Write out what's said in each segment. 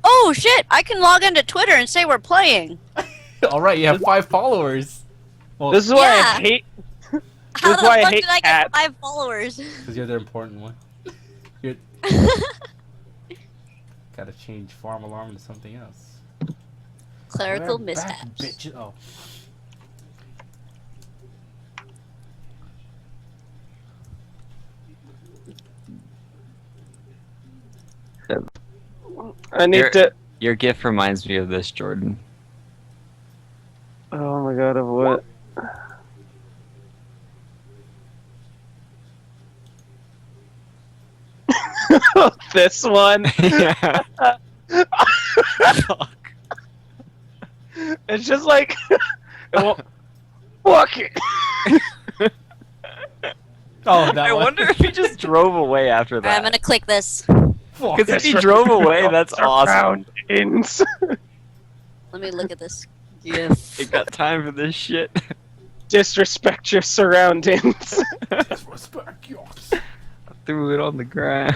Oh shit! I can log into Twitter and say we're playing. All right, you have 5 followers. Well, This is why Yeah. I hate. How This the is why I fuck hate did I cats. get 5 followers? because you're the important one. You're... Gotta change farm alarm to something else. Clerical We're mishaps. back, bitch. Oh. I need to. Your gift reminds me of this, Jordan. Oh my god, of what? This one. Yeah. Fuck. It's just like. Fuck it. Oh, that I one. wonder if he just drove away after Alright, I'm that. gonna click this. Fuck. Because if he drove away, that's awesome. Surroundings. Let me look at this GIF. You got time for this shit? Disrespect your surroundings. Disrespect yours. I threw it on the ground.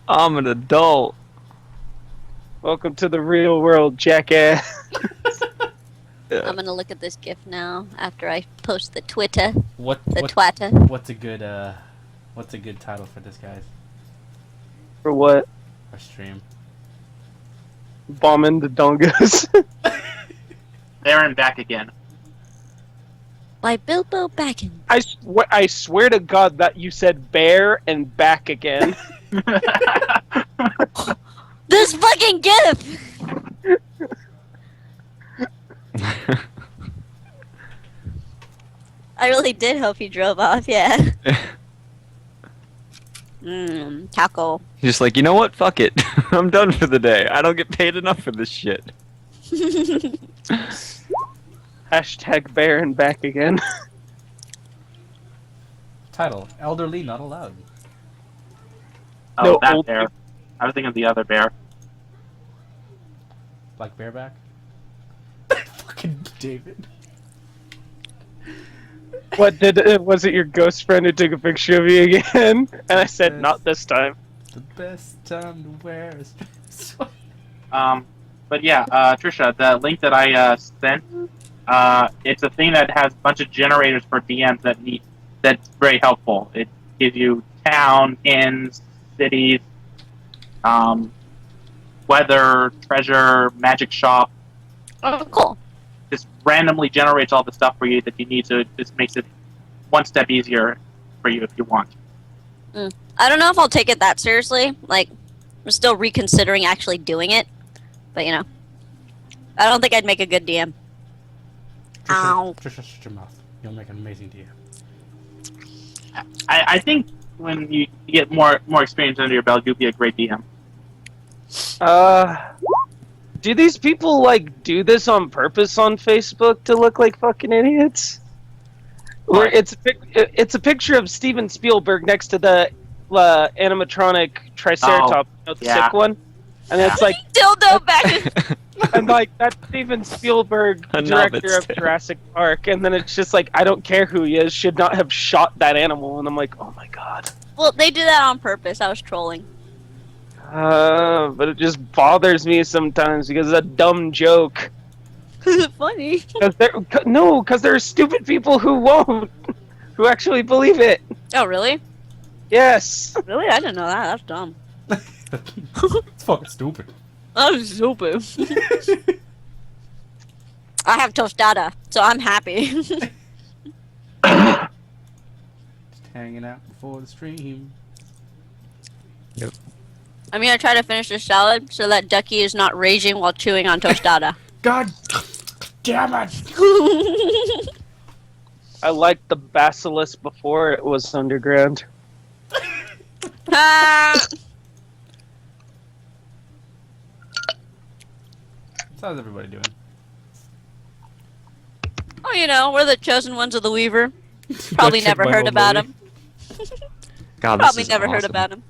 I'm an adult. Welcome to the real world, jackass. I'm gonna look at this GIF now after I post the Twitter, What? the What? Twatter. What's a good? What's a good title for this, guys? For what? Our stream. Bombing the dongas. There and back again. By Bilbo Baggins. I swear to God that you said bear and back again. This fucking GIF! I really did hope he drove off, yeah. Taco. He's just like, you know what? Fuck it. I'm done for the day. I don't get paid enough for this shit. Hashtag bear and back again. Title: Elderly Not Allowed. Oh, No, that old bear. I was thinking of the other bear. Like bareback. Fucking David. What was it your ghost friend who took a picture of you again? And I said, not this time. The best time to wear a strip. But yeah, Trisha, the link that I sent, it's a thing that has a bunch of generators for DMs that's very helpful. It gives you town, inns, cities, weather, treasure, magic shop. Oh, cool. Just randomly generates all the stuff for you that you need, so it just makes it one step easier for you if you want. I don't know if I'll take it that seriously. Like, I'm still reconsidering actually doing it. But, you know. I don't think I'd make a good DM. Ow. Trisha, shut your mouth. You'll make an amazing DM. I think when you get more experience under your belt, you'll be a great DM. Do these people, like, do this on purpose on Facebook to look like fucking idiots? Or it's a picture of Steven Spielberg next to the animatronic Triceratops, you know, the yeah. sick one? And it's like, Dildo back. and like, that's Steven Spielberg, A director Nobbit's of Tale. Jurassic Park, and then it's just like, I don't care who he is, should not have shot that animal, and I'm like, oh my god. Well, they did that on purpose. I was trolling. But it just bothers me sometimes because it's a dumb joke. Funny. Because there are stupid people who won't, who actually believe it. Oh, really? Yes. Really? I didn't know that. That's dumb. It's fucking stupid. That's stupid. I have tostada, so I'm happy. Just hanging out before the stream. I'm gonna try to finish this salad so that Duckie is not raging while chewing on tostada. God damn it! I liked the basilisk before it was underground. Ah! How's everybody doing? Oh, you know, we're the chosen ones of the Weaver. Probably Don't check never my heard whole about movie. him. God, this Probably is never heard awesome. about him.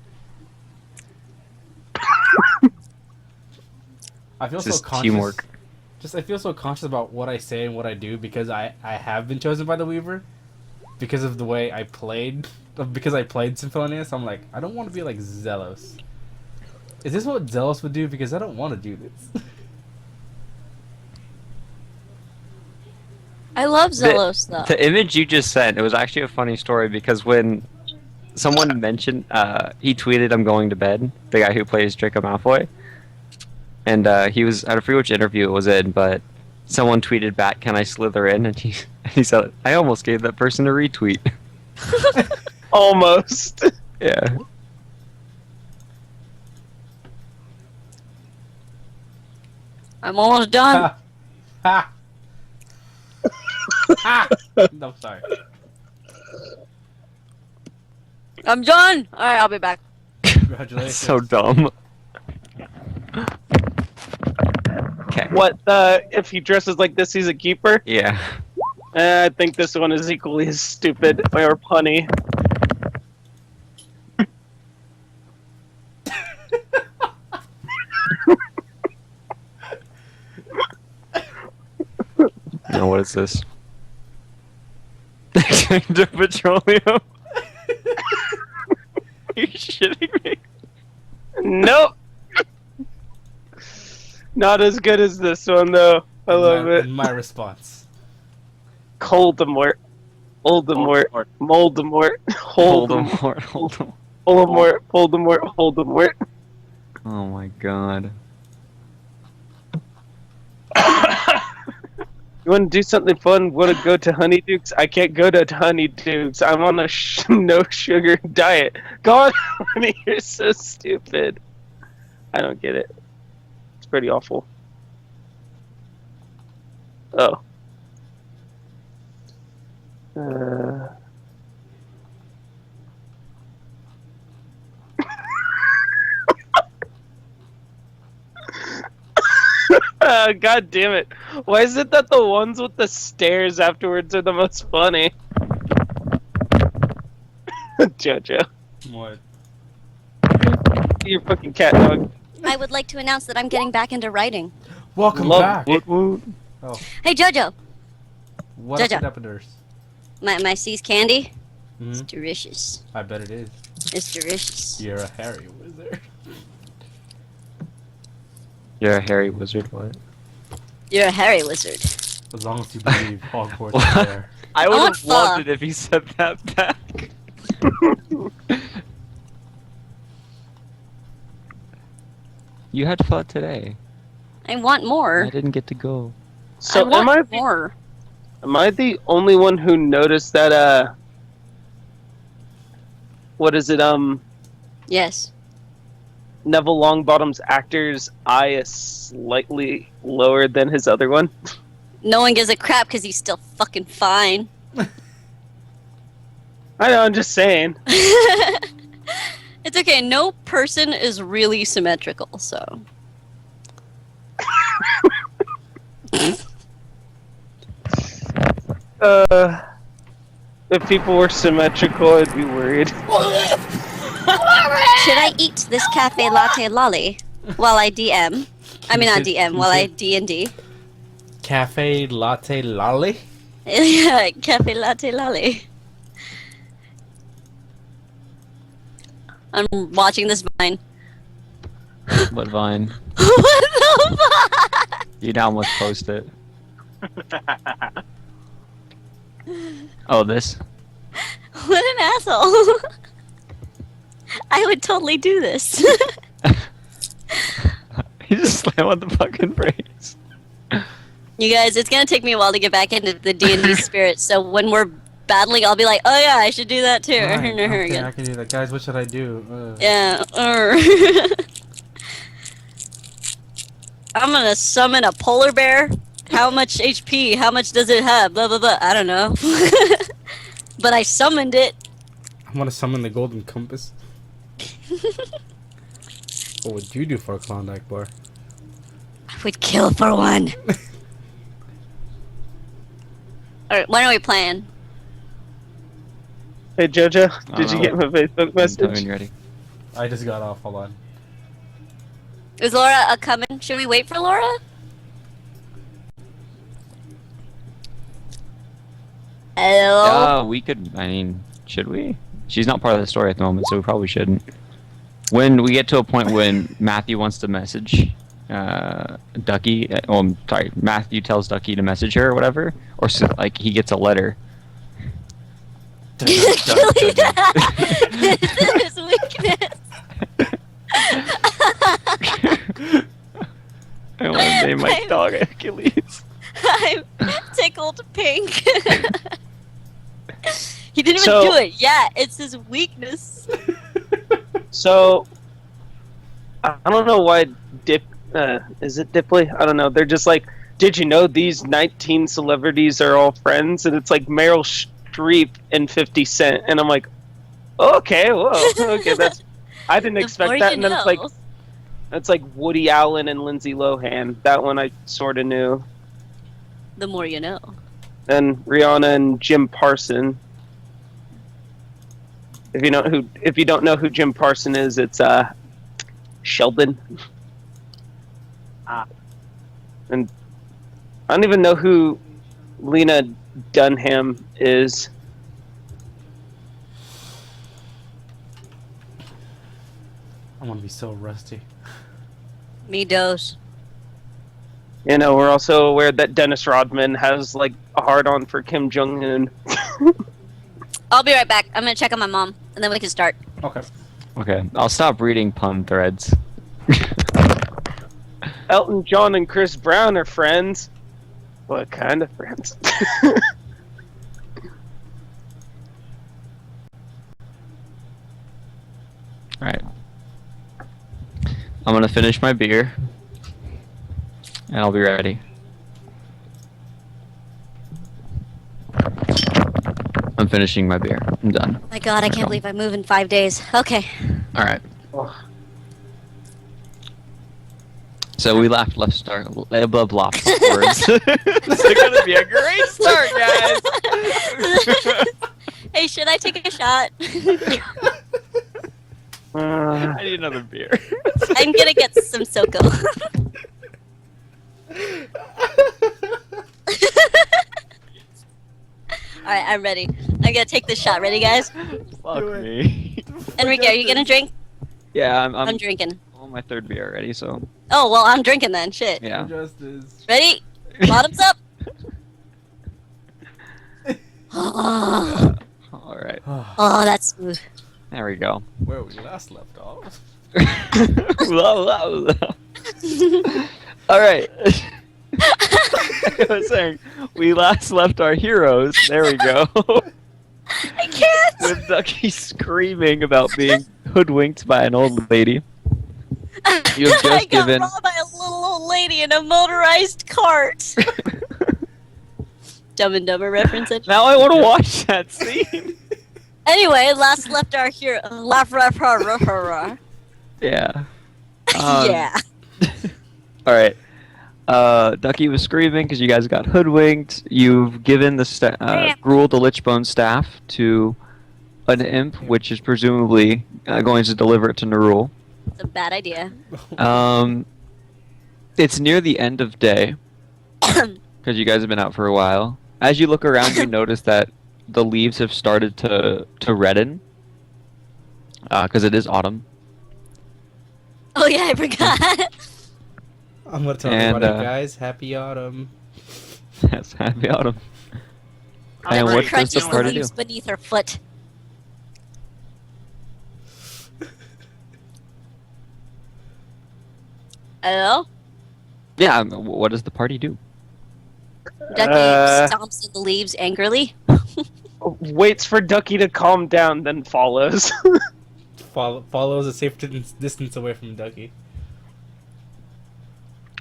I feel This so is conscious. teamwork. I feel so conscious about what I say and what I do because I have been chosen by the Weaver because of the way I played. Because I played Symphonia, so I'm like, I don't want to be like Zelos. Is this what Zealous would do? Because I don't want to do this. I love Zelos though. The image you just sent, it was actually a funny story because when someone mentioned, he tweeted, "I'm going to bed." The guy who plays Draco Malfoy, and he was at a free watch interview it was in, but someone tweeted back, "Can I slither in?" And he said, "I almost gave that person a retweet." Almost. Yeah. I'm almost done. Ha! Ha! No, sorry. I'm done. All right, I'll be back. Congratulations. That's so dumb. Okay. What, if he dresses like this, he's a keeper? Yeah. I think this one is equally as stupid or punny. No, what is this? The petroleum. Are you shitting me? Nope. Not as good as this one though. I love it. My response. Coldemort. Oldemort. Moldemort. Holdemort. Voldemort. Voldemort. Voldemort. Voldemort. Oh my god. You want to do something fun? Want to go to Honeydukes? I can't go to Honeydukes. I'm on a no sugar diet. God, honey, you're so stupid. I don't get it. It's pretty awful. Oh. God damn it. Why is it that the ones with the stairs afterwards are the most funny? JoJo. What? Your fucking cat dog. I would like to announce that I'm getting back into writing. Welcome Love back. woot woot. Oh, Hey Jojo, what JoJo. up with Epider's? my C's candy. It's Hmm? delicious. I bet it is. It's delicious. You're a hairy wizard. You're a hairy wizard, what? You're a hairy wizard. As long as you believe Hogwarts What? is there. I would want have loved pho. it if he said that back. You had fun today. I want more. I didn't get to go. So I want am more. I the only one who noticed that what is it, Yes. Neville Longbottom's actor's eye is slightly lower than his other one? No one gives a crap because he's still fucking fine. I know, I'm just saying. It's okay. No person is really symmetrical, so. If people were symmetrical, I'd be worried. Should I eat this cafe latte lolly while I DM? I mean, not DM, while I D&D. Cafe latte lolly? Yeah, cafe latte lolly. I'm watching this vine. What Vine? What the fuck? You now must post it. Oh, this? What an asshole. I would totally do this. You just slam on the fucking phrase. You guys, it's gonna take me a while to get back into the D&D spirit, so when we're battling, I'll be like, oh yeah, I should do that too. Alright, okay, I can do that. Guys, what should I do? Yeah. I'm gonna summon a polar bear. How much HP? How much does it have? Blah blah blah. I don't know. But I summoned it. I'm gonna summon the golden compass. What would you do for a Klondike bar? I would kill for one. Alright, when are we playing? Hey Jojo, did you know. get my Facebook Tell me when message? you're ready. I just got off, hold on. Is Laura coming? Should we wait for Laura? Hello? We could, I mean, should we? She's not part of the story at the moment, so we probably shouldn't. When we get to a point when Matthew wants to message Duckie, I'm sorry, Matthew tells Duckie to message her or whatever, or so, like he gets a letter. His weakness. I want to name my dog Achilles. I'm tickled pink. He didn't even So- do it. Yeah, it's his weakness. So, I don't know why is it Dipley? I don't know. They're just like, did you know these 19 celebrities are all friends? And it's like Meryl Streep and 50 Cent. And I'm like, okay, whoa. Okay, I didn't The expect more that. you And then know. it's like, that's like Woody Allen and Lindsay Lohan. That one I sort of knew. The more you know. And Rihanna and Jim Parson. If you don't know who Jim Parson is, it's Sheldon. And I don't even know who Lena Dunham is. I'm gonna be so rusty. Me dose. You know, we're also aware that Dennis Rodman has like a hard-on for Kim Jong-un. I'll be right back. I'm gonna check on my mom, and then we can start. Okay. Okay, I'll stop reading pun threads. Elton John and Chris Brown are friends. What kind of friends? Alright. I'm gonna finish my beer. And I'll be ready. I'm finishing my beer. I'm done. Oh my god, I can't believe I move in 5 days. Okay. Alright. So we left left start above lots of words. This is gonna be a great start, guys! Hey, should I take a shot? I need another beer. I'm gonna get some Soko. Alright, I'm ready. I'm gonna take this shot. Ready, guys? Fuck me. Enrique, are you gonna drink? Yeah, I'm I'm drinking. on my third beer already, so Oh, well, I'm drinking then. Shit. yeah. Justice. Ready? Bottoms up. Oh, Alright. that's smooth. There we go. Where we last left off. Alright. I was saying, we last left our heroes. There we go. I can't. With Duckie screaming about being hoodwinked by an old lady. You have I just got given. robbed by a little old lady in a motorized cart. Dumb and Dumber reference. Now I want to watch that scene. Anyway, last left our hero. Yeah. Yeah. Alright. Duckie was screaming because you guys got hoodwinked. You've given the Gruul the Lichbone staff to an imp, which is presumably going to deliver it to Nerull. It's a bad idea. It's near the end of day because you guys have been out for a while. As you look around, you notice that the leaves have started to redden because it is autumn. Oh yeah, I forgot. I'm gonna tell And, everybody, guys, happy autumn. Yes, happy autumn. I'm And ready. what does the Crunches the party do? leaves beneath her foot. Hello? Yeah, what does the party do? Ducky stomps in the leaves angrily. Waits for Duckie to calm down, then follows. Follows a safe distance away from Duckie.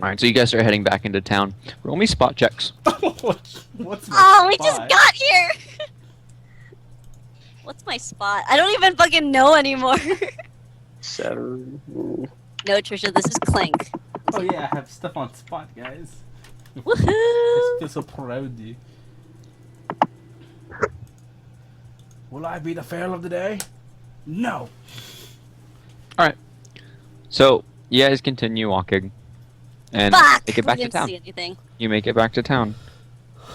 Alright, so you guys are heading back into town. Roll me spot checks. What's my Oh, we just spot? got here! What's my spot? I don't even fucking know anymore. 7. No, Trisha, this is Clank. Oh yeah, I have stuff on spot, guys. Woohoo! I feel so proud of you. Will I be the fail of the day? No. Alright. So, you guys continue walking. And Fuck! make it back we to didn't town. see anything. You make it back to town.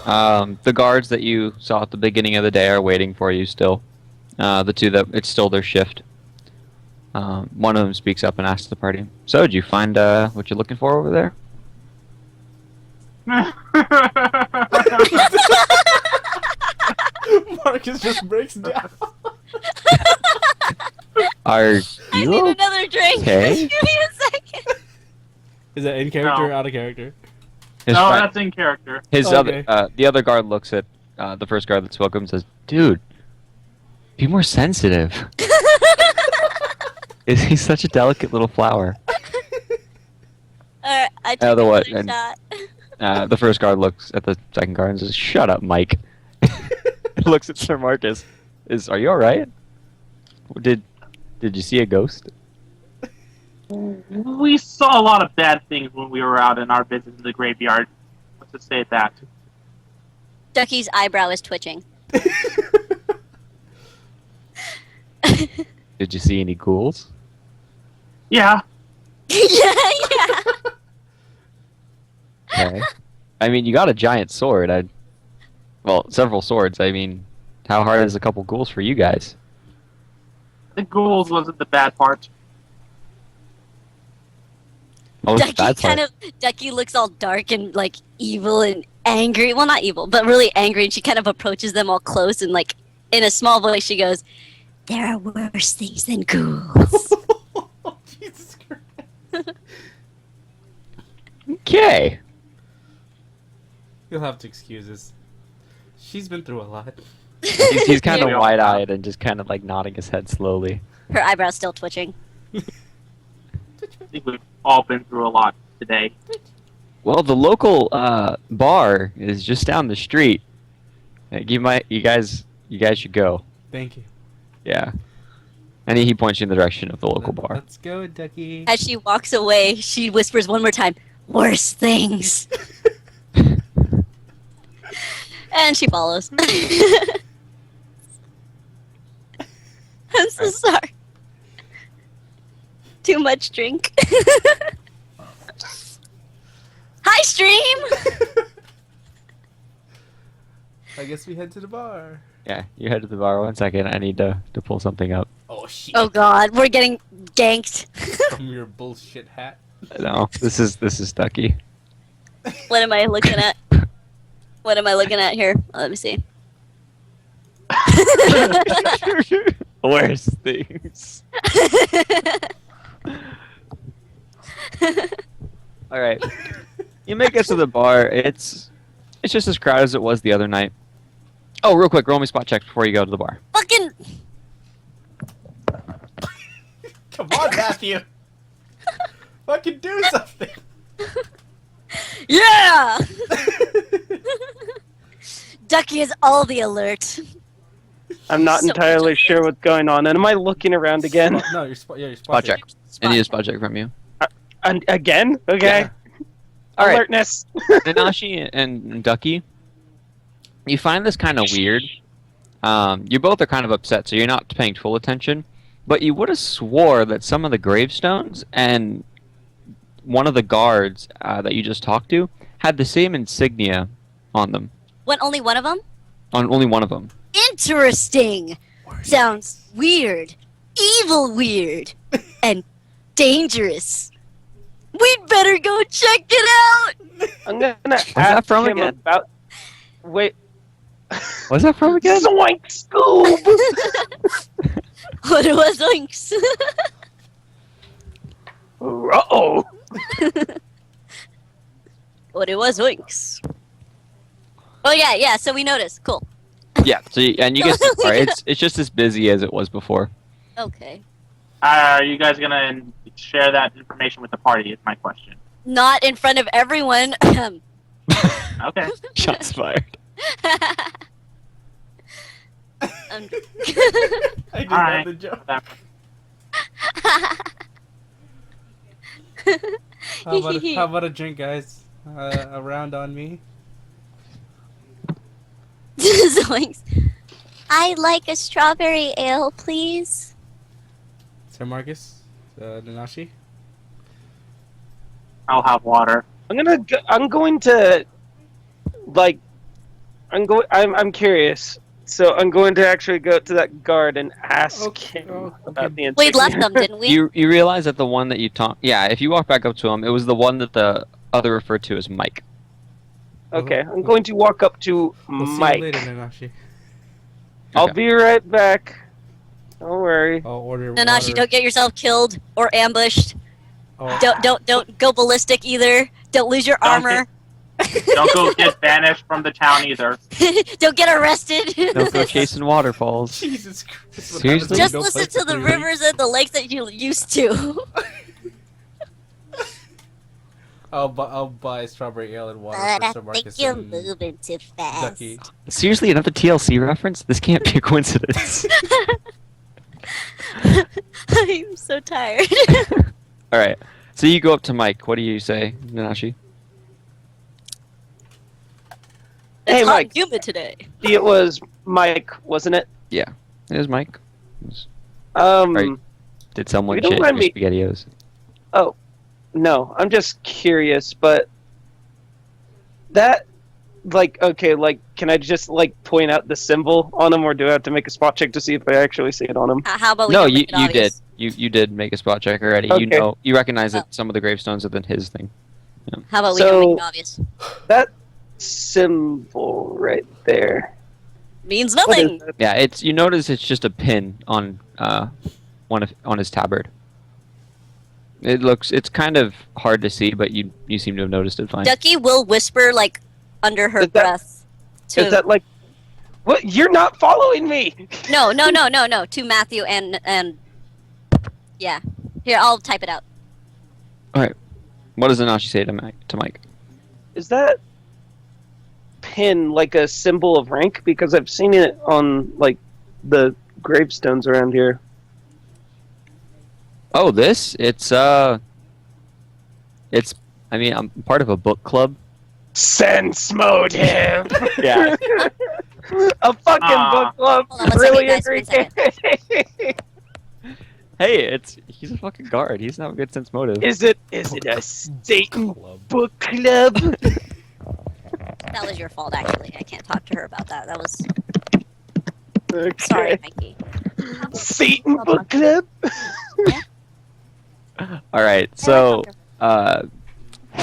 The guards that you saw at the beginning of the day are waiting for you still. The two that it's still their shift. One of them speaks up and asks the party, "So, did you find what you're looking for over there?" Marcus just breaks down. Are I you need another drink. okay? Give me a second. Is that in character No. or out of character? His No, friend- that's in character. His Okay. the other guard looks at the first guard that spoke up and says, "Dude, be more sensitive." He's such a delicate little flower. Alright, I took the what? another And- shot. The first guard looks at the second guard and says, "Shut up, Mike." Looks at Sir Marcus. Are you all right? Did you see a ghost? We saw a lot of bad things when we were out in our visit to the graveyard. Let's just say that. Duckie's eyebrow is twitching. Did you see any ghouls? Yeah. yeah. Okay. I mean, you got a giant sword. Well, several swords. I mean, how hard is a couple ghouls for you guys? The ghouls wasn't the bad part. Oh, it's the bad part. Ducky looks all dark and like evil and angry. Well, not evil, but really angry. And she kind of approaches them all close and like in a small voice, she goes, "There are worse things than ghouls." Jesus Christ. Okay. You'll have to excuse us. She's been through a lot. He's kind of We all wide-eyed and just kind of like nodding his head slowly. Her eyebrow's still twitching. I think we've all been through a lot today. Well, the local bar is just down the street. You guys should go. Thank you. Yeah. And he points you in the direction of the local bar. Let's go, Ducky. As she walks away, she whispers one more time, "Worse things." And she follows. I'm so sorry. Too much drink. Hi, stream! I guess we head to the bar. Yeah, you head to the bar. 1 second. I need to pull something up. Oh shit! Oh god, we're getting ganked. From your bullshit hat. No, this is Ducky. What am I looking at? What am I looking at here? Oh, let me see. Worst things. All right. You make it to the bar. It's just as crowded as it was the other night. Oh, real quick, roll me spot check before you go to the bar. Fucking. Come on, Matthew. Fucking do something. Yeah! Ducky has all the alert. I'm not So entirely much sure what's going on. And am I looking around again? No, your spot. Yeah, your Spot check. I need a spot check from you. And again? Okay. Yeah. All right. Alertness. Nanashi and Ducky, you find this kind of weird. You both are kind of upset, so you're not paying full attention. But you would have swore that some of the gravestones and one of the guards that you just talked to had the same insignia on them. What, only one of them? On only one of them. Interesting. Sounds weird. Evil weird. And dangerous. We'd better go check it out. I'm gonna that ask from him again? about. Wait. What's that from again? Zoink Scoob! What it was, oinks. Uh-oh. What it was, oinks. Oh yeah, so we noticed. Cool. Yeah. So and you get to the bar. It's just as busy as it was before. Okay. Are you guys gonna share that information with the party? Is my question. Not in front of everyone. Okay. Shots fired. I'm- I did Alright. the joke. How about a drink, guys? A round on me. Zoinks. I like a strawberry ale, please. Sir Marcus, Nanashi. I'll have water. I'm going to, like, I'm curious. So I'm going to actually go to that guard and ask him about the We insignia. left them, didn't we? You realize that the one that you talk, yeah, if you walk back up to him, it was the one that the other referred to as Mike. Okay, I'm going to walk up to We'll see Mike. you later, Nanashi. I'll Okay. be right back. Don't worry. I'll order Nanashi, water. don't get yourself killed or ambushed. Oh, Don't go ballistic either. Don't lose your Don't armor. Don't go get banished from the town either. Don't get arrested. Don't go chasing waterfalls. Jesus Christ. what Seriously? happens when Just you don't listen play to for the 3 weeks? rivers and the lakes that you used to. I'll buy strawberry ale and water But for I Sir think Marcus you're and moving too fast. Duckie. Seriously, another TLC reference? This can't be a coincidence. I'm so tired. All right. So you go up to Mike. What do you say, Nanashi? It's Hey, hot Mike. and humid today. It was Mike, wasn't it? Yeah. It was Mike. Um, Did someone You don't shit mind your me- SpaghettiOs? no, I'm just curious, but that, can I just, point out the symbol on him, or do I have to make a spot check to see if I actually see it on him? How about we No, don't you make it obvious? did. You did make a spot check already. You Okay. you recognize that some of the gravestones are than his thing. How about we don't make it So- obvious? That symbol right there. Means What nothing. is that? Yeah, you notice it's just a pin on on his tabard. It's kind of hard to see, but you seem to have noticed it fine. Duckie will whisper under her Is that- breath. To Is that what? You're not following me! no, to Matthew and yeah. Here, I'll type it out. What does Nanashi say to Mike? Is that pin like a symbol of rank? Because I've seen it on the gravestones around here. Oh, it's I mean, I'm part of a book club. Sense motive. Yeah. A fucking book club. Hold on, one Really second, guys, agree. one Hey, he's a fucking guard. He's not a good sense motive. Is it a Satan Club. book club? That was your fault, actually. I can't talk to her about that. That was Okay. sorry, Mikey. Satan book club. All right, so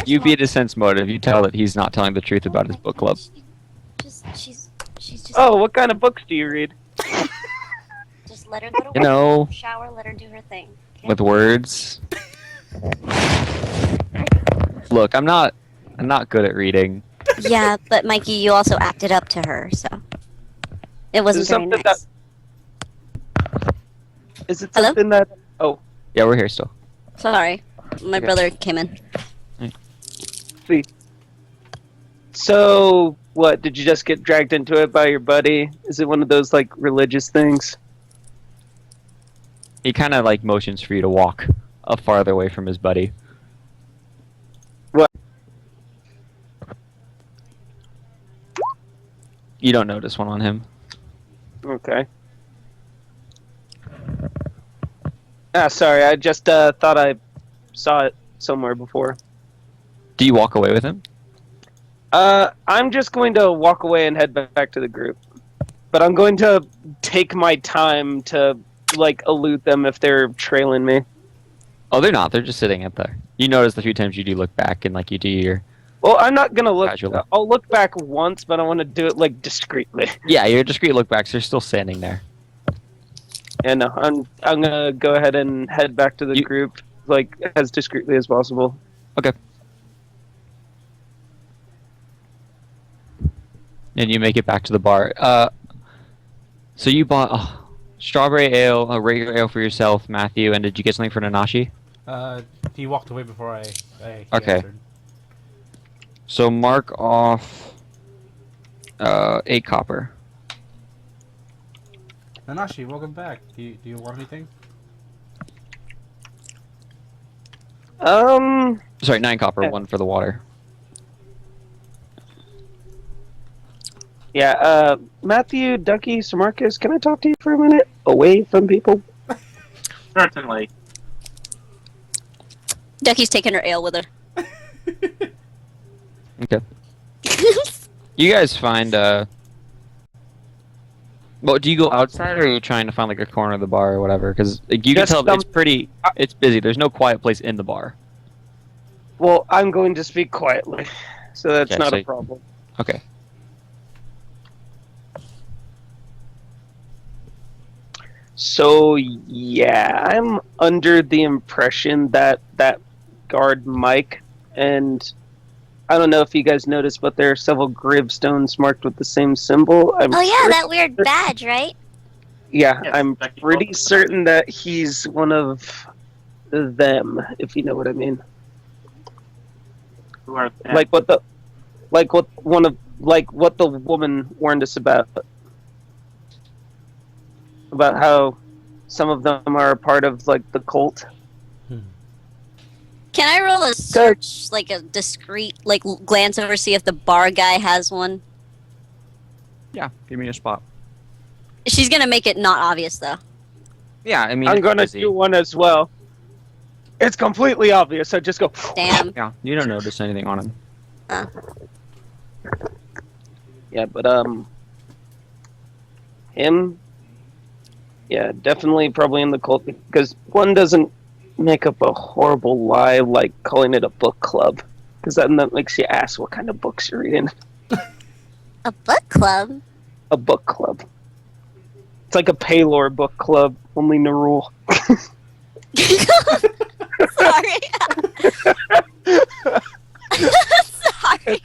you be the sense motive. You tell that he's not telling the truth about his book club. She's just. Oh, what kind of books do you read? Just let her go to You know, shower. Let her do her thing. Okay? with words. Look, I'm not good at reading. Yeah, but Mikey, you also acted up to her, so it wasn't Is it very something nice. Is it Hello? something that? Oh, Yeah, we're here still. Sorry, my Okay. brother came in. see. So, what? Did you just get dragged into it by your buddy? Is it one of those religious things? He kind of motions for you to walk farther away from his buddy. What? You don't notice one on him. Okay. Sorry. I just thought I saw it somewhere before. Do you walk away with him? I'm just going to walk away and head back to the group. But I'm going to take my time to, elude them if they're trailing me. Oh, they're not. They're just sitting up there. You notice the few times you do look back and you do your... Well, I'm not going to look. Casually. I'll look back once, but I want to do it, discreetly. Yeah, your discreet look backs are still standing there. And no, I'm going to go ahead and head back to the group, as discreetly as possible. Okay. And you make it back to the bar. So you bought strawberry ale, a regular ale for yourself, Matthew, and did you get something for Nanashi? He walked away before he Okay. answered. So mark off 8 copper. Nanashi, welcome back. Do you want anything? Sorry, 9 copper, Yeah. 1 for the water. Yeah, Matthew, Duckie, Sir Marcus, can I talk to you for a minute? Away from people? Certainly. Duckie's taking her ale with her. Okay. You guys find Well, do you go outside, or are you trying to find like a corner of the bar or whatever? Because like, you can Just tell it's busy. There's no quiet place in the bar. Well, I'm going to speak quietly, so that's Okay, not so- a problem. Okay. So yeah, I'm under the impression that that guard Mike, and I don't know if you guys noticed, but there are several gravestones marked with the same symbol. Oh yeah, that weird badge, right? Yeah, Yes, I'm Duckie pretty focused on certain that he's one of them, if you know what I mean. Who are them? Like what the woman warned us about how some of them are a part of like the cult. Can I roll a search, like a discreet, like glance over, see if the bar guy has one? Yeah. Give me a spot. She's gonna make it not obvious though. Yeah, I mean, I'm it's gonna busy. do one as well. It's completely obvious. I just go. Damn. Yeah, you don't notice anything on him. Yeah, but him. Yeah, definitely, probably in the cult because one doesn't make up a horrible lie like calling it a book club, because that makes you ask what kind of books you're reading. A book club? A book club. It's like a Paylor book club, only Nerull. Sorry.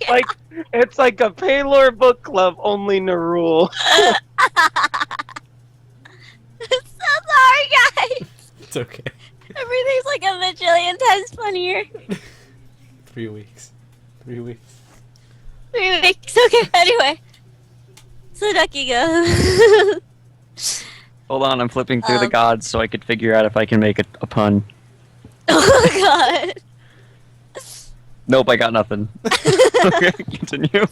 Sorry. It's like a Paylor book club, only Nerull. So sorry, guys. It's okay. Everything's like a bajillion times funnier. 3 weeks. 3 weeks. 3 weeks. Okay. Anyway, so Duckie goes. Hold on, I'm flipping through the gods so I could figure out if I can make a pun. Oh God. Nope, I got nothing. Okay, continue.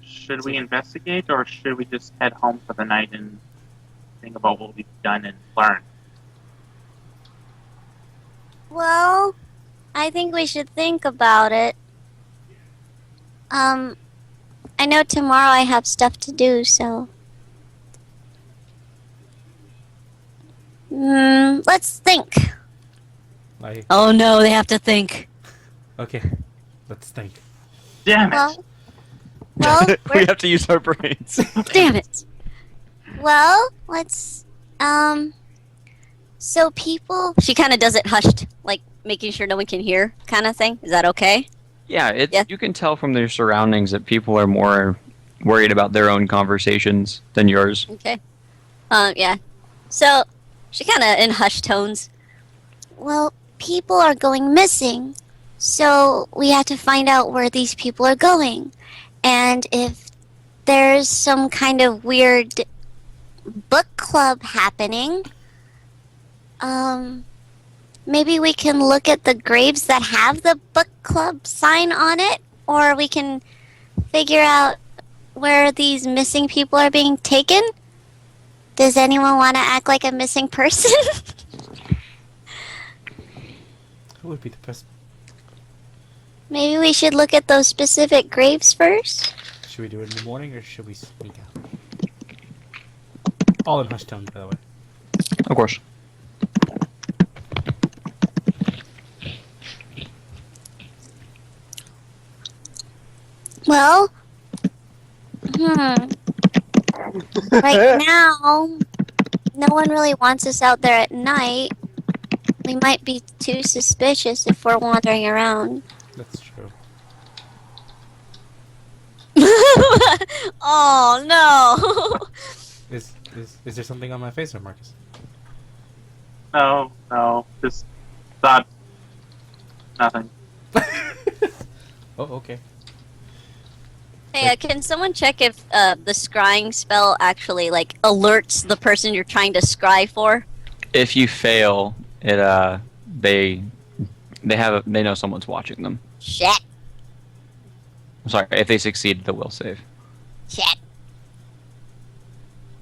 Should we investigate, or should we just head home for the night and think about what we've done and learned? Well, I think we should think about it. I know tomorrow I have stuff to do, so. Let's think. Like, Oh no, they have to think. okay, let's think. Damn it! Well, We have to use our brains. damn it. Well, let's, so people. She kind of does it hushed, like making sure no one can hear, kind of thing. Is that okay? Yeah, Yeah. you can tell from their surroundings that people are more worried about their own conversations than yours. Okay. Yeah. So, she kind of in hushed tones. Well, people are going missing, so we have to find out where these people are going. And if there's some kind of weird book club happening, maybe we can look at the graves that have the book club sign on it, or we can figure out where these missing people are being taken. Does anyone want to act like a missing person? Who would be the best? Maybe we should look at those specific graves first. Should we do it in the morning or should we sneak out? All in hushed tones, by the way. Of course. Well, right now, no one really wants us out there at night. We might be too suspicious if we're wandering around. That's true. Oh no! Is there something on my face or Marcus? No, just thought nothing. Oh, okay. Hey, can someone check if the scrying spell actually like alerts the person you're trying to scry for? If you fail, it they know someone's watching them. Shit. I'm sorry. If they succeed, they will save. Shit.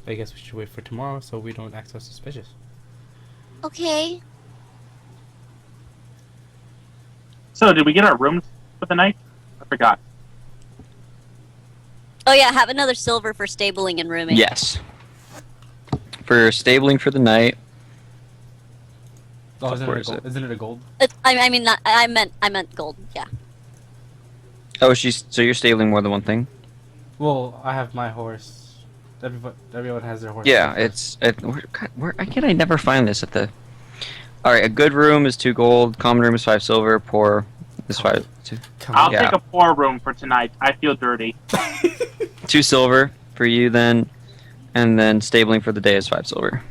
I guess we should wait for tomorrow so we don't act so suspicious. Okay. So, did we get our rooms for the night? I forgot. Oh yeah, have another silver for stabling and rooming. Yes. For stabling for the night. Oh, isn't Where it a is gold? it? Isn't it a gold? I mean, not, I meant gold. Yeah. Oh, so you're stabling more than one thing? Well, I have my horse. Everyone has their horse. Yeah, where can I never find this at the... Alright, a good room is 2 gold, common room is 5 silver, poor is 5... I'll Yeah. take a 4 room for tonight. I feel dirty. 2 silver for you then, and then stabling for the day is 5 silver.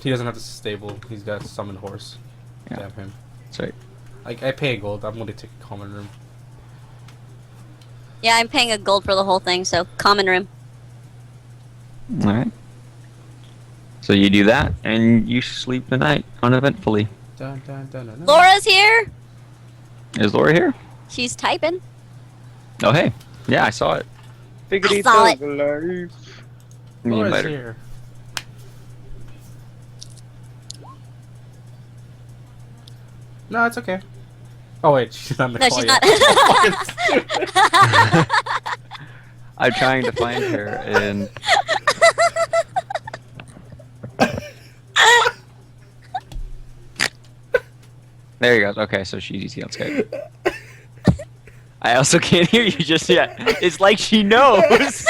He doesn't have to stable. He's got a summoned horse. Yeah. Damn him. Sorry. I pay a gold. I'm gonna take a common room. Yeah, I'm paying a gold for the whole thing, so common room. Alright. So you do that, and you sleep the night uneventfully. Dun, dun, dun, dun, dun. Laura's here. Is Laura here? She's typing. Oh, hey. Yeah, I saw it. Biggity I saw it. dog life. Me Laura's later. here. No, it's okay. Oh wait, she's not in the No, call she's yet. not. I'm trying to find her, and... There you go. Okay, so she's easy on Skype. I also can't hear you just yet. It's like she knows.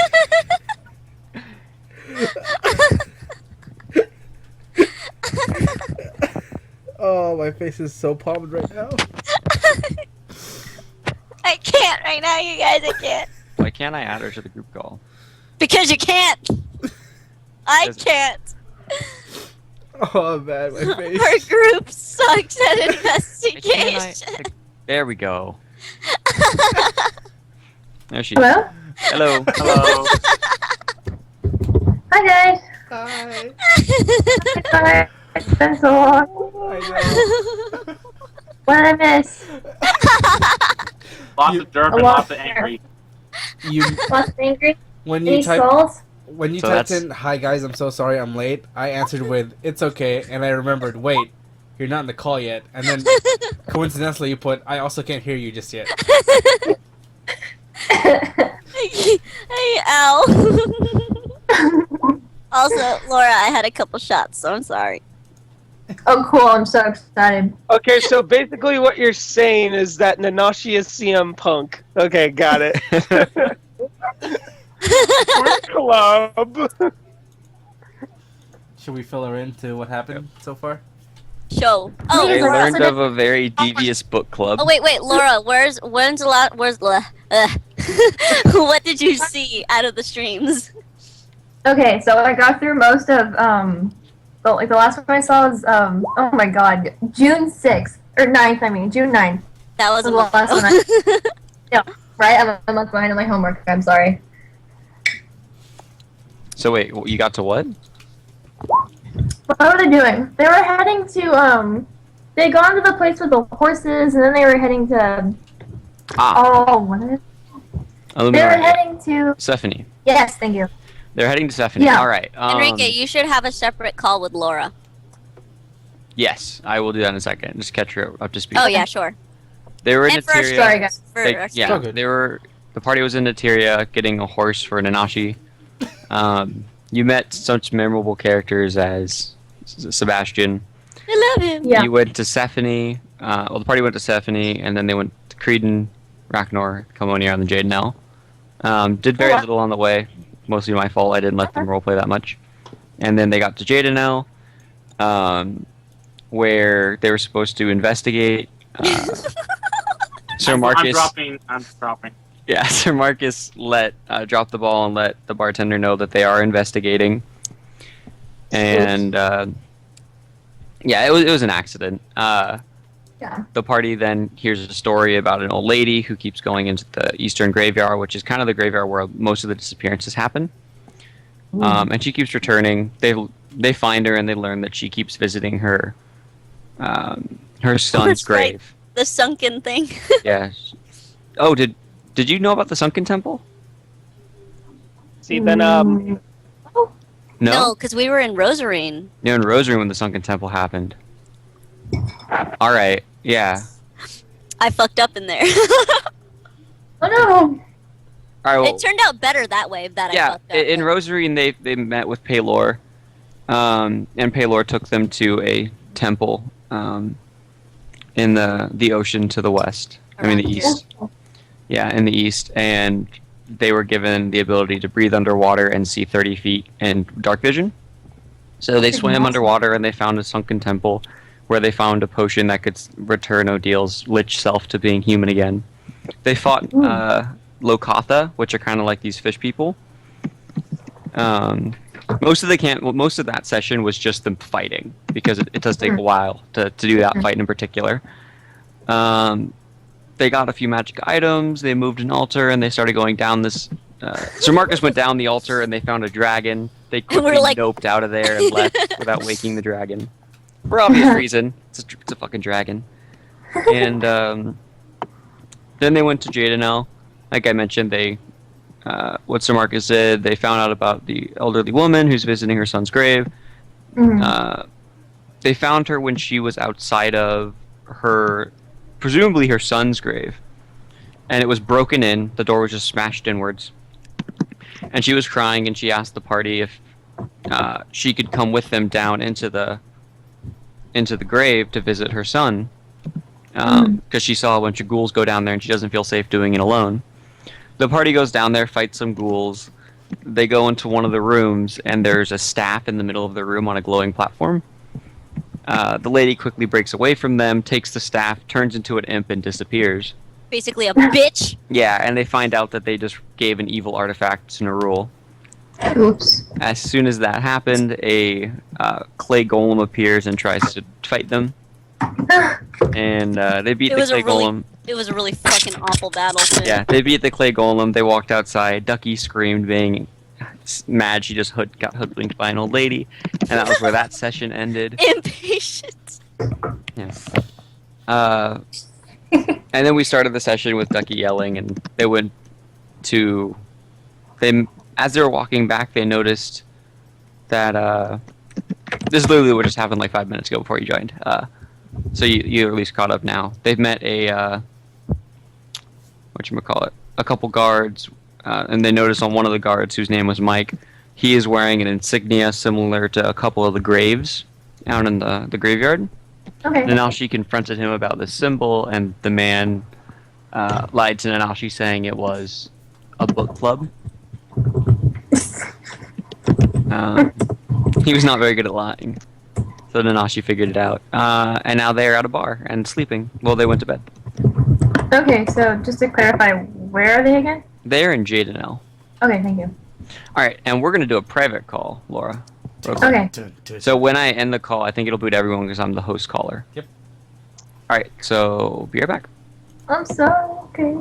Oh, my face is so palmed right now. I can't right now, you guys. I can't Why can't I add her to the group call? because you can't. I Does- can't. Oh man, my face. Our group sucks at Why can't investigation. There we go. There she is. Hello? Hello. Hello. Hi guys. Hi. Hi. It's been so long. I What did I miss? Lots You- of derp and A lot lots of of angry. know. You Lots of angry. when Any you type souls? when you So typed that's- in "Hi guys, I'm so sorry I'm late," I answered with "It's okay," and I remembered, wait, you're not in the call yet, and then coincidentally you put, "I also can't hear you just yet." Hey, ow. Also, Laura, I had a couple shots, so I'm sorry. Oh, cool. I'm so excited. Okay, so basically what you're saying is that Nanashi is CM Punk. Okay, got it. Club. Should we fill her into what happened so far? Show. Please, Oh, I Laura. Laura. learned of a very devious book club. Oh wait, Laura. Where's the last? What did you see out of the streams? Okay, so I got through most of the last one I saw was oh my god, June 6th or 9th. I mean June 9th. That was a The month last ago. one Right, I'm a month behind on my homework. I'm sorry. So wait, you got to what? What were they doing? They were heading to They gone to the place with the horses, and then they were heading to. Oh, what is it? They were Illuminati. heading to. Stephanie. Yes, thank you. They're heading to Stephanie. Yeah. All right. Enrique, you should have a separate call with Laura. Yes, I will do that in a second. Just catch her up to speed. Oh yeah, sure. They were in And for our Eteria. Sorry, guys. For They- our yeah, Still good. they were. The party was in Eteria getting a horse for Nanashi. You met such memorable characters as Sebastian. I love him. Yeah. You went to Stephanie. Well, the party went to Stephanie, and then they went to Creedon, Ragnar, Calmonia, and the Jadenelle. Did very Yeah. little on the way. Mostly my fault. I didn't let them roleplay that much. And then they got to Jadenelle, where they were supposed to investigate. Sir Marcus. I'm dropping. Yeah, Sir Marcus dropped the ball and let the bartender know that they are investigating. And yeah, it was an accident. Yeah. The party then hears a story about an old lady who keeps going into the Eastern Graveyard, which is kind of the graveyard where most of the disappearances happen. And she keeps returning. They find her and they learn that she keeps visiting her son's That's right. grave. The sunken thing. Yeah. Oh, did you know about the sunken temple? See, then Mm, No, because we were in Rosarine. You're in Rosary when the sunken temple happened. All right. Yeah. I fucked up in there. Oh no! All right, well, It turned out better that way. That I yeah, fucked up. in Rosarine they met with Paylor, and Paylor took them to a temple in the ocean to the west. I mean, the Around east. Yeah, in the east, and they were given the ability to breathe underwater and see 30 feet in dark vision. So they swam underwater and they found a sunken temple where they found a potion that could return Odil's lich self to being human again. They fought Lokatha, which are kind of like these fish people. Most of that session was just them fighting because it does take a while to do that fight in particular. They got a few magic items. They moved an altar and they started going down this. Sir Marcus went down the altar and they found a dragon. They quickly noped out of there and left without waking the dragon. For obvious reason. It's a fucking dragon. And then they went to Jadenel. Like I mentioned, what Sir Marcus did, they found out about the elderly woman who's visiting her son's grave. They found her when she was outside of presumably her son's grave. And it was broken in. The door was just smashed inwards. And she was crying, and she asked the party if she could come with them down into the grave to visit her son, because she saw a bunch of ghouls go down there, and she doesn't feel safe doing it alone. The party goes down there, fights some ghouls. They go into one of the rooms, and there's a staff in the middle of the room on a glowing platform. The lady quickly breaks away from them, takes the staff, turns into an imp, and disappears. Basically a bitch. Yeah, and they find out that they just gave an evil artifact to Nerull. Oops. As soon as that happened, a clay golem appears and tries to fight them. And they beat the clay golem. It was a really fucking awful battle, too. Yeah, they beat the clay golem. They walked outside. Duckie screamed, being mad she just got hoodwinked by an old lady. And that was where that session ended. Impatient. Yeah. And then we started the session with Duckie yelling, and they went to... As they were walking back, they noticed that... this is literally what just happened like 5 minutes ago before you joined. So you're at least caught up now. They've met a... whatchamacallit? A couple guards, and they noticed on one of the guards, whose name was Mike, he is wearing an insignia similar to a couple of the graves out in the graveyard. Okay. Nanashi confronted him about this symbol, and the man lied to Nanashi, saying it was a book club. He was not very good at lying, so Nanashi figured it out. And now they're at a bar and sleeping. Well, they went to bed. Okay, so just to clarify, where are they again? They're in Jadenel. Okay, thank you. All right, and we're going to do a private call, Laura. Okay. So when I end the call, I think it'll boot everyone because I'm the host caller. Yep. All right, so be right back. I'm sorry. Okay.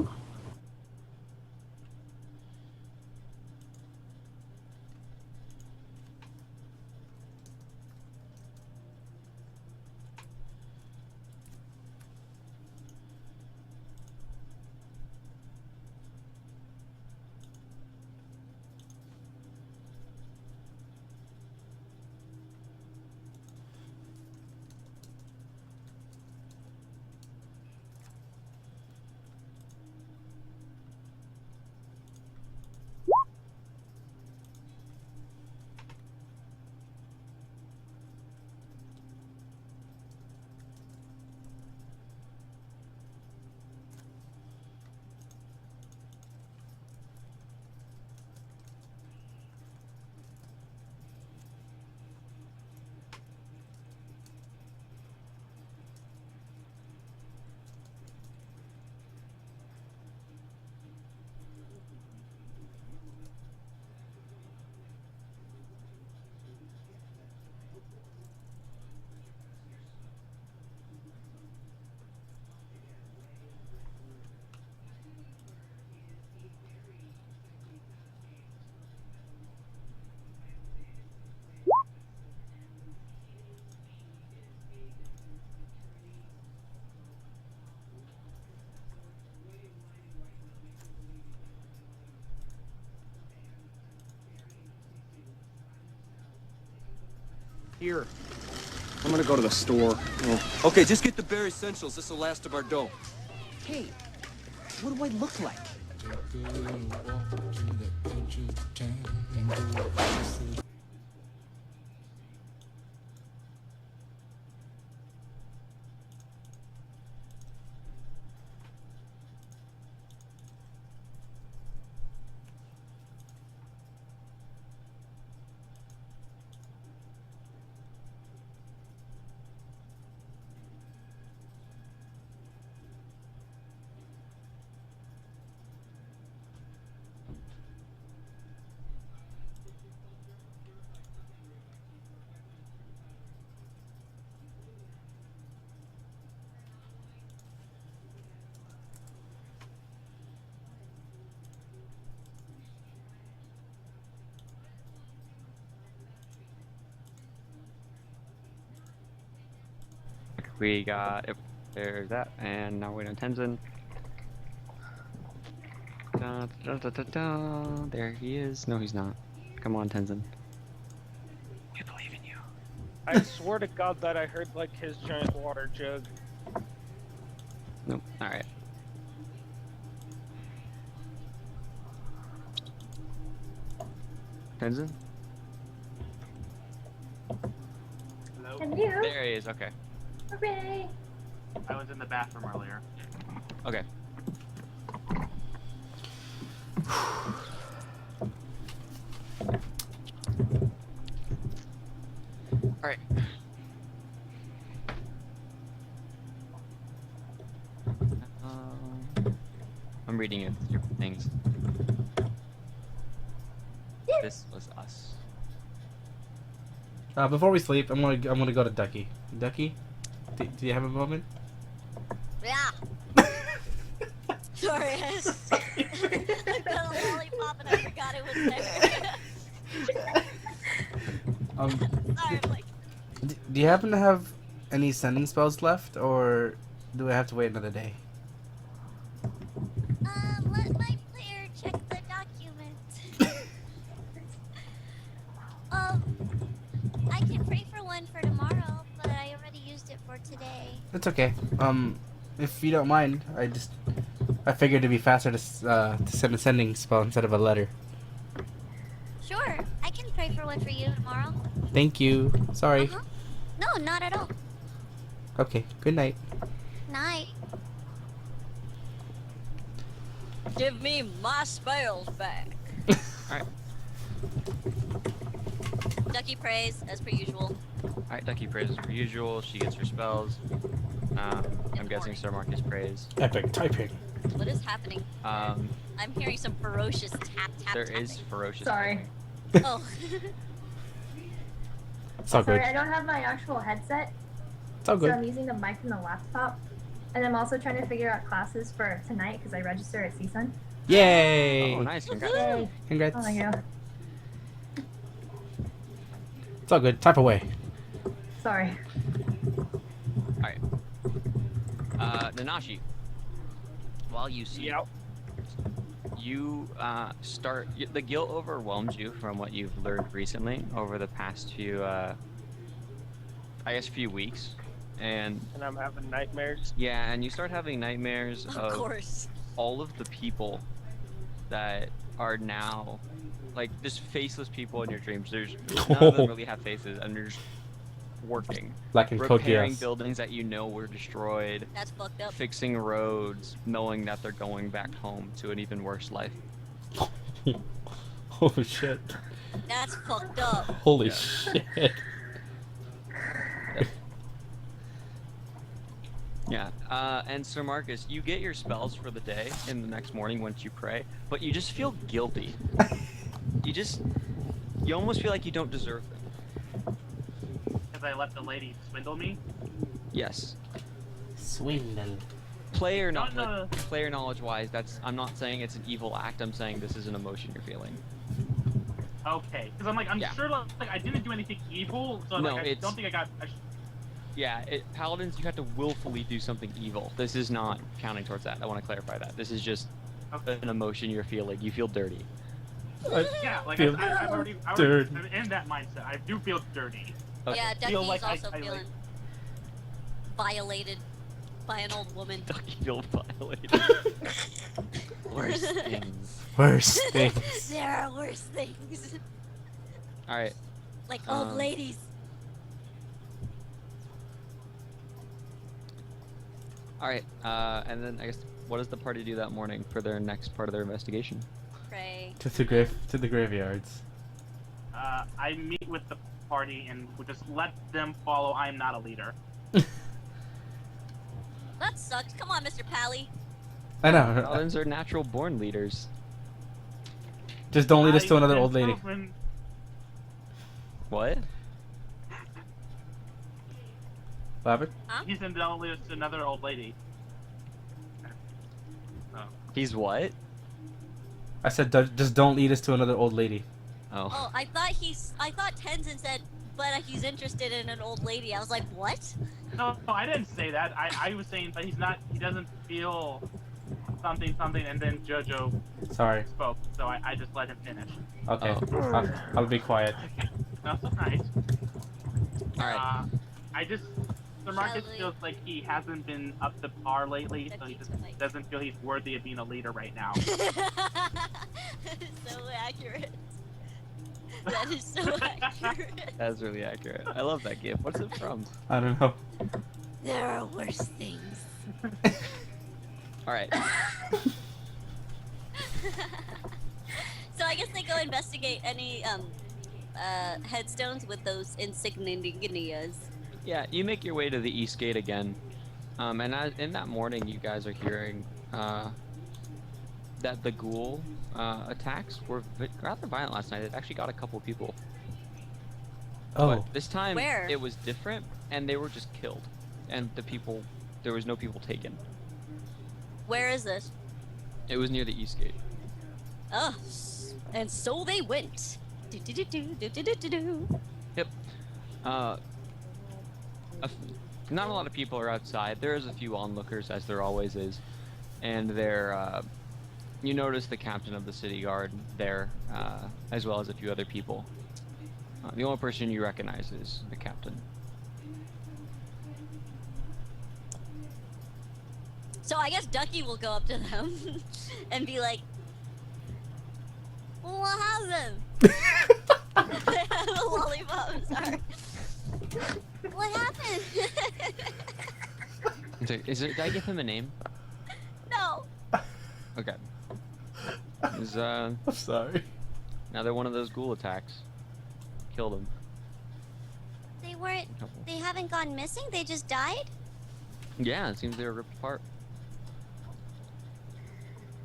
Here. I'm gonna go to the store. Oh. Okay, just get the bare essentials. This'll last of our dough. Hey, what do I look like? We got, yep, there's that, and now we're waiting on Tenzen. Da, da, da, da, da. There he is. No, he's not. Come on, Tenzen. We believe in you. I swear to God that I heard like his giant water jug. Nope. All right. Tenzen? Hello? And you? There he is. Okay. Hooray! I was in the bathroom earlier. Okay. All right. I'm reading it. Your things. This was us. Before we sleep, I'm gonna go to Duckie. Duckie, do you have a moment? Yeah. Sorry, I got a lollipop and I forgot it was there. Sorry, I'm like, Do you happen to have any sending spells left, or do I have to wait another day? let my player check the document. I can pray for one for tomorrow, but I already used it for today. It's okay. If you don't mind, I figured it'd be faster to send a sending spell instead of a letter. Sure, I can pray for one for you tomorrow. Thank you. Sorry. Uh-huh. No, not at all. Okay. Good night. Night. Give me my spells back. All right. Duckie prays as per usual. All right. Duckie prays as per usual. She gets her spells. I'm guessing Sir Marcus prays. Epic typing. What is happening? I'm hearing some ferocious tap. There is ferocious. Sorry. Oh. It's all Sorry, good. I don't have my actual headset, It's all so I'm good. using the mic from the laptop. And I'm also trying to figure out classes for tonight because I register at CSUN. Yay! Oh, nice. Congrats. Yay! Congrats. Oh, thank you. It's all good. Type away. Sorry. All right. Nanashi. While you see, Yep. you the guilt overwhelms you from what you've learned recently over the past few, few weeks, and And I'm having nightmares. yeah, and you start having nightmares Of of course. all of the people that are now like just faceless people in your dreams. There's none of them really have faces, and they're just working, Like in Code repairing Geass. buildings that you know were destroyed, That's fucked up. fixing roads, knowing that they're going back home to an even worse life. Oh shit. That's fucked up. Holy Yeah. shit. Yeah, and Sir Marcus, you get your spells for the day in the next morning once you pray, but you just feel guilty. You almost feel like you don't deserve them. Because I let the lady swindle me. Yes. Swindle. Player Not knowledge-wise, I'm not saying it's an evil act. I'm saying this is an emotion you're feeling. Okay. Because I'm Yeah. sure like I didn't do anything evil, so No, like, I it's- don't think I got. Yeah, Paladins, you have to willfully do something evil. This is not counting towards that. I want to clarify that. This is just Okay. an emotion you're feeling. You feel dirty. Yeah, like Feel I'm already dirty. I'm in that mindset. I do feel dirty. Okay. Yeah, Feel Duckie's like also I feeling violated. by an old woman. Duckie feel violated. Worst things. Worst things. There are worse things. All right. Like old ladies. All right. And then I guess what does the party do that morning for their next part of their investigation? Pray. To the graveyards. I meet with the party and we just let them follow. I am not a leader. That sucks. Come on, Mr. Pally. I know. Paladins are natural born leaders. Just don't lead us to another old lady. What? What happened? He said don't lead us to another old lady. He's what? I said just don't lead us to another old lady. Oh. Oh, I thought Tenzen said, but he's interested in an old lady. I was like, what? No, I didn't say that. I was saying that he doesn't feel something, and then JoJo Sorry. spoke, so I just let him finish. Okay. Oh. I'll be quiet. No, it's nice. All right. The Marcus Shall we- feels like he hasn't been up to par lately, so he just doesn't feel he's worthy of being a leader right now. So accurate. That is so accurate. That's really accurate. I love that gif. What's it from? I don't know. There are worse things. All right. So I guess they go investigate any headstones with those insignias. Yeah, you make your way to the East Gate again, and in that morning, you guys are hearing that the ghoul attacks were rather violent last night. It actually got a couple people. Oh. But this time Where? it was different, and they were just killed, and there was no people taken. Where is this? It was near the East Gate. Oh, and so they went. Do-do-do-do-do-do-do-do. Yep. Not a lot of people are outside. There is a few onlookers, as there always is, and you notice the captain of the city guard there, as well as a few other people. The only person you recognize is the captain. So I guess Duckie will go up to them and be like, "What happened?" They have a lollipop. I'm sorry. What happened? Did I give him a name? No. Okay. I'm sorry. Another one of those ghoul attacks. Killed him. They weren't. Couple. They haven't gone missing. They just died. Yeah, it seems they were ripped apart.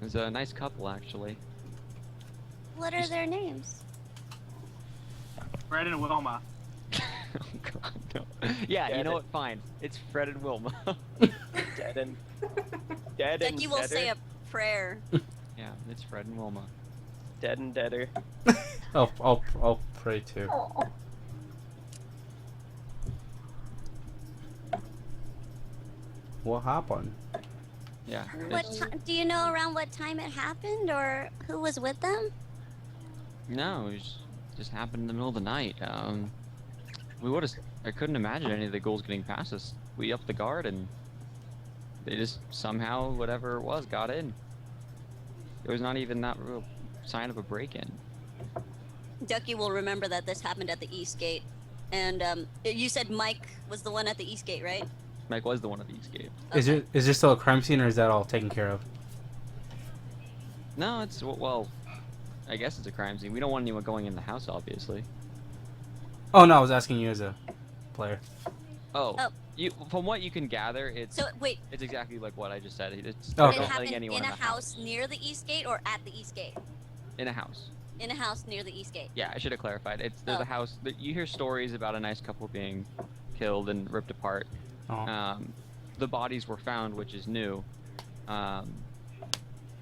It was a nice couple, actually. What are their names? Fred and Wilma. Oh god, no. Yeah, you know what? Fine. It's Fred and Wilma. Dead and dead and Duckie will say a prayer. Yeah, it's Fred and Wilma. dead and deader. I'll pray too. Oh. What happened? Yeah. What it's- do you know around what time it happened or who was with them? No, it just happened in the middle of the night. I couldn't imagine any of the ghouls getting past us. We upped the guard and they just somehow, whatever it was, got in. There was not even that real sign of a break-in. Duckie will remember that this happened at the East Gate. And you said Mike was the one at the East Gate, right? Mike was the one at the East Gate. Is there still a crime scene, or is that all taken care of? No, well, I guess it's a crime scene. We don't want anyone going in the house, obviously. Oh no, I was asking you as a player. Oh, Oh. From what you can gather, it's So wait, exactly like what I just said. It's Oh, it okay. not letting happened anyone in a the house near the East Gate or at the East Gate? In a house. In a house near the East Gate. Yeah, I should have clarified. There's Oh. a house. You hear stories about a nice couple being killed and ripped apart. Oh. The bodies were found, which is new. And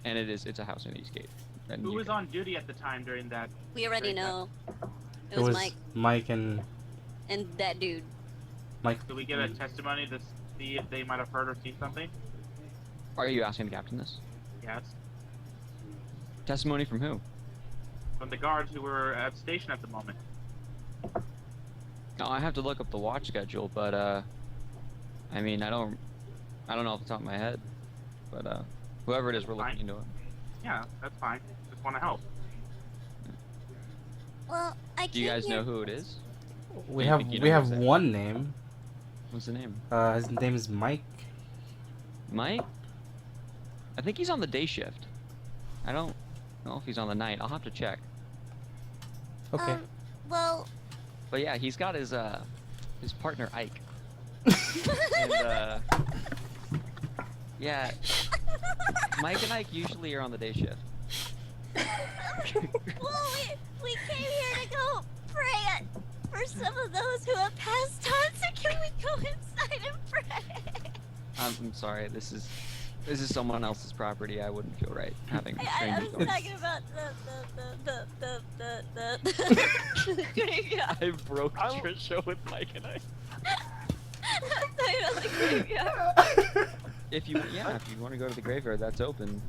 it's a house in Eastgate. And Who you was can- on duty at the time during that? We already Great. know. It It was was Mike and and that dude. Mike. Did we get a testimony to see if they might have heard or seen something? Are you asking the captain this? Yes. Testimony from who? From the guards who were at station at the moment. No, I have to look up the watch schedule, but I mean, I don't I don't know off the top of my head, but whoever it is, we're looking Fine. into it. Yeah, that's fine. Just want to help. Well, I Do you came guys here- know who it is? We You have think you we know have who's that? one name. What's the name? His name is Mike. Mike? I think he's on the day shift. I don't know if he's on the night. I'll have to check. Okay. Well, But yeah, he's got his partner Ike. And yeah, Mike and Ike usually are on the day shift. well, we came here to go pray for some of those who have passed on. So can we go inside and pray? I'm sorry. This is someone else's property. I wouldn't feel right having I strangers was over. talking about the graveyard. I broke I'm- Trisha with Mike and Ike. I was talking about the graveyard. If you want to go to the graveyard, that's open.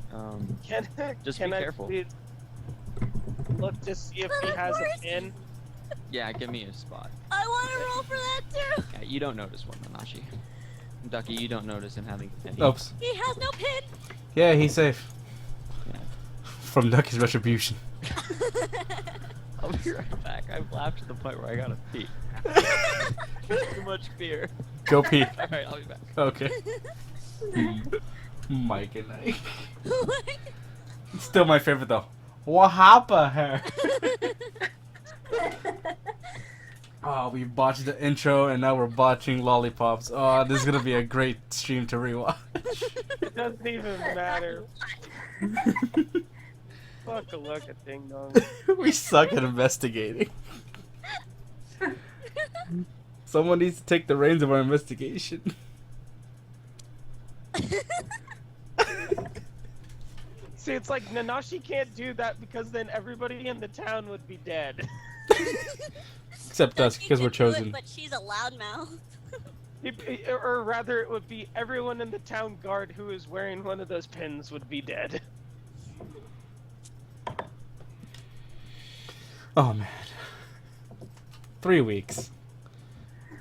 Can, Just can be I careful. please look to see if he Of has course. a pin? Yeah, give me a spot. I want to roll for that too. Yeah, you don't notice one, Nanashi. Ducky, you don't notice him having any. Oops. He has no pin. Yeah, he's safe Yeah. from Ducky's retribution. I'll be right back. I've laughed to the point where I gotta pee. Too much beer. Go pee. Alright, I'll be back. Okay. Mike and Ike. Still my favorite though. What happened here? Oh, we botched the intro and now we're botching lollipops. Oh, this is gonna be a great stream to rewatch. It doesn't even matter. Fuck a look at Ding Dong. We suck at investigating. Someone needs to take the reins of our investigation. See, it's like Nanashi can't do that because then everybody in the town would be dead. Except us, Ducky because we're can do it, chosen. but she's a loudmouth. Or rather, it would be everyone in the town guard who is wearing one of those pins would be dead. Oh man. 3 weeks.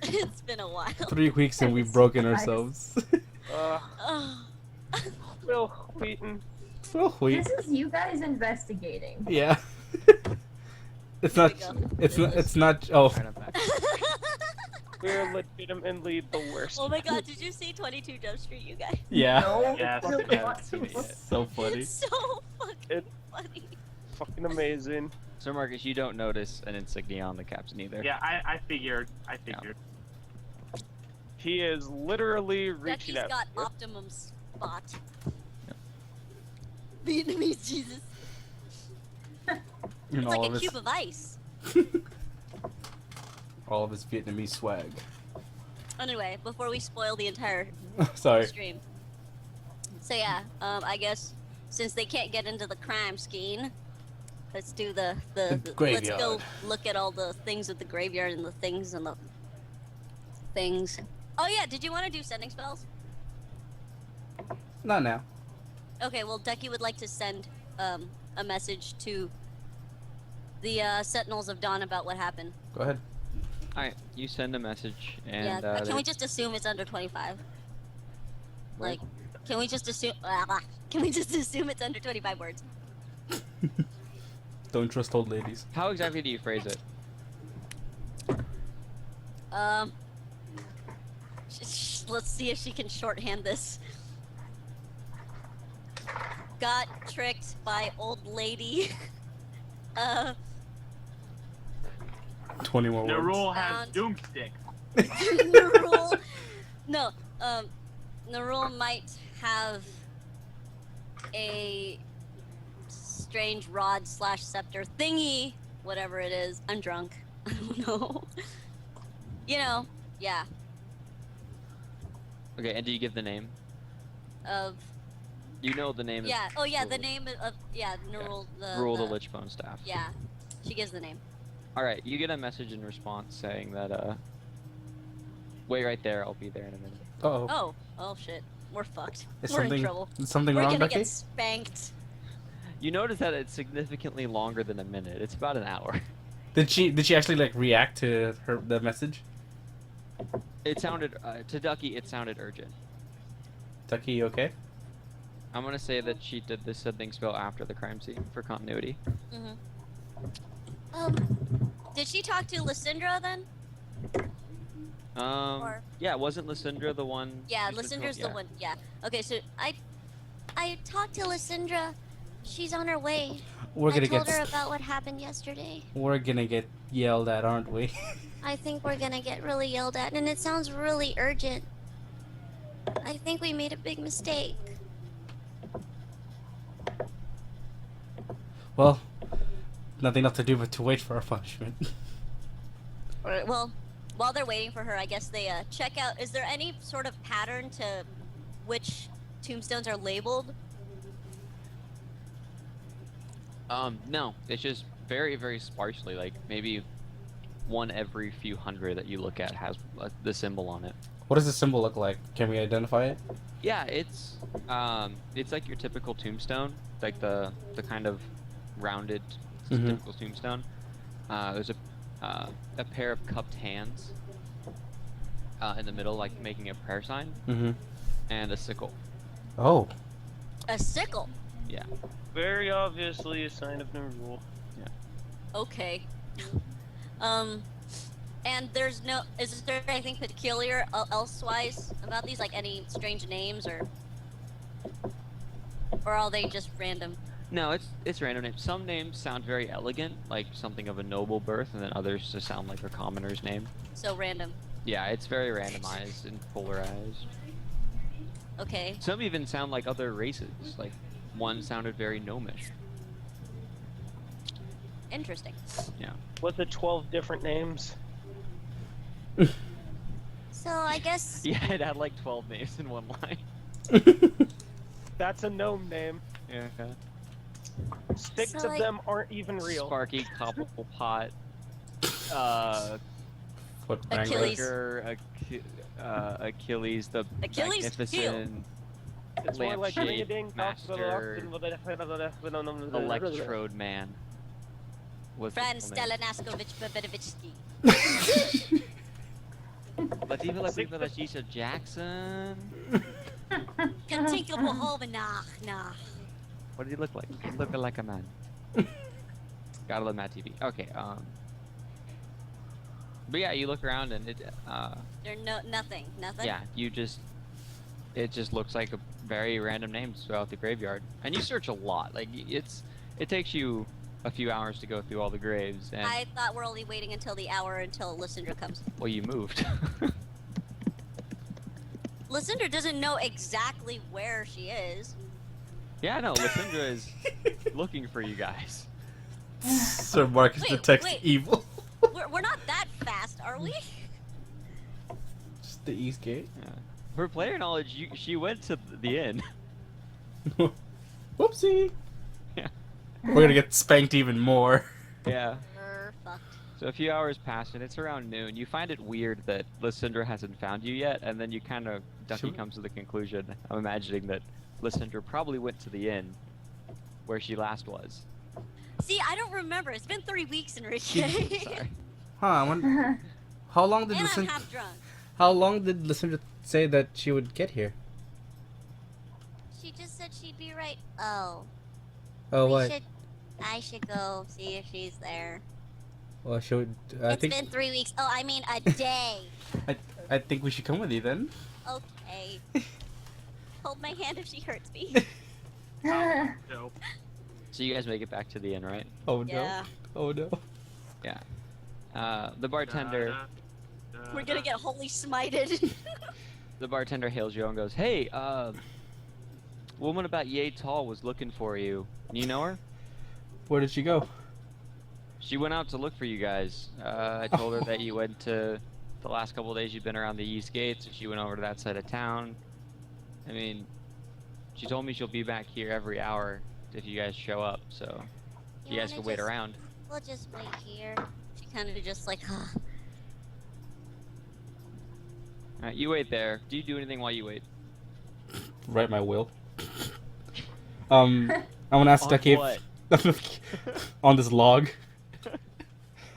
It's been a while. 3 weeks and we've It's broken nice. ourselves. Oh. Will Wheaton. Well, we. This is you guys investigating. Yeah. It's Here not. we go. It's not. It's not. Oh. Alright, I'm back. We're legitimately the worst. Oh my god, did you see 22 Jump Street, you guys? Yeah. No, Yes, really yes, want to. yes. So funny. It's so fucking It- funny. Fucking amazing. So Marcus, you don't notice an insignia on the captain either. Yeah, I figured. I figured. He is literally reaching Ducky's out. got optimum spot. Vietnamese Jesus. And It's all like of a his, cube of ice. all of his Vietnamese swag. Anyway, before we spoil the entire Sorry. stream. So yeah, I guess since they can't get into the crime scene, let's do the let's go graveyard. look at all the things with the graveyard and the things and the things. Oh yeah, did you want to do sending spells? Not now. Okay, well Ducky would like to send a message to the Sentinels of Dawn about what happened. Go ahead. Alright, you send a message and Yeah, can we they- just assume it's under 25? What? Like, can we just assume? Can we just assume it's under 25 words? Don't trust old ladies. How exactly do you phrase it? Let's see if she can shorthand this. Got tricked by old lady. 20 more words. Nerull has Found- doomstick. Nerull. No, Nerull might have a strange rod slash scepter thingy, whatever it is. I'm drunk. I don't know. You know, yeah. Okay, and do you give the name? Of You know the name. yeah. Oh yeah, the Nerull. name of yeah. Nerull. Rule the Lichbone staff. Yeah, she gives the name. All right, you get a message in response saying that wait right there, I'll be there in a minute. Uh-oh. Oh, oh shit, we're fucked. Is We're in something trouble. is something We're wrong, gonna Ducky? get spanked. You notice that it's significantly longer than a minute. It's about an hour. Did she actually like react to the message? It sounded to Ducky. It sounded urgent. Duckie, you okay? I'm gonna say that she did the sending spell after the crime scene for continuity. Did she talk to Lysindra then? Or- Yeah, wasn't Lysindra the one? Yeah, who's been Lysindra's told- the one. Yeah. Okay, so I talked to Lysindra. She's on her way. We're I gonna told get her about what happened yesterday. we're gonna get yelled at, aren't we? I think we're gonna get really yelled at, and it sounds really urgent. I think we made a big mistake. Well, nothing else to do but to wait for our punishment. Alright, well, while they're waiting for her, I guess they check out. Is there any sort of pattern to which tombstones are labeled? No, it's just very, very sparsely. Like maybe one every few hundred that you look at has the symbol on it. What does the symbol look like? Can we identify it? Yeah, it's like your typical tombstone, like the kind of rounded typical tombstone. There's a pair of cupped hands in the middle, like making a prayer sign, and a sickle. Oh. A sickle. Yeah. Very obviously a sign of Nerull. Okay. And there's no. Is there anything peculiar elsewise about these? Like any strange names or are they just random? No, it's random names. Some names sound very elegant, like something of a noble birth, and then others just sound like a commoner's name. So random. Yeah, it's very randomized and polarized. Okay. Some even sound like other races. Like one sounded very gnomish. Interesting. Yeah. With the 12 different names. So I guess. Yeah, it had like 12 names in one line. That's a gnome name. Yeah. 6 So, of like- them aren't even real. Sparky, Cobblepot, Foot Achilles. wrangler. Achilles, the Achilles Magnificent, It's more like Lampshade ring-a-ding, Master, Electrode Man. Was the Franz full name. Stelanaskovic Babidovitsky. Latifah Lashisha Jackson. Kantinkable Hovenach. Nah. What did he look like? He looked like a man. Gotta love Matt TV. Okay, but yeah, you look around and There's nothing. yeah, it just looks like a very random names throughout the graveyard. And you search a lot. Like it takes you a few hours to go through all the graves. And I thought we're only waiting until the hour until Lysindra comes. well, you moved. Lysindra doesn't know exactly where she is. Yeah, no, Lysindra is looking for you guys. Sir Marcus Wait, detects wait. evil. We're not that fast, are we? Just the East Gate. Yeah. For player knowledge, she went to the inn. Whoopsie. Yeah. We're gonna get spanked even more. Yeah. We're fucked. So a few hours pass and it's around noon. You find it weird that Lysindra hasn't found you yet, and then you kind of Duckie Should we- comes to the conclusion. I'm imagining that Lysindra probably went to the inn where she last was. See, I don't remember. It's been 3 weeks, Enrique. Sorry. Huh, I wonder, how long did And I'm Lysindra half drunk. how long did Lysindra say that she would get here? She just said she'd be right. Oh. Oh we what? should. I should go see if she's there. Well, should I It's think been 3 weeks. Oh, I mean a day. I think we should come with you then. Okay. Hold my hand if she hurts me. No. So you guys make it back to the inn, right? Oh no. Yeah. Oh no. The bartender We're gonna get holy smited. the bartender hails you and goes, "Hey, woman about yay tall was looking for you. You know her? Where did she go? She went out to look for you guys. I told her that you went to the last couple of days you've been around the East Gate, so she went over to that side of town. I mean, she told me she'll be back here every hour if you guys show up, so you guys wanna can wait just- around." We'll just wait here. She kind of just like, huh. Alright, you wait there. Do you do anything while you wait? Write my will. I want to ask On Duckie what? on this log.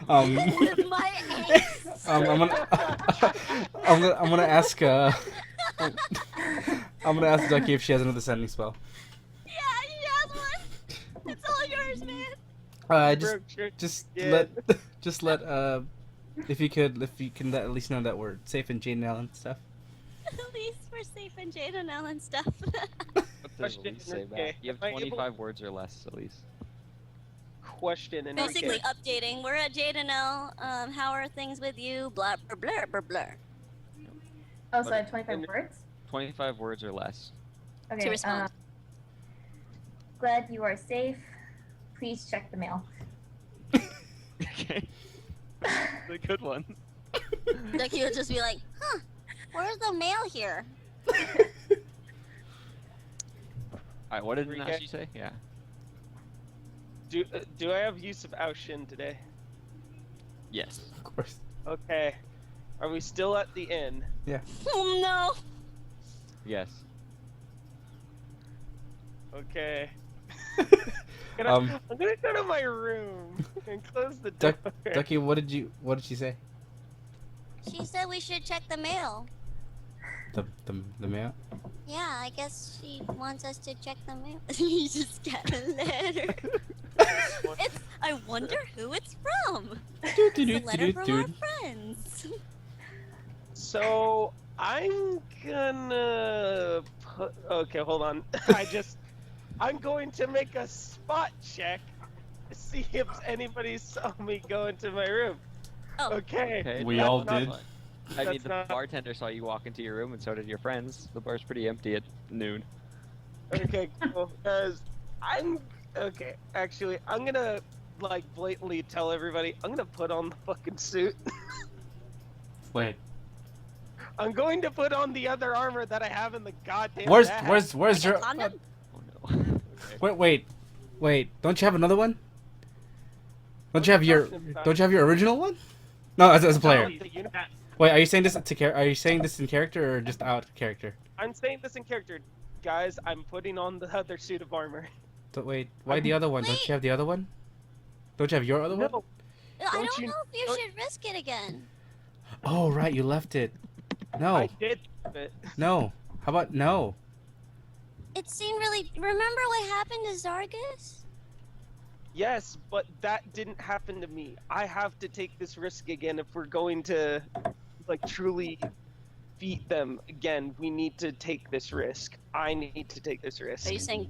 With my ace. I'm gonna ask I'm gonna ask Duckie if she has another sending spell. Yeah, she has one. It's all yours, man. Just let if you can let Elyse know that we're safe in Jane and Ellen stuff. At least we're safe in Jade and Ellen stuff. What does Question, Elyse say okay, back? You have am I able- 25 words or less, Elyse. Question and Basically updating. We're at Jade and L. How are things with you? Blah blah blah blah blah. Oh, so I have 25 words? 25 words or less. To Okay, respond. glad you are safe. Please check the mail. Okay. That's a good one. Duckie would just be like, huh, where's the mail here? Alright, what did Okay. Nanashi say? Yeah. Do I have use of Aushin today? Yes. Of course. Okay. Are we still at the inn? Oh no. Yes. Okay. Um, I'm gonna go to my room and close the door. Duckie, what did she say? She said we should check the mail. The mail? Yeah, I guess she wants us to check the mail. You just got a letter. I wonder who it's from. It's a letter from our friends. So I'm gonna put. Okay, hold on. I'm going to make a spot check to see if anybody saw me go into my room. Oh. Okay. We that's all not- did. I mean, That's the not- bartender saw you walk into your room, and so did your friends. The bar's pretty empty at noon. Okay, cool. Okay. Actually, I'm gonna like blatantly tell everybody I'm gonna put on the fucking suit. Wait. I'm going to put on the other armor that I have in the goddamn Where's bag. where's Like a your condom? Oh no. Okay. wait. Don't you have another one? Don't you have your original one? No, as a player. Wait, are you saying this are you saying this in character or just out of character? I'm saying this in character, guys. I'm putting on the other suit of armor. Wait, why the other one? Don't you have the other one? Don't you have your other one? No, I Don't don't you- know if you don't- should risk it again. Oh right, you left it. No, I did. But no. How about no? It seemed really. Remember what happened to Zargus? yes, but that didn't happen to me. I have to take this risk again if we're going to, like, truly beat them again. We need to take this risk. I need to take this risk. Are you saying?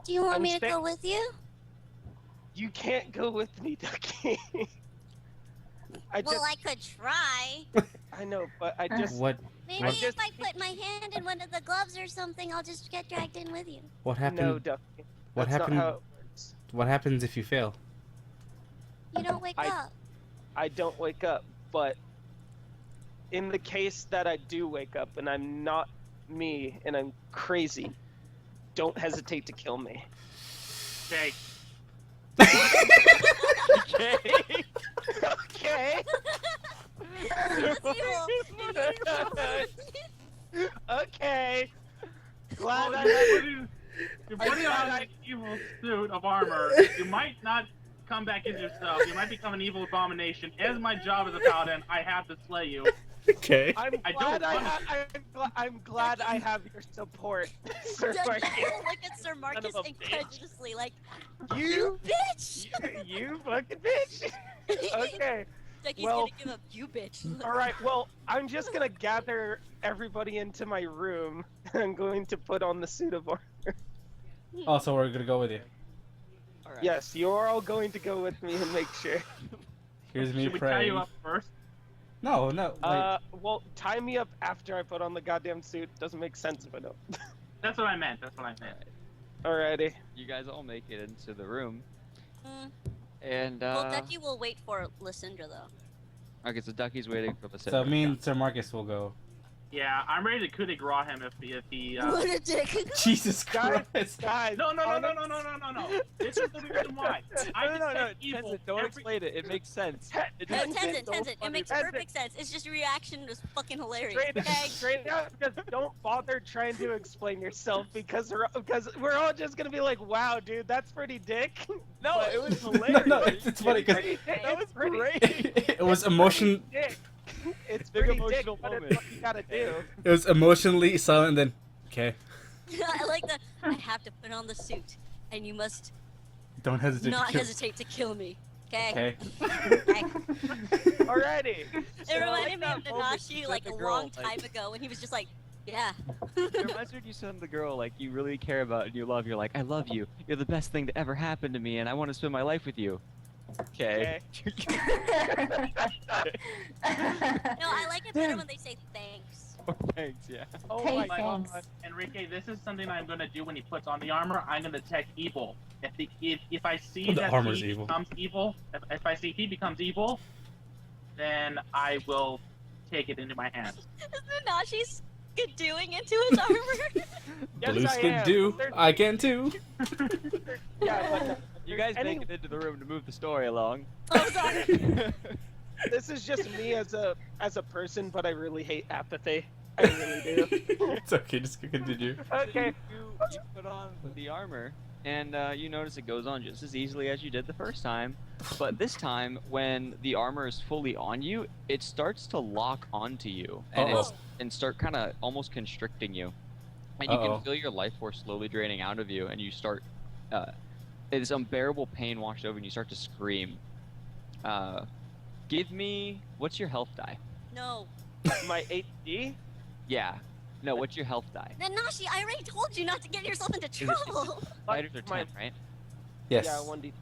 Do you want I'm me to saying- go with you? You can't go with me, Duckie. Well, I could try. I know, but I just. What Maybe I if just- I put my hand in one of the gloves or something, I'll just get dragged in with you. what happened? No, Duckie. What That's happened? Not how it works. What happens if you fail? You don't wake up. I don't wake up, but in the case that I do wake up and I'm not me and I'm crazy, don't hesitate to kill me. Okay. Okay. Okay. That's evil. Okay. Glad Well, I you're putting on an evil suit of armor. You might not come back as yourself. You might become an evil abomination. As my job as a paladin, I have to slay you. Okay. I'm I glad don't I'm glad I have your support, Sir Duckie Marcus. will look at Sir Marcus Son of a incredulously, like, You, bitch! you fucking bitch. Okay. Duckie's Well- gonna give up, you bitch. All right. Well, I'm just gonna gather everybody into my room. I'm going to put on the suit of armor. Oh, so we're gonna go with you. All right. Yes, you're all going to go with me and make sure. Here's me Should we tie praying. you up first? No, no. Wait. Well, tie me up after I put on the goddamn suit. Doesn't make sense if I don't. That's what I meant. That's what I meant. Alrighty. You guys all make it into the room, Mm. and Well, Duckie will wait for Lysindra, though. okay, so Duckie's waiting for the. So me and Sir Marcus will go. Yeah, I'm ready to coup de grace him if he. What a dick. Jesus Guys, Christ. guys. No. This is the reason why. I detect evil Tenzen, don't every- explain it. It makes sense. It No, just makes Tenzen, so Tenzen. It funny makes sense. perfect sense. It's just reaction was fucking hilarious. Straight out, just don't bother trying to explain yourself because we're all just gonna be like, wow, dude, that's pretty dick. No, But it was No, hilarious. no, it's funny because pretty dick. That was It's pretty great. it was emotion. dick. It's pretty dick, emotional but moment. it's what you gotta do. It was emotionally silent, and then, okay, I like the. I have to put on the suit, and you must don't hesitate. not to kill- hesitate to kill me. Okay. Okay. Okay. Alrighty. It reminded me of that moment Nanashi you like said a the girl, long like- time ago when he was just like, yeah. It reminds me when you send the girl like you really care about and you love. You're like, I love you. You're the best thing to ever happen to me, and I want to spend my life with you. Okay. No, I like it better when they say thanks. Thanks. Yeah. Oh Hey, my thanks. god. Enrique, this is something I'm gonna do when he puts on the armor. I'm gonna detect evil. If I see The that armor's he evil. becomes evil, if I see he becomes evil, then I will take it into my hands. Is Nanashi's doing into his armor? Yes, Blue I skin am. do. There's- I can too. Yeah, but You guys any- make it into the room to move the story along. Oh, sorry. this is just me as a person, but I really hate apathy. I really do. It's okay. Just continue. Okay. You put on the armor, and you notice it goes on just as easily as you did the first time. But this time, when the armor is fully on you, it starts to lock onto you Uh-oh. and start kind of almost constricting you. And you Uh-oh. can feel your life force slowly draining out of you, and you start. This unbearable pain washed over, and you start to scream. Give me. What's your health die? No. My HD? Yeah. No, what's your health die? Nanashi, I already told you not to get yourself into Is it- trouble. Fighters are 10, my- right? Yes. Yeah, 1D.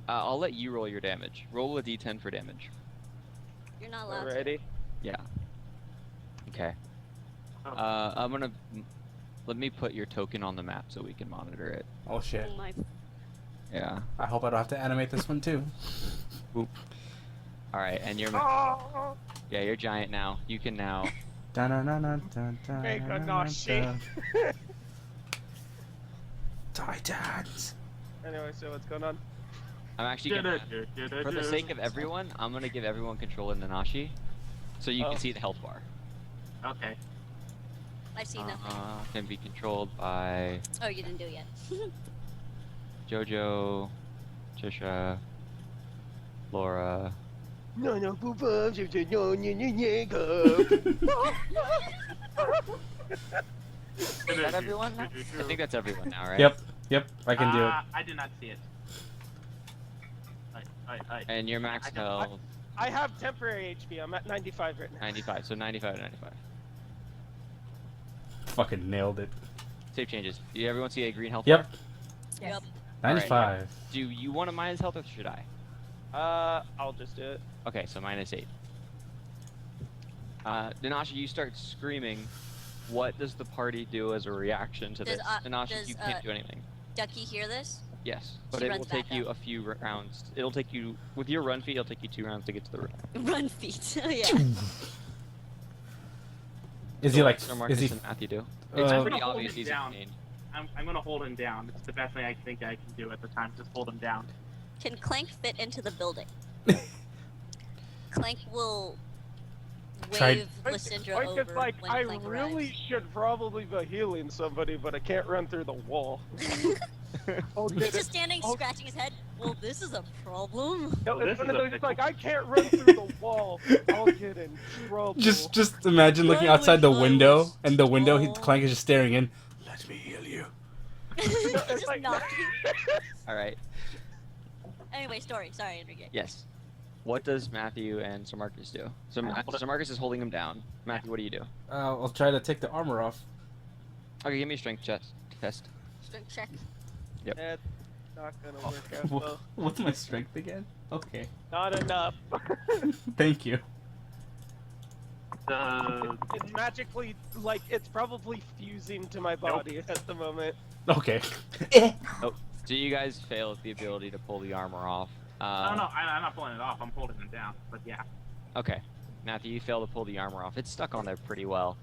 I'll let you roll your damage. Roll a d10 for damage. You're not allowed to. Already. Yeah. Okay. Oh. I'm gonna let me put your token on the map so we can monitor it. Oh shit. Oh my. Yeah. I hope I don't have to animate this one too. All right, and you're Oh, yeah, you're giant now. You can now. Make a Nanashi. Titans. anyway, so what's going on? I'm actually gonna, for the sake of everyone, I'm gonna give everyone control of Nanashi, so you Oh. can see the health bar. Okay. I've seen that. Can be controlled by Oh, you didn't do it yet. JoJo, Trisha, Laura. No, no, boo boo, no, Is that everyone now? I think that's everyone now, right? Yep. Yep. I can do it. I did not see it. And your max I don't- health, I have temporary HP. I'm at 95 right now. 95. So 95 to 95. Fucking nailed it. Save changes. Do everyone see a green health Yep. bar? Yep. 95. Do you want to minus health or should I? I'll just do it. Okay, so -8. Nanashi, you start screaming. What does the party do as a reaction to Does, this? does, Nanashi, you can't do anything. Duckie hear this? Yes, but She it runs will take back you up. a few rounds. It'll take you, with your run feet, it'll take you 2 rounds to get to the room. Run feet. Oh, yeah. Is he like? Sir Is Marcus he? and Matthew do? It's Uh, pretty I'm gonna hold obvious it he's in down. pain. I'm gonna hold him down. It's the best thing I think I can do at the time. Just hold him down. Can Clank fit into the building? Clank will Try- wave Lysindra Like, over it's like, when I Clank really arrives. should probably be healing somebody, but I can't run through the wall. Oh, He's just standing, scratching his head. Well, this is a problem. No, This it's one is of a those, it's pickle. like, I can't run through the wall. I'll get in trouble. Just imagine looking Why outside the wish I window, was and the window, tall. Clank is just staring in. Let me heal you. He's it's just like- knocking. All right. Anyway, story. Sorry, Enrique. Yes. What does Matthew and Sir Marcus do? So Sir Marcus is holding him down. Matthew, what do you do? I'll try to take the armor off. Okay, give me a strength test. Strength check. That's not gonna work out well. What's my strength again? Okay. Not enough. Thank you. It's magically, like, it's probably fusing to my body at the moment. Okay. So you guys fail at the ability to pull the armor off. No, I'm not pulling it off. I'm holding him down. But yeah. Okay. Matthew, you fail to pull the armor off. It's stuck on there pretty well.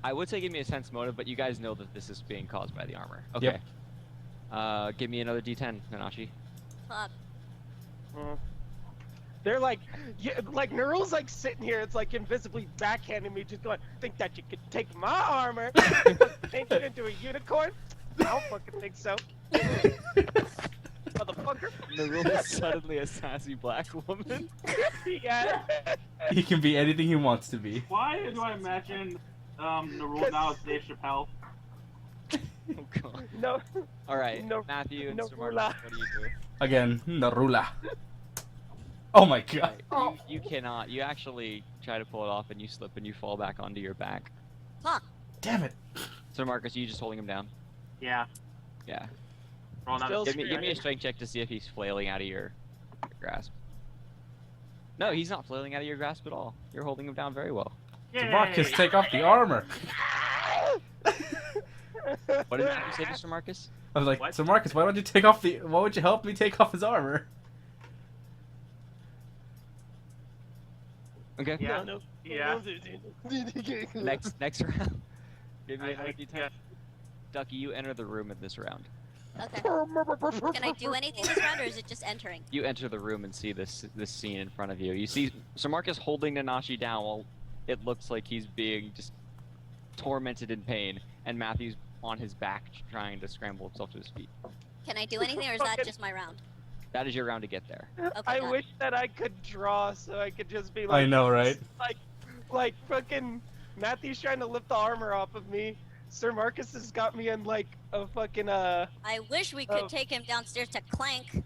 I would say give me a sense motive, but you guys know that this is being caused by the armor. Okay. Yep. Give me another D10, Nanashi. Fuck. They're like, yeah, like Nerull's like sitting here. It's like invisibly backhanding me, just going, "Think that you could take my armor, change it into a unicorn? I don't fucking think so." Motherfucker. Nerull is suddenly a sassy black woman. Yeah. He can be anything he wants to be. Why do I imagine Nerull now as Dave Chappelle? Oh god. No. Alright, No- Matthew and no Sir Marcus, rula. what do you do? Again, Narula. Oh my god. Right, you cannot. You actually try to pull it off and you slip and you fall back onto your back. Huh. Damn it. So Marcus, you just holding him down? Yeah. Yeah. Roll another. Still- Give me a strength check to see if he's flailing out of your grasp. No, he's not flailing out of your grasp at all. You're holding him down very well. Yay! Marcus, take off the armor. What did you say, Mr. Marcus? I was like, What? so Marcus, why don't you take off the? Why would you help me take off his armor? Okay. Yeah. No. Yeah. Next round. Give me another I D10. yeah. Ducky, you enter the room at this round. Okay. Can I do anything this round, or is it just entering? You enter the room and see this scene in front of you. You see Sir Marcus holding Nanashi down while it looks like he's being just tormented in pain, and Matthew's on his back trying to scramble himself to his feet. Can I do anything, or is that just my round? That is your round to get there. Okay, I got it. wish that I could draw so I could just be like. I know, right? Like fucking Matthew's trying to lift the armor off of me. Sir Marcus has got me in like a fucking I wish we could Oh. take him downstairs to Clank.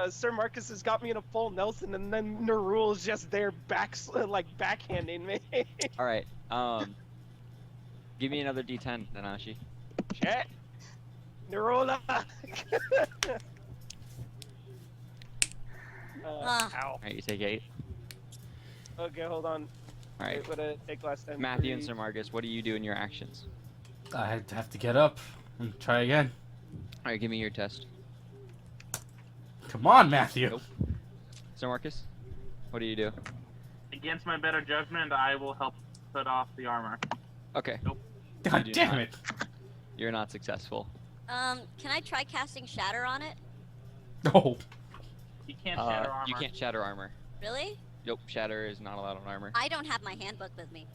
Sir Marcus has got me in a full Nelson, and then Nerull's just there backhanding me. All right. Give me another D10, Nanashi. Shit. Nerulla. Ah. Ow. All right, you take 8. Okay, hold on. All right. Wait, what did it take last time? Matthew and 3. Sir Marcus, what do you do in your actions? I have to get up and try again. All right, give me your test. Come on, Matthew. Nope. Sir Marcus, what do you do? Against my better judgment, I will help put off the armor. Okay, God You do damn not. it. you're not successful. Can I try casting Shatter on it? Oh. You can't shatter armor. You can't shatter armor. Really? Nope, shatter is not allowed on armor. I don't have my handbook with me.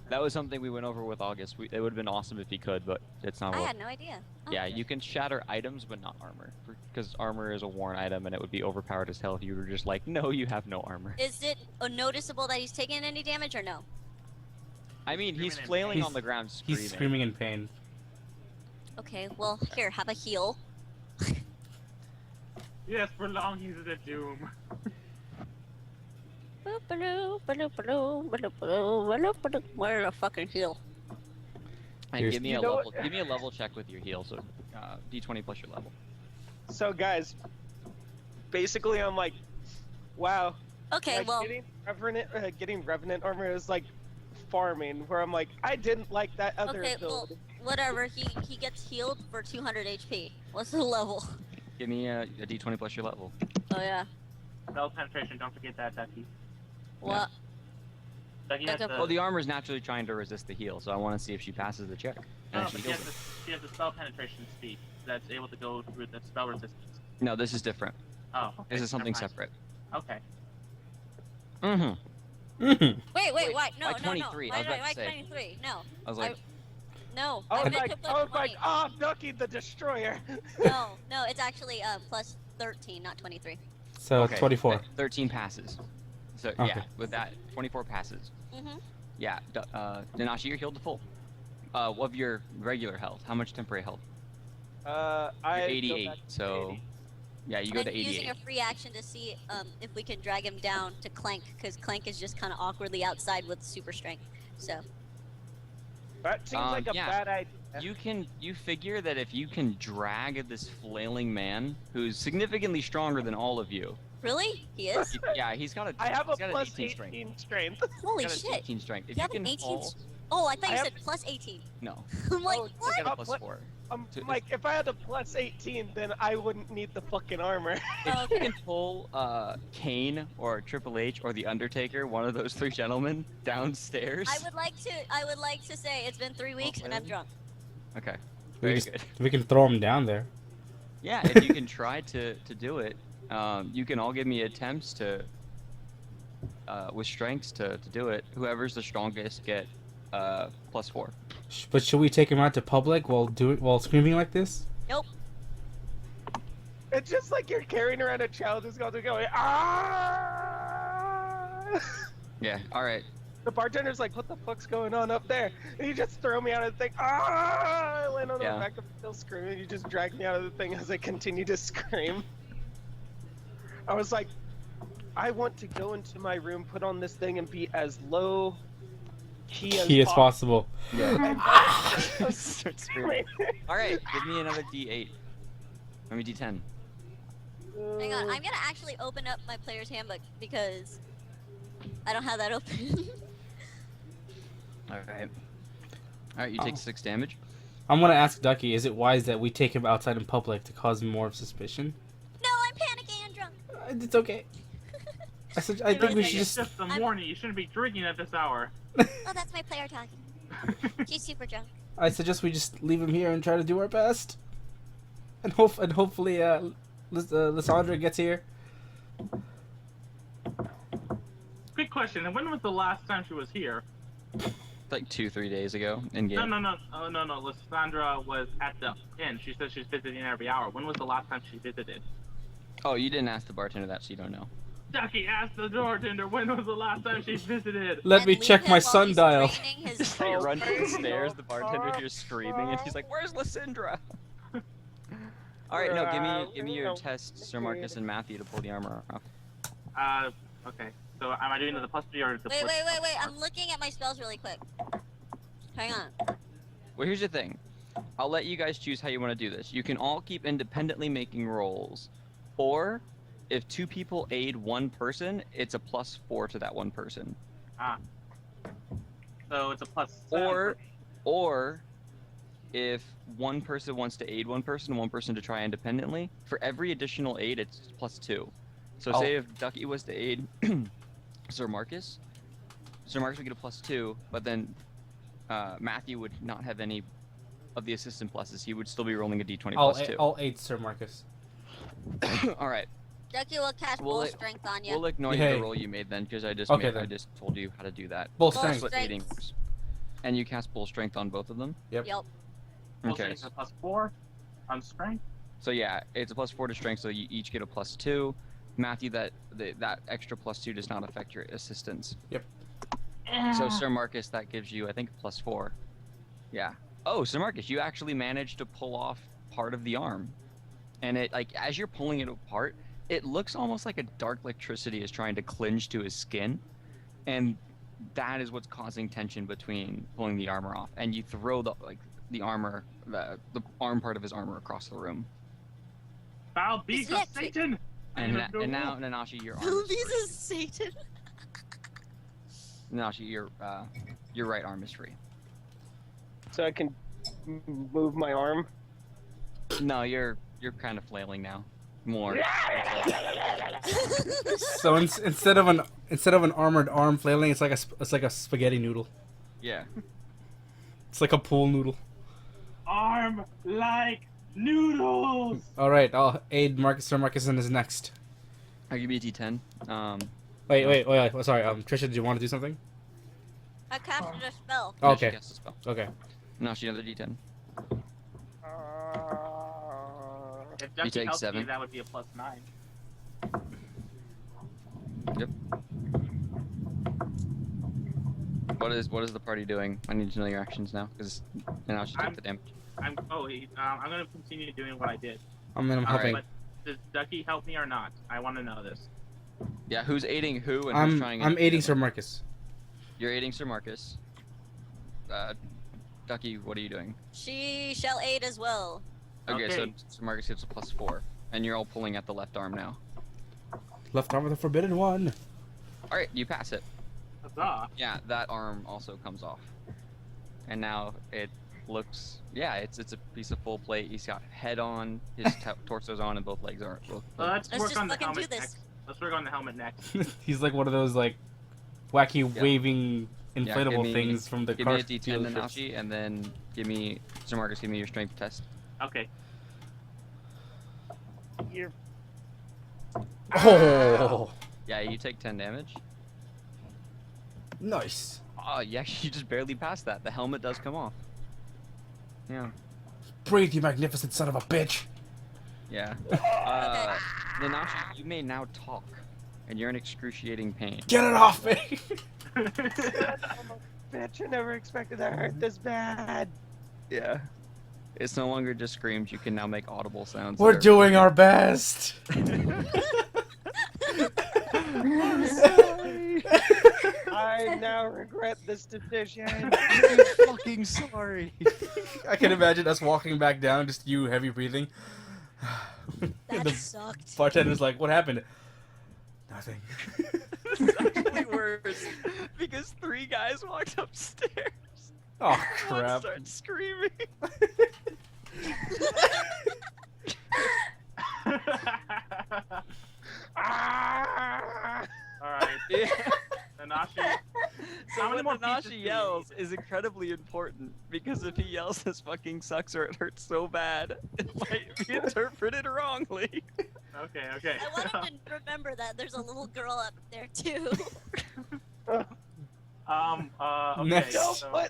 That was something we went over with August. It would have been awesome if he could, but it's not. I what- had no idea. Oh, Yeah, okay. you can shatter items, but not armor, because armor is a worn item, and it would be overpowered as hell if you were just like, no, you have no armor. Is it noticeable that he's taking any damage or no? I mean, he's Screaming in flailing pain. on the ground, screaming. He's screaming in pain. Okay, well, here, have a heal. Yes, for long he's the doom. Where the fucking heal? And Here's- give me You a know level. what- Give me a level check with your heal, so D20 plus your level. So guys, basically I'm like, wow. Okay, like, well, getting Revenant armor is like farming, where I'm like, I didn't like that other okay, well, ability. whatever. He gets healed for 200 HP. What's the level? Give me a D20 plus your level. Oh yeah. Spell penetration, don't forget that, Ducky. What? Ducky has Okay. the, Well, the armor's naturally trying to resist the heal, so I want to see if she passes the check. no, And but she heals it. she has the spell penetration speed that's able to go through the spell resistance. No, this is different. Oh, okay, This is something never mind. separate. Okay. Mm-hmm. Mhm. Wait, Wait, why? No, why no, 23? no. I was about to Why say. 23? No. I was like, No. I was meant like, to put I was 20. like, ah, Ducky the Destroyer. No, it's actually plus 13, not 23. So okay, 24. 13 passes. So Okay. yeah, with that, 24 passes. Mm-hmm. Yeah, Nanashi, you're healed to full. Of your regular health, how much temporary health? I You're go 88. back to So 80. yeah, you go I'm to using 88. a free action to see if we can drag him down to Clank, because Clank is just kind of awkwardly outside with super strength. So, That seems like a yeah. bad idea. You figure that if you can drag this flailing man, who's significantly stronger than all of you. really? He is? Yeah, he's got a. I have a he's got an plus 18 18 strength. strength. Holy He's got an shit. 18 strength. If You you have an can 18 haul, Oh, I thought I you have- said plus 18. no, I'm like, Oh, you what? got a Uh, plus what- 4. To- Like, if I had a plus 18, then I wouldn't need the fucking armor. If you can pull Kane or Triple H or the Undertaker, one of those 3 gentlemen, downstairs. I would like to say it's been 3 weeks and I'm really? drunk. Okay, We, very just, good. we can throw him down there. Yeah, if you can try to do it, you can all give me attempts to with strengths to do it. Whoever's the strongest get plus 4. But should we take him out to public while screaming like this? Nope. It's just like you're carrying around a child who's going, ah! Yeah. All right. The bartender's like, what the fuck's going on up there? And you just throw me out of the thing. Ah! I land on Yeah. the back of the still screaming. You just drag me out of the thing as I continue to scream. I was like, I want to go into my room, put on this thing, and be as low key as possible. Yeah. Start screaming. All right. Give me another D8. I mean D10. Hang on, I'm gonna actually open up my player's handbook because I don't have that open. All right. All right. You take 6 damage. I'm gonna ask Duckie, is it wise that we take him outside in public to cause more suspicion? No, I'm panicking and drunk. It's okay. I think we should It's just... just the morning. You shouldn't be drinking at this hour. Oh, that's my player talking. She's super drunk. I suggest we just leave him here and try to do our best. And hopefully, Lysandra gets here. Quick question. When was the last time she was here? Like 2-3 days ago in game. No. Oh, no. Lysandra was at the inn. She says she's visiting every hour. When was the last time she visited? Oh, you didn't ask the bartender that, so you don't know. Duckie asked the bartender when was the last time she visited. Let And me leave check him my while he's sundial. draining his So you run soul. downstairs, the bartender hears screaming, and she's like, "Where's Lysandra?" All right, no, give me your test, Sir Marcus and Matthew, to pull the armor off. Okay. So am I doing the +3 or the Wait. I'm looking at my spells really quick. Hang on. Well, here's the thing. I'll let you guys choose how you want to do this. You can all keep independently making rolls, or if 2 people aid 1 person, it's a +4 to that 1 person. So it's a +7. Or if 1 person wants to aid 1 person, 1 person to try independently, for every additional aid, it's +2. So say if Duckie was to aid Sir Marcus would get a +2, but then Matthew would not have any of the assistant pluses. He would still be rolling a d20 +2. I'll aid Sir Marcus. All right. Duckie will cast bull strength on you. We'll ignore Yay. the roll you made then, because I just Okay, I then. just told you how to do that. Bull Bull strength. Split aiding works. And you cast bull strength on both of them. Yep. Yep. Okay. It's a +4 on strength. So yeah, it's a +4 to strength, so you each get a +2. Matthew, that extra +2 does not affect your assistance. Yep. So Sir Marcus, that gives you, I think, a +4. Yeah. Oh, Sir Marcus, you actually managed to pull off part of the arm, and it, like, as you're pulling it apart, it looks almost like a dark electricity is trying to clinch to his skin, and that is what's causing tension between pulling the armor off. And you throw the armor, the arm part of his armor across the room. Foul beast of Electric. Satan. And now, Nanashi, your arm is This free. is Satan. Nanashi, your right arm is free. So I can move my arm. No, you're kind of flailing now. More. So instead of an armored arm flailing, it's like a spaghetti noodle. Yeah. It's like a pool noodle. Arm like noodles. All right, I'll aid Sir Marcus in his next. I'll give you a D10. Wait. Sorry, Trisha, did you want to do something? I casted a spell. Oh, Nanashi okay. casts a spell. Okay. Nanashi, another D10. If Duckie take helps 7. you, that would be a +9. Yep. What is the party doing? I need to know your actions now, because Nanashi took the damage. I'm gonna continue doing what I did. I'm All right, helping. but does Duckie help me or not? I want to know this. Yeah, who's aiding who and who's trying? I'm aiding Sir Marcus. You're aiding Sir Marcus. Duckie, what are you doing? She shall aid as well. Okay, Okay. so Sir Marcus gets a +4, and you're all pulling at the left arm now. Left arm of the forbidden one. All right, you pass it. Huzzah! Yeah, that arm also comes off, and now it looks. Yeah, it's a piece of full plate. He's got head on, his torso's on, and both legs are. Let's Let's work just on the fucking do helmet this. next. Let's work on the helmet next. He's like one of those like wacky Yeah. waving Yeah, inflatable give me- things from the Give car me a D10, dealerships. Nanashi, and then give me Sir Marcus. Give me your strength test. Okay. You're Oh, Yeah, you take 10 damage. nice. Oh, you actually just barely passed that. The helmet does come off. Yeah. Breathe, you magnificent son of a bitch. Yeah. Nanashi, you may now talk, and you're in excruciating pain. Get it off me! Bitch, I never expected that hurt this bad. Yeah. It's no longer just screams. You can now make audible sounds. We're doing our best. I now regret this decision. I'm fucking sorry. I can imagine us walking back down, just you heavy breathing. That The sucked. bartender's like, "What happened?" Nothing. It's actually worse because 3 guys walked upstairs. Oh One crap! started screaming. Alright. Yeah. Nanashi. So How many when more pieces do Nanashi you yells is incredibly important because if he yells this fucking sucks or it hurts so bad, it might be interpreted wrongly. Okay, okay. I want him to remember that there's a little girl up there too. Okay, Next. so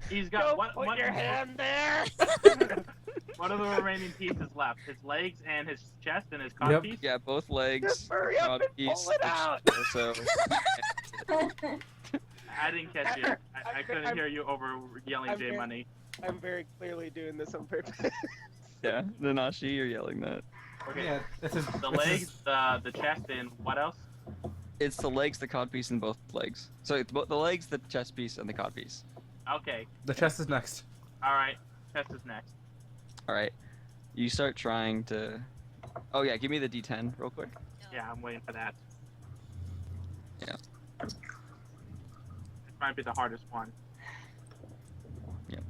he's got what your hand there. what are the remaining pieces left? His legs and his chest and his Yep. codpiece? Yeah, both legs. Just hurry up and codpiece, pull it out. torso. I didn't catch you. I couldn't hear you over yelling J Money. I'm very clearly doing this on purpose. Yeah, Nanashi, you're yelling that. Okay. Yeah, this is The legs, the chest, and what else? It's the legs, the codpiece, and both legs. So it's both the legs, the chest piece, and the codpiece. Okay. The chest is next. Alright. Chest is next. All right, you start trying to. Oh yeah, give me the D10 real quick. Yeah, I'm waiting for that. Yeah. It might be the hardest one. Yep.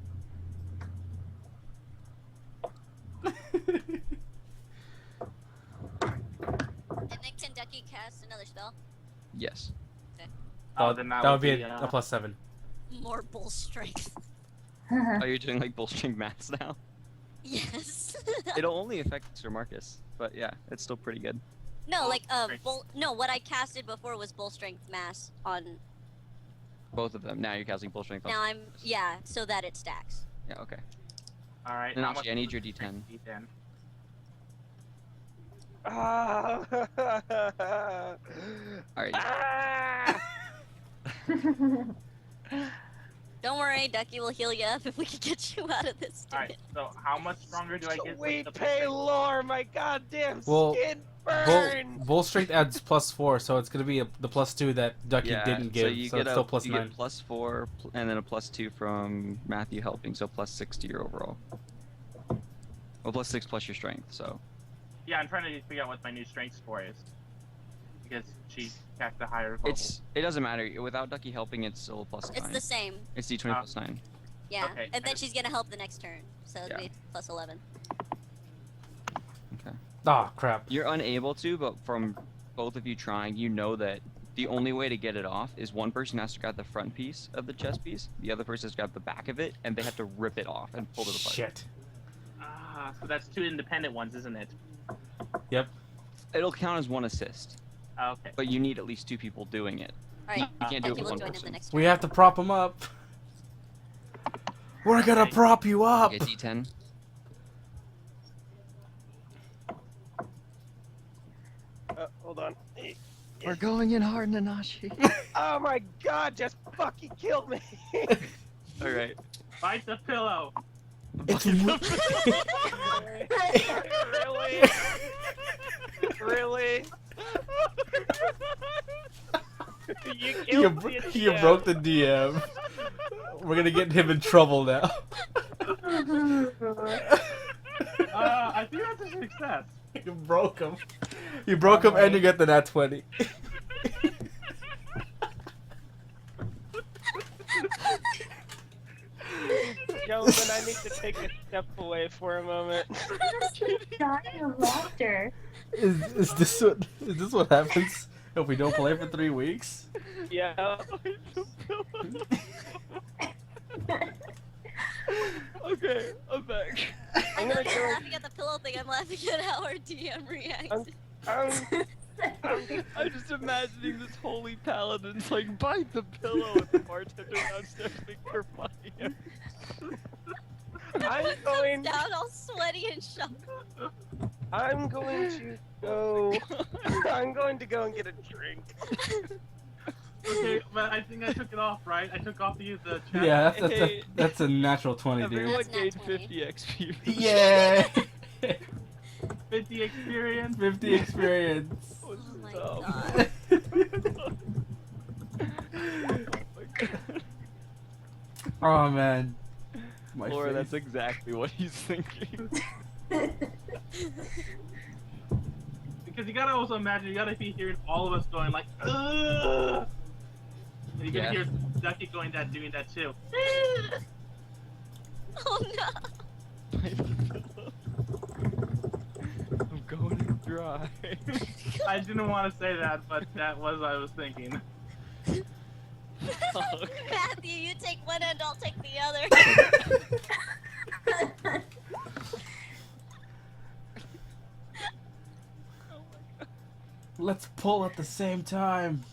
And then can Duckie cast another spell? Yes. Then that would be be, a +7. More bull strength. Oh, you're doing like bullstring maths now. Yes. It'll only affect Sir Marcus, but yeah, it's still pretty good. No, like Strength. no, what I casted before was bull strength mass on. Both of them. Now you're casting bull strength. Now I'm so that it stacks. Yeah. Okay. Alright. Nanashi, I need your D10. D10. Ah. All right. Ah. Don't worry, Duckie will heal you up if we can get you out of this. Alright, so how much stronger do I get Sweet with the pay lore, my goddamn Well, skin burns. Bull strength adds +4, so it's gonna be the +2 that Duckie Yeah. didn't give. So you get it's a still +9. you get +4, and then a +2 from Matthew helping, so +6 to your overall. Well, +6 plus your strength. So. Yeah, I'm trying to figure out what my new strength score is. Because she cast a higher level. It doesn't matter. Without Duckie helping, it's still a +9. It's the same. It's D20 +9. Yeah. Okay. And then she's gonna help the next turn, so it'll Yeah. be +11. Okay. Ah, crap. You're unable to, but from both of you trying, you know that the only way to get it off is one person has to grab the front piece of the chest piece, the other person has to grab the back of it, and they have to rip it off and pull it apart. Shit. Ah, so that's 2 independent ones, isn't it? Yep. It'll count as one assist, Okay. but you need at least 2 people doing it. Alright, You can't do it Duckie with will one join in the person. next We turn. have to prop him up. We're gonna prop you up. Okay, D10. Hold on. We're going in hard, Nanashi. Oh my god, just fucking killed me. All right. Bite the pillow! It's Really? You you, killed me. you broke the DM. We're gonna get him in trouble now. I think that's a success. You broke him. You broke him, and you get the nat 20. Gentlemen, I need to take a step away for a moment. Dying of laughter. Is this what happens if we don't play for 3 weeks? Yeah. Okay, I'm back. I'm gonna not go- laughing at the pillow thing, I'm laughing at how our DM reacts. I'm just imagining this holy paladin's like, bite the pillow, and the bartender downstairs think you're funny. I'm Comes going. down all sweaty and shocked. I'm going to go. I'm going to go and get a drink. Okay, but I think I took it off, right? I took off to use the chat. Yeah, Hey. that's a natural 20, dude. Everyone That's not gained 20. 50 XP. Yeah. 50 experience. 50 experience. Oh my dumb. god. Oh man. My Laura, face. that's exactly what he's thinking. Because you gotta also imagine, you gotta be hearing all of us going like, ugh! And you gotta Yeah. hear Duckie doing that too. Oh no. I'm going dry. I didn't want to say that, but that was what I was thinking. Matthew, you take one end, I'll take the other. Let's pull at the same time.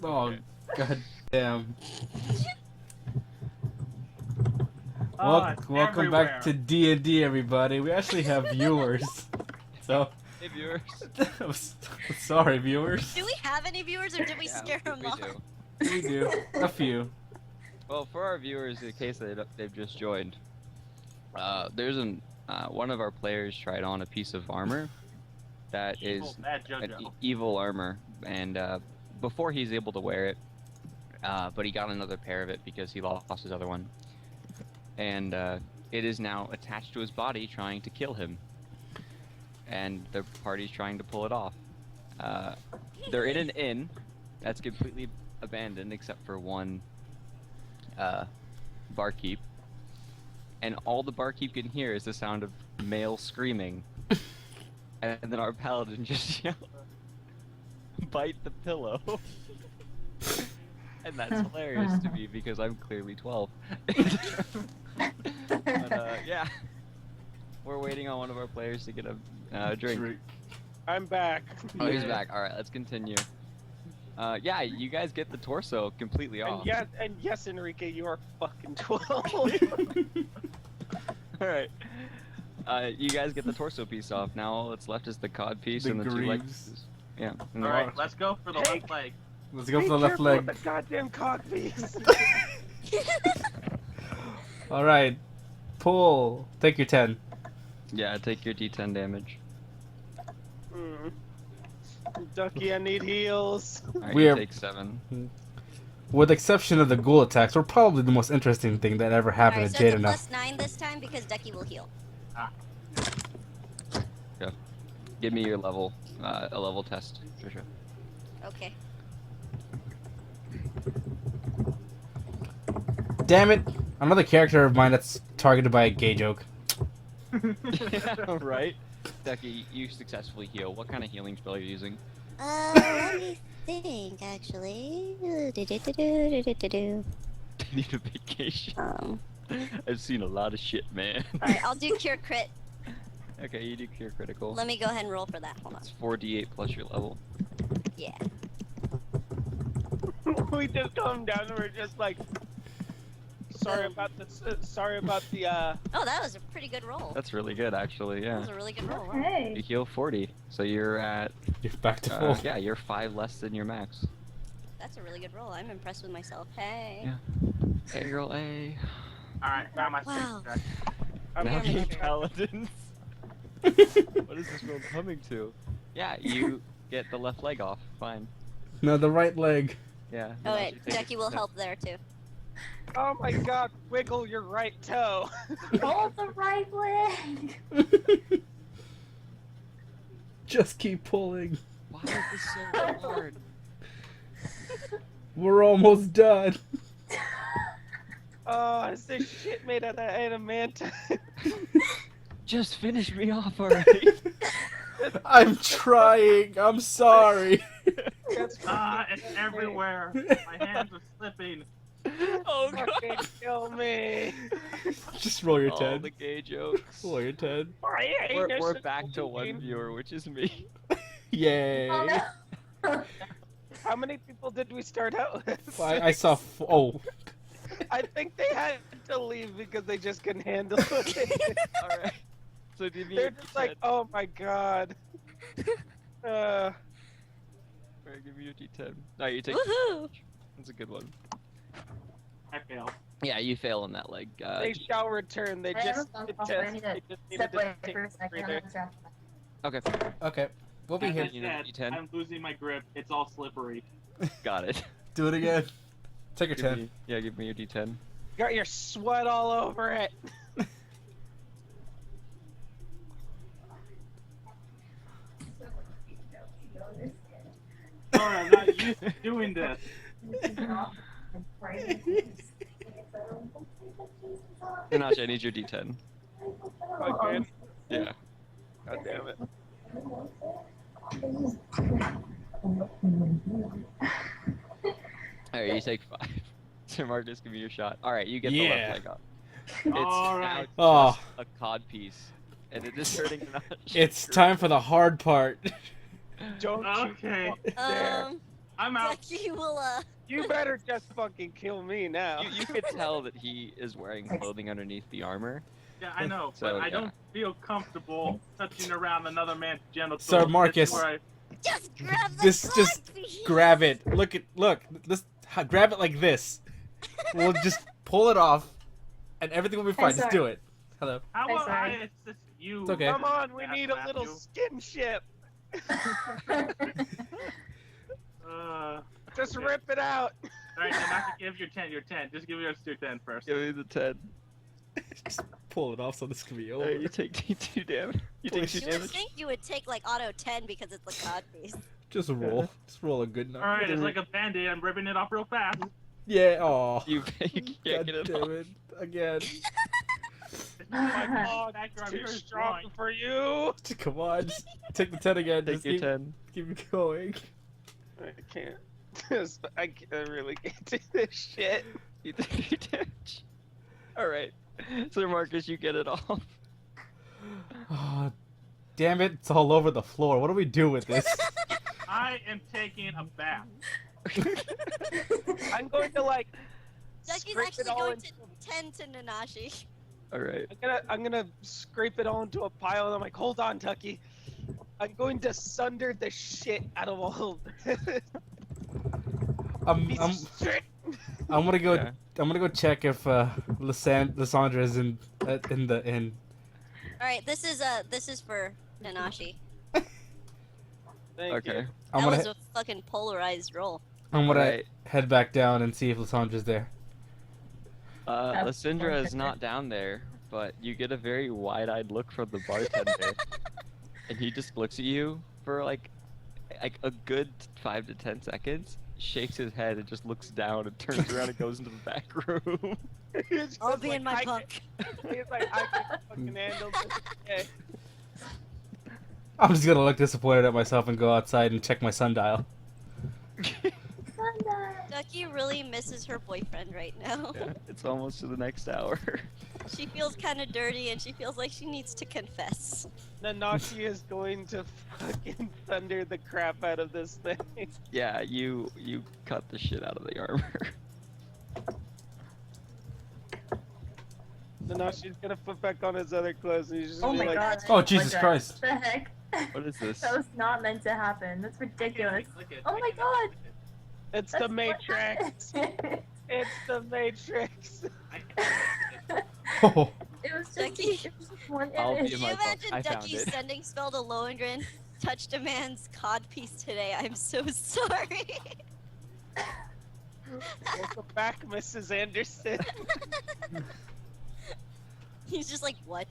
Oh god damn. It's Welcome back to D&D, everybody. We actually have viewers. So, Hey viewers. I'm sorry, viewers. Do we have any viewers or did we scare them we off? do. We do. A few. Well, for our viewers, in case they've just joined, there's one of our players tried on a piece of armor that is Bad an JoJo. evil armor, and before he's able to wear it, but he got another pair of it because he lost his other one, and it is now attached to his body, trying to kill him, and the party's trying to pull it off. They're in an inn that's completely abandoned except for one barkeep, and all the barkeep can hear is the sound of male screaming. And then our paladin just yelled, "Bite the pillow." And that's hilarious to me because I'm clearly 12. But yeah, we're waiting on one of our players to get a drink. I'm back. Oh, he's back. All right, let's continue. Yeah, you guys get the torso completely off. And yes, Enrique, you are fucking 12. All right. You guys get the torso piece off. Now all that's left is the cod piece The and the two leg greaves. pieces. Yeah. And All right, let's go for the Hey. left leg. Let's go Be for the left careful leg. with the goddamn cock piece. Alright. Pull. Take your 10. Yeah, take your D10 damage. Duckie, I need heals. All right, We you are- take 7. With the exception of the ghoul attacks, we're probably the most interesting thing that ever happened Alright, to so it's a Jade enough. +9 this time because Duckie will heal. Give me your level, a level test, Trisha. Okay. Damn it! Another character of mine that's targeted by a gay joke. Yeah, right? Duckie, you successfully heal. What kind of healing spell are you using? Let me think, actually. I need a vacation. I've seen a lot of shit, man. Alright, I'll do Cure Crit. Okay, you do cure critical. Let me go ahead and roll for that. Hold on. It's 4d8 plus your level. Yeah. We just come down and we're just like, sorry about the. Oh, that was a pretty good roll. That's really good, actually. That Yeah. was a really good roll. Wow. You Hey. heal 40, so you're at. You're back to full. Yeah, you're 5 less than your max. That's a really good roll. I'm impressed with myself. Hey. Yeah. Hey, girl, A. Alright, now my Wow. second. I'm Now gonna- you paladins. What is this world coming to? Yeah, you get the left leg off. Fine. No, the right leg. Yeah. Oh Nanashi, wait, take Duckie it. will help there too. Oh my god, wiggle your right toe. Hold the right leg. Just keep pulling. Why is this so hard? We're almost done. Oh, is this shit made out of adamantine? Just finish me off already. I'm trying. I'm sorry. That's It's everywhere. My hands are slipping. Oh fucking kill me. Just roll your All 10. the gay jokes. Roll your 10. We're back to one viewer, which is me. Yay. Oh no. How many people did we start out with? I saw. Oh. I think they had to leave because they just couldn't handle it. All right. So give me. They're just like, oh my god. Alright, give me your D10. No, you take. Woohoo! That's a good one. I failed. Yeah, you fail on that leg. They shall return. They I just, have a it phone, just, I need to it just needed step to away take for a second. three I'm there. gonna draft. Okay, Okay, we'll be As here. I You know, said, D10? I'm losing my grip. It's all slippery. got it. Do it again. Take your Give 10. me, yeah, give me your D10. Got your sweat all over it. Sorry, I'm not used to doing this. Nanashi, I need your D10. Again. Yeah. God damn it. Alright, you take 5. So Marcus, give me your shot. Alright, you get the Yeah. left leg up. It's Alright. now Oh. just a cod piece. And it is hurting Nanashi. It's time for the hard part. Don't you Okay. dare. I'm out. Ducky will You better just fucking kill me now. You could tell that he is wearing clothing underneath the armor. Yeah, I know, So, but I yeah. don't feel comfortable touching around another man's genitals. Sir Marcus. That's where just grab the Just codpiece. grab it. Look. Let's grab it like this. We'll just pull it off, and everything will be fine. Just sorry. do it. Hello. How Hey, about I sorry. assist you? It's okay. Come on, we Yeah, need a slap little you. skinship. Uh, Just Okay. rip it out. Alright, then I can give your 10, your 10. Just give yours your 10 first. Give me the 10. Just pull it off so this can be over. Alright, you take 2 damage. You take 2 You would damage. think you would take like auto 10 because it's a codpiece. Just roll. Just roll a good number. Alright, it's like a band-aid. I'm ripping it off real fast. Yeah. Oh. You can't God get it damn off. it. Again. It's not my Oh, fault. Actor, I'm Too very strong strong. for you. Come on. Just take the 10 again. Take Just your keep, 10. keep going. I can't. I really can't do this shit. You take your damage. Alright. So Marcus, you get it off. Oh, damn it. It's all over the floor. What do we do with this? I am taking a bath. I'm going to like. Ducky's scrape actually it all going into- to 10 to Nanashi. Alright. I'm gonna scrape it all into a pile, and I'm like, hold on, Ducky. I'm going to sunder the shit out of all. I'm Shit. gonna go. Yeah. I'm gonna go check if Lysandra is in the inn. Alright, this is for Nanashi. Thank Okay. you. I'm That gonna was a fucking polarized roll. Alright. head back down and see if Lysandra's there. Lysandra is not down there, but you get a very wide-eyed look from the bartender, and he just looks at you for like a good 5 to 10 seconds, shakes his head, and just looks down and turns around and goes into the back room. He's I'll just be in my I bunk. can- He's like, I can fucking handle this. Okay. I'm just gonna look disappointed at myself and go outside and check my sundial. Ducky really misses her boyfriend right now. Yeah, it's almost to the next hour. She feels kind of dirty and she feels like she needs to confess. Nanashi is going to fucking thunder the crap out of this thing. Yeah, you cut the shit out of the armor. Nanashi's gonna put back on his other clothes, and he's just Oh gonna my be like, god. Oh, Jesus Christ. What the heck? What is this? That was not meant to happen. That's ridiculous. Click it. Oh my god. "It's That's the Matrix. what- It's the Matrix." I can't. Oh, It was just, Ducky. it was just one I'll be image. in Can my you book. imagine I found Ducky it. sending spell to Lohengrin? Touched a man's codpiece today. I'm so sorry. Welcome back, Mrs. Anderson. He's just like, what?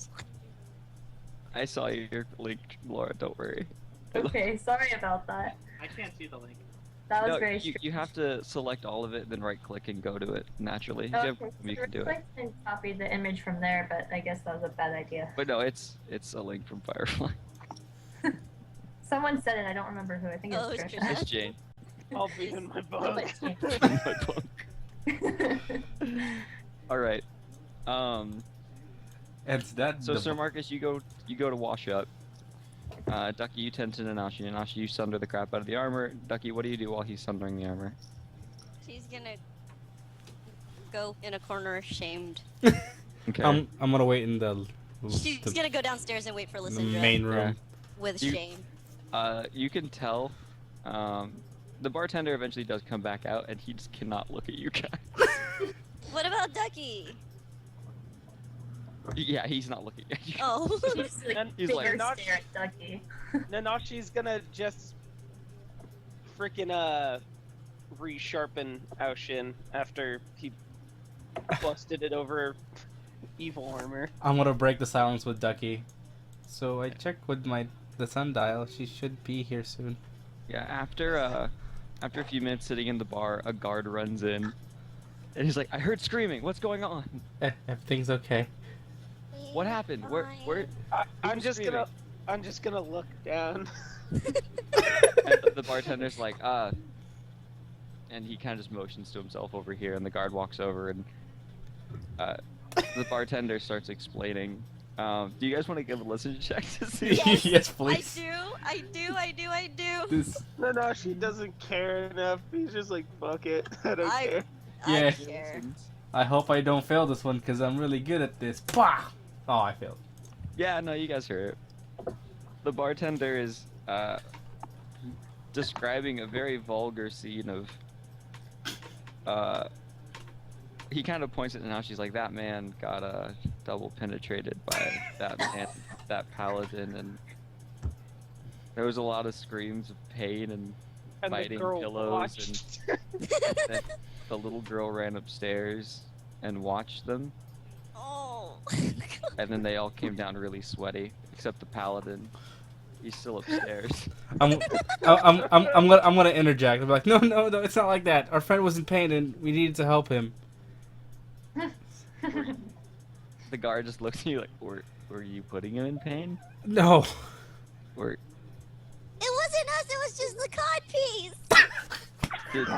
I saw your link, Laura. Don't worry. Okay, sorry about that. I can't see the link. That was No, very you have to select all of it, then right-click and go to it naturally. If you, Okay, have, you can do it. I can copy the image from there, but I guess that was a bad idea. But no, it's a link from Firefly. Someone said it, I don't remember who. I think it Oh, was it's Trisha. It's Jane. I'll be in my Oh, book. it's me. All right. and that. So Sir Marcus, you go to wash up. Ducky, you tend to Nanashi. Nanashi, you sunder the crap out of the armor. Ducky, what do you do while he's sundering the armor? She's gonna go in a corner, shamed. Okay. I'm gonna wait in the She's gonna go downstairs and wait for Lysandra main room. with You- shame. You can tell. The bartender eventually does come back out, and he just cannot look at you guys. What about Duckie? Yeah, he's not looking at you. Oh. He's like, Not stare at Duckie. Nanashi's gonna just freaking resharpen Aoshin after he busted it over evil armor. I'm gonna break the silence with Duckie. So I checked with the sundial. She should be here soon. Yeah, after a few minutes sitting in the bar, a guard runs in, and he's like, "I heard screaming. What's going on? Everything's okay. What happened? Where?" I'm just gonna look down. And the bartender's like, and he kind of just motions to himself over here, and the guard walks over, and the bartender starts explaining. Do you guys want to give a listen check to see? Yes, Yes, please. I do. This, Nanashi doesn't care enough. He's just like, fuck it. I don't care. Yeah. I care. I hope I don't fail this one because I'm really good at this. Pah! Oh, I failed. Yeah, no, you guys heard it. The bartender is describing a very vulgar scene of. He kind of points at Nanashi's like, that man got double penetrated by that man, that paladin, and there was a lot of screams of pain and And the biting girl pillows, watched. and then the little girl ran upstairs and watched them, Oh. and then they all came down really sweaty, except the paladin. He's still upstairs. I'm gonna interject. I'm like, no, it's not like that. Our friend was in pain and we needed to help him. The guard just looks at you like, were you putting him in pain? No. Or It wasn't us. It was just the cod piece. did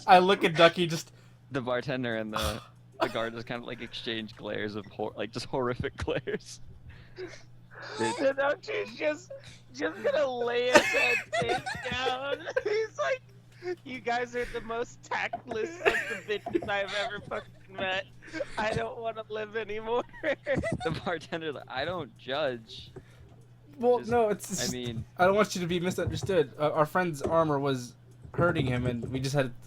I look at Duckie just. the bartender and the guard just kind of like exchange glares of just horrific glares? Nanashi's just gonna lay his head face down. He's like, you guys are the most tactless of the bitches I've ever fucking met. I don't want to live anymore. The bartender, like, I don't judge. Well, Just- no, it's. I mean, I don't want you to be misunderstood. Our friend's armor was hurting him, and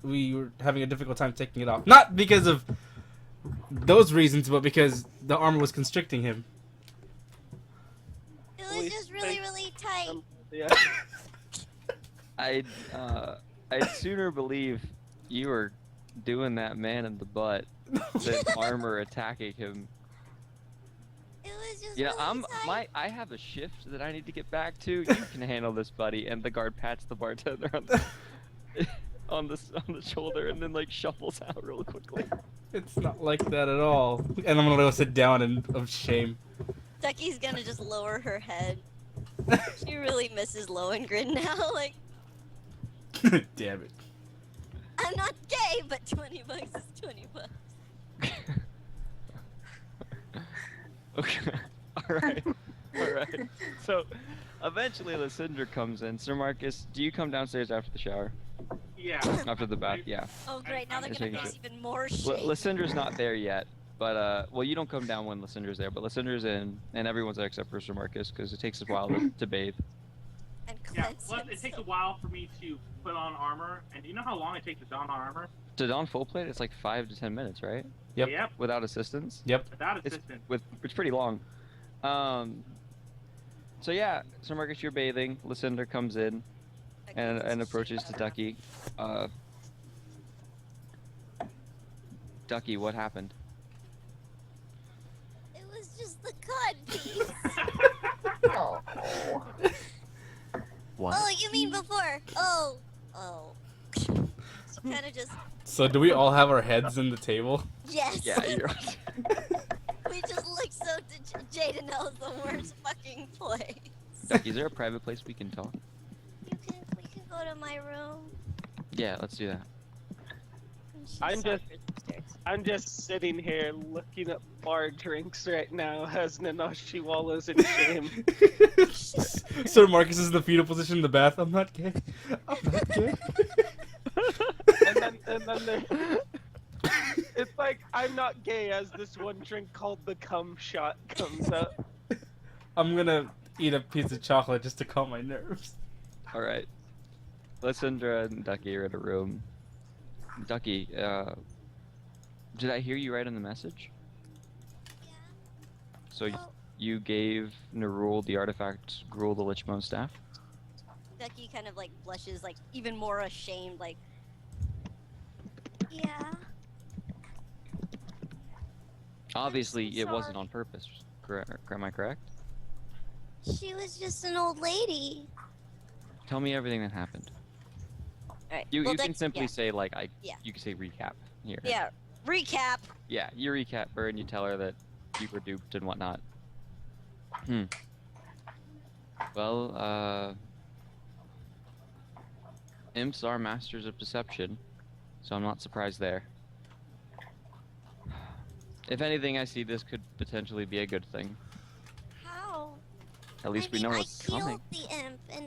we were having a difficult time taking it off. Not because of those reasons, but because the armor was constricting him. It was just really tight. Yeah. I'd sooner believe you were doing that man in the butt than armor attacking him. It was just You know, really tight. I have a shift that I need to get back to. You can handle this, buddy. And the guard pats the bartender on the on the shoulder and then like shuffles out real quickly. It's not like that at all. And I'm gonna go sit down of shame. Duckie's gonna just lower her head. She really misses Lohengrin now. Like, Damn it. I'm not gay, but 20 bucks is 20 bucks. Okay. All right. So, eventually, Lysandra comes in. Sir Marcus, do you come downstairs after the shower? Yeah. After the bath? Yeah. Oh, great. Now they're Just gonna making miss even more shit. Lysandra's not there yet, but well, you don't come down when Lysandra's there, but Lysandra's in, and everyone's there except for Sir Marcus because it takes a while to bathe. And Yeah. cleanse Plus, it takes a himself. while for me to put on armor, and do you know how long it takes to don armor? To don full plate, it's like 5 to 10 minutes, right? Yep. Yep. Without assistance. Yep. Without It's assistance. it's pretty long. So yeah, Sir Marcus, you're bathing. Lysandra comes in and approaches to Duckie. Duckie, what happened? It was just the cod piece. Oh. What? Oh, you mean before? Oh. Kind of just. So do we all have our heads in the table? Yes. Yeah, you're. We just look so. Jaden knows the worst fucking place. Duckie, is there a private place we can talk? We can go to my room. Yeah, let's do that. I'm just sitting here looking at bar drinks right now as Nanashi wallows in shame. Sir Marcus is in the fetal position in the bath. I'm not gay. I'm not gay. and then It's like I'm not gay as this one drink called the cum shot comes up. I'm gonna eat a piece of chocolate just to calm my nerves. All right. Lysandra and Duckie are in a room. Duckie, did I hear you right in the message? Yeah. So Well- you gave Nerull the artifact Gruul the Lichbone staff? Duckie kind of like blushes, like even more ashamed, like. Yeah. Obviously, so it wasn't sorry. on purpose. Correct? Am I correct? She was just an old lady. Tell me everything that happened. Alright. You well, you can Duck- simply yeah. say like Yeah. You can say recap here. Yeah. Recap. Yeah, you recap her and you tell her that you were duped and whatnot. Well, imps are masters of deception, so I'm not surprised there. If anything, I see this could potentially be a good thing. How? At least we know what's I coming. killed the imp, and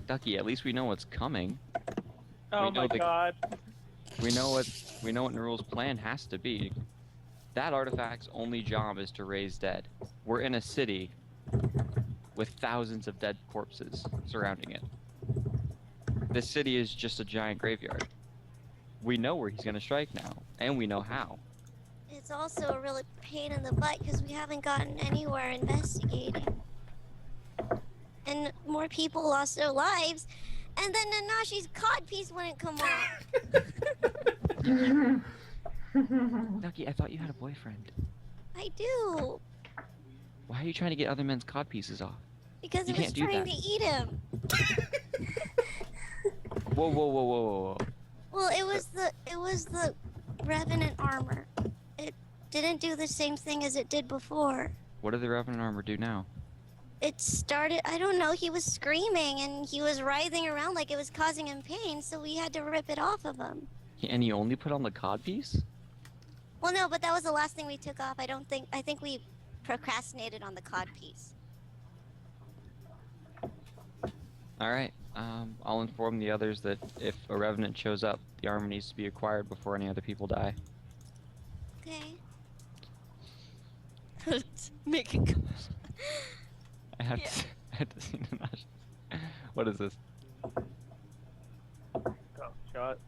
Duckie, at least we know what's coming. Oh We know my the- god. We know what Nerull's plan has to be. That artifact's only job is to raise dead. We're in a city with thousands of dead corpses surrounding it. This city is just a giant graveyard. We know where he's gonna strike now, and we know how. it's also a really pain in the butt because we haven't gotten anywhere investigating. And more people lost their lives, and then Nanashi's codpiece wouldn't come off. Duckie, I thought you had a boyfriend. I do, Why are you trying to get other men's codpieces off? because You it was can't do trying that. to eat him. Whoa. Well, it was the revenant armor. It didn't do the same thing as it did before. What did the Revenant armor do now? It started, I don't know, he was screaming and he was writhing around like it was causing him pain, so we had to rip it off of him. And he only put on the codpiece? Well, no, but that was the last thing we took off. I think we procrastinated on the cod piece. Alright, I'll inform the others that if a Revenant shows up, the armor needs to be acquired before any other people die. Okay. Make it go. I have to see Nanashi. What is this? Cum shot.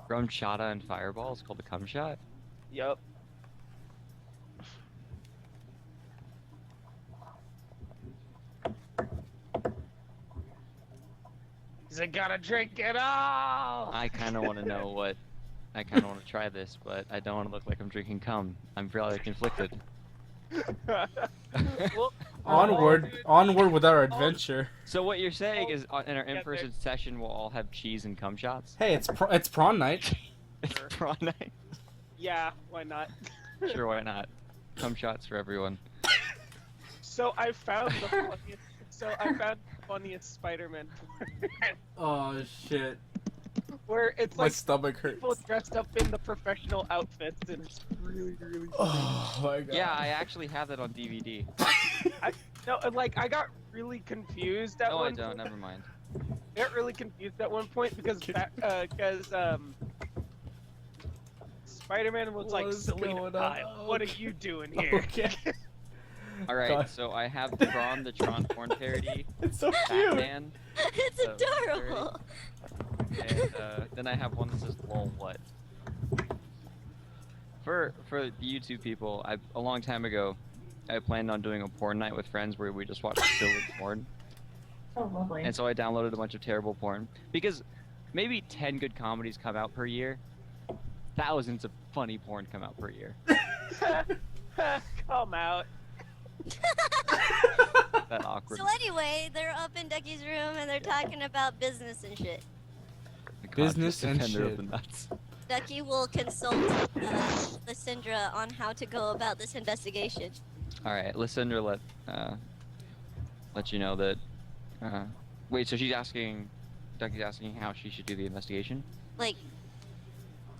Rum Chata and Fireball is called a cum shot? Yup. He's like, gotta drink it all! I kinda wanna know what... I kinda wanna try this, but I don't wanna look like I'm drinking cum. I'm really conflicted. Well, Onward with our adventure. So what you're saying is, in our Yeah, in-person session, we'll all have cheese and cum shots? Hey, it's prawn night. It's prawn night. yeah, why not? Sure, why not? Cum shots for everyone. So I found the funniest Spider-Man porn, Oh shit, where it's my like stomach hurts. people dressed up in the professional outfits, and it's really, really funny. Oh my god. Yeah, I actually have that on DVD. No, and like I got really confused at No, I one don't. point. Never mind. I got really confused at one point because Spider-Man was like, What is Selena going Kyle, on? what are you doing here? Okay. All right, God. so I have Tron, the Tron porn parody, It's so cute. Batman, It's So, adorable. and then I have one that says "lol what." For the YouTube people, a long time ago, I planned on doing a porn night with friends where we just watch silly porn, So lovely. and so I downloaded a bunch of terrible porn because maybe 10 good comedies come out per year. Thousands of funny porn come out per year. Come out. That awkward. So anyway, they're up in Duckie's room and they're talking about business and shit. The Business and defender of shit. the nuts. Duckie will consult Lysandra on how to go about this investigation. All right, Lysandra let you know that. Wait, so Duckie's asking how she should do the investigation. Like,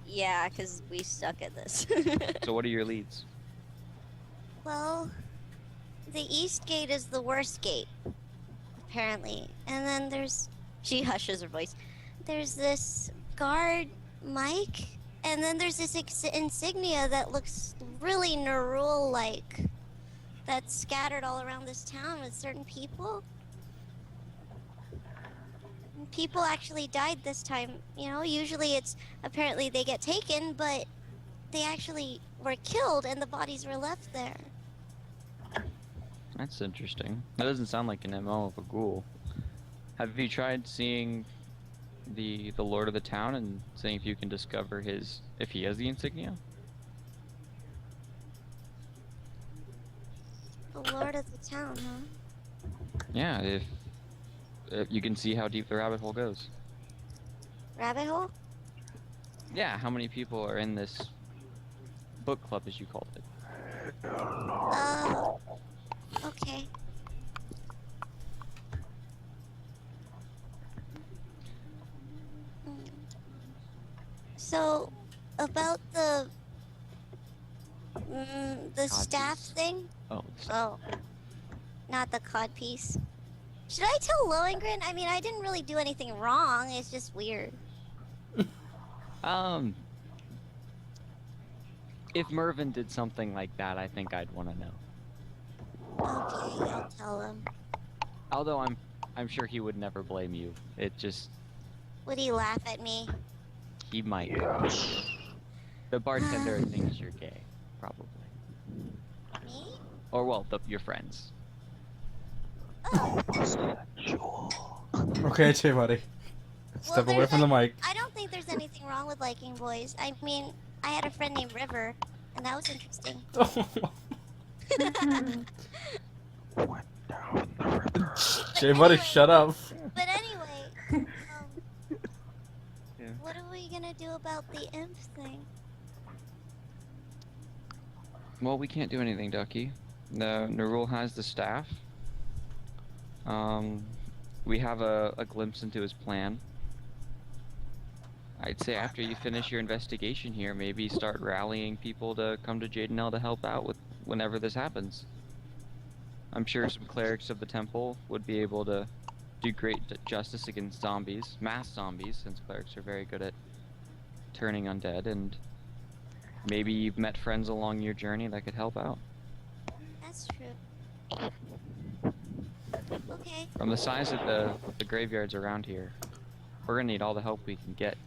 yeah, because we suck at this. So what are your leads? Well, the east gate is the worst gate, apparently. And then there's... She hushes her voice. There's this guard, Mike, and then there's this insignia that looks really Nerull-like. That's scattered all around this town with certain people. And people actually died this time. You know, usually it's apparently they get taken, but they actually were killed and the bodies were left there. That's interesting. That doesn't sound like an MO of a ghoul. Have you tried seeing the lord of the town and seeing if you can discover if he has the insignia? The lord of the town, huh? Yeah, if you can see how deep the rabbit hole goes. Rabbit hole? Yeah, how many people are in this book club, as you called it? Okay. So, about the staff piece. thing? Oh, Oh, not the cod piece. Should I tell Lohengrin? I mean, I didn't really do anything wrong. It's just weird. If Mervyn did something like that, I think I'd want to know. Okay, I'll tell him. Although I'm sure he would never blame you. It just Would he laugh at me? he might. The bartender thinks you're gay, probably. Me? Or well, your friends. Oh. Okay, Che, buddy. Step away there's from the mic. I don't think there's anything wrong with liking boys. I mean, I had a friend named River, and that was interesting. Che, buddy, shut up. But anyway, what are we gonna do about the imp thing? Well, we can't do anything, Duckie. Nerull has the staff. We have a glimpse into his plan. I'd say after you finish your investigation here, maybe start rallying people to come to Jadenell to help out with whenever this happens. I'm sure some clerics of the temple would be able to do great justice against zombies, mass zombies, since clerics are very good at turning undead, and maybe you've met friends along your journey that could help out. That's true. Okay. From the size of the graveyards around here, we're gonna need all the help we can get.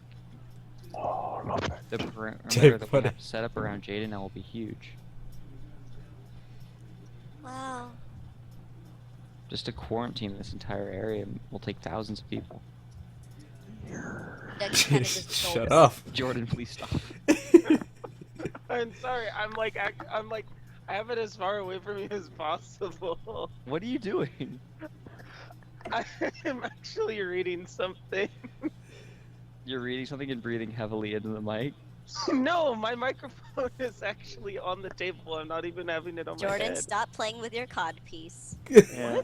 The perimeter that we have set up around Jadenell will be huge. Wow. Just to quarantine this entire area will take thousands of people. Doug kind of just Shut gulps. up. Jordan, please stop. I'm sorry. I'm like I have it as far away from you as possible. What are you doing? I am actually reading something. You're reading something and breathing heavily into the mic? No, my microphone is actually on the table. I'm not even having it on my Jordan, head. stop playing with your cod piece. Yeah.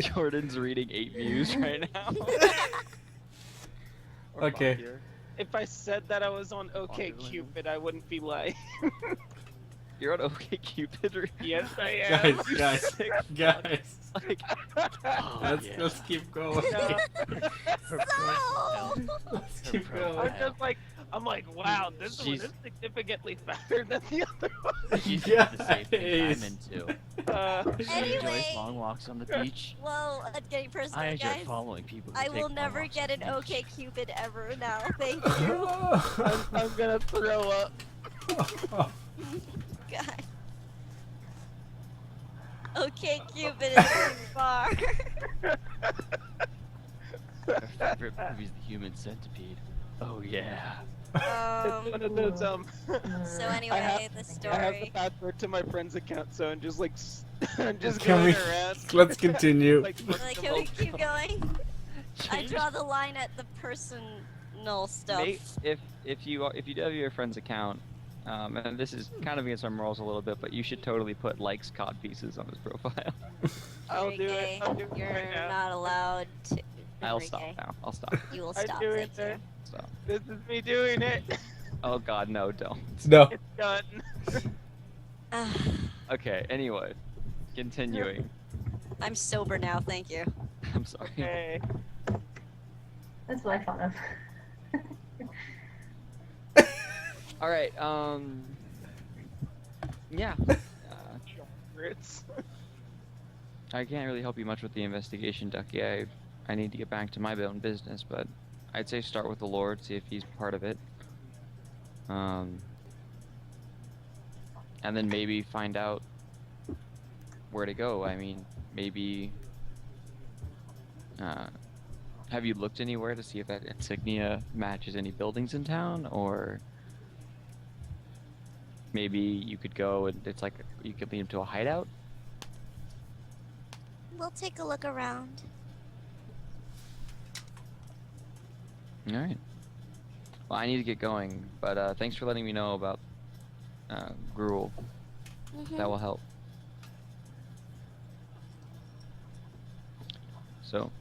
Jordan's reading 8 views right now. Okay. If I said that I was on OkCupid, I wouldn't be lying. You're on OkCupid? Yes, I am. Guys. Like, Let's keep going. So, Let's keep I'm going. just like, wow, this one She's- is significantly fatter than the other one. She's into the same thing Guys. I'm into. She Anyway. enjoys long walks on the beach. whoa, getting personal, I enjoy guys. following people. Who I take will long never walks get on an the beach. OkCupid ever now. Thank you. I'm gonna throw up. God. OkCupid is too far. Her favorite movie's The Human Centipede. Oh yeah. It's one of those So anyway, the I have the story. password to my friend's account, so I'm just like, I'm just Can going we? around. Let's continue. Like, Like, can we keep going? I draw the line at the personal stuff. if you do have your friend's account, and this is kind of against our morals a little bit, but you should totally put likes cod pieces on his profile. I'll do Enrique, it. I'll do it You're right now. not allowed to. I'll Enrique, stop now. I'll stop. You will I stop. do Thank it. you. Stop. This is me doing it. Oh God, no, don't. No. It's done. Ah, Okay. Anyway, Continuing. I'm sober now, thank you. I'm sorry. Okay. That's what I thought of. All right. Yeah. Ritz. I can't really help you much with the investigation, Duckie. I need to get back to my own business, but I'd say start with the Lord, see if he's part of it. And then maybe find out where to go. I mean, maybe. Have you looked anywhere to see if that insignia matches any buildings in town, or maybe you could go and it's like you could lead him to a hideout? We'll take a look around. All right. Well, I need to get going, but thanks for letting me know about Gruel. That will help. So,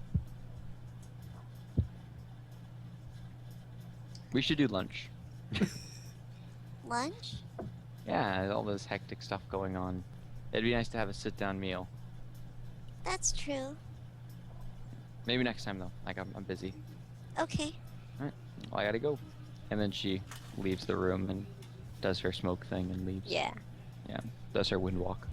we should do lunch. Lunch? Yeah, all this hectic stuff going on. It'd be nice to have a sit-down meal. That's true. Maybe next time though. Like I'm busy. Okay. Alright. Well, I gotta go. And then she leaves the room and does her smoke thing and leaves. Yeah. Yeah. Does her wind walk.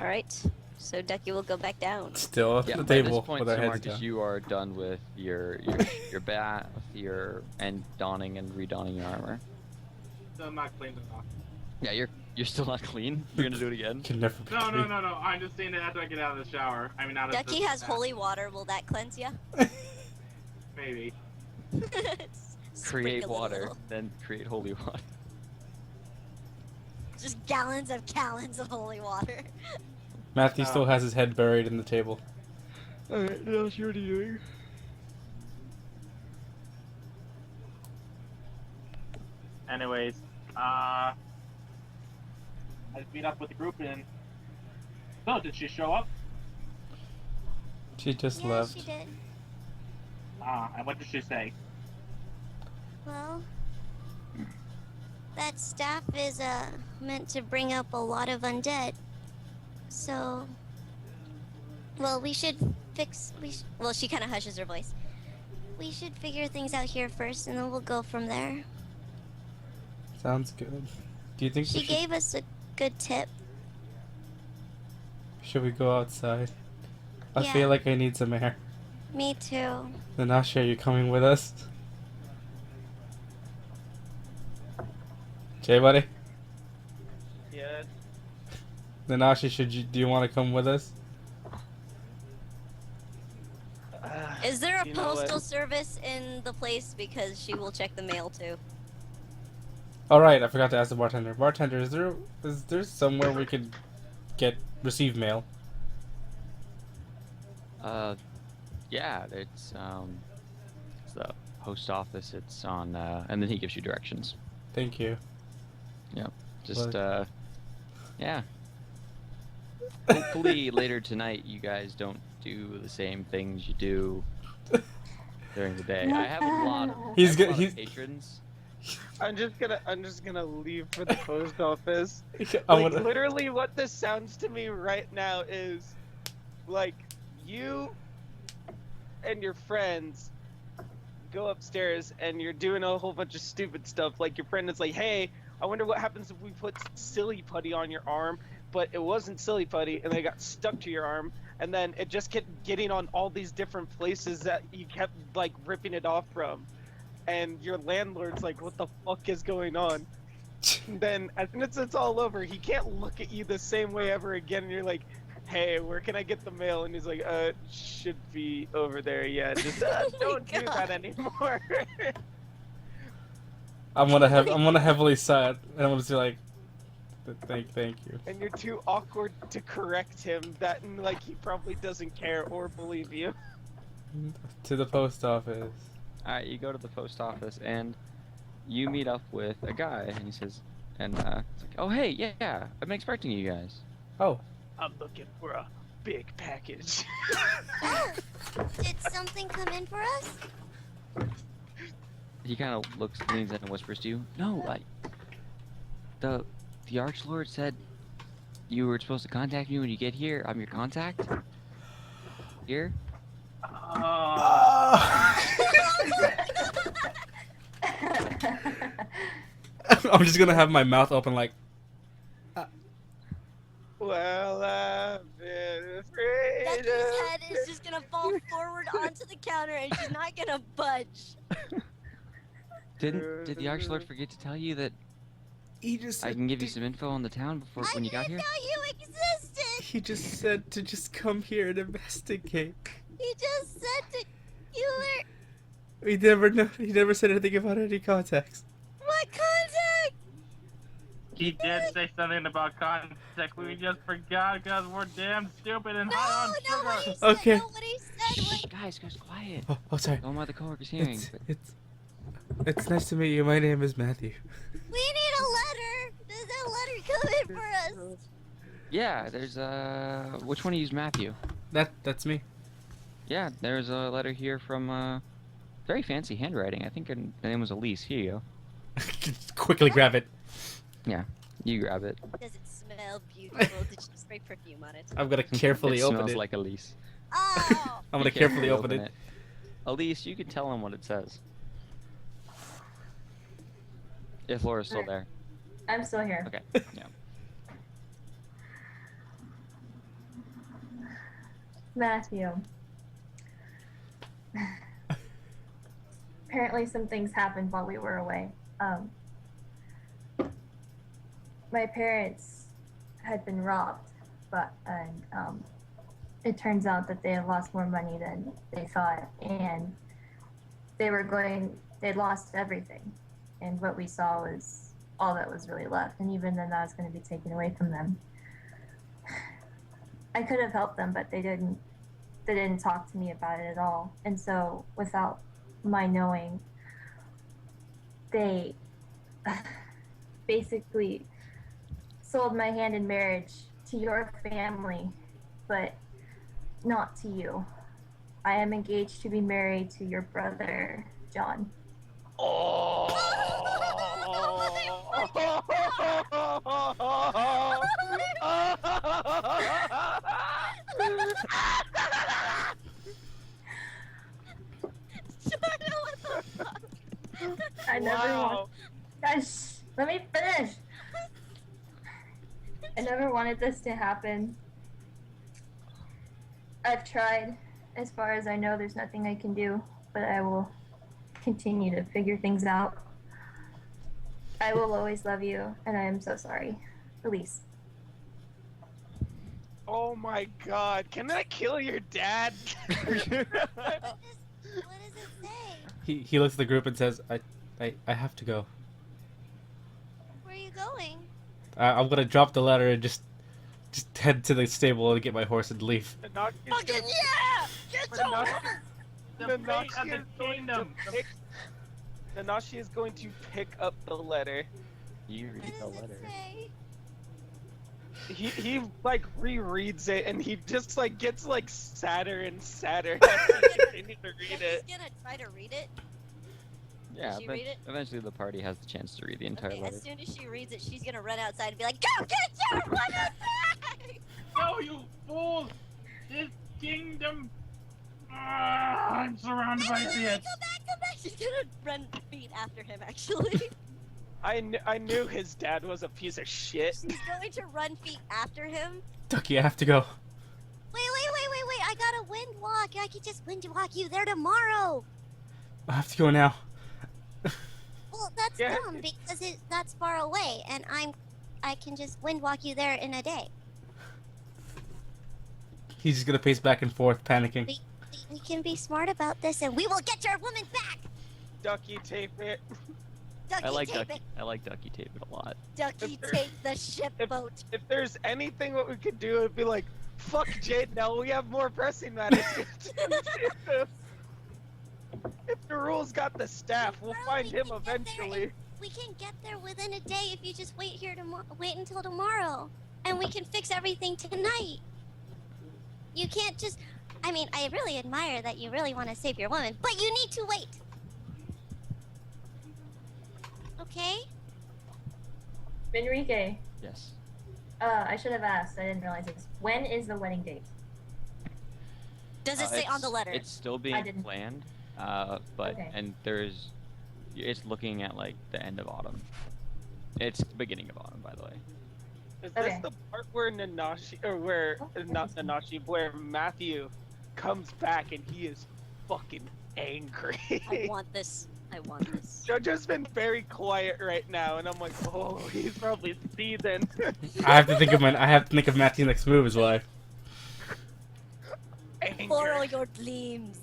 Alright. So Duckie will go back down. Still at Yeah, the by table this point, with our Sir heads Marcus, down. you are done with your bath, and donning and redonning your armor. I'm not cleaned enough. Yeah, you're still not clean. You're gonna do it again. Can never be No. clean. I'm just saying that after I get out of the shower. I mean, out of Duckie the has bath. holy water. Will that cleanse you? Maybe. Create water, then create holy water. Just gallons of holy water. Matthew still has his head buried in the table. Alright, what else you doing? Anyways, I just meet up with the group and. So, did she show up? She just Yeah, left. she did. And what did she say? Well, that staff is meant to bring up a lot of undead. So, well, we should fix. Well, she kind of hushes her voice. We should figure things out here first, and then we'll go from there. Sounds good. Do you think She we should, gave us a good tip. should we go outside? I Yeah. feel like I need some air. Me too. Nanashi, are you coming with us? Jay, buddy? Yeah. Nanashi, do you want to come with us? Is there a You know what? postal service in the place? Because she will check the mail too. Alright, I forgot to ask the bartender. Bartender, is there somewhere we could receive mail? Yeah, it's the post office. It's on, and then he gives you directions. Thank you. Yep. Just What? yeah. Hopefully later tonight you guys don't do the same things you do during the day. I have a lot of, He's I have a good. lot of He's. patrons. I'm just gonna leave for the post office. I'm Like, gonna. literally what this sounds to me right now is like you and your friends go upstairs and you're doing a whole bunch of stupid stuff. Like your friend is like, hey, I wonder what happens if we put silly putty on your arm, but it wasn't silly putty and they got stuck to your arm, and then it just kept getting on all these different places that you kept like ripping it off from. And your landlord's like, what the fuck is going on? Then as soon as it's all over, he can't look at you the same way ever again, and you're like, hey, where can I get the mail? And he's like, should be over there. Yeah, just don't do that anymore. I'm gonna heavily sigh, and I'm gonna be like, thank you. And you're too awkward to correct him, that and like he probably doesn't care or believe you. To the post office. Alright, you go to the post office and you meet up with a guy, and he says, and it's like, oh hey, yeah, I'm expecting you guys. Oh, I'm looking for a big package. Oh, did something come in for us? He kind of leans in and whispers to you, no, like, the Archlord said You were supposed to contact me when you get here. I'm your contact. Here. I'm just gonna have my mouth open like. Well, I've been afraid. Duckie's head is just gonna fall forward onto the counter, and she's not gonna budge. Did the Arch Lord forget to tell you that He just. I can give you some info on the town before when you got here? I didn't know you existed. He just said to just come here and investigate. He just said to you were We never know. He never said anything about any contacts. what contact? He did say something about contact. We just forgot because we're damn stupid and high on No, what sugar. he said. Okay. No, what he said was. Shh, guys, quiet. Oh, sorry. Don't want the coworkers hearing. It's nice to meet you. My name is Matthew. We need a letter. There's a letter coming for us. Yeah, there's which one of you's Matthew? That's me. Yeah, there's a letter here from very fancy handwriting. I think her name was Elyse. Here you go. Quickly grab it. Yeah, you grab it. Does it smell beautiful? Did you spray perfume on it? I'm gonna carefully it open smells it. like Elyse. Oh. I'm gonna carefully open it. Elyse, you can tell him what it says. If Laura's still there. I'm still here. Okay. Yeah. Matthew. Apparently some things happened while we were away. My parents had been robbed, and it turns out that they had lost more money than they thought, and they'd lost everything. And what we saw was all that was really left, and even then that was going to be taken away from them. I could have helped them, but they didn't talk to me about it at all. And so without my knowing, they basically sold my hand in marriage to your family, but not to you. I am engaged to be married to your brother, John. I never want. Guys, let me finish. I never wanted this to happen. I've tried. As far as I know, there's nothing I can do, but I will continue to figure things out. I will always love you, and I am so sorry. Elyse. Oh my god, can I kill your dad? What does it say? He looks at the group and says, I have to go. Where are you going? I'm gonna drop the letter and just head to the stable and get my horse and leave. Fucking yeah! Get your horse! The fate of the kingdom. Nanashi is going to pick up the letter. You read the What does letter. it say? He like rereads it and he just like gets like sadder and sadder as he continues to read it. She's gonna try to read it. Yeah, she but read it? eventually the party has the chance to read the entire Okay, letter. as soon as she reads it, she's gonna run outside and be like, "Go get your woman back!" No, you fool! This kingdom. I'm surrounded by Come idiots. back! She's gonna run feet after him. Actually, I knew his dad was a piece of shit. she's going to run feet after him. Ducky, I have to go. Wait! I got a wind walk. I could just wind walk you there tomorrow. I have to go now. Well, that's Yeah. dumb because that's far away, and I can just wind walk you there in a day. He's just gonna pace back and forth, panicking. We can be smart about this, and we will get your woman back. Ducky, tape it. Ducky, I like tape Ducky. I like Ducky Tape it a lot. it. Ducky, take the ship boat. If there's anything what we could do, it'd be like, fuck Jade now, we have more pressing matters. If Nerull's got the staff, we'll Bro, find we him can get there eventually. We can get there within a day if you just wait until tomorrow, and we can fix everything tonight. You can't just. I mean, I really admire that you really want to save your woman, but you need to wait. Okay? Enrique, Yes. I should have asked. I didn't realize this. When is the wedding date? Does it say on the letter? It's still being didn't- planned, but Okay. and it's looking at like the end of autumn. It's the beginning of autumn, by the way. Is this Okay. the part where Nanashi, or where, Oh, not interesting. Nanashi, where Matthew comes back and he is fucking angry? I want this. I want this. JoJo's been very quiet right now, and I'm like, oh, he's probably seething. I have to think of Matthew's next move as well. Borrow Anger. your gleams.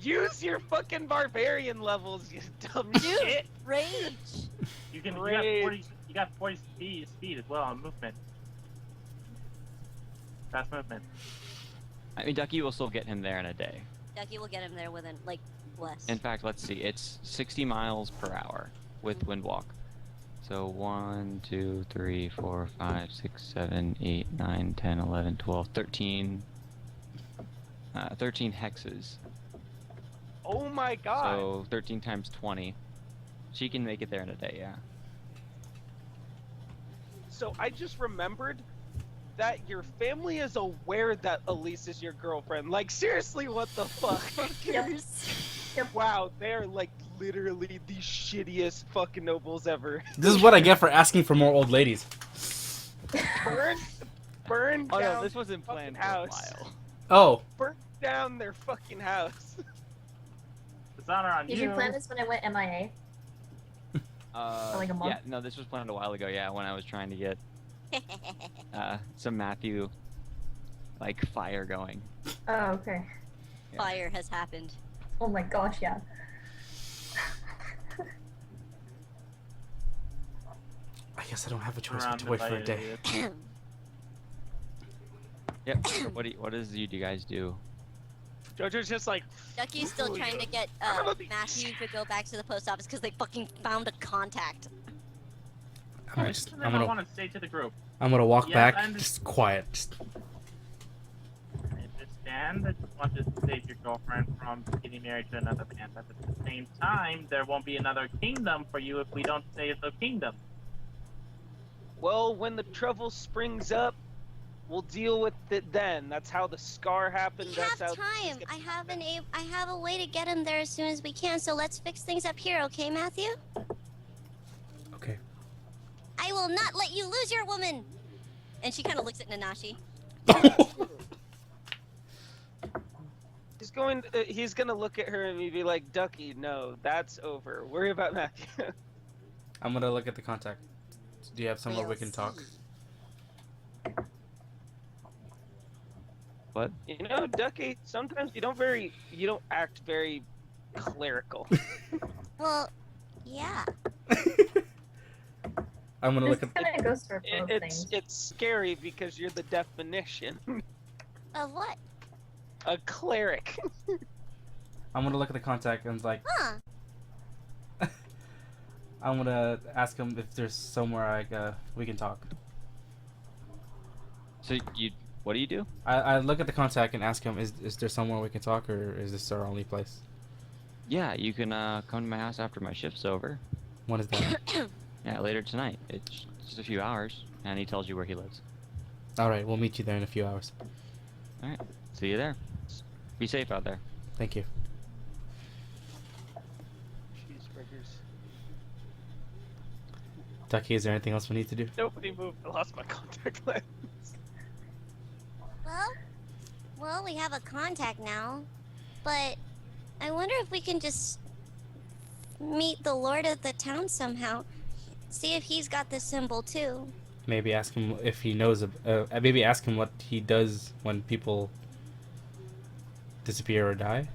Use your fucking barbarian levels, you dumb Dude. shit. Rage. You got Great. 40. You got 40 speed as well on movement. Fast movement. I mean, Duckie will still get him there in a day. Duckie will get him there within like less. In fact, let's see. It's 60 miles per hour with wind walk. So 1, 2, 3, 4, 5, 6, 7, 8, 9, 10, 11, 12, 13. 13 hexes. Oh my god. So 13 times 20. She can make it there in a day, yeah. So I just remembered that your family is aware that Elyse is your girlfriend. Like, seriously, what the fuck? Wow, they're like literally the shittiest fucking nobles ever. This is what I get for asking for more old ladies. Burn Oh down no, this wasn't fucking planned for a house. while. Oh, Burn down their fucking house. Dishonor on Did you. you plan this when I went MIA? For like a month? Yeah, no, this was planned a while ago, yeah, when I was trying to get some Matthew, like, fire going. Oh, okay. Fire has happened. Oh my gosh, yeah. I guess I don't have a choice but Surrounded to wait by for a day. idiots. Yep. What does you guys do? JoJo's just like, Duckie's still trying to get Matthew to go back to the post office because they fucking found a contact. Most of them I want to stay to the group. I'm gonna walk Yeah, back, I understand. just quiet. Just... I understand that you want to save your girlfriend from getting married to another man, but at the same time, there won't be another kingdom for you if we don't save the kingdom. well, when the trouble springs up, we'll deal with it then. That's how the scar happened. We That's have how time. I have a way to get him there as soon as we can. So let's fix things up here, okay, Matthew? Okay. I will not let you lose your woman. And she kind of looks at Nanashi. He's gonna look at her and be like, Duckie, no, that's over. Worry about Matthew. I'm gonna look at the contact. Do you have somewhere we can talk? What? You know, Duckie, sometimes you don't act very clerical. Well, yeah. I'm gonna look at. This kind of goes for both things. It's scary because you're the definition. Of what? A cleric. I'm gonna look at the contact and like. Huh. I'm gonna ask him if there's somewhere we can talk. So what do you do? I look at the contact and ask him, is there somewhere we can talk, or is this our only place? Yeah, you can come to my house after my shift's over. When is that? Yeah, later tonight. It's just a few hours, and he tells you where he lives. All right, we'll meet you there in a few hours. All right, see you there. Be safe out there. Thank you. Cheeseburgers. Duckie, is there anything else we need to do? Nobody moved. I lost my contact lens. Well, we have a contact now. But I wonder if we can just meet the lord of the town somehow. See if he's got the symbol too. Maybe ask him if he knows. Maybe ask him what he does when people disappear or die.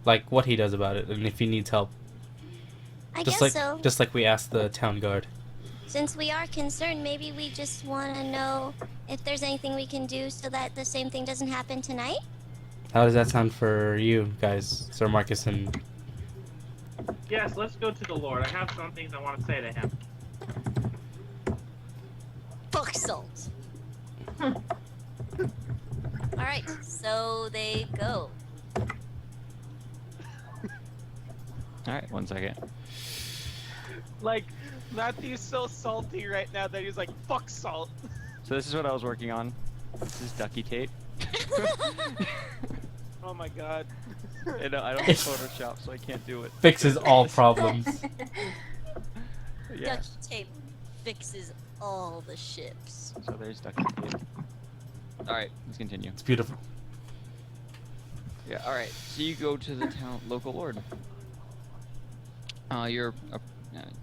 Like what he does about it, and if he needs help. I Just guess like so. just like we asked the town guard. Since we are concerned, maybe we just want to know if there's anything we can do so that the same thing doesn't happen tonight. How does that sound for you guys, Sir Marcus and? Yes, let's go to the Lord. I have some things I want to say to him. Fuck salt. Alright, so they go. All right, 1 second. Like, Matthew's so salty right now that he's like, fuck salt. So this is what I was working on. This is Duckie tape. Oh my god. And I don't have Photoshop, so I can't do it. Fixes all problems. Yeah. Ducky tape fixes all the ships. So there's Duckie tape. Alright, let's continue. It's beautiful. Yeah, alright. So you go to the town local lord.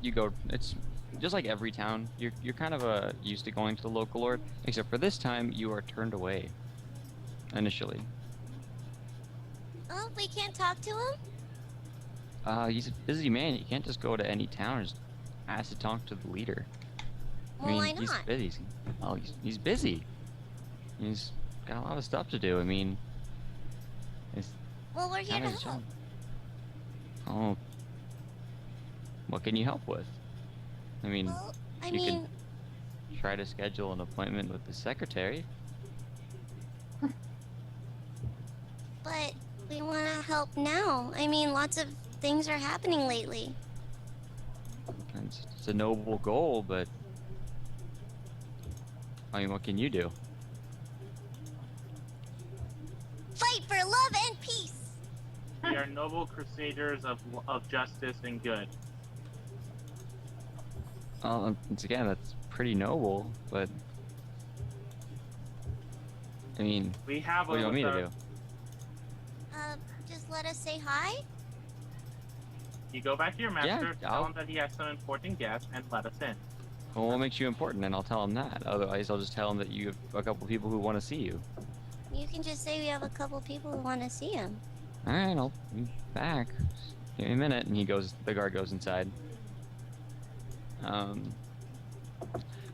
You go, it's just like every town. You're kind of used to going to the local lord, except for this time you are turned away. Initially. Oh, we can't talk to him? He's a busy man. You can't just go to any town and just ask to talk to the leader. Well, why He's not? busy. He's busy. He's got a lot of stuff to do. I mean, it's Well, we're here kind to of his help. job. Oh, what can you help with? I mean, Well, I you mean, can try to schedule an appointment with the secretary. but we want to help now. I mean, lots of things are happening lately. It's a noble goal, but I mean, what can you do? Fight for love and peace. We are noble crusaders of justice and good. Once again, that's pretty noble, but I mean, We have what do you want me to our- do? Just let us say hi. You go back to your master, Yeah, tell I'll- him that he has some important guests, and let us in. Well, what makes you important? And I'll tell him that. Otherwise, I'll just tell him that you have a couple people who want to see you. You can just say we have a couple people who want to see him. All right, I'll be back. Give me a minute. And he goes. The guard goes inside.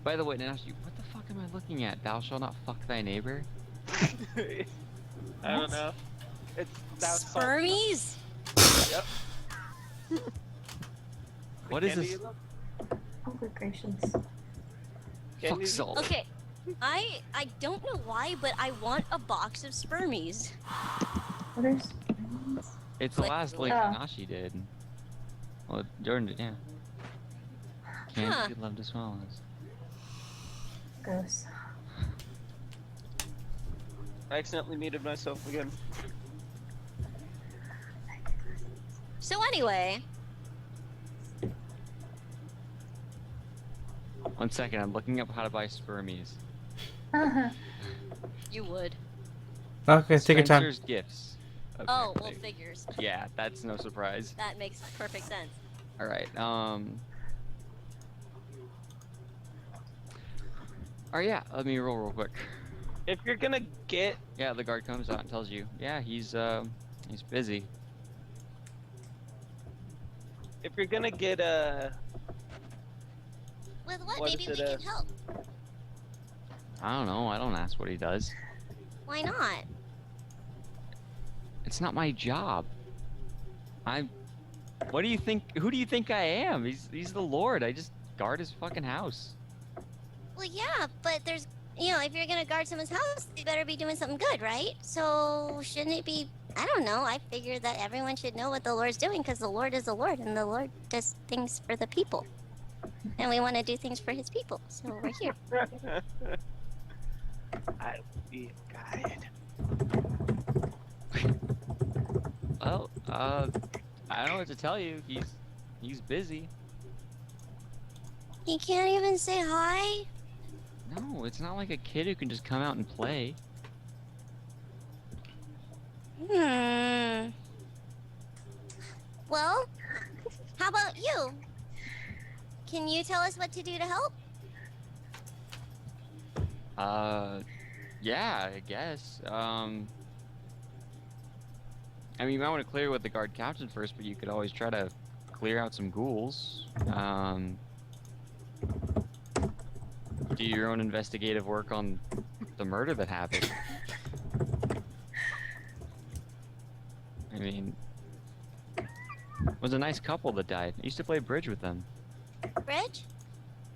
By the way, Nanashi, what the fuck am I looking at? Thou shalt not fuck thy neighbor. I don't know. It's that salt. Spermies? Yep. What is Candy this? you love? Oh, good gracious. Fuck Candy? salt. Okay, I don't know why, but I want a box of spermies. What are spermies? It's the Like- last link Oh. Nanashi did. Well, Jordan did, yeah. Can't Huh. you love to swallows? Gross. I accidentally muted myself again. So anyway, 1 second, I'm looking up how to buy spermies. you would. Okay, take your time. Spencer's Gifts. Oh, well, apparently. figures. Yeah, that's no surprise. That makes perfect sense. All right. Oh yeah, let me roll real quick. If you're gonna get Yeah, the guard comes out and tells you, yeah, he's busy. if you're gonna get With what? What Maybe is we it, can help. I don't know. I don't ask what he does. Why not? It's not my job. What do you think? Who do you think I am? He's the Lord. I just guard his fucking house. Well, yeah, but there's, if you're gonna guard someone's house, you better be doing something good, right? So shouldn't it be? I don't know. I figured that everyone should know what the Lord's doing because the Lord is the Lord, and the Lord does things for the people, and we want to do things for His people. So we're here. I'll be a guide. Well, I don't know what to tell you. He's busy. He can't even say hi. No, it's not like a kid who can just come out and play. Well, how about you? Can you tell us what to do to help? Yeah, I guess. I mean, you might want to clear with the guard captain first, but you could always try to clear out some ghouls. Do your own investigative work on the murder that happened. I mean, it was a nice couple that died. I used to play bridge with them. Bridge?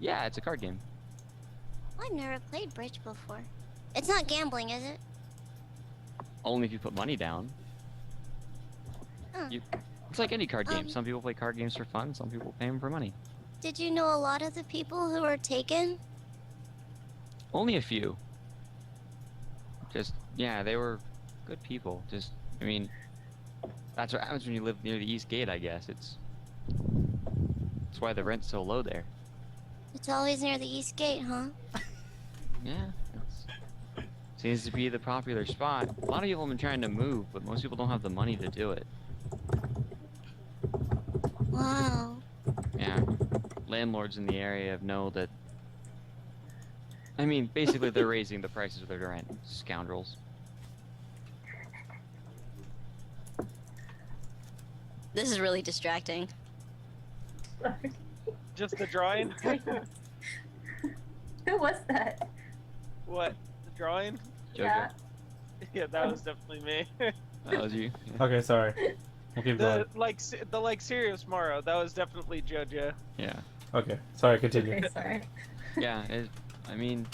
Yeah, it's a card game. I've never played bridge before. It's not gambling, is it? Only if you put money down. Huh. It's like any card game. Um, Some people play card games for fun. Some people pay them for money. Did you know a lot of the people who were taken? Only a few. Just, yeah, they were good people. Just, I mean, that's what happens when you live near the East Gate, I guess. That's why the rent's so low there. It's always near the East Gate, huh? Yeah, seems to be the popular spot. A lot of people have been trying to move, but most people don't have the money to do it. Wow. Yeah, landlords in the area know that. I mean, basically, they're raising the prices of their rent. Scoundrels. This is really distracting. Just the drawing? Who was that? What? The drawing? JoJo. Yeah. Yeah, that was definitely me. That was you. Okay, sorry. We'll keep going. the serious Morrow, that was definitely JoJo. Yeah. Okay, sorry, continue. Okay, sorry. Yeah, I mean,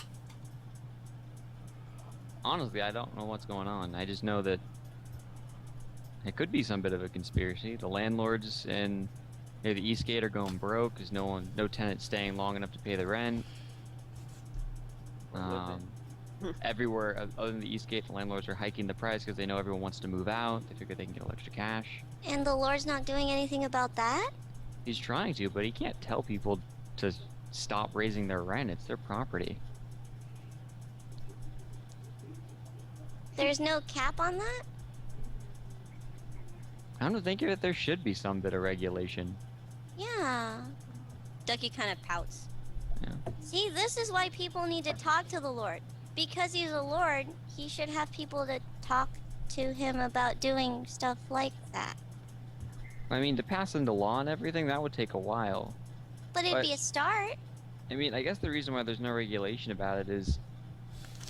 honestly, I don't know what's going on. I just know that it could be some bit of a conspiracy. The landlords in near the East Gate are going broke because no tenant's staying long enough to pay the rent. Everywhere other than the East Gate, the landlords are hiking the price because they know everyone wants to move out. They figure they can get a little extra cash. And the Lord's not doing anything about that? He's trying to, but he can't tell people to stop raising their rent. It's their property. There's no cap on that? I don't think that there should be some bit of regulation. Yeah. Duckie kind of pouts. Yeah. See, this is why people need to talk to the Lord. Because he's a Lord, he should have people to talk to him about doing stuff like that. I mean, to pass into law and everything, that would take a while. But it'd be a start. I mean, I guess the reason why there's no regulation about it is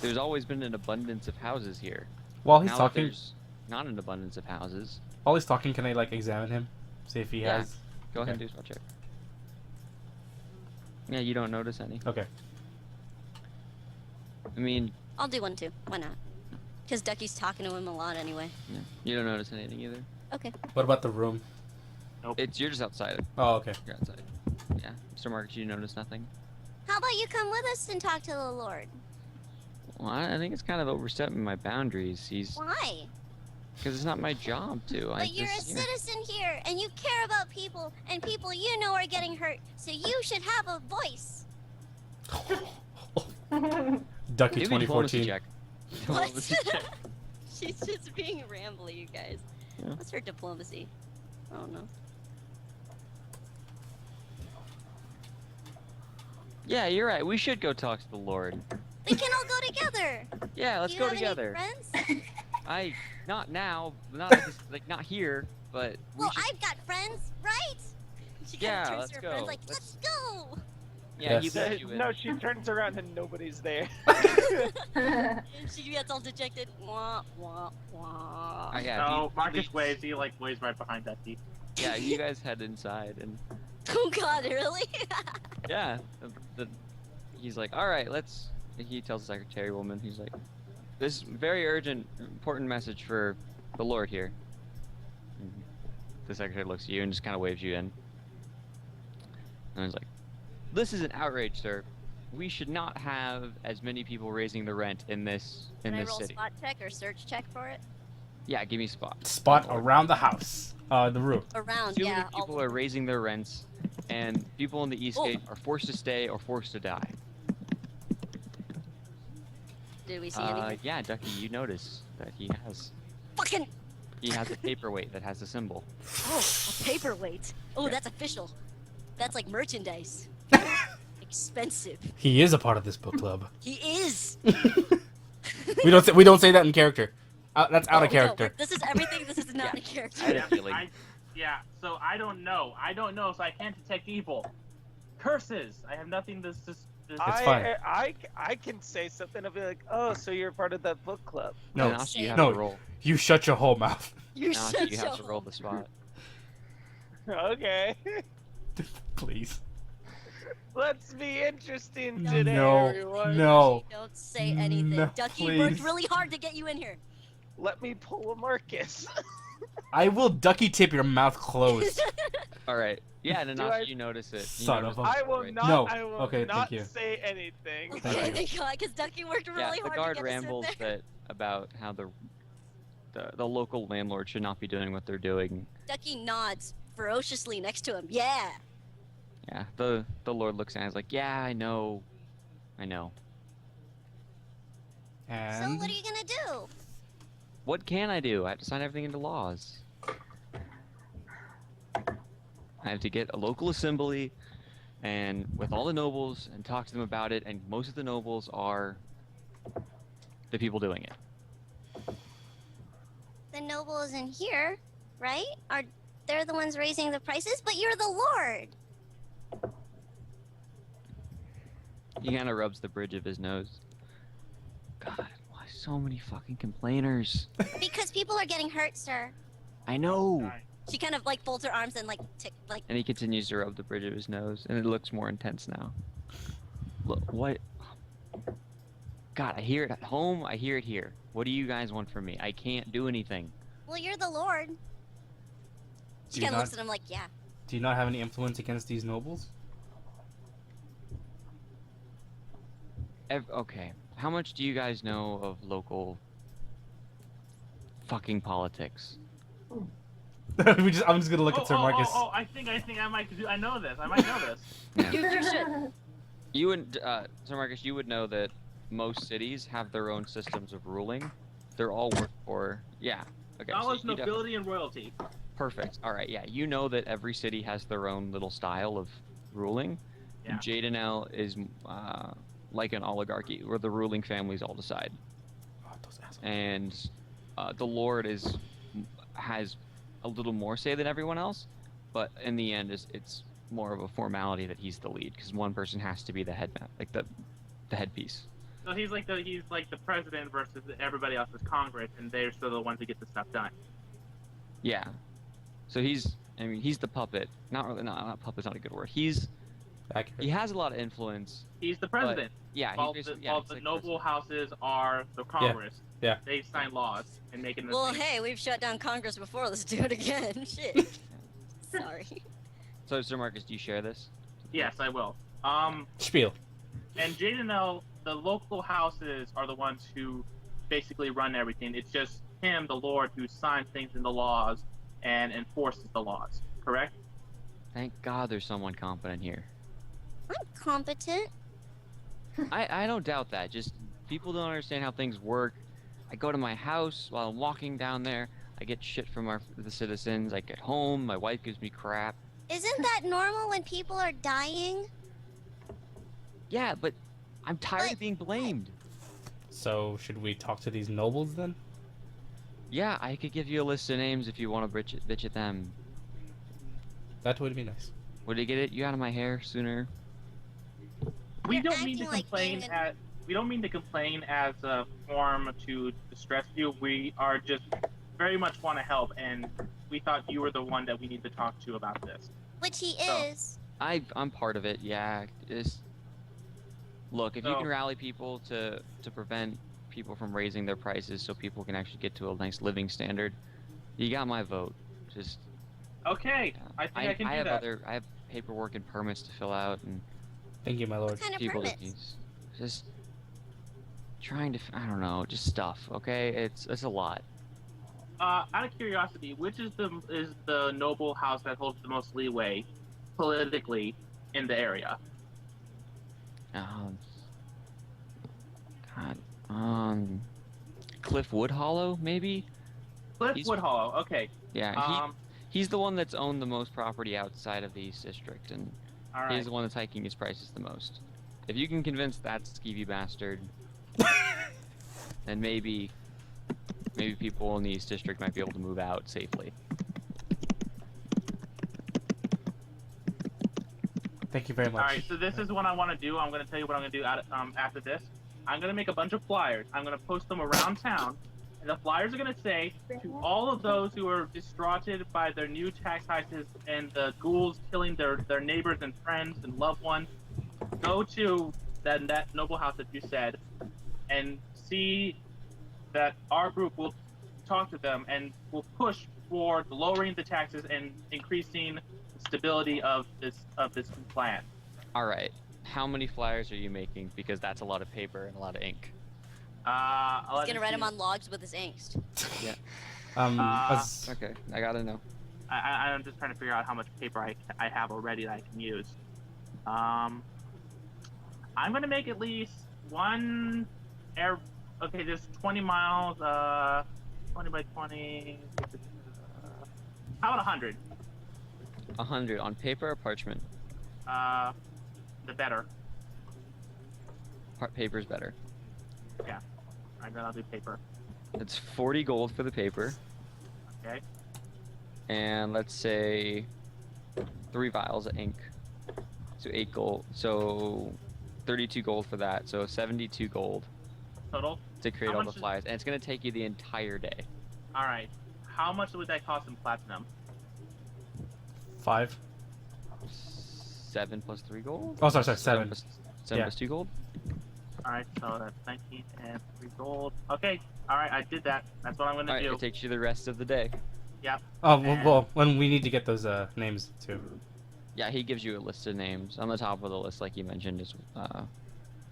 there's always been an abundance of houses here. While he's Now that talking, there's not an abundance of houses. while he's talking, can I like examine him, see if he Yeah. has? Go ahead and Okay. do a spot check. Yeah, you don't notice any. Okay. I mean, I'll do one too. Why not? Because Duckie's talking to him a lot anyway. yeah, you don't notice anything either. Okay. What about the room? You're just outside. Oh, okay. You're outside. Yeah, Mr. Marcus, you notice nothing. How about you come with us and talk to the Lord? Well, I think it's kind of overstepping my boundaries. Why? Because it's not my job to. But you're a citizen here, and you care about people, and people you know are getting hurt, so you should have a voice. Duckie Give me a diplomacy 2014. check. What? Diplomacy check. She's just being rambly, you guys. Yeah. What's her diplomacy? I don't know. Yeah, you're right. We should go talk to the Lord. We can all go together. Yeah, let's Do you go have together. Any friends? Not now, not at this, like not here, but we Well, should. I've got friends, right? She kinda Yeah, turns let's to her go. friends like, let's go. Yeah, Yes. he let you in. No, she turns around and nobody's there. And she gets all dejected. Wah, wah, wah. Yeah, So he Marcus leaves- waves. He like waves right behind Duckie. Yeah, you guys head inside, and Oh God, really? yeah, he's like, all right, let's. He tells the secretary woman, he's like, this very urgent, important message for the Lord here. And the secretary looks at you and just kind of waves you in. And he's like, this is an outrage, sir. We should not have as many people raising the rent in this Can I roll city. spot check or search check for it? Yeah, give me a spot. Spot around the house. The room. Around, Too yeah. many people are raising their rents, and people in the East Oh. Gate are forced to stay or forced to die. Did we see anything? Yeah, Duckie, you notice that he has Fucking. a paperweight that has a symbol. Oh, a paperweight. Oh, that's official. That's like merchandise. Expensive. He is a part of this book club. He is. we don't say that in character. That's out of Oh, no, character. this is everything. This is not in I character. had a feeling. Yeah, so I don't know. So I can't detect evil. Curses! I have nothing to... It's fine. I can say something. I'll be like, oh, so you're part of that book club. No, Nanashi, you have no. to roll. You shut your whole mouth. You're Nanashi, such you have a to roll the spot. Okay. Please. Let's be interesting No. today, No. everyone. No. Don't say anything. No, Duckie please. worked really hard to get you in here. Let me pull a Marcus. I will ducky tip your mouth closed. All right. Yeah, Do Nanashi, I- you notice it. You Son notice of a- it, I will right? not. No. I will Okay, not thank you. say anything. Thank Oh you. my god, because Duckie worked really Yeah, the hard guard to get us in rambles there. that about how the local landlord should not be doing what they're doing. Duckie nods ferociously next to him. Yeah. Yeah, the Lord looks at it and is like, yeah, I know. And So what are you gonna do? What can I do? I have to sign everything into laws. I have to get a local assembly and with all the nobles and talk to them about it, and most of the nobles are the people doing it. The nobles in here, right? They're the ones raising the prices, but you're the lord. He kind of rubs the bridge of his nose. God, why so many fucking complainers? Because people are getting hurt, sir. I know. She kind of like folds her arms and like And he continues to rub the bridge of his nose, and it looks more intense now. Look, what? God, I hear it at home, I hear it here. What do you guys want from me? I can't do anything. well, you're the lord. She Do you kind of looks not- at him like, yeah. do you not have any influence against these nobles? Okay, how much do you guys know of local fucking politics? I'm just gonna look at Sir Marcus. I think I might do. I know this. I might know this. You should. You and Sir Marcus, you would know that most cities have their own systems of ruling. They're all work for Okay. Knowledge, so you nobility, and royalty. Perfect. All right. Yeah, you know that every city has their own little style of ruling. Yeah. Jadenel is like an oligarchy, where the ruling families all decide, Oh, those assholes. and the Lord has a little more say than everyone else, but in the end, it's more of a formality that he's the lead, because one person has to be the head, like the headpiece. So he's like the president versus everybody else is Congress, and they're still the ones that get the stuff done. Yeah. So he's the puppet. Not really. Not puppet's not a good word. He Accurate. has a lot of influence. He's the president. Yeah. All he's the, basically, yeah, all he's the like noble president. houses are the Congress. Yeah. They sign laws and make it. Well, hey, we've shut down Congress before. Let's do it again. Shit. Sorry. So, Sir Marcus, do you share this? Yes, I will. Spiel. And Jadenel, the local houses are the ones who basically run everything. It's just him, the Lord, who signs things in the laws and enforces the laws. Correct? Thank God there's someone competent here. I'm competent. I don't doubt that. Just people don't understand how things work. I go to my house while I'm walking down there. I get shit from the citizens. I get home. My wife gives me crap. Isn't that normal when people are dying? Yeah, but I'm tired But- of being blamed. So should we talk to these nobles then? Yeah, I could give you a list of names if you want to bitch at them. That would be nice. Would it get it you out of my hair sooner? We You're don't mean to acting like complain being as we don't mean to complain as a form to distress you. We are just very much want to help, and we thought you were the one that we need to talk to about this. Which he So- is. I'm part of it. Yeah. Look, if you So- can rally people to prevent people from raising their prices, so people can actually get to a nice living standard, you got my vote. Just Okay, I think I can do have that. I have paperwork and permits to fill out, and Thank you, my lord. What kind of people permits? just trying to I don't know, just stuff. Okay, it's a lot. Out of curiosity, which is the noble house that holds the most leeway politically in the area? Cliff Woodhollow, maybe? Cliff He's- Woodhollow. Okay. Yeah, he's the one that's owned the most property outside of the East District, and All right. he's the one that's hiking his prices the most. If you can convince that skeevy bastard, then maybe people in the East District might be able to move out safely. Thank you very much. All right. So this is what I want to do. I'm going to tell you what I'm going to do after this. I'm going to make a bunch of flyers. I'm going to post them around town. And the flyers are going to say to all of those who are distraughted by their new tax hikes and the ghouls killing their neighbors and friends and loved ones, go to that noble house that you said and see that our group will talk to them and will push for lowering the taxes and increasing stability of this plan. All right. How many flyers are you making? Because that's a lot of paper and a lot of ink. He's gonna write them on logs with his angst. Yeah. let's- Okay. I gotta know. I'm just trying to figure out how much paper I have already that I can use. I'm gonna make at least one air. Okay, there's 20 miles. 20 by 20. How about 100? 100 on paper or parchment? The better. Paper's better. Yeah. Alright, then I'll do paper. It's 40 gold for the paper, Okay. and let's say 3 vials of ink. So 8 gold. So 32 gold for that. So 72 gold Total. to create How all the much is- flyers, and it's gonna take you the entire day. All right. How much would that cost in platinum? 5. 7 plus 3 gold. Oh, sorry, 7. Plus, 7 Yeah. plus 2 gold. All right, so that's 19 and 3 gold. Okay. All right, I did that. That's what I'm gonna Alright, do. it takes you the rest of the day. Oh, well, when we need to get those names too. Yeah, he gives you a list of names. On the top of the list, like you mentioned, is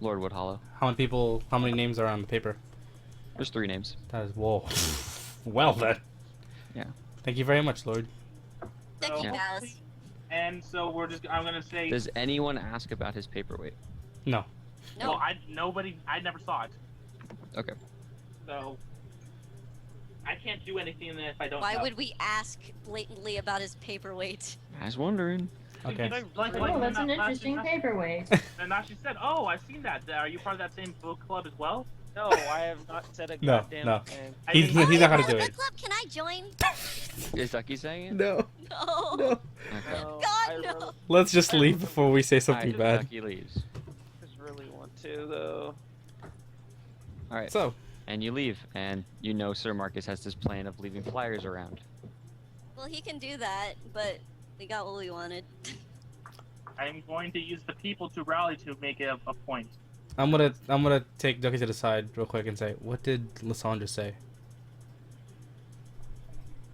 Lord Woodhollow. How many names are on the paper? There's 3 names. That is, whoa. Well then. Yeah. Thank you very much, Lord. Duckie So- bows. And so I'm gonna say. Does anyone ask about his paperweight? No. No. Well, I never saw it. Okay. So I can't do anything if I don't Why know. would we ask blatantly about his paperweight? I was wondering. Okay. Like, Oh, that's an Nanashi- interesting paperweight. Nanashi said, "Oh, I've seen that. Are you part of that same book club as well?" No, I have not said a No, goddamn no. thing. I He's didn't- not gonna Oh, do book it. club, can I join? Is Ducky saying it? No. No. No. Okay. No, God, I no. Let's just leave before we say something Alright, bad. Ducky leaves. just really want to though. Alright. So, And you leave, and you know Sir Marcus has this plan of leaving flyers around. Well, he can do that, but we got what we wanted. I'm going to use the people to rally to make a point. I'm gonna take Ducky to the side real quick and say, what did Lysandra say?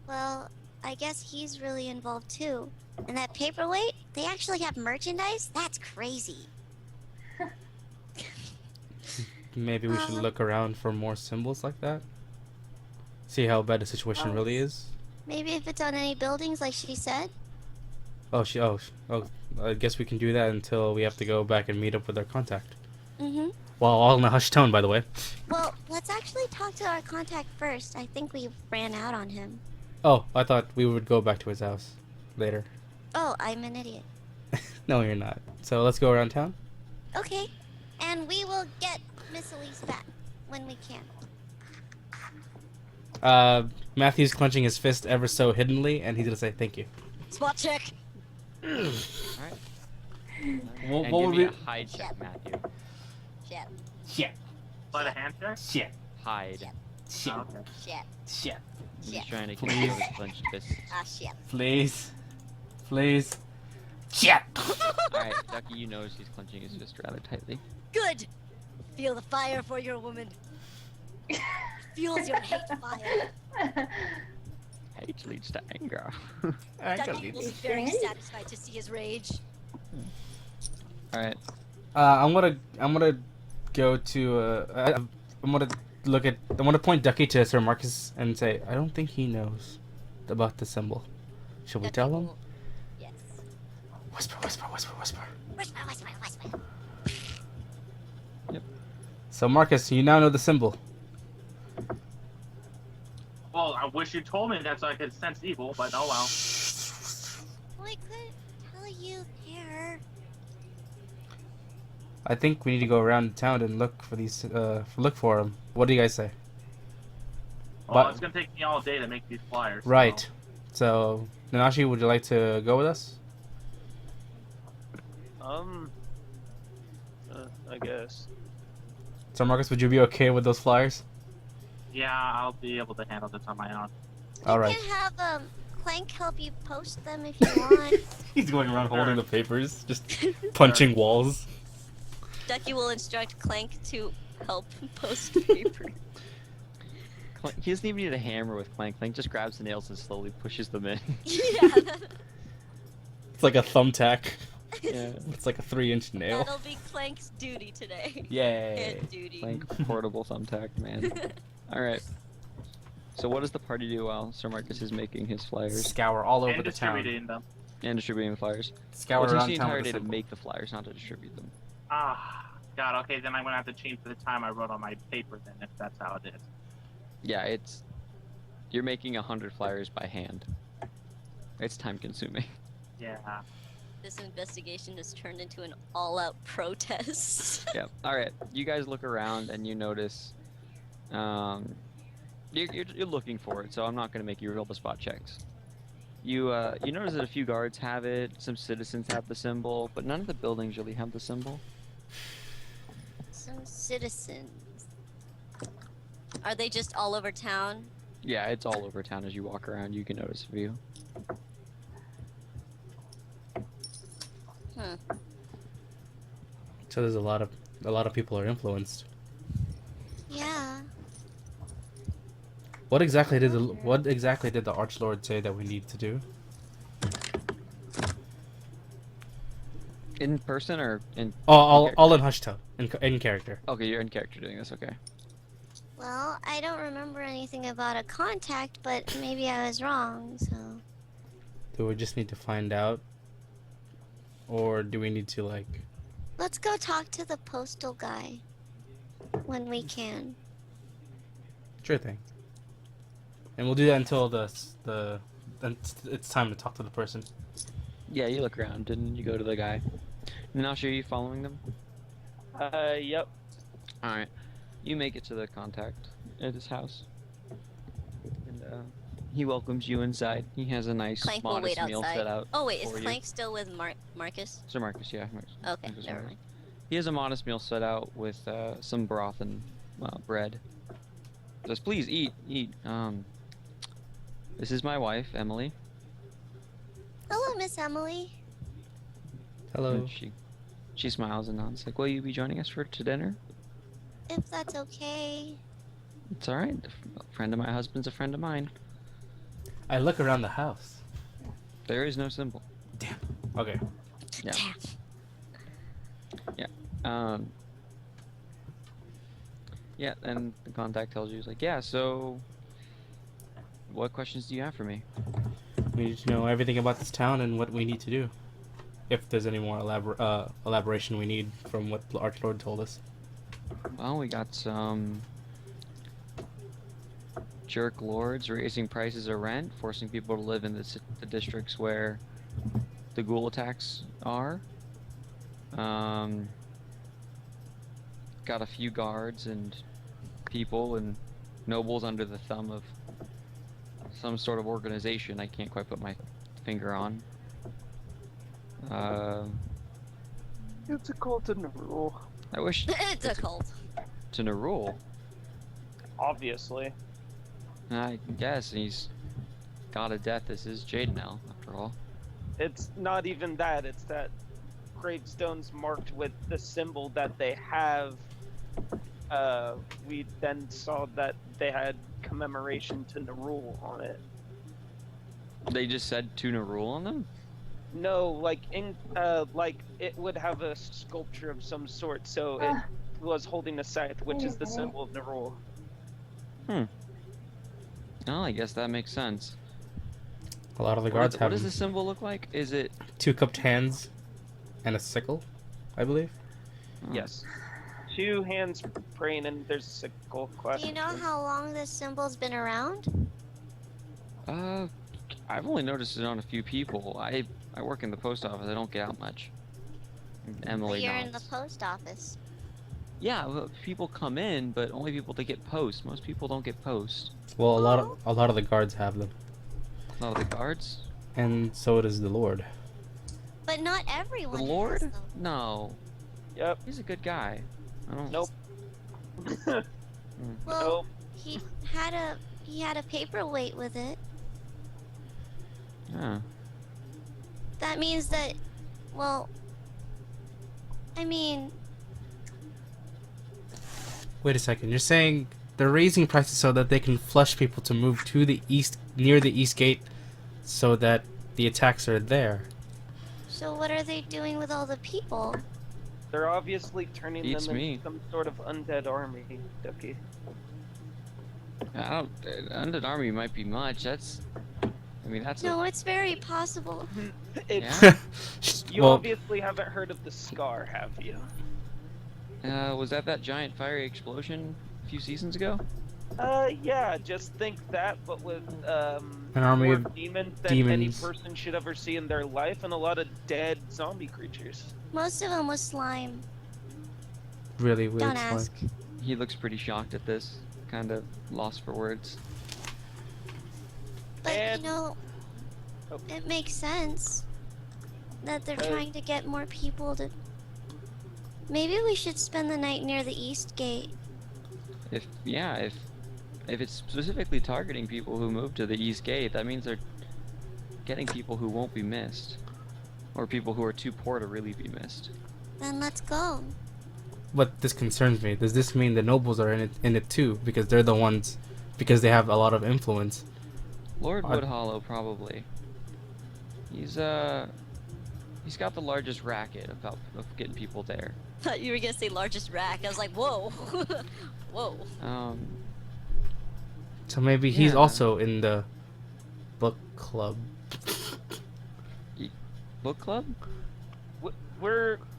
Well, I guess he's really involved too. And that paperweight, they actually have merchandise? That's crazy. Maybe we should look around for more symbols like that. See how bad the situation really is. Maybe if it's on any buildings, like she said. Oh, I guess we can do that until we have to go back and meet up with our contact. Mm-hmm. Well, all in a hushed tone, by the way. Well, let's actually talk to our contact first. I think we ran out on him. Oh, I thought we would go back to his house later. Oh, I'm an idiot. No, you're not. So let's go around town. Okay. And we will get Miss Elyse back when we can. Matthew's clenching his fist ever so hiddenly, and he's gonna say thank you. Spot check. Alright. What And would give me we? a hide check, Matthew. Shit. Shit. Let a hand check. Shit. Hide. Shit. Oh, okay. Shit. Shit. He's Shit. trying to Please. control his clenched fist. Ah, shit. Please. Please. Shit. Alright, Ducky, you notice he's clenching his fist rather tightly. Good. Feel the fire for your woman. Fuels your hate fire. Hate leads to anger. Ducky will be very satisfied to see his rage. Alright. I'm gonna go to I'm gonna point Ducky to Sir Marcus and say, I don't think he knows about the symbol. Should we Ducky tell him? will- Yes. Whisper, whisper, whisper, whisper. Whisper, whisper, whisper. So Marcus, you now know the symbol. Well, I wish you told me that so I could sense evil, but oh well. Well, I couldn't tell you there. I think we need to go around town and look for these. Look for them. What do you guys say? Well, But- it's gonna take me all day to make these flyers. so- Right. So, Nanashi, would you like to go with us? I guess. So Marcus, would you be okay with those flyers? Yeah, I'll be able to handle this on my own. All You right. can have Clank help you post them if you want. He's going around holding the papers, just punching walls. Ducky will instruct Clank to help post paper. He doesn't even need a hammer with Clank. Clank just grabs the nails and slowly pushes them in. Yeah. It's like a thumbtack. Yeah. It's like a 3-inch nail. That'll be Clank's duty today. Yay. His duty. Like portable thumbtack, man. All right. So what does the party do while Sir Marcus is making his flyers Scour all over And the town. distributing them. and distributing the flyers? Scour Well, it takes around the town entire with day a to symbol. make the flyers, not to distribute them. Ah, God. Okay, then I'm gonna have to change the time I wrote on my paper. Then, if that's how it is. Yeah, you're making 100 flyers by hand. It's time consuming. Yeah. This investigation has turned into an all-out protest. Yeah. All right. You guys look around and you notice. You're looking for it, so I'm not going to make you roll the spot checks. You notice that a few guards have it, some citizens have the symbol, but none of the buildings really have the symbol. Some citizens. Are they just all over town? Yeah, it's all over town as you walk around. You can notice a few. So there's a lot of people are influenced. Yeah. What exactly did the Archlord say that we need to do? In person or in? All in hush tone, in character. Okay, you're in character doing this. Okay. Well, I don't remember anything about a contact, but maybe I was wrong, so. Do we just need to find out, or do we need to like? Let's go talk to the postal guy. When we can. Sure thing. And we'll do that until it's time to talk to the person. Yeah, you look around and you go to the guy. Nanashi, are you following them? Yep. All right. You make it to the contact at his house, and he welcomes you inside. He has a nice, Clank will modest wait meal outside. set out. Oh wait, is for you. Clank still with Marcus? Sir Marcus, yeah. Okay, Marcus never Marcus. mind. He has a modest meal set out with some broth and bread. Says, please eat. This is my wife, Emily. Hello, Miss Emily. Hello. And she smiles and nods. Like, will you be joining us to dinner? If that's okay. It's all right. A friend of my husband's a friend of mine. I look around the house. There is no symbol. Damn. Okay. Yeah. Damn. Yeah. Yeah, and the contact tells you, he's like, yeah, so what questions do you have for me? We need to know everything about this town and what we need to do. If there's any more elaboration we need from what the Archlord told us. Well, we got some jerk lords raising prices of rent, forcing people to live in the districts where the ghoul attacks are. Got a few guards and people and nobles under the thumb of some sort of organization I can't quite put my finger on. It's a cult in Nerull. I wish It's a cult. to Nerull. Obviously. I guess he's god of death. This is Jadenel, after all. It's not even that, it's that gravestones marked with the symbol that they have. We then saw that they had commemoration to Nerull on it. They just said to Nerull on them? No, like like it would have a sculpture of some sort, so it was holding a scythe, which is the symbol of Nerull. Oh, I guess that makes sense. A lot of the guards What have does the symbol look like? Is it? 2 cupped hands and a sickle, I believe. Oh. Yes. 2 hands praying, and there's a sickle. Do you know how long this symbol's been around? I've only noticed it on a few people. I work in the post office. I don't get out much. Emily You're in the nods. post office. Yeah, well, people come in, but only people that get post. Most people don't get post. Well, a lot of the guards have them, A lot of the guards. and so does the Lord. But not everyone The has Lord? them. No, Yep. he's a good guy. I don't. Nope. Well, Nope. he had a paperweight with it. Yeah. That means that, well, I mean, Wait a second. You're saying they're raising prices so that they can flush people to move to the east, near the east gate, so that the attacks are there. So what are they doing with all the people? They're obviously turning Beats them me. into some sort of undead army, Duckie. I don't. Undead army might be much. That's. I mean, that's. No, it's very possible. It's, you Well, obviously haven't heard of the Scar, have you? Was that giant fiery explosion a few seasons ago? Yeah, just think that, but with, An army more of demons than any demons. person should ever see in their life, and a lot of dead zombie creatures. Most of them was slime. really weird. Don't slime. ask. He looks pretty shocked at this. Kind of lost for words. But And- you know, Oh. it makes sense that they're trying to get more people to. Maybe we should spend the night near the East Gate. If it's specifically targeting people who move to the East Gate, that means they're getting people who won't be missed, or people who are too poor to really be missed. Then let's go. But this concerns me. Does this mean the nobles are in it too? Because they're the ones, because they have a lot of influence. Lord I- Woodhollow probably. He's got the largest racket of getting people there. Thought you were gonna say largest rack. I was like, whoa, whoa. So maybe he's Yeah. also in the book club. Book club?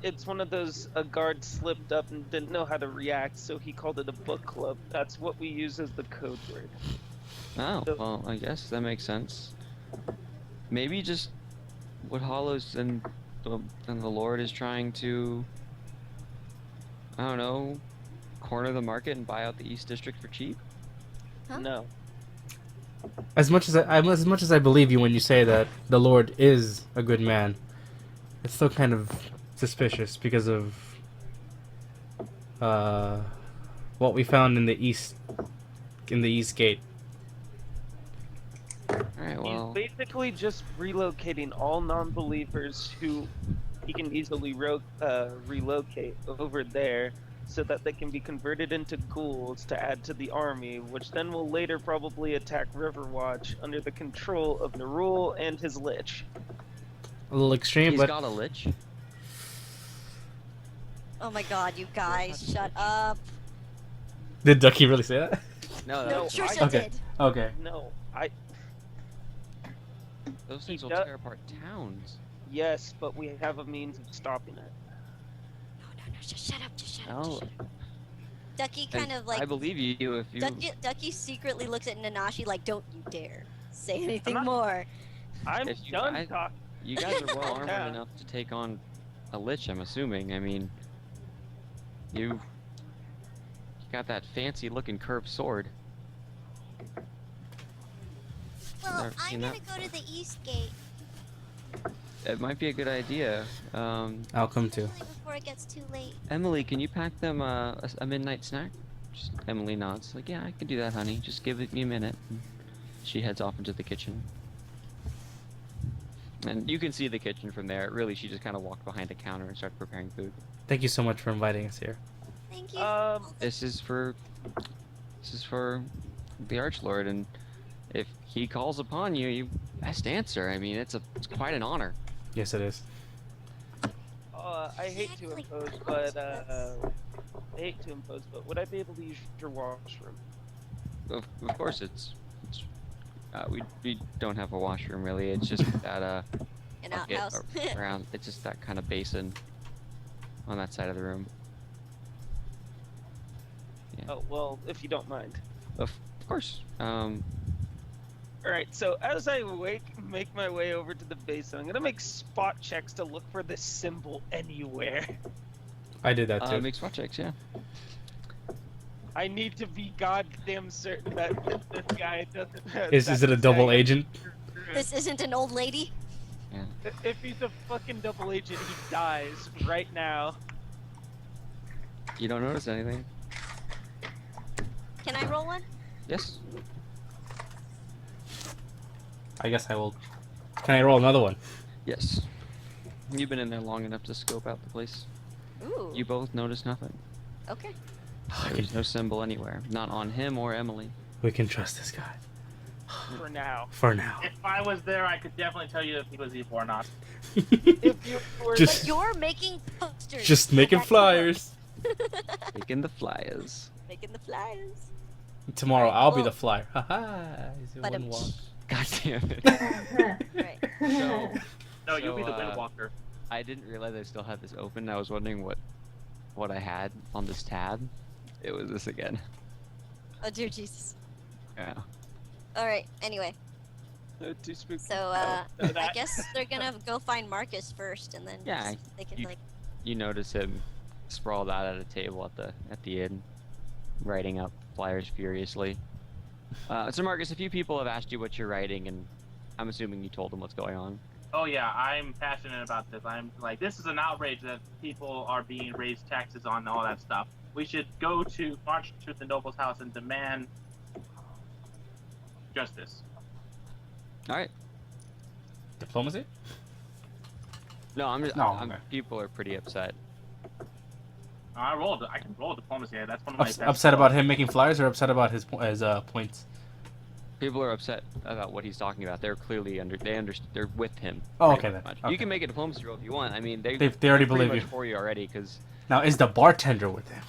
It's one of those, a guard slipped up and didn't know how to react, so he called it a book club. That's what we use as the code word. Oh, So- well, I guess that makes sense. Maybe just Woodhollow's and the Lord is trying to, I don't know, corner the market and buy out the East District for cheap. Huh? No. As much as I believe you when you say that the Lord is a good man, it's still kind of suspicious because of what we found in the East Gate. Alright, well, He's basically just relocating all non-believers who he can easily relocate over there so that they can be converted into ghouls to add to the army, which then will later probably attack Riverwatch under the control of Nerull and his lich. A little extreme, he's but got a lich. Oh my god, you guys, shut up. did Duckie really say that? No, No, Trisha I- Okay. did. Okay. No, those things will does- tear apart towns. yes, but we have a means of stopping it. No, just shut up, just shut up. Oh, Just shut up. Ducky kind of I like. believe you if you. Ducky secretly looks at Nanashi like, don't you dare say anything not- more. I'm If you done guys- talking. You guys are well armored Yeah. enough to take on a lich, I'm assuming. I mean, you got that fancy looking curved sword. Well, Never I'm seen gonna that. go to the East Gate. It might be a good idea. I'll come too. Especially before it gets too late. Emily, can you pack them a midnight snack? Just Emily nods. Like, yeah, I can do that, honey. Just give me a minute. And she heads off into the kitchen. And you can see the kitchen from there. Really, she just kind of walked behind a counter and started preparing food. Thank you so much for inviting us here. Thank you. This is for the Archlord, and if he calls upon you, you best answer. I mean, it's quite an honor. Yes, it is. I hate to Exactly. impose, but would I be able to use your washroom? Of course, we don't have a washroom really. It's just that An bucket outhouse. around. It's just that kind of basin on that side of the room. Yeah. Oh well, if you don't mind. Of course. All right. So as I make my way over to the basin, I'm gonna make spot checks to look for this symbol anywhere. I did that too. Make spot checks, yeah. I need to be goddamn certain that this guy doesn't. Is it a double agent? This isn't an old lady. If he's a fucking double agent, he dies right now. You don't notice anything? Can I roll one? Yes. I guess I will. Can I roll another one? Yes. You've been in there long enough to scope out the place. Ooh. You both notice nothing. Okay. There's no symbol anywhere. Not on him or Emily. We can trust this guy. For now. For now. If I was there, I could definitely tell you if he was evil or not. If you were Just- But you're making posters. Just for making that flyers. Making the flyers. cover. Making the flyers. Tomorrow I'll be Well- the flyer. Haha. But Walk. God damn it. Right. So, No, you'll be the So, Windwalker. I didn't realize I still had this open. I was wondering what I had on this tab. It was this again. Oh dear Jesus. Yeah. All right. Anyway, too spooky. so I guess they're gonna go find Marcus first, and then Yeah, they can you- like. You notice him sprawled out at a table at the inn, writing up flyers furiously. So Marcus, a few people have asked you what you're writing, and I'm assuming you told them what's going on. Oh yeah, I'm passionate about this. I'm like, this is an outrage that people are being raised taxes on and all that stuff. We should march to the noble's house and demand justice. All right. Diplomacy? No, I'm just. No, I'm, okay. people are pretty upset. I can roll diplomacy. That's one of my best Upset about rolls. him making flyers or upset about his points? People are upset about what he's talking about. They're clearly they're with him. Oh, pretty okay then. much. Okay. You can make a diplomacy roll if you want. I mean, They already pretty believe much you. for you already, because Now, is the bartender with him?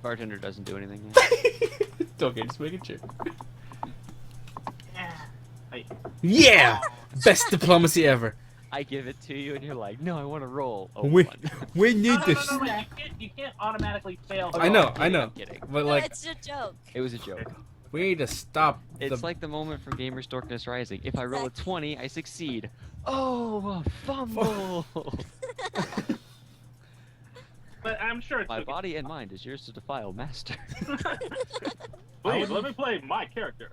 bartender doesn't do anything. Okay, just making sure. Hey, Yeah! Best diplomacy ever. I give it to you, and you're like, no, I want to roll. Oh, We, one. we need no, this. you can't automatically fail. I know, I'm I know. kidding. But No, like, it's a joke. It was a joke. we need to stop It's the... like the moment from Gamers Darkness Rising. If I roll a Exactly. 20, I succeed. Oh, a fumble! But I'm sure it's My okay. body and mind is yours to defile, master. Please let me play my character.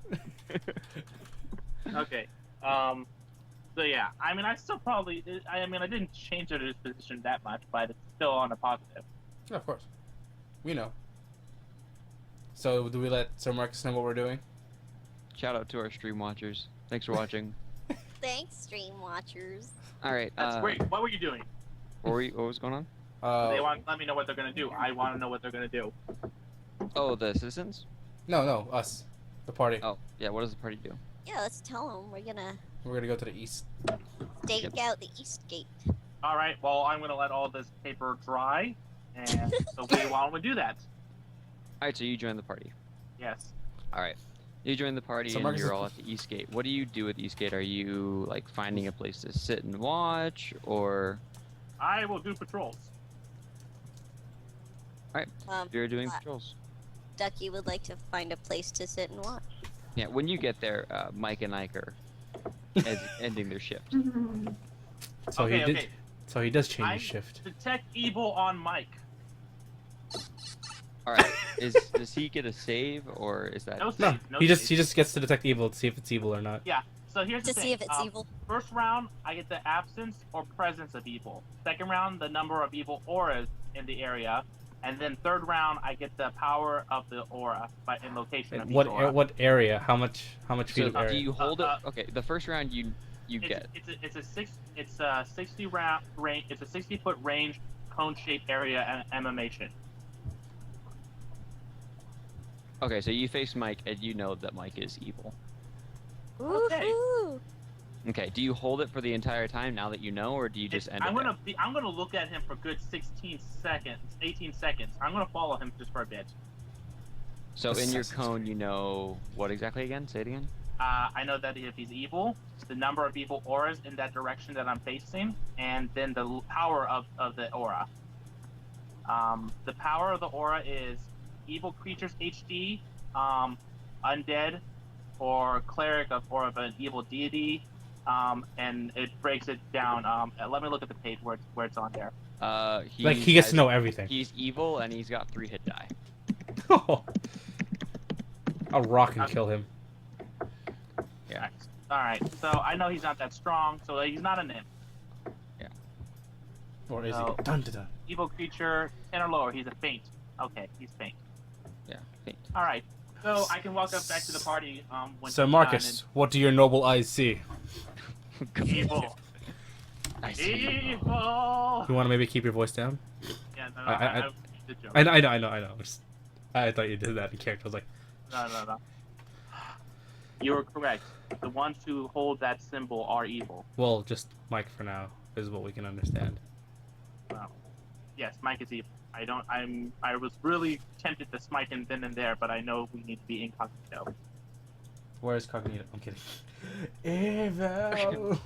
Okay. So yeah, I mean, I still probably. I mean, I didn't change their disposition that much, but it's still on a positive. Yeah, of course. We know. So, do we let Sir Marcus know what we're doing? Shout out to our stream watchers. Thanks for watching. Thanks, stream watchers. All right. That's great. What were you doing? What was going on? They want to let me know what they're gonna do. I want to know what they're gonna do. Oh, the citizens? No, us. The party. Oh, yeah. What does the party do? Yeah, let's tell them we're gonna We're gonna go to the east. stake out the east gate. All right. Well, I'm gonna let all this paper dry, and so why don't we do that? All right. So you join the party. Yes. All right. You join the party, So and Marcus you're is- all at the East Gate. What do you do at East Gate? Are you like finding a place to sit and watch, or I will do patrols. you're doing uh, patrols? Duckie would like to find a place to sit and watch. Yeah. When you get there, Mike and Ike are ending their shift. So okay. he did. Okay. So he does change I his shift. detect evil on Mike. All right. Does he get a save, or is that? No No, save. No he save. just gets to detect evil to see if it's evil or not. Yeah. So here's To the thing. see if it's evil. First round, I get the absence or presence of evil. Second round, the number of evil auras in the area, and then third round, I get the power of the aura in location of each aura. What area? How much feet So of do area? you hold it? Okay. The first round you get. It's a 60 round range. It's a 60-foot range cone-shaped area emanation. Okay. So you face Mike, and you know that Mike is evil. Okay. Woohoo! Okay. Do you hold it for the entire time now that you know, or do you just end it? I'm gonna look at him for good 16 seconds, 18 seconds. I'm gonna follow him just for a bit. So in your Assassin's cone, you know what exactly again? Say it again. I know that if he's evil, the number of evil auras in that direction that I'm facing, and then the power of the aura. The power of the aura is evil creatures HD, undead, or cleric or of an evil deity, and it breaks it down. Let me look at the page where it's on there. Like he gets to know everything. He's evil, and he's got 3 hit die. I'll rock and kill him. Yeah. All right, so I know he's not that strong, so he's not an imp. Or is No. he? Dun dun dun. Evil creature, 10 or lower. He's a faint. Okay, he's faint. Yeah. Faint. All right, so I can walk up back to the party. When So he's Marcus, what do your noble eyes see? done, and evil. I see. Evil. You want to maybe keep your voice down? Yeah, no, I the joke. I know. I thought you did that in character. I was like, No. You are correct. The ones who hold that symbol are evil. Well, just Mike for now is what we can understand. Well, yes, Mike is evil. I was really tempted to smite him then and there, but I know we need to be incognito. Where's Cognito? I'm kidding. Evil.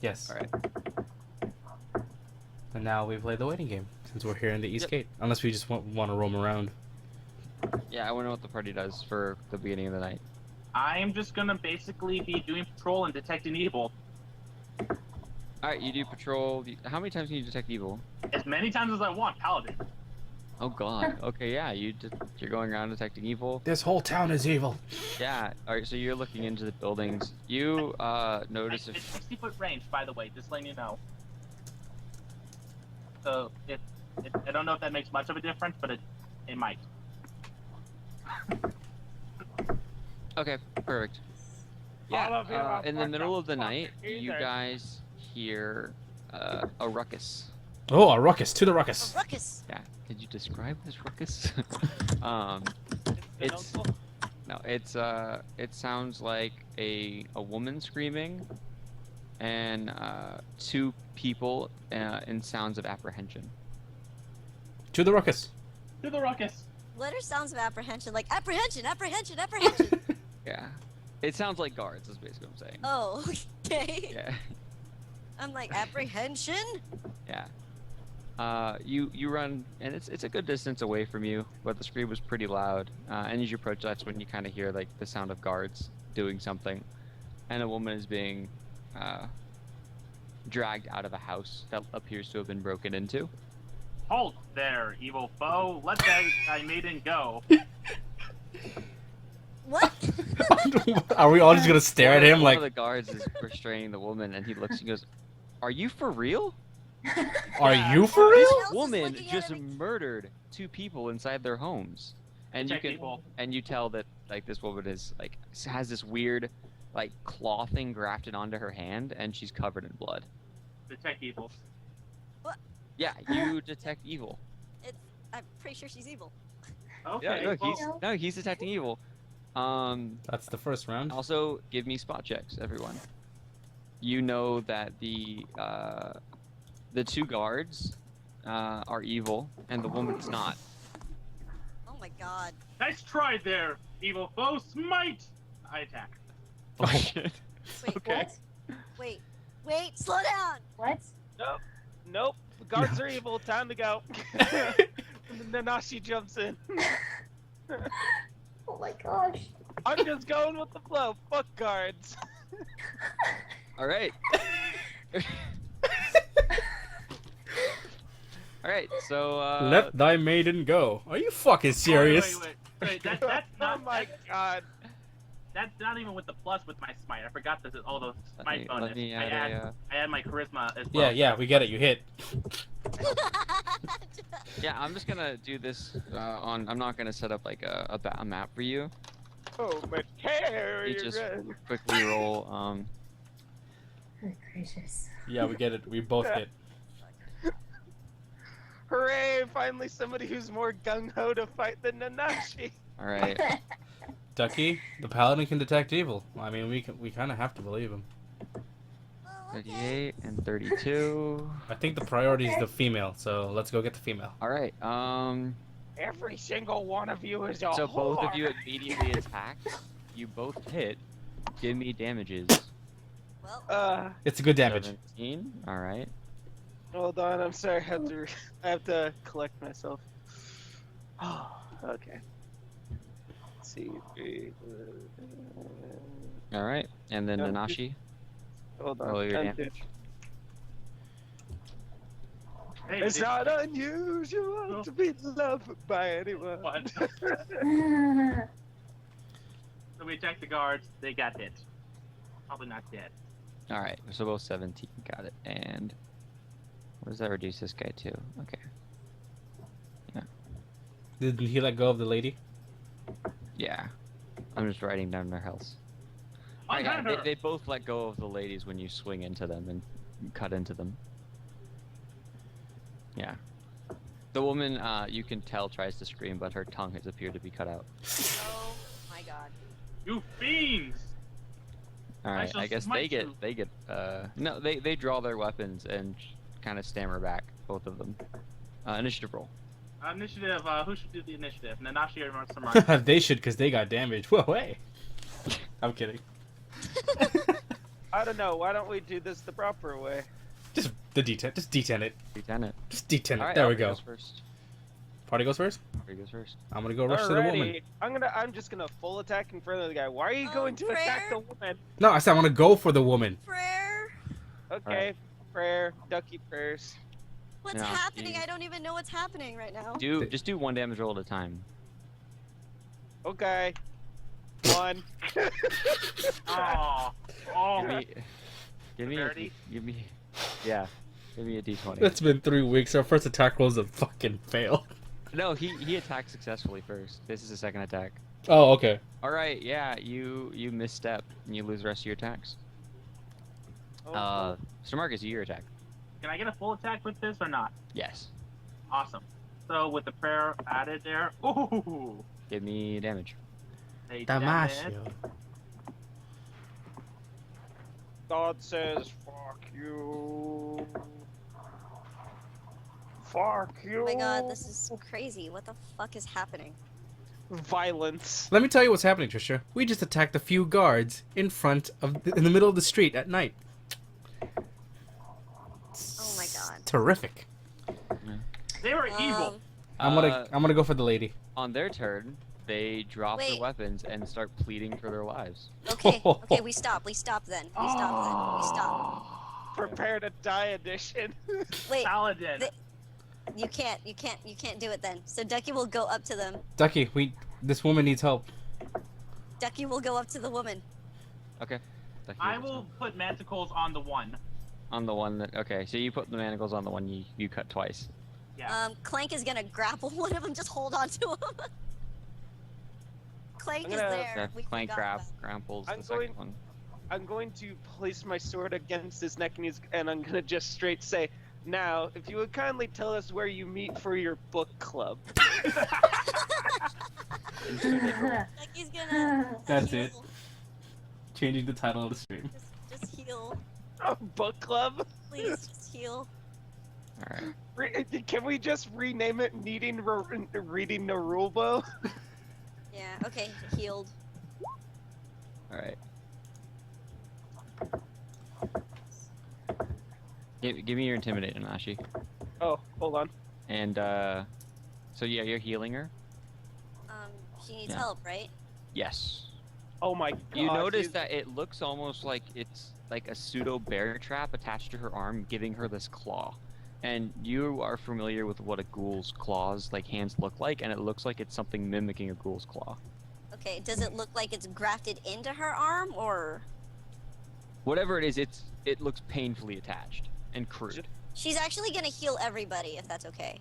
Yes. All right. And now we play the waiting game since we're here in the East Gate. Unless we just want to roam around. Yeah, I want to know what the party does for the beginning of the night. I'm just gonna basically be doing patrol and detecting evil. All right, you do patrol. How many times can you detect evil? As many times as I want, Paladin. Oh God. Okay, yeah, you're going around detecting evil. This whole town is evil. Yeah. All right, so you're looking into the buildings. You notice It's if 60-foot range, by the way, just letting you know. So I don't know if that makes much of a difference, but it might. okay, perfect. All of you Yeah. are In the middle of the night, fucking you either. guys hear a ruckus. Oh, a ruckus. To the ruckus. Ruckus. Yeah. Could you describe this ruckus? It's no, it sounds like a woman screaming, and two people in sounds of apprehension. To the ruckus. To the ruckus. What are sounds of apprehension? Like apprehension, apprehension, apprehension. Yeah. It sounds like guards. Is basically what I'm saying. Oh, okay. Yeah. I'm like apprehension. Yeah. You run, and it's a good distance away from you, but the scream was pretty loud. And as you approach, that's when you kind of hear like the sound of guards doing something, and a woman is being dragged out of a house that appears to have been broken into. Halt there, evil foe. Let that guy maiden go. What? Are we all just gonna stare at him One like, of the guards is restraining the woman, and he looks and goes, "Are you for real? are you for real? Else is Woman looking at just me. murdered two people inside their homes." And you Check can, people. and you tell that like this woman is like has this weird like claw thing grafted onto her hand, and she's covered in blood. Detect evil. Yeah, you detect evil. I'm pretty sure she's evil. Okay. Yeah, well, he's detecting evil. That's the first round. Also, give me spot checks, everyone. You know that the two guards are evil, and the woman's not. Oh my god. nice try there, evil foe. Smite. I attack. Oh shit. Wait, Okay. wait, slow down. What? Nope. The guards are evil. Time to go. And then Nanashi jumps in. Oh my gosh. I'm just going with the flow. Fuck guards. All right. All right. So Let thy maiden go. Are you fucking serious? Wait. That's Oh not. my god. That's not even with the plus with my smite. I forgot that all those Let smite me- bonus. let me I add add my charisma as well. Yeah, we get it. You hit. yeah, I'm just gonna do this on. I'm not gonna set up like a map for you. Oh my hair. You You're just red. quickly roll. Good gracious. Yeah, we get it. We both hit. Hooray! Finally, somebody who's more gung ho to fight than Nanashi. All right. Duckie, the paladin can detect evil. I mean, we kind of have to believe him. 38 and 32. I think the priority is the female, so let's go get the female. All right. Every single one of you is a So both of whore. you immediately attacked. You both hit. Give me damages. Well, It's a good damage. 17. All right. Hold on, I'm sorry. I have to collect myself. Oh, okay. Let's see. All right. And then Yeah. Nanashi. Hold on. Roll your I'm damage. Hey, It's did- not unusual to be loved by anyone. What? So we attacked the guards. They got hit. Probably not dead. All right. So both 17. Got it. And what does that reduce this guy to? Okay. Did he let go of the lady? Yeah. I'm just writing down their health. Oh, Alright, not her. they both let go of the ladies when you swing into them and cut into them. Yeah. The woman, you can tell, tries to scream, but her tongue has appeared to be cut out. Oh my god. You fiends! Alright, shall I guess smite you. no, they draw their weapons and kind of stammer back, both of them. Initiative roll. Initiative, who should do the initiative? Nanashi or Samara? They should, because they got damaged. Whoa, hey. I'm kidding. I don't know. Why don't we do this the proper way? Just D10. Just D10 it. D10 it. Just D10 it. Alright, There we Alfie go. goes first. Party goes first? Alfie goes first. I'm gonna go rush to the woman. Alrighty. I'm just gonna full attack in front of the guy. Why are you going to attack the woman? No, I said I want to go for the woman. Prayer. Okay, Alright. prayer, Duckie prayers. What's No, happening? you- I don't even know what's happening right now. Just do 1 damage roll at a time. Okay. 1. Oh, Give me, Severity? give me, yeah, give me a D20. It's been 3 weeks. Our first attack rolls a fucking fail. No, he attacked successfully first. This is his second attack. Oh, okay. All right, yeah, you misstep and you lose the rest of your attacks. Oh, So Marcus, your attack. Can I get a full attack with this or not? Yes. Awesome. So with the prayer added there, ooh, Give me damage. they damage. God says, fuck you. Fuck you. Oh my god, this is crazy. What the fuck is happening? Violence. Let me tell you what's happening, Trisha. We just attacked a few guards in the middle of the street at night. Oh my god. Terrific. They were evil. I'm gonna go for the lady. On their turn, they drop their Wait. weapons and start pleading for their lives. Okay, okay, we stop then. We stop. Prepare to die edition. Wait, Paladin. you can't do it then. So Duckie will go up to them. Duckie, this woman needs help. Duckie will go up to the woman. Okay. I will put manticles on the one. On the one that, okay, so you put the manacles on the one you cut twice. Yeah. Clank is gonna grapple one of them. Just hold on to him. Clank is gonna- there. Okay, We Clank forgot about grapples I'm the second going- one. I'm going to place my sword against his neck and I'm gonna just straight say, now, if you would kindly tell us where you meet for your book club. Duckie's gonna. That's heal. it. Changing the title of the stream. Just heal, Book club? please. Just heal. Alright. Can we just rename it Reading Nerull? Yeah. Okay. Healed. Alright. Give me your intimidate, Nanashi. Oh, hold on. And so yeah, you're healing her? She needs Yeah. help, right? Yes. Oh my god. You notice that it looks almost like it's like a pseudo bear trap attached to her arm, giving her this claw. And you are familiar with what a ghoul's claws, like hands, look like, and it looks like it's something mimicking a ghoul's claw. Okay. Does it look like it's grafted into her arm, or? Whatever it is, it looks painfully attached and crude. She's actually gonna heal everybody, if that's okay.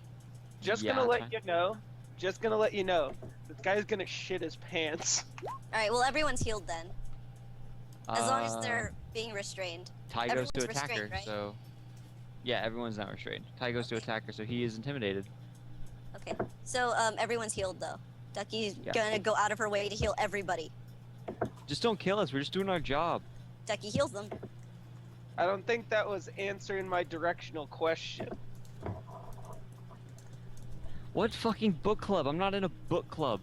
Just Yeah, gonna that's let you know. Just gonna let you know. This guy's gonna shit his pants. All right. Well, everyone's healed then, as long as Uh, they're being restrained. Ty goes to everyone's attack her, restrained, right? so yeah, everyone's not restrained. Ty goes to attack her, so he is intimidated. Okay. So everyone's healed though. Duckie's Yeah. gonna go out of her way to heal everybody. Just don't kill us. We're just doing our job. Duckie heals them. I don't think that was answering my directional question. What fucking book club? I'm not in a book club.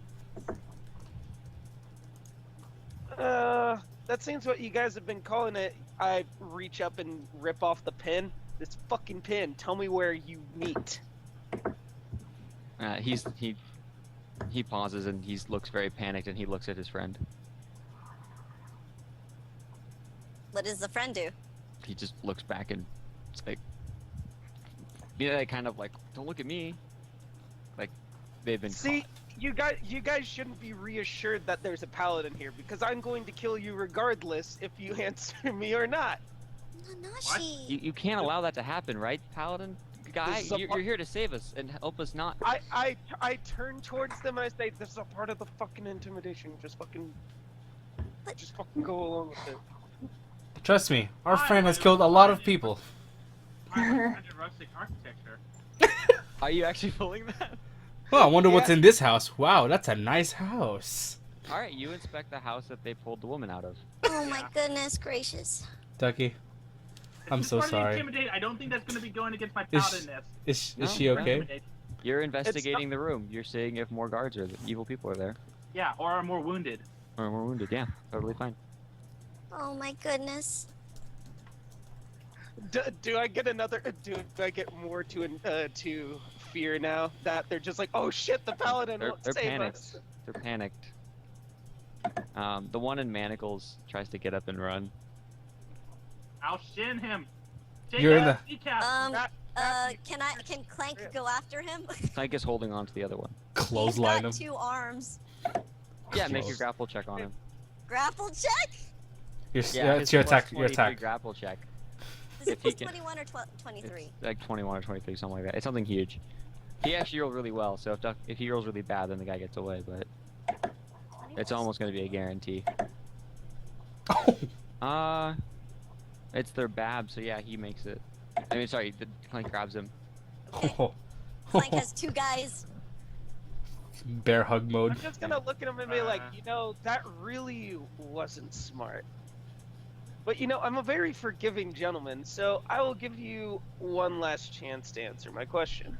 That seems what you guys have been calling it. I reach up and rip off the pin. This fucking pin. Tell me where you meet. He pauses and he looks very panicked and he looks at his friend. What does the friend do? He just looks back and it's like, yeah, kind of like, don't look at me. Like they've been. See, you guys shouldn't be reassured that there's a paladin here because I'm going to kill you regardless if you answer me or not. Nanashi. You can't allow that to happen, right, Paladin? Guy, This is a you're here to save us and help us not. I turn towards them and I say, "This is a part of the fucking intimidation. Just fucking go along with it." Trust me, our friend has killed a lot of people. Rustic architecture. Are you actually pulling that? Oh, I wonder what's Yeah. in this house. Wow, that's a nice house. All right, you inspect the house that they pulled the woman out of. Oh my goodness gracious. Ducky, I'm It's so part of the sorry. Intimidate. I don't think that's going to be going against my Is- paladin-ness. Is No, she okay? Intimidate. You're investigating the room. You're seeing if more guards or evil people are there. Yeah, or are more wounded. Or more wounded. Yeah, totally fine. Oh my goodness. Do I get another? Do I get more to fear now that they're just like, oh shit, the paladin They're, won't they're save panicked. us. They're panicked. The one in manacles tries to get up and run. I'll shin him. Take You're in out the- kneecap. Can Clank go after him? Clank is holding on to the other one. Clothesline him. He's got 2 arms. Yeah, make your Close. grapple check on him. Grapple check? Yeah, his it's your plus attack. Your 23 attack. grapple check. Is it If he plus can- 21 or 23? It's like 21 or 23, something like that. It's something huge. He actually rolled really well, so if he rolls really bad, then the guy gets away, but it's almost going to be a guarantee. It's their Bab, so yeah, he makes it. I mean, sorry, the Clank grabs him. Oh. Clank has 2 guys. Bear hug mode. I'm just gonna look at him and be like, that really wasn't smart. But I'm a very forgiving gentleman, so I will give you one last chance to answer my question.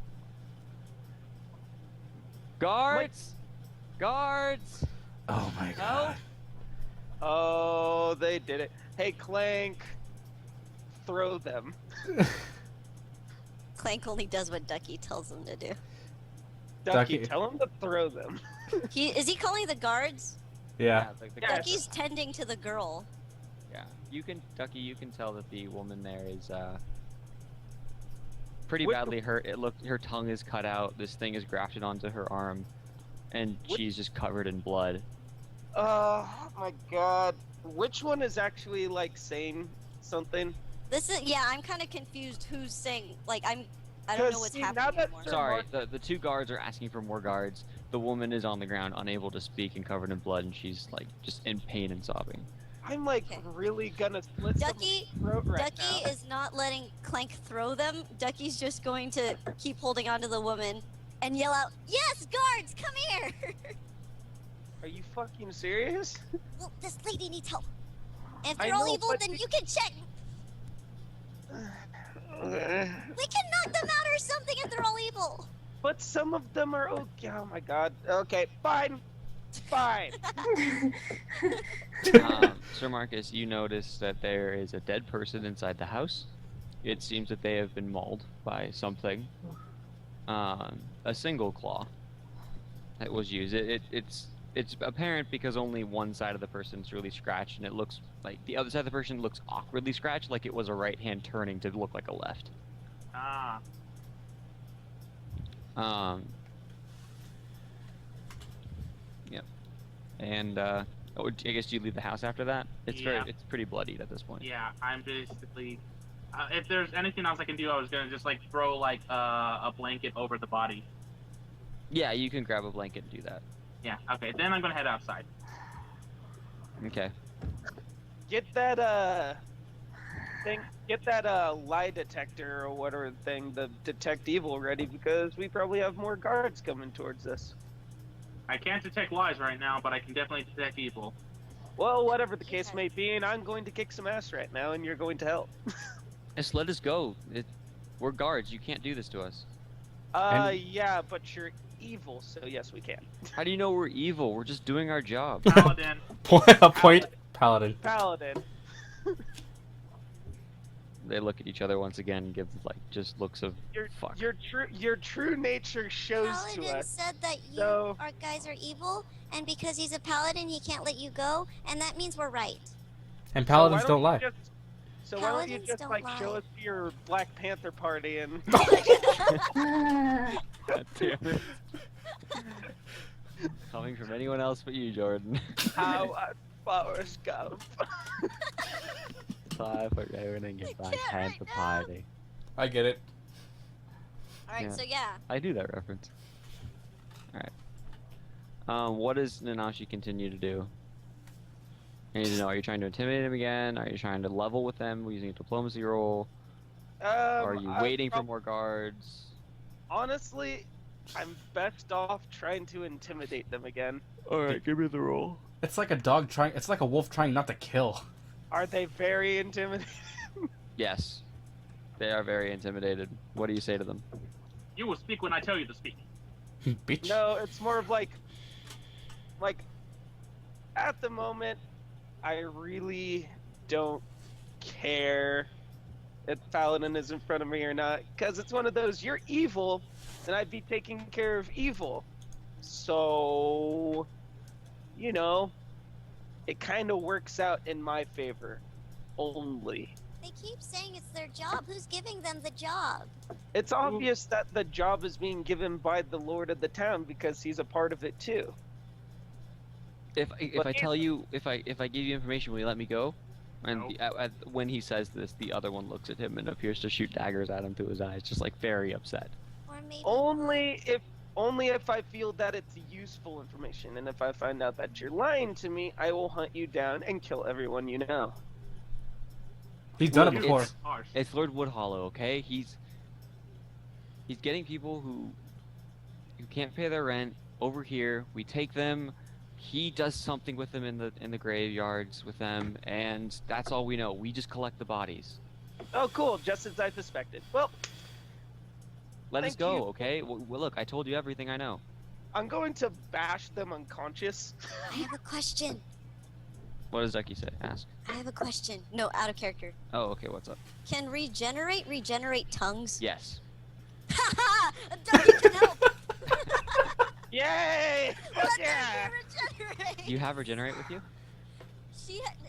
Guards! Guards! Oh my god. Oh, they did it. Hey, Clank, throw them. Clank only does what Ducky tells him to do. Ducky, Ducky. tell him to throw them. Is he calling the guards? Yeah. Like the Yeah. guards- Ducky's tending to the girl. Yeah, Ducky, you can tell that the woman there is pretty What- badly hurt. Her tongue is cut out. This thing is grafted onto her arm, and What- she's just covered in blood. Oh my god. Which one is actually saying something? I'm kind of confused who's saying, I don't know 'Cause what's see, now happening that anymore. Sir Sorry, Mark- the 2 guards are asking for more guards. The woman is on the ground, unable to speak and covered in blood, and she's just in pain and sobbing. I'm Okay. really gonna split Ducky- someone's throat right Ducky now. is not letting Clank throw them. Ducky's just going to keep holding onto the woman and yell out, "Yes, guards, come here!" Are you fucking serious? Well, this lady needs help. And if I they're all know, evil, but then the- you can check. We can knock them out or something if they're all evil. But some of them are okay. Oh my god. Okay, fine. Fine. Sir Marcus, you notice that there is a dead person inside the house. It seems that they have been mauled by something. A single claw that was used. It's apparent because only one side of the person's really scratched, and it looks like the other side of the person looks awkwardly scratched, like it was a right hand turning to look like a left. Ah. Yep. And I guess you leave the house after that. It's Yeah. it's pretty bloodied at this point. Yeah, I'm basically. If there's anything else I can do, I was gonna just throw a blanket over the body. Yeah, you can grab a blanket and do that. Yeah. Okay. Then I'm gonna head outside. Okay. Get that lie detector or whatever thing, the detect evil ready, because we probably have more guards coming towards us. I can't detect lies right now, but I can definitely detect evil. Well, whatever the case may be, and I'm going to kick some ass right now, and you're going to help. Just let us go. We're guards. You can't do this to us. Yeah, but you're evil, so yes, we can. How do you know we're evil? We're just doing our job. Paladin. Point. Paladin. Paladin. They look at each other once again and give just looks of fuck. Your true nature shows to Paladin us. said that you So- our guys are evil, and because he's a paladin, he can't let you go, and that means we're right. And So why paladins don't you lie. So why don't you Paladins just don't show lie. us your Black Panther party and God damn it. Coming from anyone else but you, Jordan. how our powers go. Time for ruining your Black can't Panther right now. party. I get it. Alright, Yeah. so yeah. I do that reference. Alright. What does Nanashi continue to do? I need to know, are you trying to intimidate him again? Are you trying to level with them using a diplomacy roll? Are you waiting for more guards? Honestly, I'm best off trying to intimidate them again. Alright, give me the roll. It's like a dog trying. It's like a wolf trying not to kill. Are they very intimidating? Yes. They are very intimidated. What do you say to them? You will speak when I tell you to speak. Bitch. No, it's more of like, at the moment, I really don't care if Paladin is in front of me or not, because it's one of those, you're evil, and I'd be taking care of evil. So, you know, it kind of works out in my favor, only. They keep saying it's their job. Who's giving them the job? It's obvious that the job is being given by the lord of the town because he's a part of it too. If I tell you, if I give you information, will you let me go? And when he says this, the other one looks at him and appears to shoot daggers at him through his eyes, just like very upset. Or maybe Only if I feel that it's useful information, and if I find out that you're lying to me, I will hunt you down and kill everyone you know. He's done it before. It's Lord Woodhollow, okay? He's getting people who can't pay their rent over here. We take them. He does something with them in the graveyards with them, and that's all we know. We just collect the bodies. Oh, cool! Just as I suspected. Well, Let us thank go, you. okay? Well, look, I told you everything I know. I'm going to bash them unconscious. I have a question. What does Duckie say? Ask. I have a question. No, out of character. Oh, okay. What's up? Can regenerate tongues? Yes. Haha! Duckie can help! Yay! Let Yeah! them regenerate! Do you have regenerate with you?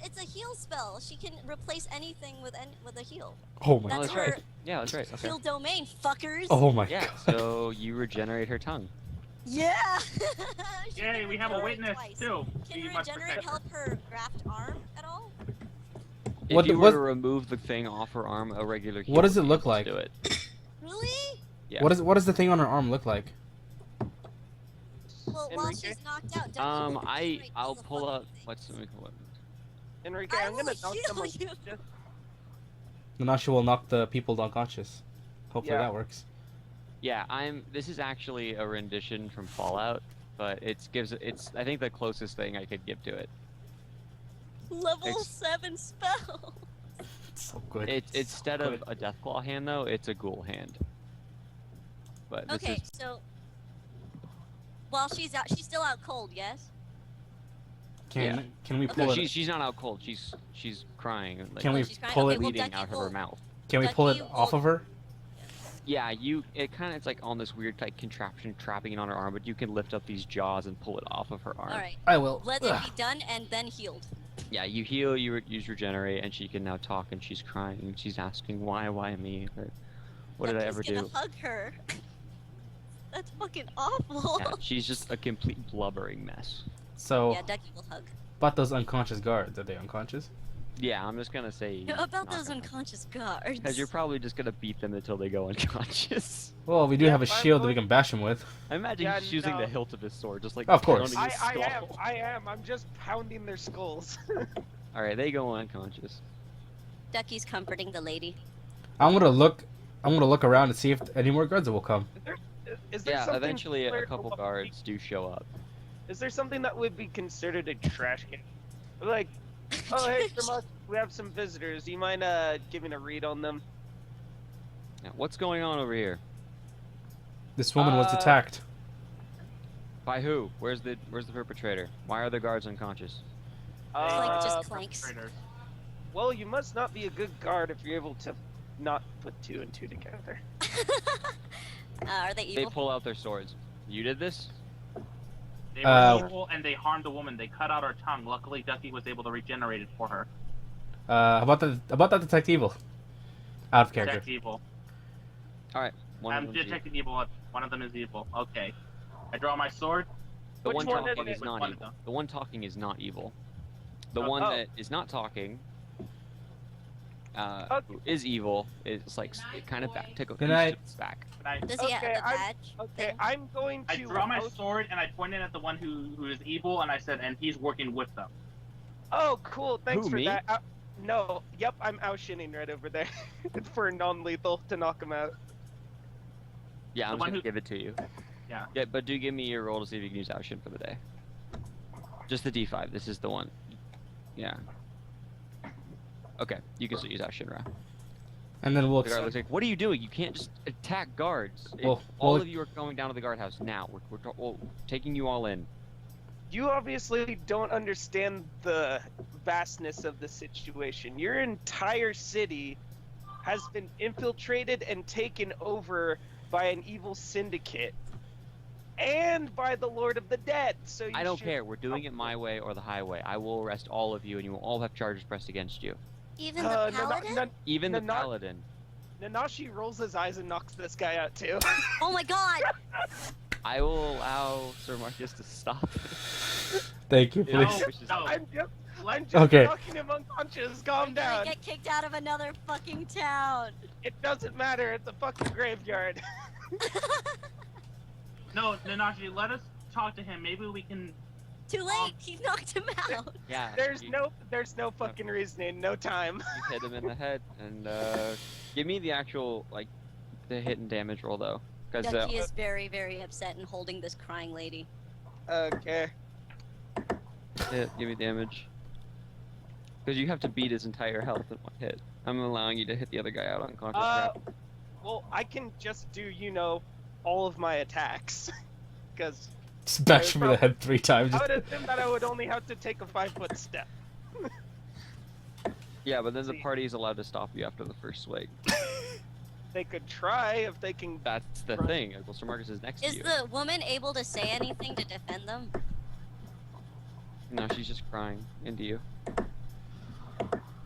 It's a heal spell. She can replace anything with a heal. Oh my. Oh, That's that's her right. Yeah, that's right. Okay. heal domain, fuckers. Oh my Yeah. god. So you regenerate her tongue. Yeah. She Yay, can we have a regenerate witness twice. too. Can We must regenerate protect her. help her graft arm at all? If What- you were what- to remove the thing off her arm, a regular heal What does would it be look able to like? Do it. Really? Yeah. What does the thing on her arm look like? Well, while Enrique? she's knocked out, Duckie will regenerate all I'll the pull fucking up. things. Let me pull up. Enrique, I I'm gonna will knock them heal you. unconscious. Nanashi will knock the people unconscious. Hopefully Yeah. that works. Yeah, This is actually a rendition from Fallout, but I think the closest thing I could give to it. Level Ex- 7 spell! It's so good. It's so instead good. of a Deathclaw hand though, it's a Ghoul hand. But this Okay, is so... While she's out, she's still out cold, yes? Can we Okay. pull no, it? she's not out cold. She's crying. Like, Can we she's crying? pull Okay, it? well, bleeding Duckie out of her will- mouth. Can we pull it Duckie off will- of her? Yeah, it's like on this weird like contraption trapping it on her arm, but you can lift up these jaws and pull it off of her arm. Alright, I will. let it be done and then healed. Yeah, you heal, use regenerate, and she can now talk, and she's crying. She's asking why me? Or, what did I ever Duckie's do? gonna hug her. That's fucking awful. Yeah, she's just a complete blubbering mess. So Yeah, Duckie will hug. about those unconscious guards, are they unconscious? Yeah, I'm just gonna say. No, about those unconscious guards. Because you're probably just gonna beat them until they go unconscious. Well, we do Yeah, have a I'm shield that we going- can bash him with. I imagine Yeah, he's using no. the hilt of his sword, just like Of course. pounding his skull. I am. I'm just pounding their skulls. All right, they go unconscious. Duckie's comforting the lady. I'm gonna look around and see if any more guards will come. Is there Yeah, something eventually a similar to couple what guards do show up. Is there something that would be considered a trash can? Like, oh hey, Sherlock, we have some visitors. Do you mind giving a read on them? Now, what's going on over here? This woman was Uh, attacked. By who? Where's the perpetrator? Why are the guards unconscious? Like, just Uh, clanks. Traitors. well, you must not be a good guard if you're able to not put two and two together. Are they They evil? pull out their swords. You did this? They were evil and they harmed the woman. They cut out her tongue. Luckily, Duckie was able to regenerate it for her. How about that detect evil? Out of character. Detect evil. All right. One of I'm them's evil. detecting evil. One of them is evil. Okay. I draw my sword. The Which one one talking is is it? not Which one is evil. it? The one talking is not evil. The Oh. one Oh. that is not talking, Okay. who is evil, is like it kind of back tickle Good night. its back. And I, Does he have Okay, the badge? Okay, thing? I'm going I to. draw my sword and I pointed at the one who is evil and I said, and he's working with them. Oh, cool. Thanks Who, for me? that. No. Yep, I'm outshinning right over there for non-lethal to knock him out. Yeah, I'm The just one gonna who- give it to you. Yeah. Yeah, but do give me your roll to see if you can use Action for the day. Just the D5. This is the one. Yeah. Okay, you can still use Action, Ra. And then we'll. The guard looks like, what are you doing? You can't just attack guards. Well, All well- of you are going down to the guardhouse now. We're taking you all in. You obviously don't understand the vastness of the situation. Your entire city has been infiltrated and taken over by an evil syndicate and by the Lord of the Dead. So I don't care. We're doing it my way or the highway. I will arrest all of you, and you will all have charges pressed against you. Even the paladin? Even the Nana- paladin. Nanashi rolls his eyes and knocks this guy out too. Oh my god! I will allow Sir Marcus to stop. Thank you, No, please. Which is- no. I'm just Okay. knocking him unconscious. Calm You're down. gonna get kicked out of another fucking town. It doesn't matter. It's a fucking graveyard. No, Nanashi, let us talk to him. Maybe we can. Too late. He knocked him out. Yeah. There's you, no fucking reasoning. No time. You hit him in the head, and give me the actual the hit and damage roll though, because Duckie is very, very upset and holding this crying lady. Okay. give me damage. Because you have to beat his entire health in one hit. I'm allowing you to hit the other guy out unconscious. Well, I can just do, all of my attacks. Because Smash him in the head 3 times. I would assume that I would only have to take a 5-foot step. Yeah, but then the party is allowed to stop you after the first swing. They could try if they can. That's the Right. thing. Well, Sir Marcus is next Is to you. the woman able to say anything to defend them? No, she's just crying into you.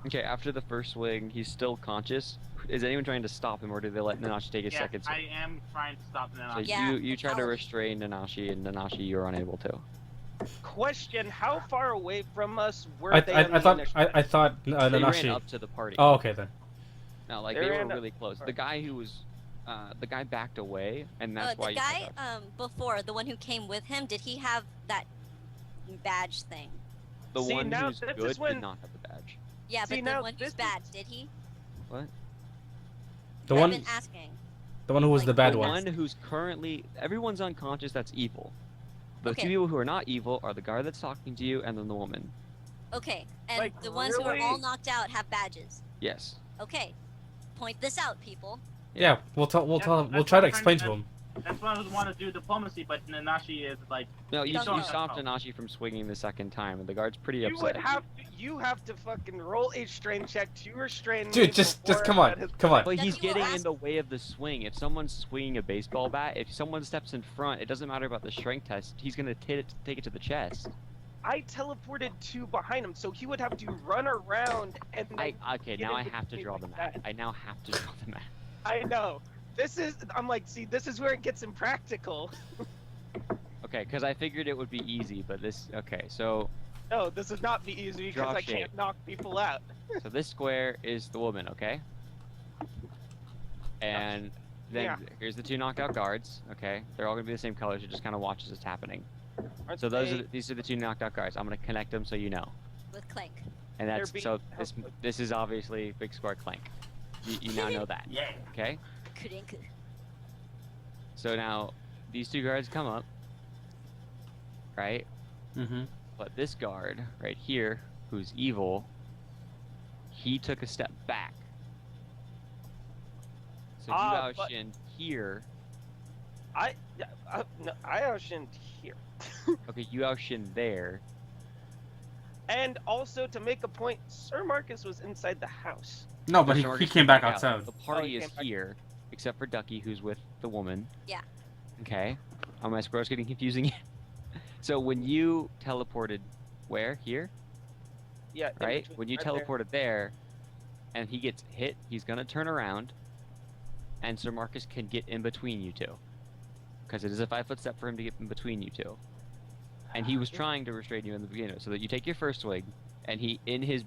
Okay, after the first swing, he's still conscious. Is anyone trying to stop him, or do they let Nanashi take his Yes, second swing? I am trying to stop So Nanashi. Yeah, you try to paladin. restrain Nanashi, and Nanashi, you're unable to. Question: how far away from us were I, they? I, on I the thought initial- I thought They ran Nanashi. up to the party. Oh, okay then. No, They they were ran up- really close. The guy who was, the guy backed away, and that's why The you guy got before, the one who came with him, did he have that badge thing? the See, one now who's this good is when- did not have the badge. Yeah, See, but now the one this who's bad, is- did he? The I've one, been asking. the one who was like, the bad The one. one who's currently everyone's unconscious. That's evil. The Okay. two people who are not evil are the guard that's talking to you, and then the woman. Okay, and Like, the ones who are all really? knocked out have badges. Yes. Okay, point this out, people. Yeah, we'll tell Yeah, him. We'll that's try what to I'm explain trying to him. That's why I want to do diplomacy, but Nanashi is like. No, you don't have stopped help. Nanashi from swinging the second time, and the guard's pretty You upset. would have to. You have to fucking roll a strain check to restrain. Dude, me just before come I let on, his- come on. But Then he's you will getting in ask- the way of the swing. If someone's swinging a baseball bat, if someone steps in front, it doesn't matter about the strength test. He's gonna take it to the chest. I teleported to behind him, so he would have to run around and. then Okay, get now I into have to me draw like the map. that. I now have to draw the map. I know. This is. I'm like, see, this is where it gets impractical. Okay, because I figured it would be easy, but this. Okay, so No, this would not be easy because Draw I shape. can't knock people out. this square is the woman, okay? And then Yeah. here's the two knocked out guards. Okay, they're all gonna be the same color, so just kind of watch as it's happening. Aren't So they- these are the two knocked out guards. I'm gonna connect them so you know. With Clank. And They're that's being so helpful. this is obviously big square clank. You now know that. Yeah. Okay. Clink. So now these two guards come up, right? Mm-hmm. But this guard right here, who's evil, he took a step back. So Ah, you but- Yaoshin here. No, I oceaned here. Okay, you Yaoshin there. And also to make a point, Sir Marcus was inside the house. No, but Sir he Marcus came back out. outside. The party he is came back. here, except for Duckie, who's with the woman. Yeah. Okay. Oh, my square's getting confusing. So when you teleported, where? Here? Yeah. in Right? between, When you right there. teleported there, and he gets hit, he's gonna turn around, and Sir Marcus can get in between you two. Because it is a 5-foot step for him to get in between you two. And he was trying to restrain you in the beginning, so that you take your first swing, and he, in his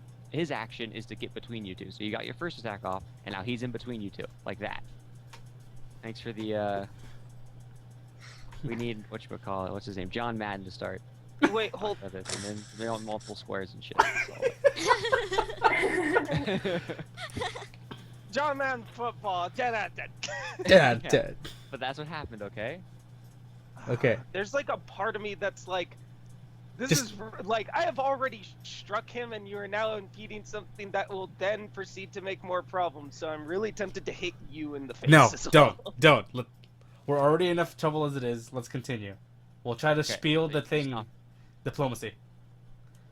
action, is to get between you two. So you got your first attack off, and now he's in between you two, like that. Thanks for the, we need, whatchamacallit, what's his name? John Madden to start. Wait, hold. Of it, and then they're on multiple squares and shit. So. John Man football. 10 out of 10. Dad, Yeah. dead. But that's what happened, okay? Okay. There's like a part of me that's like, this Just- is like, I have already struck him and you are now impeding something that will then proceed to make more problems. So I'm really tempted to hit you in the face. No, as well. don't. Look, we're already enough trouble as it is. Let's continue. We'll try to Okay, spiel the wait, thing. stop. Diplomacy.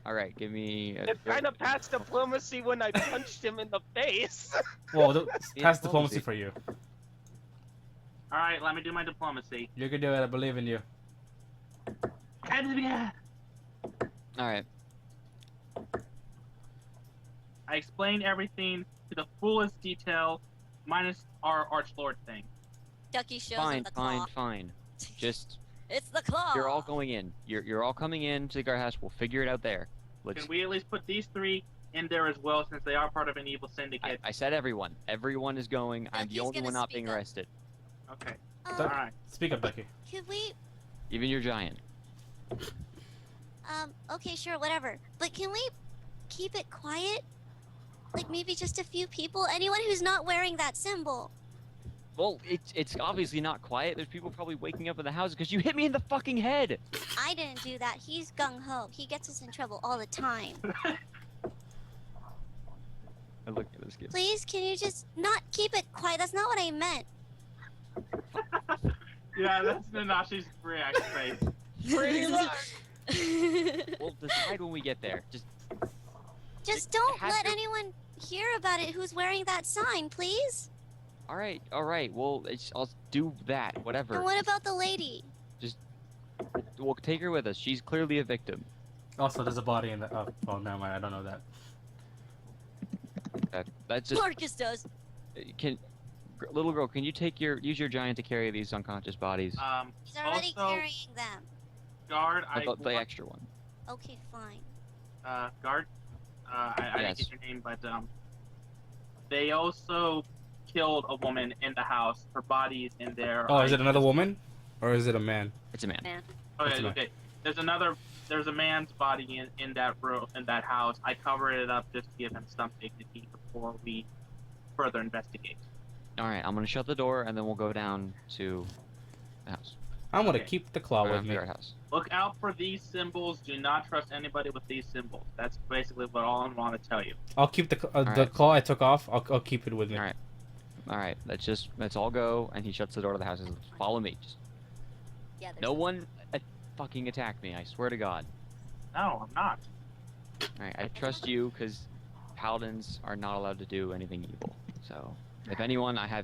All right, give me. It kind of passed diplomacy when I punched him in the face. Well, pass Diplomacy. diplomacy for you. All right, let me do my diplomacy. You can do it. I believe in you. All right. I explained everything to the fullest detail, minus our Archlord thing. Ducky shows him Fine, the claw. fine. Just It's the claw. you're all going in. You're all coming in to the guardhouse. We'll figure it out there. Let's. Can we at least put these three in there as well, since they are part of an evil syndicate? I said everyone. Everyone is going. I'm the Ducky's only gonna one not speak being up. arrested. Okay. Duck- All right. Speak up, Ducky. Could we? Even your giant. Okay, sure, whatever. But can we keep it quiet? Like maybe just a few people? Anyone who's not wearing that symbol. Well, it's obviously not quiet. There's people probably waking up in the house because you hit me in the fucking head. I didn't do that. He's gung ho. He gets us in trouble all the time. I look at this kid. Please, can you just not keep it quiet? That's not what I meant. Yeah, that's Nanashi's react face. Pretty much. We'll decide when we get there. Just don't has let to- anyone hear about it who's wearing that sign, please. All right. Well, I'll do that. And Whatever. what about the lady? We'll take her with us. She's clearly a victim. Also, there's a body in the. Oh, well, never mind. I don't know that. That's just. Marcus does. Little girl, can you use your giant to carry these unconscious bodies? He's already Also- carrying them. Guard, The extra one. Okay, fine. Guard. I Yes. didn't get your name, but they also killed a woman in the house. Her body's in there. Oh, is it another woman, or is it a man? It's a man. It's Okay, a man. okay. There's a man's body in that room, in that house. I covered it up just to give him some dignity before we further investigate. All right, I'm gonna shut the door and then we'll go down to the house. I'm gonna Okay. keep the claw Or with the me. guardhouse. Look out for these symbols. Do not trust anybody with these symbols. That's basically what all I want to tell you. I'll keep the Alright. claw I took off. I'll keep it with me. All right. All right. Let's all go. And he shuts the door to the house and says, "Follow me." Just, Yeah. there's no a- one fucking attack me. I swear to God. No, I'm not. All right. I trust you because paladins are not allowed to do anything evil. So if anyone, I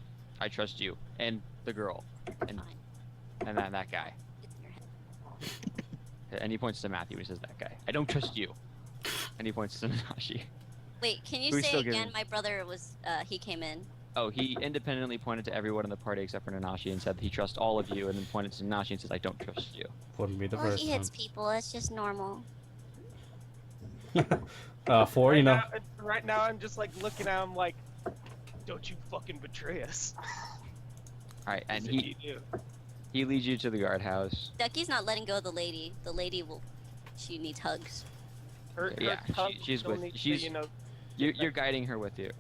trust you and the girl and that guy. It's in your head. And he points to Matthew. He says, "That guy. I don't trust you." And he points to Nanashi. Wait, can you Who's say still again? giving- My brother was. He came in. Oh, he independently pointed to everyone in the party except for Nanashi and said he trusts all of you, and then pointed to Nanashi and says, "I don't trust you." Wouldn't be the Well, first he hits people. That's just normal. time. Four, Right you know. now, right now, I'm just like looking at him like, don't you fucking betray us. All right, and As if he you do. he leads you to the guardhouse. Ducky's not letting go of the lady. The lady will. She needs hugs. Her Yeah, tongue she's still with- needs to, she's- you know, You're guiding her with you.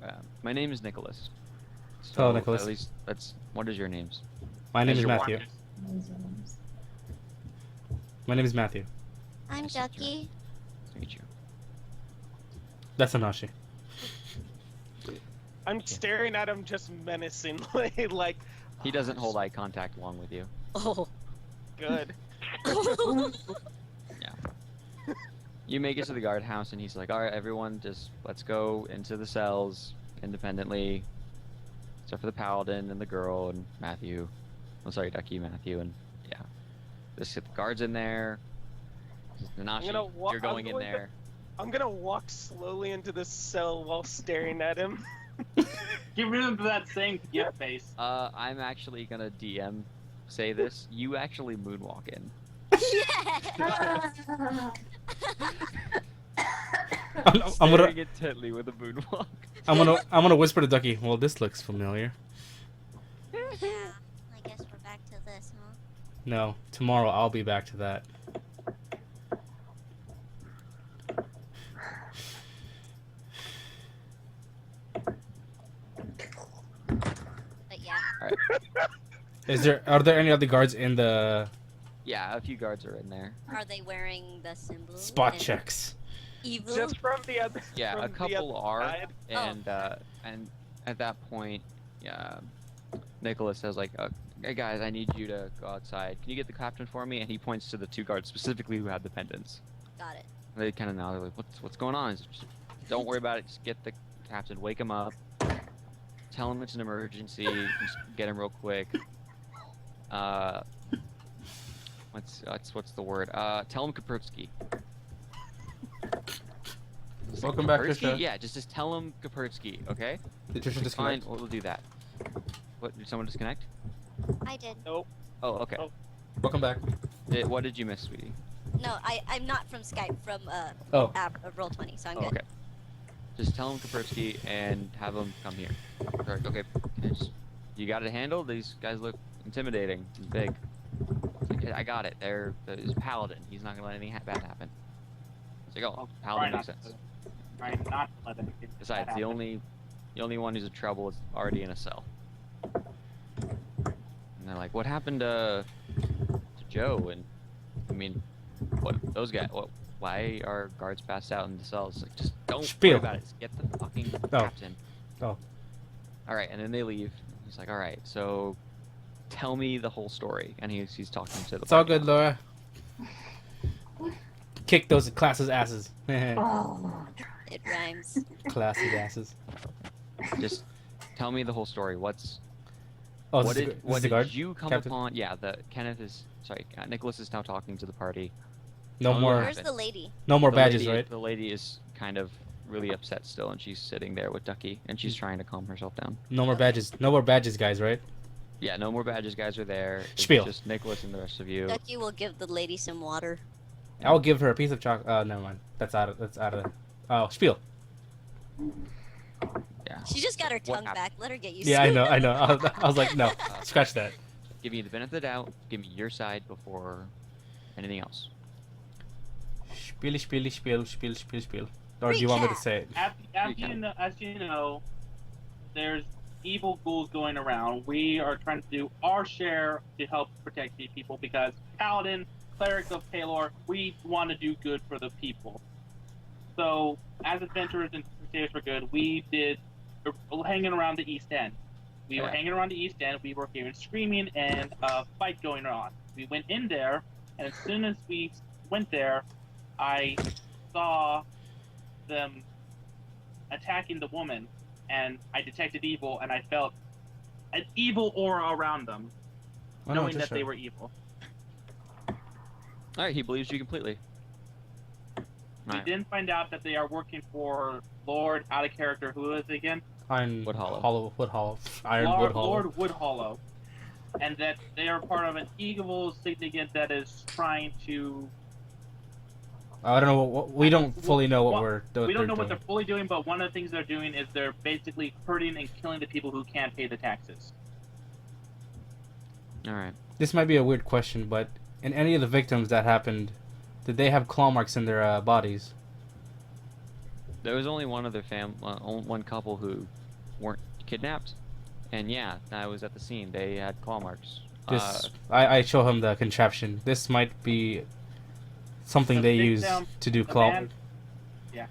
My name is Nicholas. Hello, Nicholas. At least what is your names? My name As is your Matthew. Marcus. My name is Matthew. I'm Nice to meet Duckie. Nice to meet you. That's Nanashi. I'm staring at him just menacingly, like, He doesn't hold eye contact along with you. Oh. good. You make it to the guardhouse, and he's like, "All right, everyone, just let's go into the cells independently, except for the paladin and the girl and Matthew. I'm sorry, Duckie, Matthew, and yeah, just get the guards in there. Nanashi, you're going in there. I'm gonna walk slowly into this cell while staring at him. Get rid of that same gift face. I'm actually gonna say this. You actually moonwalk in. I'm gonna Staring intently with a moonwalk. I'm gonna whisper to Ducky. Well, this looks familiar. Yeah, I guess we're back to this, huh? No, tomorrow I'll be back to that. But yeah. Are there any other guards in the Yeah, a few guards are in there. Are they wearing the symbol? spot and checks? Evil. Just from the other. Yeah, from a the couple other are, side. and at that point, Nicholas says like, "Hey guys, I need you to go outside. Can you get the captain for me?" And he points to the two guards specifically who had the pendants. Got it. And they kind of nod. They're like, "What's going on?" Just, don't worry about it. Just get the captain. Wake him up. Tell him it's an emergency. Just get him real quick. What's the word? Tell him Kapersky. Just like, Welcome back, Kapersky? Trisha. Yeah, just tell him Kapersky, okay? Did Trisha Fine, disconnect? we'll do that. What, did someone disconnect? I did. Oh, okay. Oh. Welcome back. What did you miss, sweetie? No, I'm not from Skype. From Oh. app Roll20, so I'm Oh, good. okay. Just tell him Kapersky and have him come here. Correct. Okay. You got it handled? These guys look intimidating and big. Okay, I got it. There's Paladin. He's not gonna let anything bad happen. It's like, oh, Paladin makes sense. Try not to let anything Besides, bad the happen. only one who's in trouble is already in a cell. And they're like, what happened to Joe? And I mean, what those guys? Why are guards passed out in the cells? Like, just don't Spiel. worry about it. Just get the fucking captain. Oh. All right, and then they leave. He's like, all right, so tell me the whole story. And he's talking to the. It's all party. good, Laura. Kick those classes' asses. Oh, It rhymes. Classes' asses. Just tell me the whole story. Oh, What this is did the guard? you come Captain? upon? Yeah, Nicholas is now talking to the party. No Oh, more. Where's the lady? No more The badges, lady- right? The lady is kind of really upset still, and she's sitting there with Duckie, and she's trying to calm herself down. No more badges. No more badges, guys, right? Yeah, no more badges. Guys are there. It's Spiel. just Nicholas and the rest of you. Duckie will give the lady some water. I'll give her a piece of chocolate. Never mind. That's out of. Oh, spiel. Yeah. She just got her What tongue happened? back. Let her get used Yeah, to I it. know. I was like, no, scratch that. Give me the benefit of the doubt. Give me your side before anything else. Spiel. Or do you want me to Recap. say it? As you know, there's evil ghouls going around. We are trying to do our share to help protect these people because Paladin, Cleric of Palor, we want to do good for the people. So, as adventurers and crusaders for good, we did hanging around the East End. We were Yeah. hanging around the East End. We were hearing screaming and a fight going on. We went in there, and as soon as we went there, I saw them attacking the woman, and I detected evil, and I felt an evil aura around them, Oh, no, knowing that Trisha. they were evil. All right, he believes you completely. We Alright. then find out that they are working for Lord, out of character, who is it again? Ironwood Hollow. Hollow. Lord Woodhollow. And that they are part of an evil syndicate that is trying to... I don't know. We don't fully know what Well, we're. we don't know what doing. they're fully doing, but one of the things they're doing is they're basically hurting and killing the people who can't pay the taxes. All right. This might be a weird question, but in any of the victims that happened, did they have claw marks in their bodies? There was only one other one couple who weren't kidnapped, and yeah, I was at the scene. They had claw marks. This I show him the contraption. This might be something The they use victim- to do the claw. man- Yeah.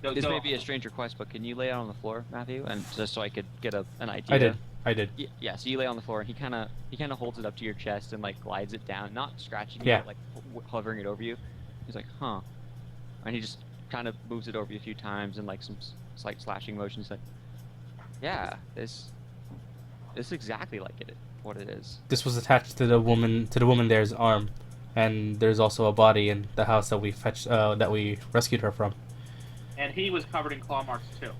This may be a strange request, but can you lay out on the floor, Matthew, and just so I could get an idea? I did. Yeah. So you lay on the floor, and he kind of holds it up to your chest and like glides it down, not scratching Yeah. you, but like hovering it over you. He's like, huh, and he just kind of moves it over you a few times and like some slight slashing motions. Like, yeah, this is exactly like what it is. This was attached to the woman there's arm, and there's also a body in the house that we that we rescued her from. And he was covered in claw marks too.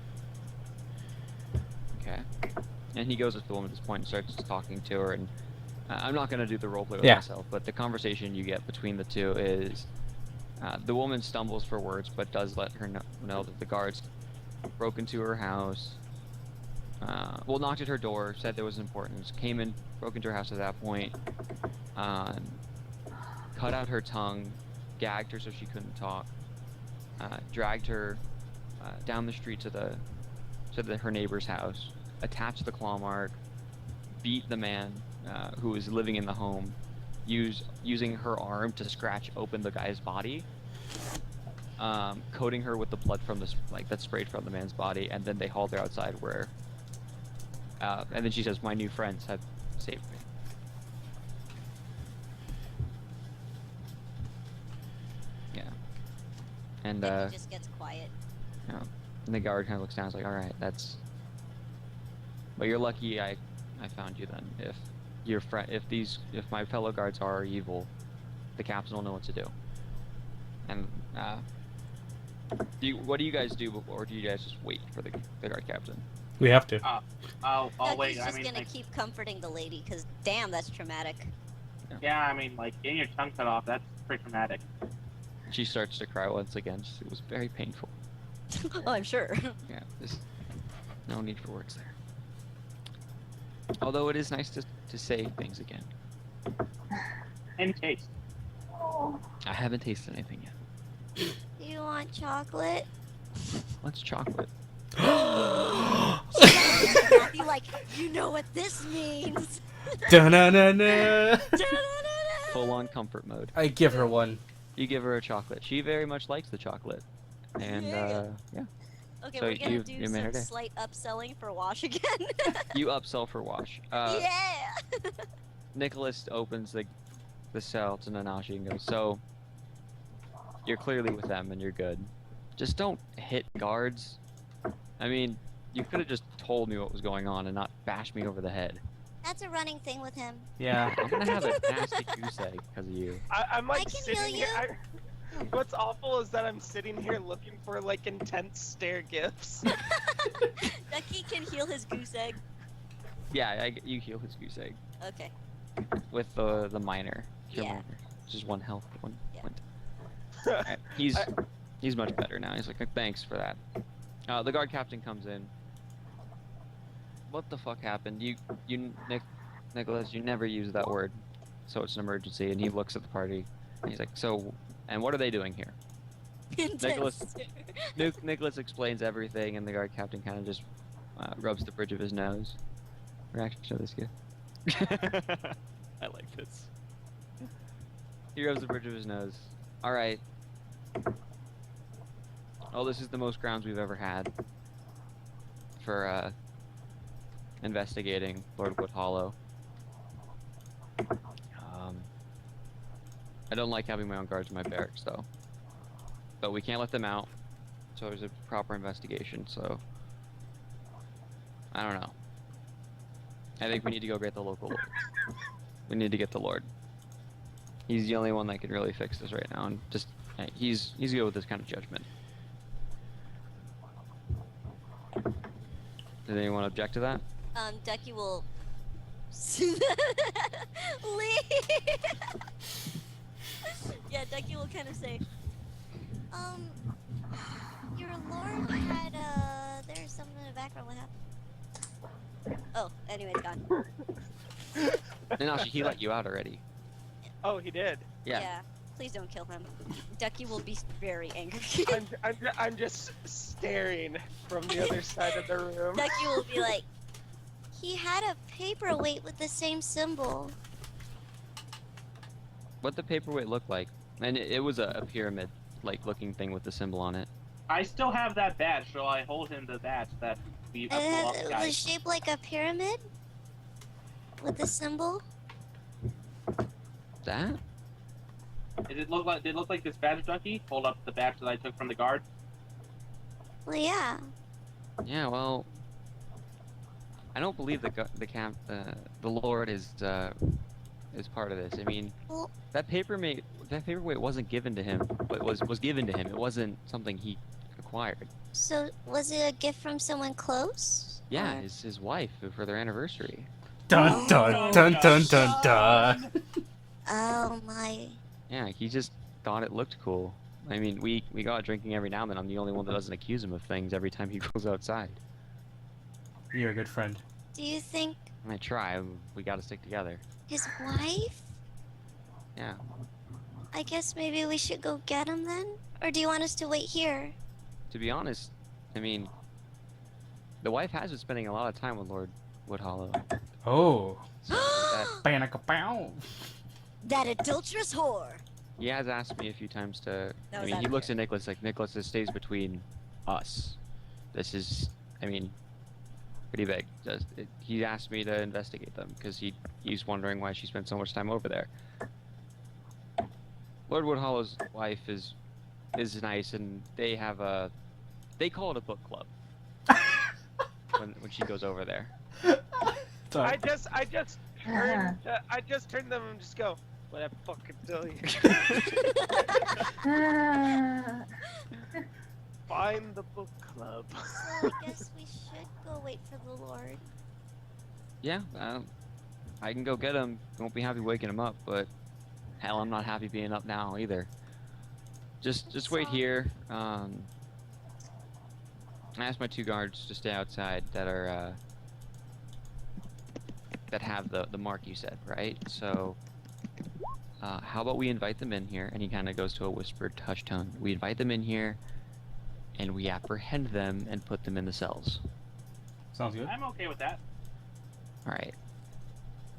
Okay. And he goes up to the woman at this point and starts talking to her, and I'm not going to do the roleplay with Yeah. myself, but the conversation you get between the two is the woman stumbles for words, but does let her know that the guards broke into her house, knocked at her door, said there was importance, came in, broke into her house at that point, cut out her tongue, gagged her so she couldn't talk, dragged her her neighbor's house, attached the claw mark, beat the man who was living in the home, using her arm to scratch open the guy's body, coating her with the blood from that sprayed from the man's body, and then they hauled her outside where. And then she says, "My new friends have saved me." Yeah. And He just gets quiet. yeah. And the guard kind of looks down. And is like, "All right, that's. But you're lucky I found you then. If my fellow guards are evil, the captain will know what to do." And what do you guys do before, or do you guys just wait for the guard captain? We have to. I'll wait. He's just gonna keep comforting the lady, because damn, that's traumatic. Yeah, I mean, like, getting your tongue cut off, that's pretty traumatic. She starts to cry once again. It was very painful. Oh, I'm sure. Yeah, there's no need for words there. Although it is nice to say things again. And taste. I haven't tasted anything yet. Do you want chocolate? What's chocolate? Matthew, like, you know what this means. Da-na-na-na. Full on comfort mode. I give her one. You give her a chocolate. She very much likes the chocolate. And yeah. Okay, So we're gonna you do made her some day. slight upselling for Wash again. You upsell for Wash. Yeah. Nicholas opens the cell to Nanashi and goes, "So you're clearly with them and you're good. Just don't hit guards. I mean, you could have just told me what was going on and not bashed me over the head." That's a running thing with him. Yeah. I'm gonna have a nasty goose egg because of you. I'm like I can sitting heal here. What's awful is that I'm sitting here looking for like intense stare gifs. Duckie can heal his goose egg. Yeah, you heal his goose egg Okay. with the minor. Cure Yeah. minor. Just one health. One. Yeah. Alright, he's much better now. He's like, "Thanks for that." The guard captain comes in. What the fuck happened? Nicholas, you never use that word. So it's an emergency. And he looks at the party. And he's like, "So, and what are they doing here?" Nicholas explains everything, and the guard captain kind of just rubs the bridge of his nose. Reaction to this kid. I like this. He rubs the bridge of his nose. All right. Oh, this is the most grounds we've ever had for investigating Lord Wood Hollow. I don't like having my own guards in my barracks, though. But we can't let them out, so there's a proper investigation, so... I don't know. I think we need to go get the local lord. We need to get the lord. He's the only one that can really fix this right now, and just... He's good with this kind of judgment. Does anyone object to that? Duckie will leave. Yeah, Duckie will kind of say, Your lord had, there's something in the background. What happened? oh, anyway, it's gone. Nanashi, he let you out already. Oh, he did. Yeah. Please don't kill him. Duckie will be very angry. I'm just staring from the other side of the room. Duckie will be like, he had a paperweight with the same symbol. What the paperweight looked like? And it was a pyramid, like, looking thing with the symbol on it. I still have that badge, so I hold him the badge that we have lost, It was guys. shaped like a pyramid with the symbol. That? Did it look like this badge, Duckie? Hold up the badge that I took from the guard. Well, yeah. Yeah, well... I don't believe the Lord is part of this. I mean, Well, that paperweight wasn't given to him, but was given to him. It wasn't something he acquired. so was it a gift from someone close? Yeah, Or- his wife for their anniversary. Dun dun dun dun dun dun. Oh my. Yeah, he just thought it looked cool. I mean, we go out drinking every now and then. I'm the only one that doesn't accuse him of things every time he goes outside. You're a good friend. Do you think And I try. We gotta stick together. his wife? Yeah. I guess maybe we should go get him then? Or do you want us to wait here? To be honest, I mean, the wife has been spending a lot of time with Lord Wood Hollow. Oh. So that, Banaka-pow. That adulterous whore. he has asked me a few times to. That I was mean, out he of looks here. at Nicholas like Nicholas. This stays between us. This is, I mean, pretty big. He asked me to investigate them because he's wondering why she spent so much time over there. Lord Woodhollow's wife is nice, and they have they call it a book club when she goes over there. Sorry. I just turn them and just go, what I fucking tell you. Find the book club. So I guess we should go wait for the Lord. Yeah, I can go get him. Won't be happy waking him up, but hell, I'm not happy being up now either. Just wait here. I asked my 2 guards to stay outside that are that have the mark you said, right? So how about we invite them in here? And he kind of goes to a whispered, hushed tone. We invite them in here, and we apprehend them and put them in the cells. Sounds good. I'm okay with that. All right.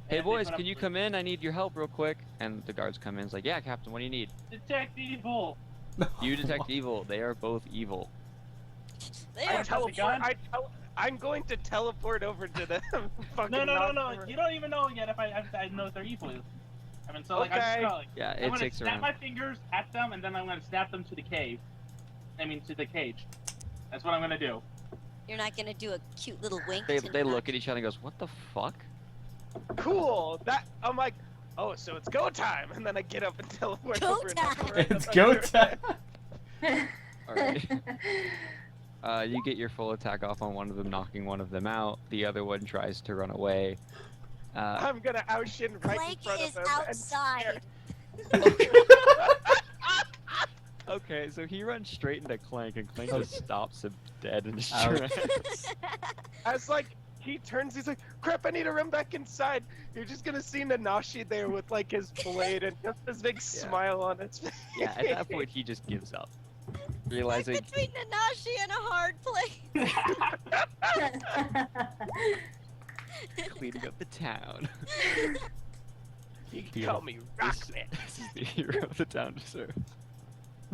Hey boys, can you come in? I need your help real quick. And the guards come in. It's like, yeah, Captain, what do you need? Detect evil. You detect evil. They are both evil. They I are teleport. I'm going to teleport over to them. No. You don't even know yet if I know if they're evil. I mean, so like I'm just gonna, like, Yeah, I'm it gonna takes snap around. my fingers at them, and then I'm gonna snap them to the cave. I mean, to the cage. That's what I'm gonna do. You're not gonna do a cute little wink. They to look at each other and goes, what the fuck? Cool. I'm like, oh, so it's go time, and then I get up and teleport Go over. time. It's go time. All right. You get your full attack off on one of them, knocking one of them out. The other one tries to run away. I'm gonna outshin right Clank in front is of him. outside. Okay, so he runs straight into Clank, and Clank just stops him dead in his Ouch. tracks. As like he turns, he's like, "Crap! I need to run back inside." You're just gonna see Nanashi there with like his blade and just this big smile on its face. Yeah, at that point he just gives up, realizing Between Nanashi and a hard place. cleaning up the town. You can call me Rockman. This is the hero of the town deserves.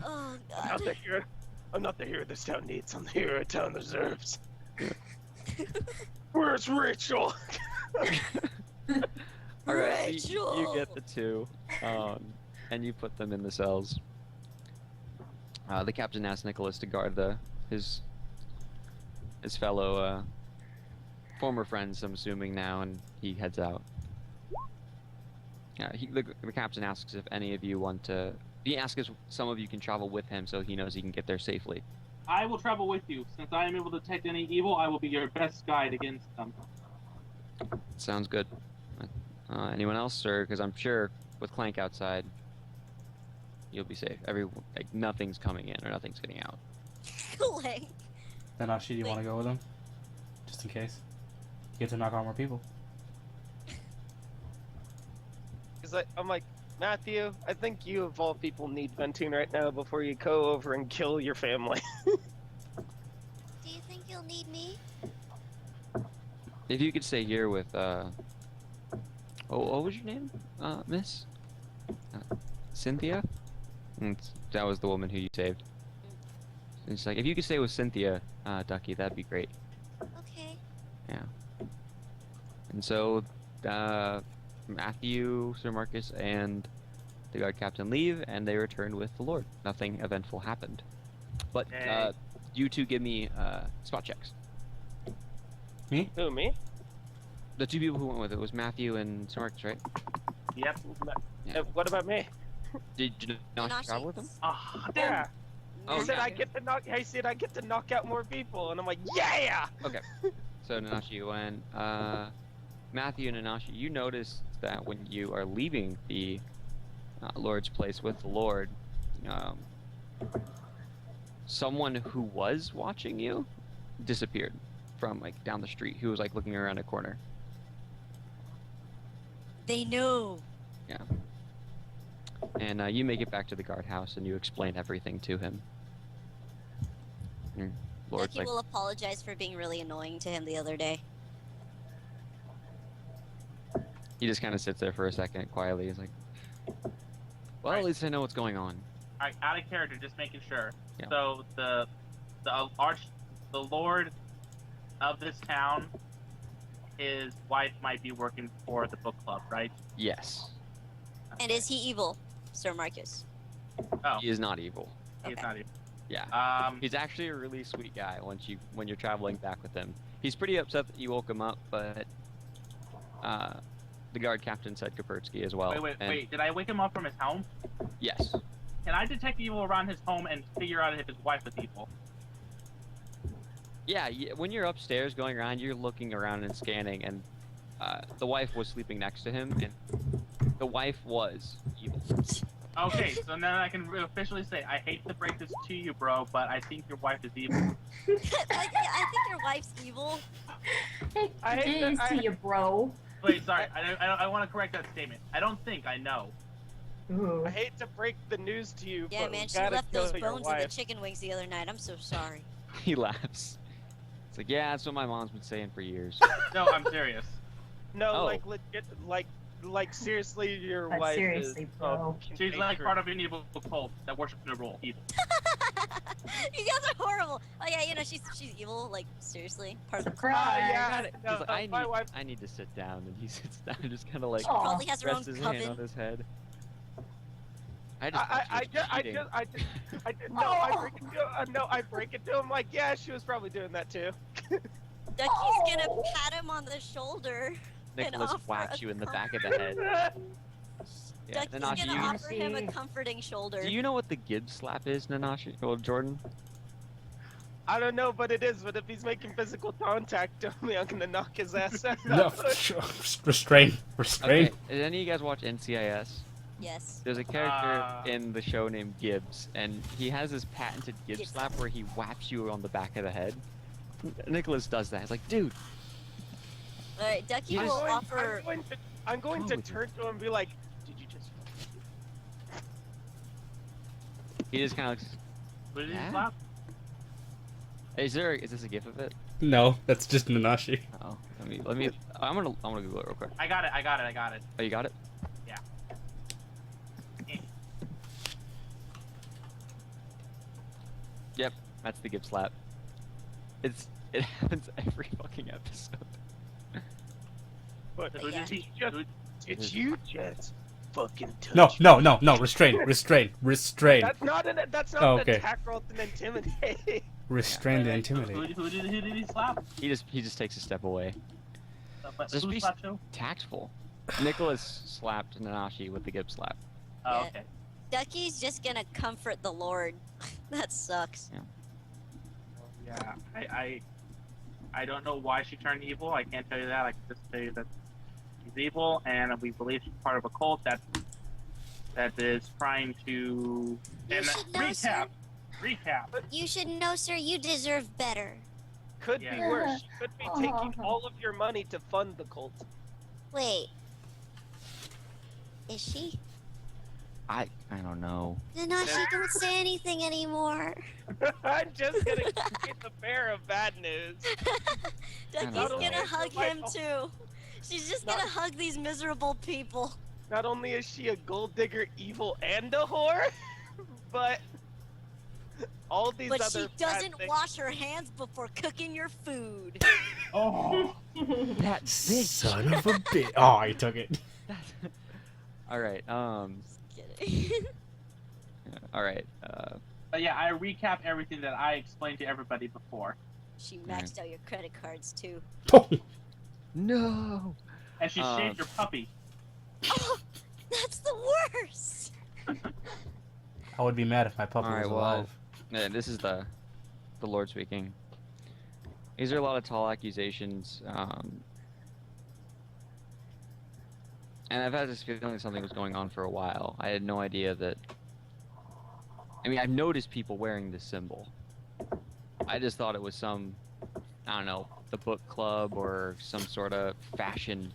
Oh I'm not god. the hero. I'm not the hero this town needs. I'm the hero the town deserves. Where's Rachel? All right, you Rachel! get the 2, and you put them in the cells. The captain asks Nicholas to guard his fellow former friends, I'm assuming now, and he heads out. The captain asks if any of you want to. He asks if some of you can travel with him, so he knows he can get there safely. I will travel with you. Since I am able to detect any evil, I will be your best guide against them. Sounds good. Anyone else, sir? Because I'm sure with Clank outside, you'll be safe. Nothing's coming in or nothing's getting out. Clank. Nanashi, do you want to go with him? Just in case. You get to knock out more people. I'm like, Matthew, I think you of all people need venting right now before you go over and kill your family. Do you think you'll need me? If you could stay here with what was your name, Miss? Cynthia? That was the woman who you saved. And it's like, if you could stay with Cynthia, Duckie, that'd be great. Okay. Yeah. And so, Matthew, Sir Marcus, and the guard captain leave, and they return with the Lord. Nothing eventful happened. But, Hey. you two give me, spot checks. Me? Who, me? The 2 people who went with it was Matthew and Sir Marcus, right? Yep. Yeah. What about me? Did you not Nanashi. travel with them? Ah, Yeah. Oh, I said yeah. I get to knock out more people, and I'm like, yeah. Okay. So Nanashi, when Matthew and Nanashi, you notice that when you are leaving the Lord's place with the Lord, someone who was watching you disappeared from like down the street. Who was like looking around a corner. They know. Yeah. And you make it back to the guardhouse and you explain everything to him. And Lord's Duckie like, will apologize for being really annoying to him the other day. He just kind of sits there for a second quietly. He's like, well, Right. at least I know what's going on. Alright, out of character, just making sure. Yeah. So the lord of this town, his wife might be working for the book club, right? Yes. And is he evil, Sir Marcus? Oh, He is not evil. he's Okay. not even. Yeah. He's actually a really sweet guy when you're traveling back with him. He's pretty upset that you woke him up, but the guard captain said Kapersky as well. and Wait. Did I wake him up from his home? Yes. Can I detect evil around his home and figure out if his wife is evil? Yeah, when you're upstairs going around, you're looking around and scanning, and the wife was sleeping next to him, and the wife was evil. Okay, so then I can officially say, I hate to break this to you, bro, but I think your wife is evil. I think your wife's evil. I hate Jeez that- to you, bro. Wait, sorry, I want to correct that statement. I don't think, I know. Ooh. I hate to break the news to you, Yeah, but man, we she gotta left kill those your bones in the wife. chicken wings the other night. I'm so sorry. He laughs. It's like, yeah, that's what my mom's been saying for years. No, I'm serious. No, Oh. like legit, like seriously, your But wife seriously, is. bro. She's like part of an evil cult that worships Nerull. Evil. You guys are horrible. Oh yeah, you know she's evil. Like seriously, part of the Surprise. Ah, yeah. He's No, like, my wife. I need to sit down, and he sits down and just kind of like Aw. probably has her own rests his hand on coven. his head. I just No, I break it to him like, yeah, she was probably doing that too. Duckie's gonna pat him on the shoulder. Nicholas offer whacks a you in the com- back of the head. Yeah, Duckie's Nanashi, gonna offer him a Nanashi. comforting shoulder. do you know what the Gibbs slap is, Nanashi? Well, Jordan? I don't know, but it is. But if he's making physical contact, I'm gonna knock his ass out. No, restrain. Okay, did any of you guys watch NCIS? Yes. There's a character in the show named Gibbs, and he has this patented Gibbs Gibbs. slap where he whaps you on the back of the head. Nicholas does that. It's like, dude, All right, Ducky I'm will going- offer. I'm going What's to wrong with turn to him and be like, did you just? he just kind of looks. What did he Yeah. slap? Is this a gif of it? No, that's just Nanashi. Oh, let me. I'm gonna Google it real quick. I got it. Oh, you got it? Yeah. Yep, that's the Gibbs slap. It happens every fucking episode. But Who Yeah. did he? Just- Who, did you just fucking touch? No, me? no, restrain. That's not an. That's not Oh, an okay. attack roll. It's an intimidate. Restrain the who, intimidate. who did he slap? He just takes a step away. But Just who be slapped who? tactful. Nicholas slapped Nanashi with the Gibbs slap. Oh, Yeah. okay. Ducky's just gonna comfort the Lord. That sucks. Yeah, I don't know why she turned evil. I can't tell you that. I can just tell you that she's evil, and we believe she's part of a cult that is trying to. You And should know, recap. You should know, sir, you deserve better. Could be Yeah. worse. She could be taking all of your money to fund the cult. Wait. Is she? I don't know. Nanashi, don't say anything anymore. I'm just gonna create the bearer of bad news. Ducky's Not gonna only- hug him too. She's just Not- gonna hug these miserable people. Not only is she a gold digger, evil, and a whore, but all these But other she bad doesn't things. wash her hands before cooking your food. Oh. That bitch. Son of a bitch. Oh, I took it. All right. Kidding. All right. But yeah, I recap everything that I explained to everybody before, She maxed out your credit cards too. No. and she shaved your puppy. Oh, that's the worst. I would be mad if my puppy All right. was Well, alive. this is the Lord speaking. These are a lot of tall accusations. And I've had this feeling something was going on for a while. I had no idea that. I mean, I've noticed people wearing this symbol. I just thought it was some, I don't know, the book club or some sort of fashion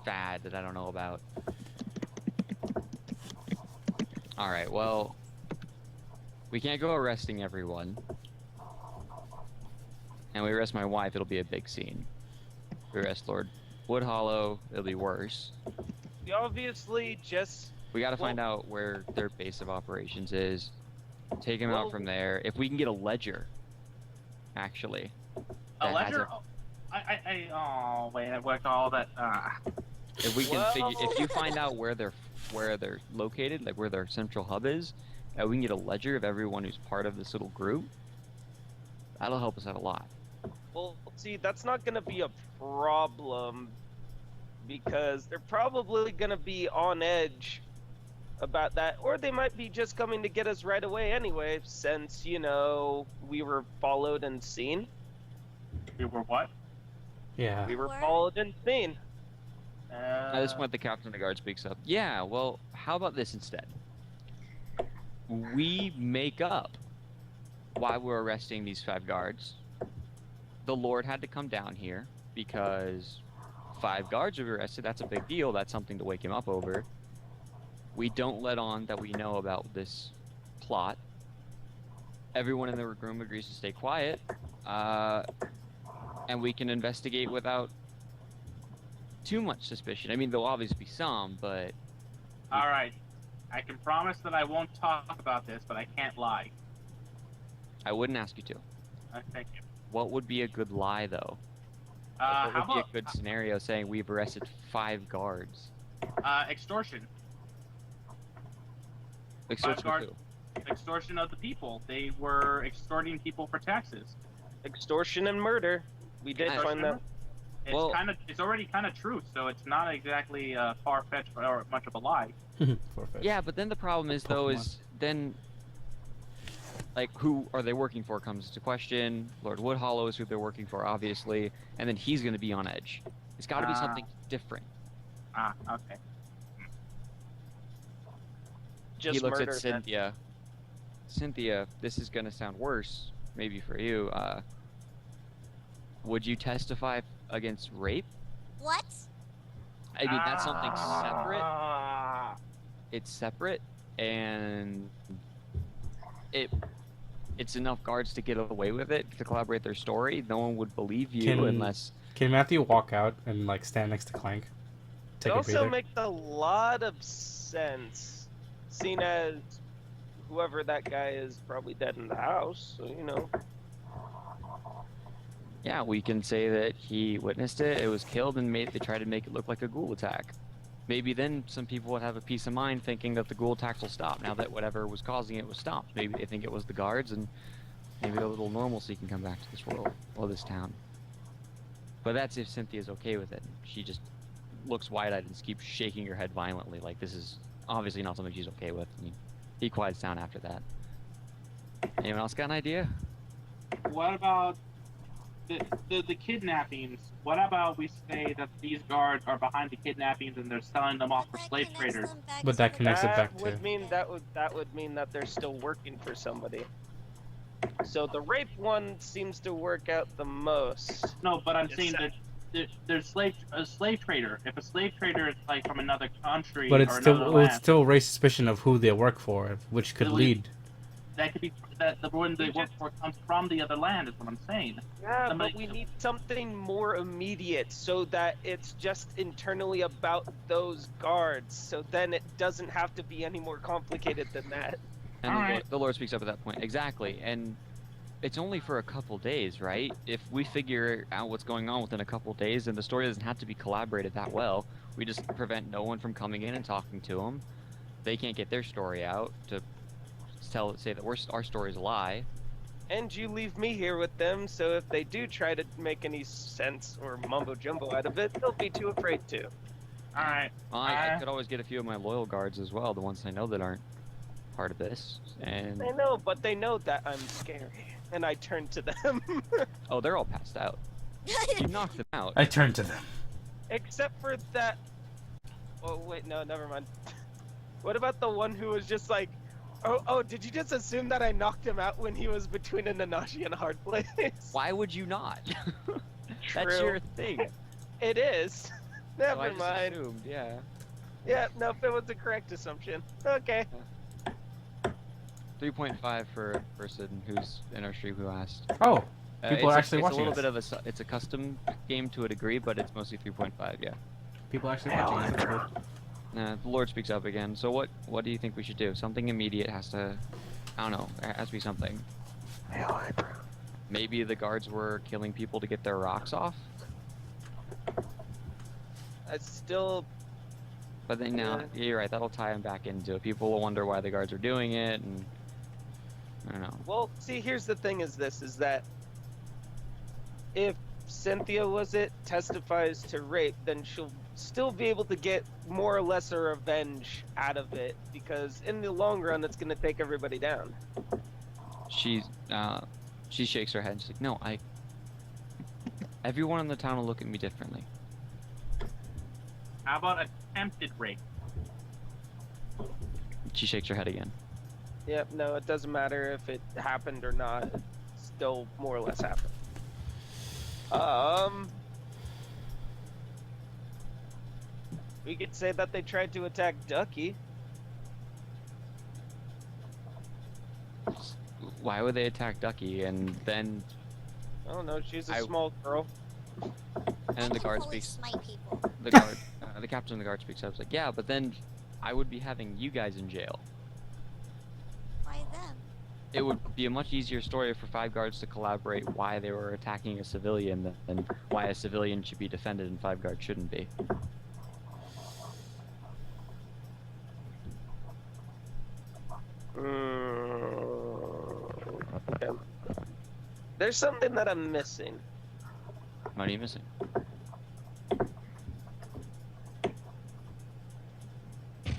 fad that I don't know about. Alright, well, we can't go arresting everyone. And we arrest my wife, it'll be a big scene. We arrest Lord Wood Hollow, it'll be worse. We obviously just... We gotta find out where their base of operations is. Take them out from there. If we can get a ledger, actually. A ledger? Oh, wait, I worked all that. If we can if you find out where they're located, like where their central hub is, we can get a ledger of everyone who's part of this little group. That'll help us out a lot. Well, see, that's not going to be a problem because they're probably going to be on edge about that, or they might be just coming to get us right away anyway, since, you know, we were followed and seen. We were what? Yeah. We were followed and seen. At this point, the captain of the guard speaks up. Yeah, well, how about this instead? We make up why we're arresting these 5 guards. The Lord had to come down here because 5 guards were arrested. That's a big deal. That's something to wake him up over. We don't let on that we know about this plot. Everyone in the room agrees to stay quiet. And we can investigate without too much suspicion. I mean, there'll obviously be some, but... Alright. I can promise that I won't talk about this, but I can't lie. I wouldn't ask you to. Thank you. What would be a good lie, though? Like, what would be a good scenario saying we've arrested 5 guards? Extortion. Extortion of who? Extortion of the people. They were extorting people for taxes. Extortion and murder. We did find that. It's already kind of true, so it's not exactly far-fetched or much of a lie. Yeah, but then the problem is, though, then, like, who are they working for comes into question. Lord Woodhollow is who they're working for, obviously, and then he's going to be on edge. It's got to be something different. Okay. He looks at Cynthia. Cynthia, this is going to sound worse, maybe for you. Would you testify against rape? What? I mean, that's something separate. It's separate, and it's enough guards to get away with it, to collaborate their story. No one would believe you unless... Can Matthew walk out and, like, stand next to Clank? It also makes a lot of sense, seeing as whoever that guy is probably dead in the house, so, you know. Yeah, we can say that he witnessed it, it was killed, and they tried to make it look like a ghoul attack. Maybe then some people would have a peace of mind thinking that the ghoul attacks will stop, now that whatever was causing it was stopped. Maybe they think it was the guards, and maybe a little normalcy can come back to this world, or this town. But that's if Cynthia's okay with it. She just looks wide-eyed and keeps shaking her head violently, like this is obviously not something she's okay with. I mean, he quiets down after that. Anyone else got an idea? What about the kidnappings? What about we say that these guards are behind the kidnappings and they're selling them off for slave traders? But that connects it back to... That would mean that they're still working for somebody. So the rape one seems to work out the most. No, but I'm saying that there's a slave trader. If a slave trader is like from another country, But it's or still another land, still raise suspicion of who they work for, which could lead. That could be that the one they work for comes from the other land. Is what I'm saying. Yeah, but we need something more immediate so that it's just internally about those guards. So then it doesn't have to be any more complicated than that. And the Lord speaks up at that point. Exactly, and it's only for a couple days, right? If we figure out what's going on within a couple days, then the story doesn't have to be collaborated that well. We just prevent no one from coming in and talking to them. They can't get their story out to say that our story's a lie. And you leave me here with them, so if they do try to make any sense or mumbo jumbo out of it, they'll be too afraid to. Alright. Well, I could always get a few of my loyal guards as well, the ones I know that aren't part of this. And I know, but they know that I'm scary, and I turn to them. Oh, they're all passed out. You knocked them out. I turn to them. Except for that... Oh, wait, no, never mind. What about the one who was just like, oh, did you just assume that I knocked him out when he was between a Nanashi and a hard place? Why would you not? That's True. your thing. It is. Never I just mind. assumed, yeah. Yeah, nope, it was the correct assumption. Okay. 3.5 for a person who's in our stream who asked. Oh, People are actually it's watching a little us. bit of it's a custom game to a degree, but it's mostly 3.5. Yeah. People are actually watching us. That's cool. The Lord speaks up again. So what do you think we should do? Something immediate has to, I don't know, there has to be something. Maybe the guards were killing people to get their rocks off. I still. But then now, yeah, you're right. That'll tie them back into it. People will wonder why the guards are doing it, and I don't know. Well, see, here's the thing: is that if Cynthia testifies to rape, then she'll still be able to get more or less a revenge out of it, because in the long run, it's gonna take everybody down. She shakes her head. And she's like, "No, everyone in the town will look at me differently." How about attempted rape? She shakes her head again. Yep. No, it doesn't matter if it happened or not. It still more or less happened. We could say that they tried to attack Duckie. Why would they attack Duckie? And then, I don't know. She's a small girl. and then the guard Holy speaks. smite people. The captain of the guard speaks up. It's like, yeah, but then I would be having you guys in jail. Why them? It would be a much easier story for 5 guards to collaborate why they were attacking a civilian than why a civilian should be defended and 5 guards shouldn't be. Okay. There's something that I'm missing. What are you missing?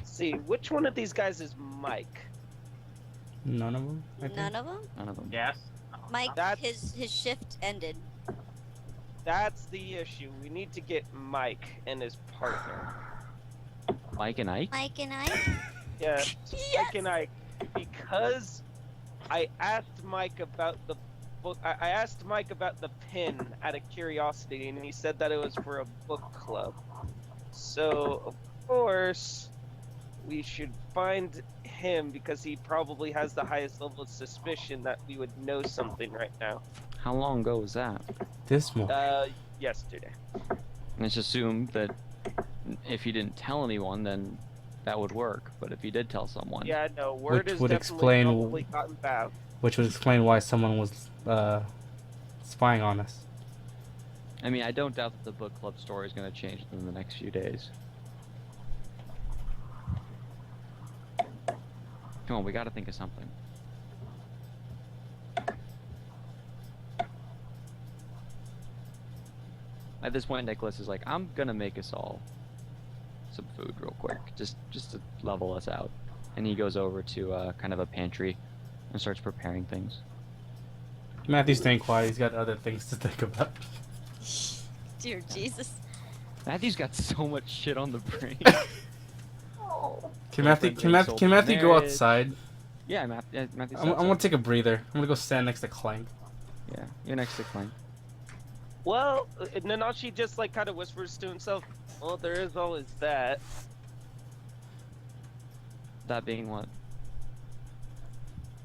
See, which one of these guys is Mike? None of them. I think. None of them. None of them. Yes. Mike, That's- his shift ended. That's the issue. We need to get Mike and his partner. Mike and Ike? Mike and I. Yeah, Mike and I, because I asked Mike about the book. I asked Mike about the pin out of curiosity, and he said that it was for a book club. So of course we should find him because he probably has the highest level of suspicion that we would know something right now. How long ago was that? This one. Yesterday. And it's assumed that if he didn't tell anyone, then that would work. But if he did tell someone, Yeah, no, word Which is would definitely explain- probably gotten back. Which would explain why someone was spying on us. I mean, I don't doubt that the book club story is going to change in the next few days. Come on, we got to think of something. At this point, Nicholas is like, "I'm gonna make us all some food real quick, just to level us out." And he goes over to kind of a pantry and starts preparing things. Matthew's staying quiet. He's got other things to think about. Dear Jesus. Matthew's got so much shit on the brain. Can Matthew? Can Matthew go outside? Yeah, Matthew's I'm outside. gonna take a breather. I'm gonna go stand next to Clank. Yeah, you're next to Clank. Well, Nanashi just like kind of whispers to himself, "Well, there is always that." That being what?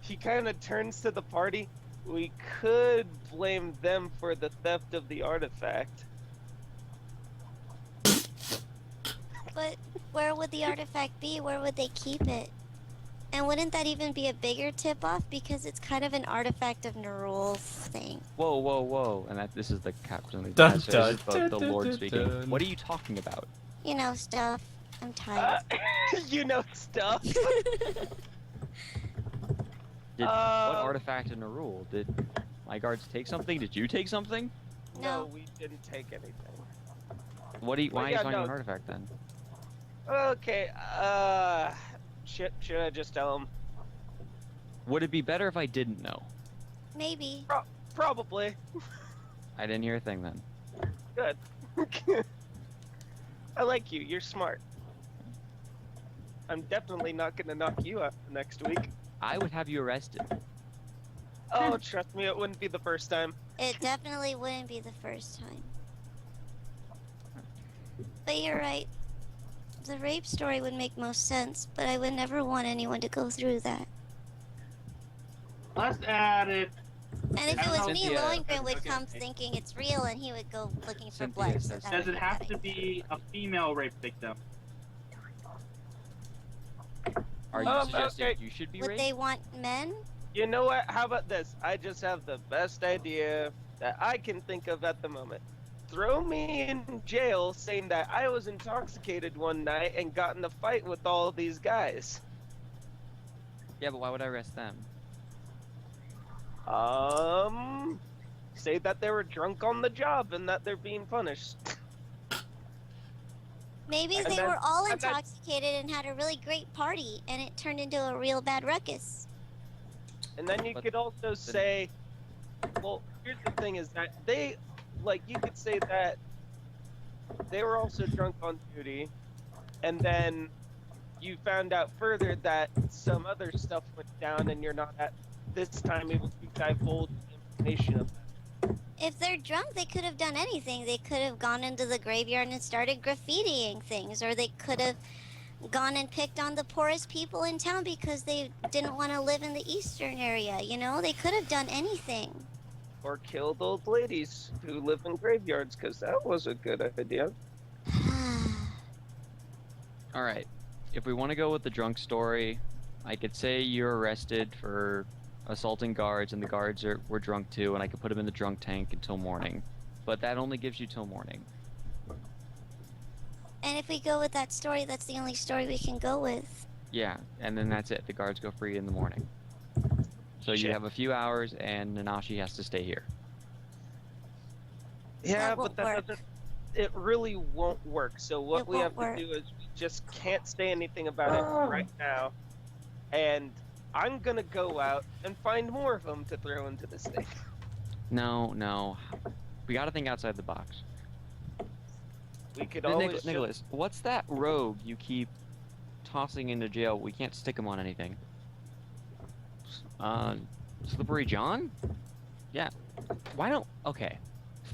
He kind of turns to the party. We could blame them for the theft of the artifact. But where would the artifact be? Where would they keep it? And wouldn't that even be a bigger tip-off because it's kind of an artifact of Nerull thing? Whoa, whoa, whoa! And this is the captain of the Dun, guys, so dun, this is the dun, Lord dun, speaking. dun. What are you talking about? You know, stuff. I'm tired. You know stuff. What artifact in Nerull? Did my guards take something? Did you take something? No. We didn't take anything. Why are you yeah, finding no. an artifact then? Okay, should I just tell him? Would it be better if I didn't know? Maybe. Probably. I didn't hear a thing then. Good. I like you. You're smart. I'm definitely not gonna knock you out next week. I would have you arrested. Oh, trust me, it wouldn't be the first time. It definitely wouldn't be the first time. But you're right. The rape story would make most sense, but I would never want anyone to go through that. Let's add it And if it was me, Cynthia- Lohengrin would Okay. come thinking it's real, and he would go looking for Cynthia blood. says- that Does would it be have bad to idea. be a female rape victim? Are you suggesting okay. you should be Would raped? they want men? You know what? How about this? I just have the best idea that I can think of at the moment. Throw me in jail saying that I was intoxicated one night and got in a fight with all of these guys. Yeah, but why would I arrest them? Say that they were drunk on the job and that they're being punished. Maybe And they then- were all and then- intoxicated and had a really great party, and it turned into a real bad ruckus. And then you But could also say, well, here's the thing is that they, like, you could say that they were also drunk on duty, and then you found out further that some other stuff went down and you're not at this time able to divulge the information of that. If they're drunk, they could have done anything. They could have gone into the graveyard and started graffitiing things, or they could have gone and picked on the poorest people in town because they didn't want to live in the eastern area. You know, they could have done anything. Or killed old ladies who live in graveyards, because that was a good idea. All right. If we want to go with the drunk story, I could say you're arrested for assaulting guards, and the guards were drunk too, and I could put them in the drunk tank until morning. But that only gives you till morning. And if we go with that story, that's the only story we can go with. Yeah, and then that's it. The guards go free in the morning. So you Shit. have a few hours, and Nanashi has to stay here. Yeah, That but won't that work. doesn't. It really won't work. So what It we have won't to do is we just can't say anything about it right now, and I'm gonna go out and find more of them to throw into this thing. No. We gotta think outside the box. We could Hey, always Nicholas, what's that rogue you keep tossing into jail? We can't stick him on anything. Slippery John? Yeah. Why don't... Okay.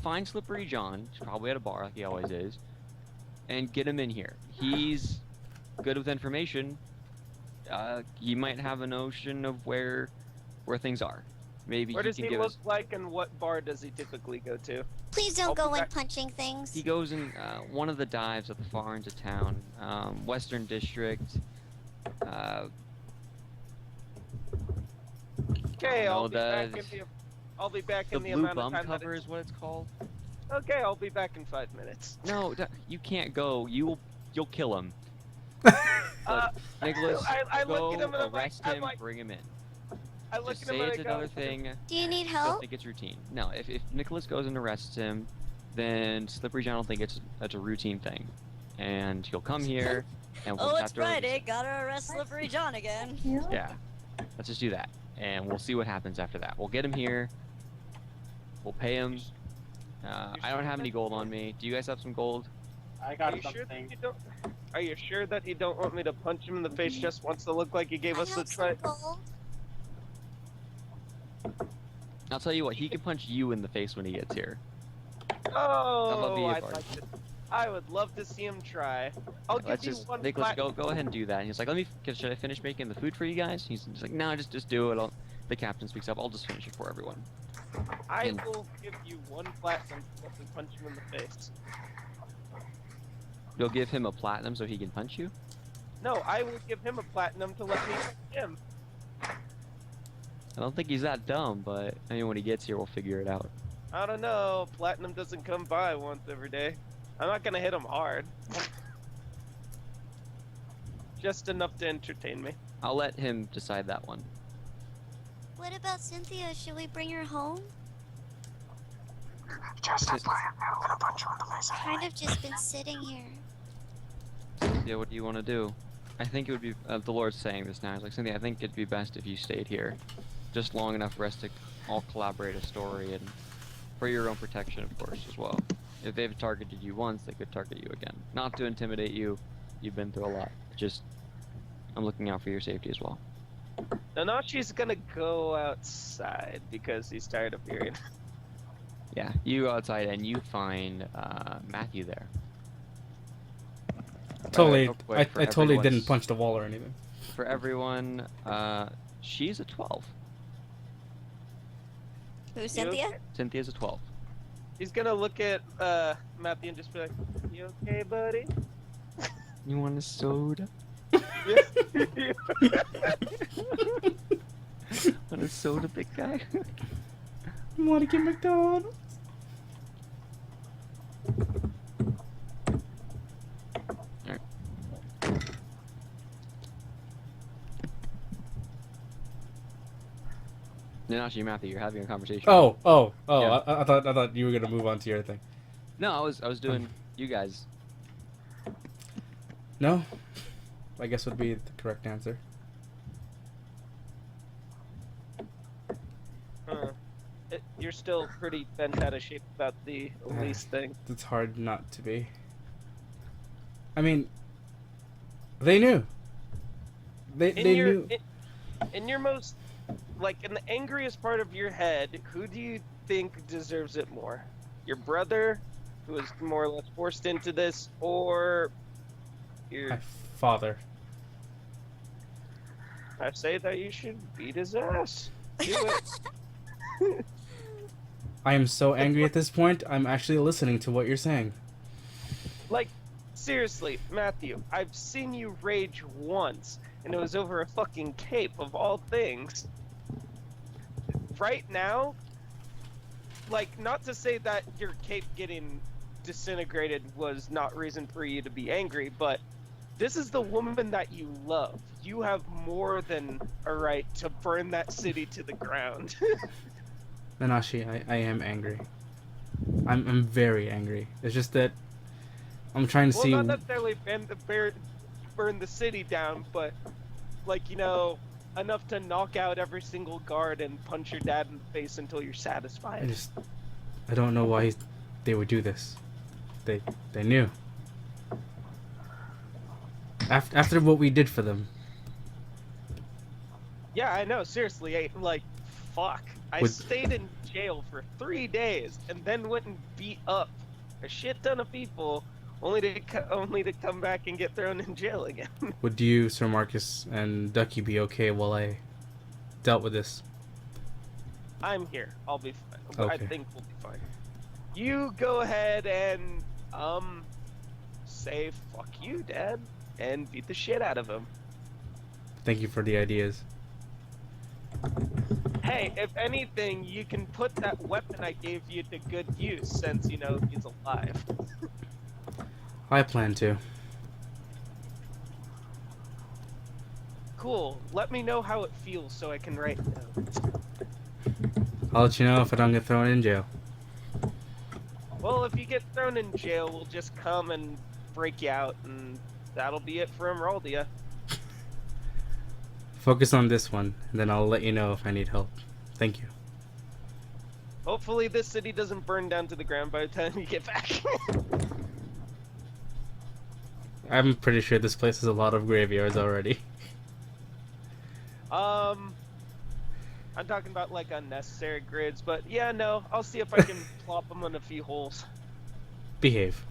Find Slippery John. He's probably at a bar like he always is. And get him in here. He's good with information. He might have a notion of where things are. Maybe Where he does can he give look us... like, and what bar does he typically go to? Please I'll don't be go in back. punching things. He goes in one of the dives at the far end of town. Western District. Okay, no, I'll be back the- in the. I'll be back The in the blue amount of bum time that cover is what it's called. Okay, I'll be back in 5 minutes. No, you can't go. You'll kill him. Nicholas, I go look at him and I'm like, arrest him, bring him in. I look Just at him say and it's I go, another thing. Do you need Don't help? think it's routine. No, if Nicholas goes and arrests him, then Slippery John will think it's a routine thing, and he'll come here, and we'll just have to release him. Gotta arrest Slippery John again. Yeah, let's just do that, and we'll see what happens after that. We'll get him here. We'll pay him. I don't have any gold on me. Do you guys have some gold? I Are got you sure that something. you don't? Are you sure that you don't want me to punch him in the face just once to look like he gave I us a have try? some gold. I'll tell you what. He can punch you in the face when he gets here. Oh, be a I'd part. like to. I would love to see him try. I'll give Let's you just one Nicholas, plat- go ahead and do that. And he's like, should I finish making the food for you guys? He's just like, no, just do it. The captain speaks up. I'll just finish it for everyone. I and- will give you one platinum to let me punch him in the face. You'll give him a platinum so he can punch you? No, I will give him a platinum to let me punch him. I don't think he's that dumb, but I mean, when he gets here, we'll figure it out. I don't know. Platinum doesn't come by once every day. I'm not gonna hit him hard. Just enough to entertain me. I'll let him decide that one. What about Cynthia? Should we bring her home? Kind of just been sitting here. Cynthia, what do you want to do? I think it would be, the Lord's saying this now. He's like, Cynthia, I think it'd be best if you stayed here. Just long enough for us to all collaborate a story, and for your own protection, of course, as well. If they've targeted you once, they could target you again. Not to intimidate you. You've been through a lot. Just, I'm looking out for your safety as well. Nanashi's gonna go outside because he's tired of hearing. Yeah, you go outside and you find Matthew there. Totally, real quick, I for totally didn't everyone's- punch the wall or anything. For everyone, she's a 12. Who's Cynthia? okay? Cynthia's a 12. He's gonna look at Matthew and just be like, "You okay, buddy?" You want a soda? Want a soda, big guy? You want to get McDonald's? Nanashi, Matthew, you're having a conversation. Oh. Yeah. I thought you were gonna move on to your thing. No, I was doing you guys. No, I guess would be the correct answer. You're still pretty bent out of shape about the Elyse thing. It's hard not to be. I mean, they knew. They knew. In your most, like, in the angriest part of your head, who do you think deserves it more? Your brother, who was more or less forced into this, or your... My father. I say that you should beat his ass. Do it. I am so angry at this point. I'm actually listening to what you're saying. Like, seriously, Matthew, I've seen you rage once, and it was over a fucking cape of all things. Right now, like, not to say that your cape getting disintegrated was not reason for you to be angry, but this is the woman that you love. You have more than a right to burn that city to the ground. Nanashi, I am angry. I'm very angry. It's just that I'm trying to see. Well, not necessarily burn the city down, but, like, you know, enough to knock out every single guard and punch your dad in the face until you're satisfied. I don't know why they would do this. They knew. After what we did for them. Yeah, I know. Seriously, like, fuck. I stayed in jail for 3 days and then went and beat up a shit ton of people, only to come back and get thrown in jail again. Would you, Sir Marcus, and Duckie be okay while I dealt with this? I'm here. I'll be fine. Okay. I think we'll be fine. You go ahead and say fuck you, Dad, and beat the shit out of him. Thank you for the ideas. Hey, if anything, you can put that weapon I gave you to good use since, you know, he's alive. I plan to. Cool. Let me know how it feels so I can write it down. I'll let you know if I don't get thrown in jail. Well, if you get thrown in jail, we'll just come and break you out, and that'll be it for Emeraldia. Focus on this one, and then I'll let you know if I need help. Thank you. Hopefully this city doesn't burn down to the ground by the time you get back. I'm pretty sure this place has a lot of graveyards already. I'm talking about, like, unnecessary grids, but yeah, no, I'll see if I can plop them in a few holes. Behave.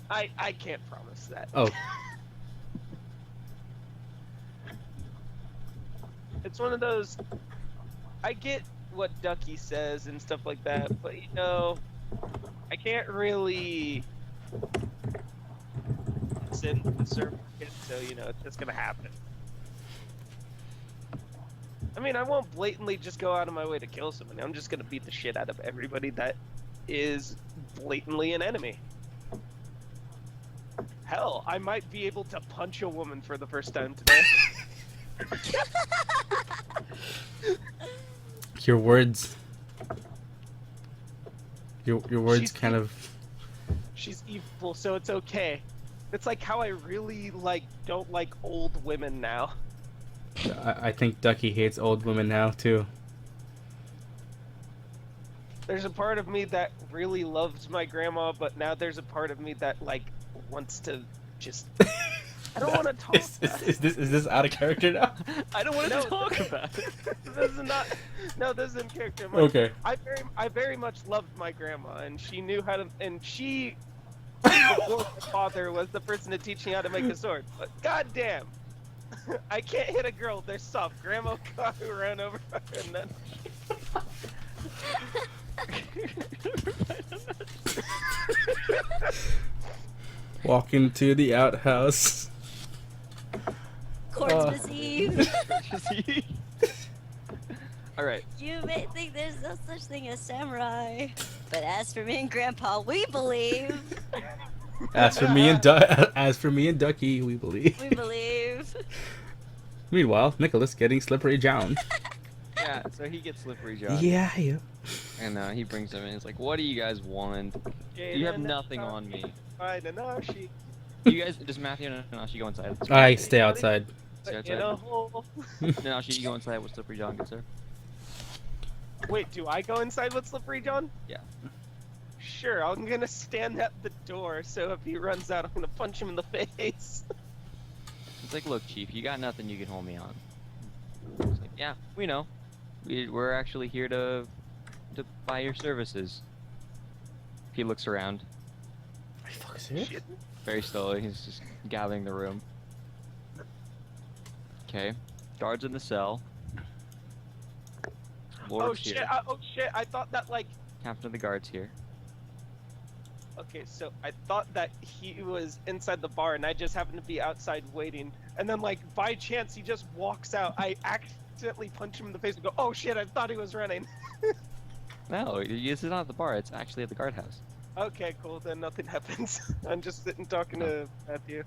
I can't promise that. Oh. It's one of those, I get what Duckie says and stuff like that, but, you know, I can't really listen to certain kids, so, you know, it's just gonna happen. I mean, I won't blatantly just go out of my way to kill somebody. I'm just gonna beat the shit out of everybody that is blatantly an enemy. Hell, I might be able to punch a woman for the first time today. Your words. Your words kind of. She's evil, so it's okay. It's like how I really don't like old women now. I think Duckie hates old women now too. There's a part of me that really loves my grandma, but now there's a part of me that wants to just. I don't want to talk. Is this out of character now? I don't want to talk about it. This is not. No, this isn't character. Okay. I very much loved my grandma, and she knew how to. And she, before my father, was the person to teach me how to make a sword. But goddamn, I can't hit a girl. They're soft. Grandma got ran over, and then Walk into the outhouse. Christmas Eve. All right. You may think there's no such thing as samurai, but as for me and Grandpa, we believe. As for me and Duckie, we believe. We believe. Meanwhile, Nicholas getting slippery John. Yeah, so he gets slippery John. Yeah. And he brings him in. He's like, "What do you guys want? You have nothing on me." Hi, Nanashi. You guys, does Matthew and Nanashi go inside? I stay outside. Stay outside. In a hole. Nanashi, you go inside with slippery John, good sir. Wait, do I go inside with Slippery John? Yeah. Sure, I'm gonna stand at the door, so if he runs out, I'm gonna punch him in the face. It's like, look, Chief, you got nothing you can hold me on. It's like, yeah, we know. We're actually here to buy your services. He looks around. Are you fucking serious? Shit. Very slowly, he's just gathering the room. Okay. Guards in the cell. Lord's Oh shit, here. oh shit, I thought that like... Captain of the guards here. Okay, so I thought that he was inside the bar and I just happened to be outside waiting. And then like, by chance, he just walks out. I accidentally punch him in the face and go, oh shit, I thought he was running. No, it's not at the bar, it's actually at the guardhouse. Okay, cool, then nothing happens. I'm just sitting talking to Matthew.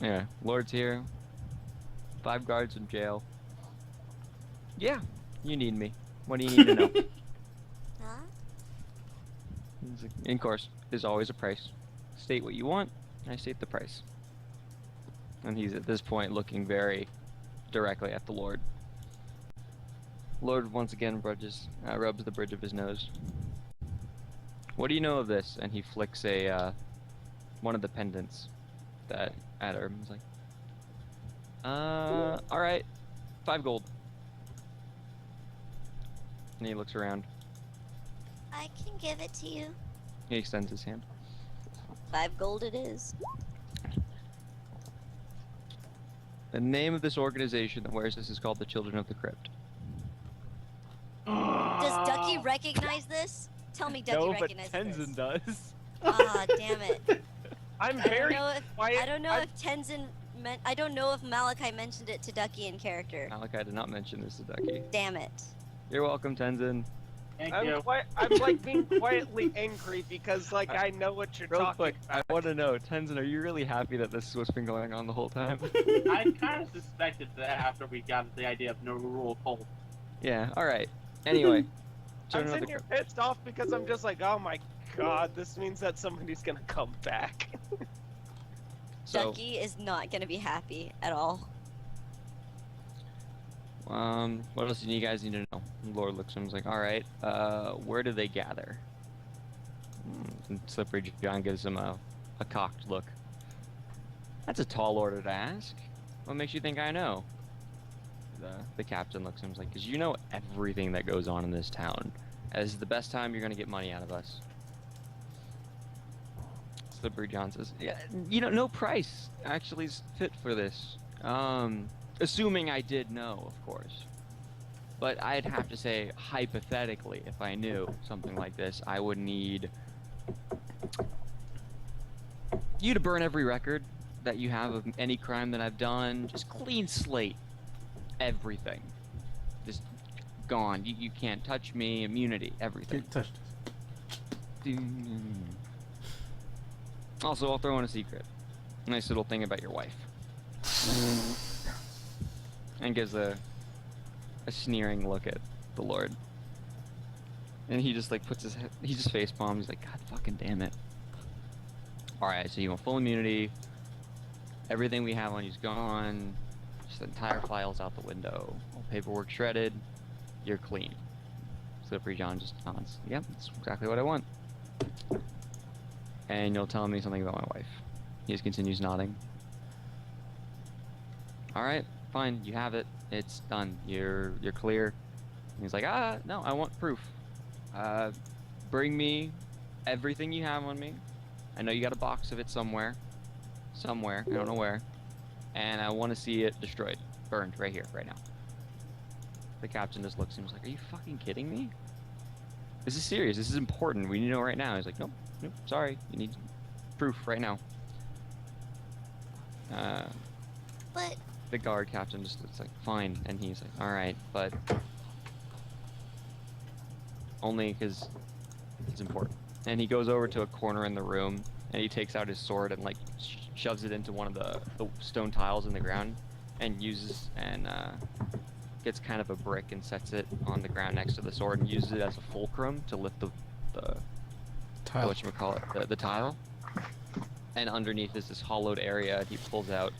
Yeah, Lord's here. 5 guards in jail. Yeah, you need me. What do you need to know? Huh? In course, there's always a price. State what you want, I state the price. And he's at this point looking very directly at the Lord. Lord once again rubs the bridge of his nose. What do you know of this? And he flicks a one of the pendants that at her. He's like, all right, 5 gold. And he looks around. I can give it to you. He extends his hand. 5 gold it is. The name of this organization that wears this is called the Children of the Crypt. Does Duckie recognize this? Tell me Duckie recognizes this. does. Ah, damn it. I'm I don't very know if, quiet. I don't know if Tenzen meant. I don't know if Malachi mentioned it to Duckie in character. Malachi did not mention this to Duckie. Damn it. You're welcome, Tenzen. Thank you. I'm like being quietly angry because like I know what you're Real talking quick, about. I want to know, Tenzen, are you really happy that this is what's been going on the whole time? I kind of suspected that after we got the idea of Nerull Cult. Yeah, alright. Anyway. I'm Children of sitting the here Crypt. pissed off because I'm just like, oh my god, this means that somebody's gonna come back. So, Duckie is not gonna be happy at all. what else do you guys need to know? Lord looks at him and is like, alright, where do they gather? And Slippery John gives him a cocked look. That's a tall order to ask. What makes you think I know? The captain looks at him and is like, because you know everything that goes on in this town. As the best time you're going to get money out of us. Slippery John says, yeah, you know, no price actually is fit for this. Assuming I did know, of course. But I'd have to say, hypothetically, if I knew something like this, I would need you to burn every record that you have of any crime that I've done. Just clean slate. Everything. Just gone. You can't touch me. Immunity. Everything. Can't touch this. Also, I'll throw in a secret. Nice little thing about your wife. And gives a sneering look at the Lord. And he just like puts his head, he just face palms. He's like, God fucking damn it. Alright, so you want full immunity. Everything we have on you's gone. Just the entire file's out the window. All paperwork shredded. You're clean. Slippery John just nods. Yep, that's exactly what I want. And you'll tell me something about my wife. He just continues nodding. Alright, fine, you have it. It's done. You're clear. And he's like, no, I want proof. Bring me everything you have on me. I know you got a box of it somewhere. Somewhere, I don't know where. And I want to see it destroyed. Burned right here, right now. The captain just looks at him and is like, are you fucking kidding me? This is serious. This is important. We need to know right now. He's like, nope, nope, sorry. You need proof right now. But The guard captain just looks like, fine. And he's like, all right, but only because it's important. And he goes over to a corner in the room, and he takes out his sword and like shoves it into one of the stone tiles in the ground, and uses and gets kind of a brick and sets it on the ground next to the sword and uses it as a fulcrum to lift the Tile. whatchamacallit, the tile. And underneath is this hollowed area, and he pulls out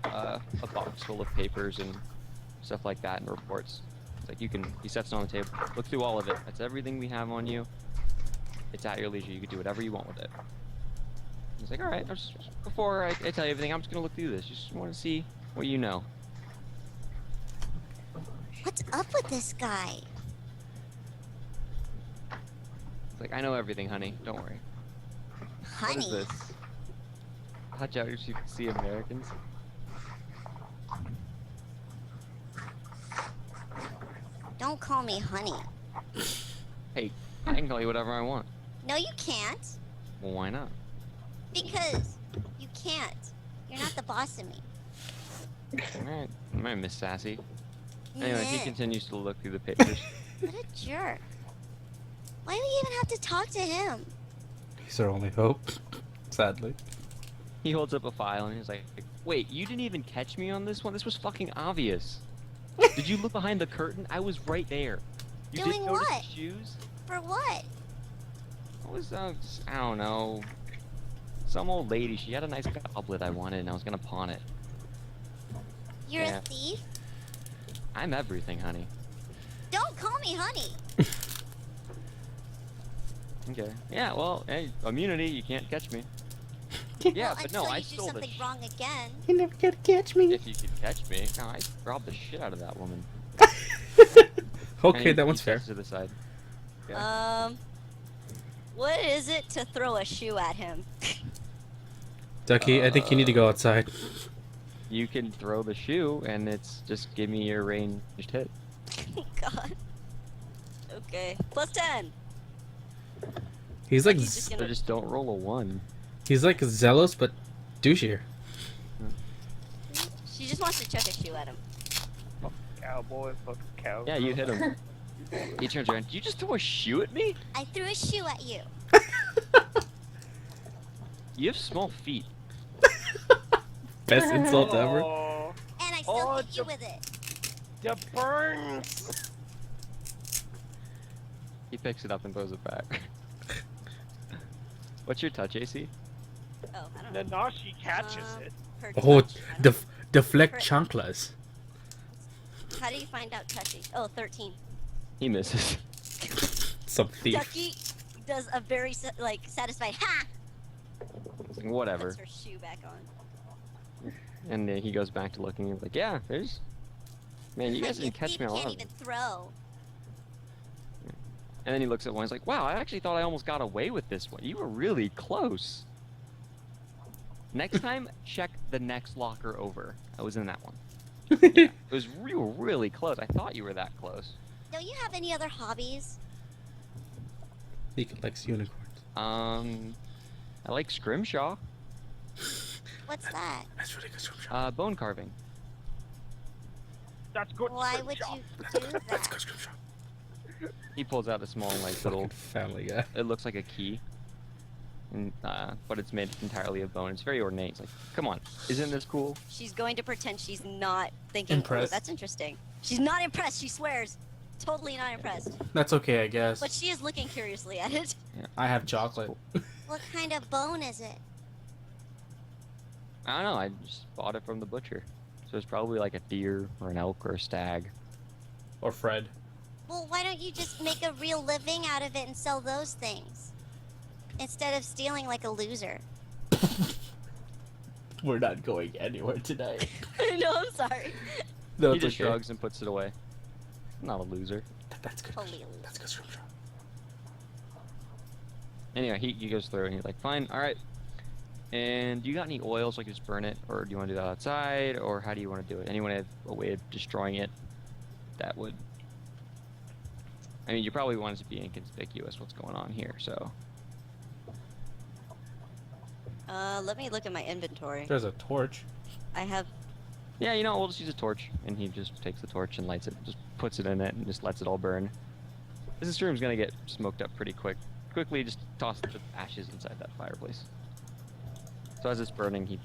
a box full of papers and stuff like that and reports. It's like, he sets it on the table. Look through all of it. That's everything we have on you. It's at your leisure. You can do whatever you want with it. He's like, all right, before I tell you everything, I'm just gonna look through this. Just want to see what you know. what's up with this guy? It's like, I know everything, honey. Don't worry. What is Honey. this? Watch out if you see Americans. Don't call me honey. Hey, I can call you whatever I want. No, you can't. Well, why not? Because you can't. You're not the boss of me. Alright, Miss Sassy. Anyway, he Meh. continues to look through the papers. What a jerk. Why do we even have to talk to him? He's our only hope. Sadly. He holds up a file and he's like, wait, you didn't even catch me on this one? This was fucking obvious. Did you look behind the curtain? I was right there. You Doing didn't notice what? the shoes? For what? I was, I don't know. Some old lady, she had a nice goblet I wanted and I was gonna pawn it. You're Yeah. a thief? I'm everything, honey. Don't call me honey. Okay. Yeah, well, hey, immunity, you can't catch me. Yeah, Well, but until no, I you do stole the something wrong again. You never gonna catch me. If you could catch me, no, I robbed the shit out of that woman. Okay, And that he one's fair. steps to the side. Yeah. What is it to throw a shoe at him? Ducky, I think you need to go outside. You can throw the shoe, and it's just give me your ranged hit. God. Okay. Plus 10. He's like He's just So gonna. just don't roll a 1. he's like zealous but douchier. She just wants to chuck a shoe at him. Cowboy, fucking cow. Yeah, you hit him. He turns around. Did you just throw a shoe at me? I threw a shoe at you. You have small feet. Best insult ever. Oh, And I still Oh, hit you with it. the burns. He picks it up and throws it back. What's your touch, AC? Oh, I don't know. Nanashi catches it. Her Oh, touch. I don't deflect Her- chanclas. know. How do you find out touching? Oh, 13. He misses. Some thief. Ducky does a very satisfied ha. Whatever. Puts her shoe back on. And then he goes back to looking. He's like, yeah, there's. Man, you guys Like, didn't a catch thief me a lot. can't even throw. And then he looks at one. He's like, wow, I actually thought I almost got away with this one. You were really close. Next time, check the next locker over. I was in that one. Yeah, it was you were really close. I thought you were that close. Don't you have any other hobbies? He collects unicorns. I like scrimshaw. What's that? That's really good scrimshaw. Bone carving. That's good. Why would you do That's that? good scrimshaw. He pulls out a small, like, little. Fucking Family Guy. It looks like a key. And, but it's made entirely of bone. It's very ornate. It's like, come on, isn't this cool? She's going to pretend she's not thinking. Impressed. Oh, that's interesting. She's not impressed. She swears. Totally not impressed. That's okay, I guess. But she is looking curiously at it. I have chocolate. What kind of bone is it? I don't know. I just bought it from the butcher. So it's probably like a deer or an elk or a stag. Or Fred. Well, why don't you just make a real living out of it and sell those things? Instead of stealing like a loser. We're not going anywhere tonight. No, I'm sorry. No, He it's just okay. shrugs and puts it away. I'm not a loser. That's good. Totally a loser. That's good scrimshaw. Anyway, he goes through and he's like, fine, alright. And do you got any oil so I can just burn it? Or do you want to do that outside? Or how do you want to do it? Anyone have a way of destroying it that would... I mean, you probably want it to be inconspicuous what's going on here, so. Let me look at my inventory. There's a torch. I have. Yeah, you know, we'll just use a torch, and he just takes the torch and lights it, just puts it in it, and just lets it all burn. This room's gonna get smoked up pretty quickly, just toss the ashes inside that fireplace. So as it's burning,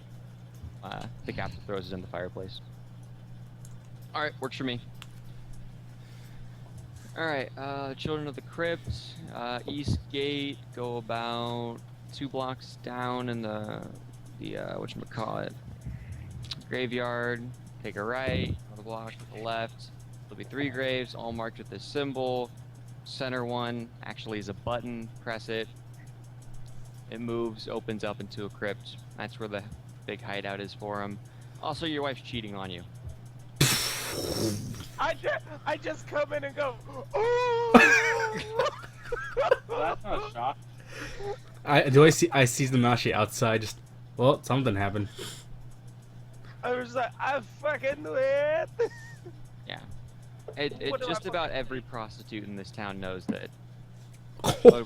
the captain throws it in the fireplace. Alright, works for me. Alright, Children of the Crypt, East Gate, go about 2 blocks down in the whatchamacallit, graveyard, take a right, another block to the left. There'll be 3 graves, all marked with this symbol. Center one actually is a button, press it. It moves, opens up into a crypt. That's where the big hideout is for him. Also, your wife's cheating on you. I just come in and go, oh! That's not a shock. I see the Nanashi outside. Just well, something happened. I was like, I fucking knew it. Yeah. What do I Just about fucking- every prostitute in this town knows that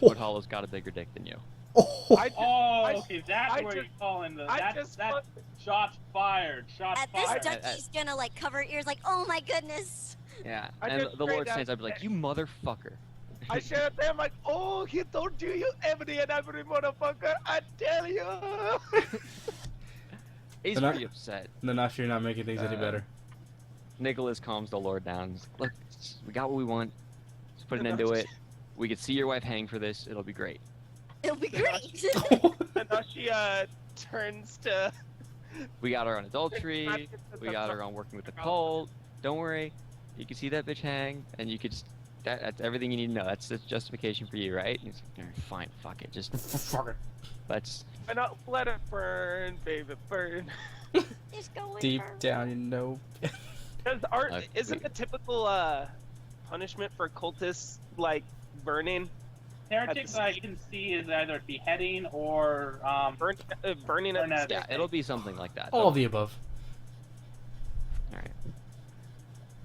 Wood Hollow's got a bigger dick than you. Okay, that's I where just- you're calling the. I That's just shots fired. Shots At this fired. Duckie's gonna like cover her ears, like, oh my goodness. Yeah. I And just the Lord straight stands up up and be like, said- you motherfucker. I share it there. I'm like, oh, he told you, you every and every motherfucker. I tell you. He's They're not- pretty upset. Nanashi, you're not making things any Uh, better. Nicholas calms the Lord down. He's like, look, we got what we want. Let's put an end to it. We could see your wife hang for this. It'll be great. It'll be great. And now she turns to. We got her on adultery. We got her on working with the cult. Don't worry. You can see that bitch hang, and you could just. That's everything you need to know. That's the justification for you, right? And he's like, "Alright, fine, fuck it. Just Fuck it. let's. Why not let it burn, baby, burn? Just go with Deep her. down, you know. Because isn't the typical punishment for cultists like burning? Heretics, you can see, is either beheading or Burning Burn at at- Yeah, it'll be something like that. All of the above. All right.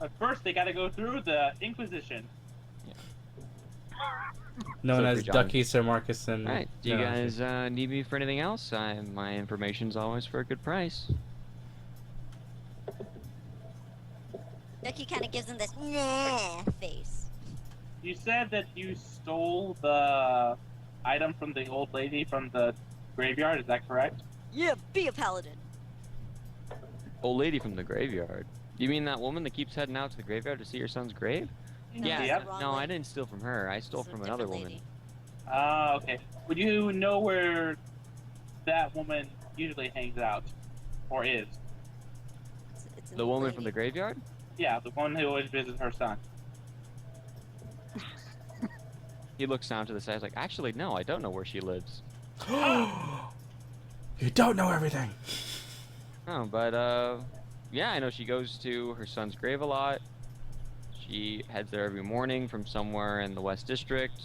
But first, they got to go through the Inquisition. Known So as for John. Duckie, Sir Marcus, and. All right. Do you Nanashi. guys need me for anything else? My information's always for a good price. Duckie kind of gives him this nah face. You said that you stole the item from the old lady from the graveyard. Is that correct? Yeah, be a paladin. Old lady from the graveyard. You mean that woman that keeps heading out to the graveyard to see her son's grave? No, Yeah. it's Yep. the wrong No, I lady. didn't steal from her. I stole It's a from another different woman. lady. Okay. Would you know where that woman usually hangs out, or is? It's an The old woman from the lady. graveyard? Yeah, the one who always visits her son. He looks down to the side. He's like, actually, no, I don't know where she lives. You don't know everything. Oh, but yeah, I know she goes to her son's grave a lot. She heads there every morning from somewhere in the West District.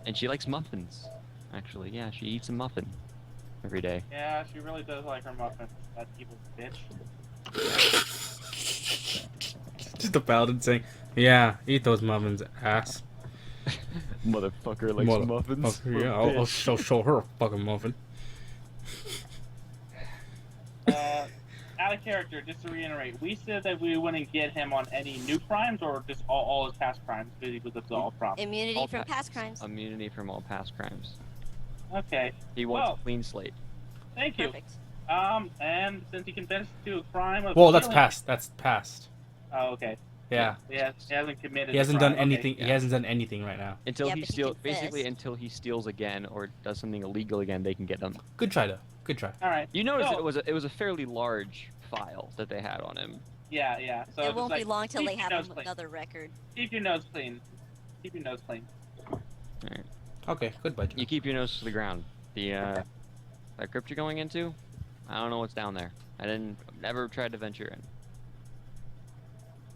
And she likes muffins. Actually, yeah, she eats a muffin every day. Yeah, she really does like her muffin. That evil bitch. Just the paladin saying, "Yeah, eat those muffins, ass." Motherfucker Motherfucker, yeah, I'll show her a fucking muffin. Out of character, just to reiterate, we said that we wouldn't get him on any new crimes or just all his past crimes because he was absolved from. Immunity All from pa- past crimes. Immunity from all past crimes. Okay, He wants Well- a clean slate. thank you. Perfect. And since he confessed to a crime of Well, that's stealing- past. That's past. Oh, okay. Yeah, He hasn't committed. he a hasn't crime. done Okay. anything. He hasn't done anything right now. Until Yeah, he but he steals, basically confessed. until he steals again or does something illegal again, they can get him. Good try, though. Good try. All right. You notice No. it was a fairly large file that they had on him. Yeah, yeah. So it just won't be like, long till keep they your have nose him clean. another record. Keep your nose clean. Keep your nose clean. Okay, goodbye. Joe. You keep your nose to the ground. The that crypt you're going into, I don't know what's down there. Never tried to venture in.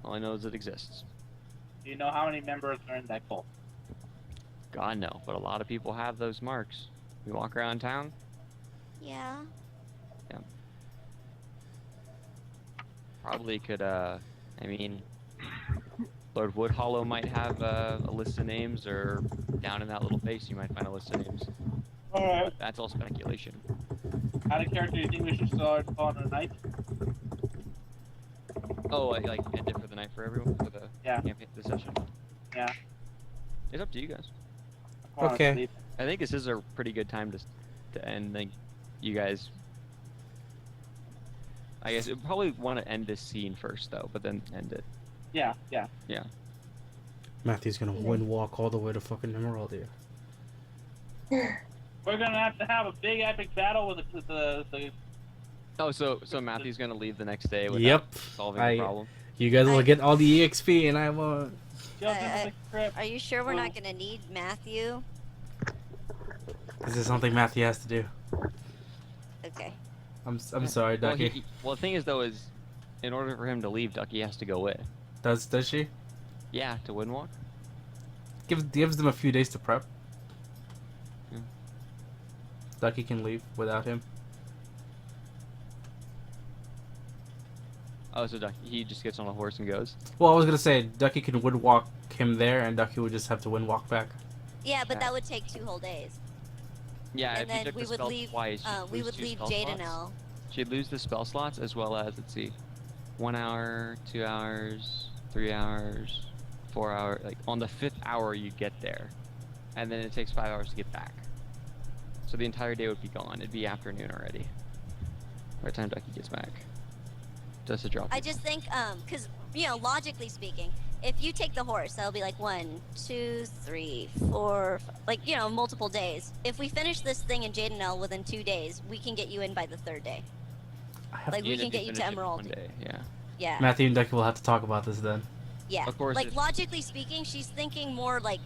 All I know is it exists. Do you know how many members are in that cult? God no, but a lot of people have those marks. You walk around town, Yeah. probably could I mean, Lord Woodhollow might have a list of names, or down in that little base you might find a list of names. Alright. That's all speculation. Out of character, do you think we should start calling it a night? Oh, like end it for the night for everyone for the Yeah. campaign, the session. Yeah. It's up to you guys. Call it Okay. sleep. I think this is a pretty good time to end. Like, you guys. I guess you'd probably want to end this scene first, though, but then end it. Yeah, yeah. Yeah. Matthew's gonna wind walk all the way to fucking Emerald here. We're gonna have a big epic battle with the Oh, so Matthew's gonna leave the next day without Yep. solving the problem. You guys will get all the EXP, and I won't. Are you sure we're not gonna need Matthew? This is something Matthew has to do. Okay. I'm sorry, Well, Ducky. well, the thing is, though, is in order for him to leave, Ducky has to go with. Does she? Yeah, to Windwalk. Gives them a few days to prep. Yeah. Ducky can leave without him. Oh, so Ducky, he just gets on a horse and goes. Well, I was gonna say Ducky can wind walk him there, and Ducky would just have to wind walk back. Yeah, but that would take 2 whole days. Yeah, And if you then took we the would spell leave. twice, We you'd lose would 2 leave spell Jade slots. and L. She'd lose the spell slots as well as, let's see, 1 hour, 2 hours, 3 hours, 4 hours. Like on the 5th hour, you get there, and then it takes 5 hours to get back. So the entire day would be gone. It'd be afternoon already. By the time Ducky gets back, just to drop. I you. just think, cause logically speaking, if you take the horse, that'll be like 1, 2, 3, 4, like multiple days. If we finish this thing in Jade and L within 2 days, we can get you in by the 3rd day. Like we Even can if get you to finish it in Emerald. 1 day, yeah. Yeah. Matthew and Ducky will have to talk about this then. Yeah. Of course Like it- logically speaking, she's thinking more like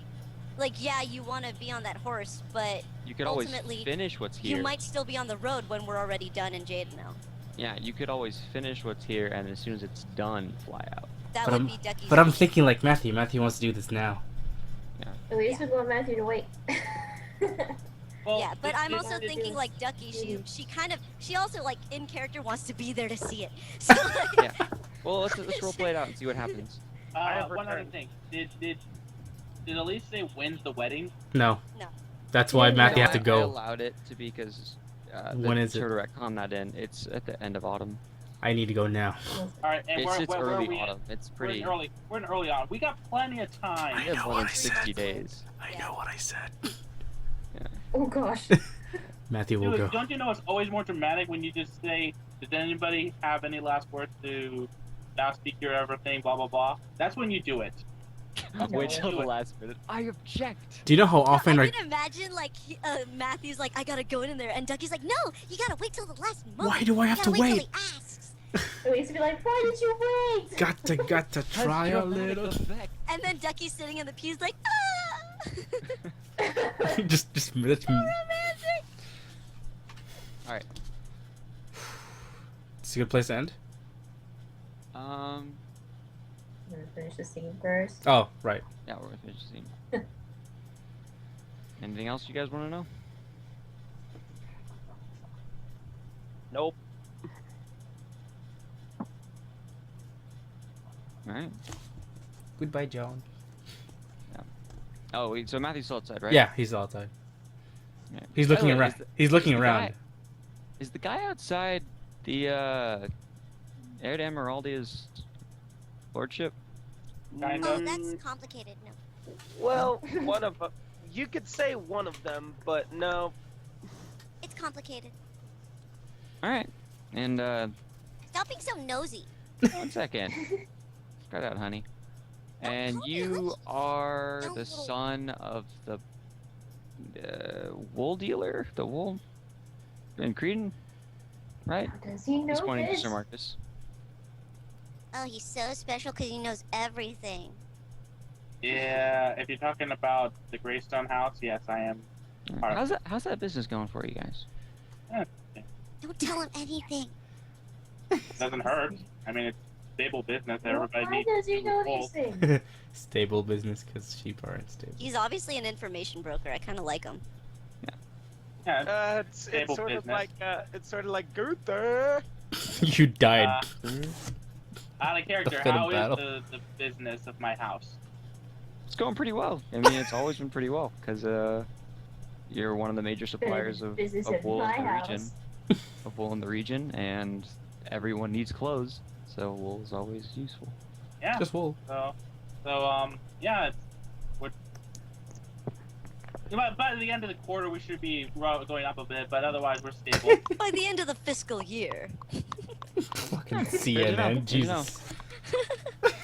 yeah, you want to be on that horse, but You could always ultimately, finish what's here. you might still be on the road when we're already done in Jade and L. Yeah, you could always finish what's here, and as soon as it's done, fly out. That But would I'm, be Ducky's. but I'm thinking like Matthew. Matthew wants to do this now. Elyse would want Matthew to wait. Well, Yeah, but I'm just also wanted to thinking do- like Ducky. She also like in character wants to be there to see it. So like, Yeah. Well, let's role play it out and see what happens. have one other returned. thing. Did Elyse say when's the wedding? No. No. That's why Yeah, Matthew No, has to I go. allowed it to be because When is it? sort of retcon that in. It's at the end of autumn. I need to go now. All right, and It's where are early we? autumn. It's pretty. We're in early autumn. We got plenty of time. We have more than 60 days. I know what I said. Oh gosh. Matthew will Dude, go. don't you know it's always more dramatic when you just say, "Does anybody have any last words to now speak your everything?" Blah blah blah. That's when you do it. Wait till Do the it. last minute. I object. Do you know how often I our can imagine like Matthew's like, I gotta go in there, and Ducky's like, no, you gotta wait till the last moment. Why do I You have gotta to wait? Till wait? he asks. Elyse would be like, why did you wait? got to try a little. And then Ducky's sitting in the pews like, ah. just let's. Romantic. All right. It's a good place to end. Um. I'm gonna finish the scene first. Oh, right. Yeah, we're gonna finish the scene. Anything else you guys want to know? Nope. All right. Goodbye, John. Oh, wait, so Matthew's still outside, right? Yeah, he's outside. Yeah. He's By the looking way, around. He's looking is the around. guy- Is the guy outside the heir to Emeraldia's lordship? Kind Oh, of. that's complicated. No. Well, one of you could say one of them, but no. It's complicated. All right. And Stop being so nosy. 1 second. Spread out, honey. Don't And call me you honey. are Don't the little- son of the wool dealer, the wool in Creedon, right? Does he know He's pointing to this? Sir Marcus. Oh, he's so special because he knows everything. Yeah, if you're talking about the Greystone House, yes, I am. Alright. How's that business going for you guys? Don't tell him anything. Doesn't hurt. I mean, it's stable business. Everybody Why needs. does he know wool. these things? Stable business because sheep aren't stable. He's obviously an information broker. I kind of like him. Yeah, It's Stable sort of business. like Gunther. You died. Out of character, fit of how is battle. the business of my house? It's going pretty well. I mean, it's always been pretty well because you're one of the major suppliers of Business of at wool my in the house. region, of wool in the region, and everyone needs clothes, so wool is always useful. Yeah. Just wool. So yeah, we're. By the end of the quarter, we should be going up a bit, but otherwise we're stable. By the end of the fiscal year. Fucking Good to know, CNN, good to know. Jesus.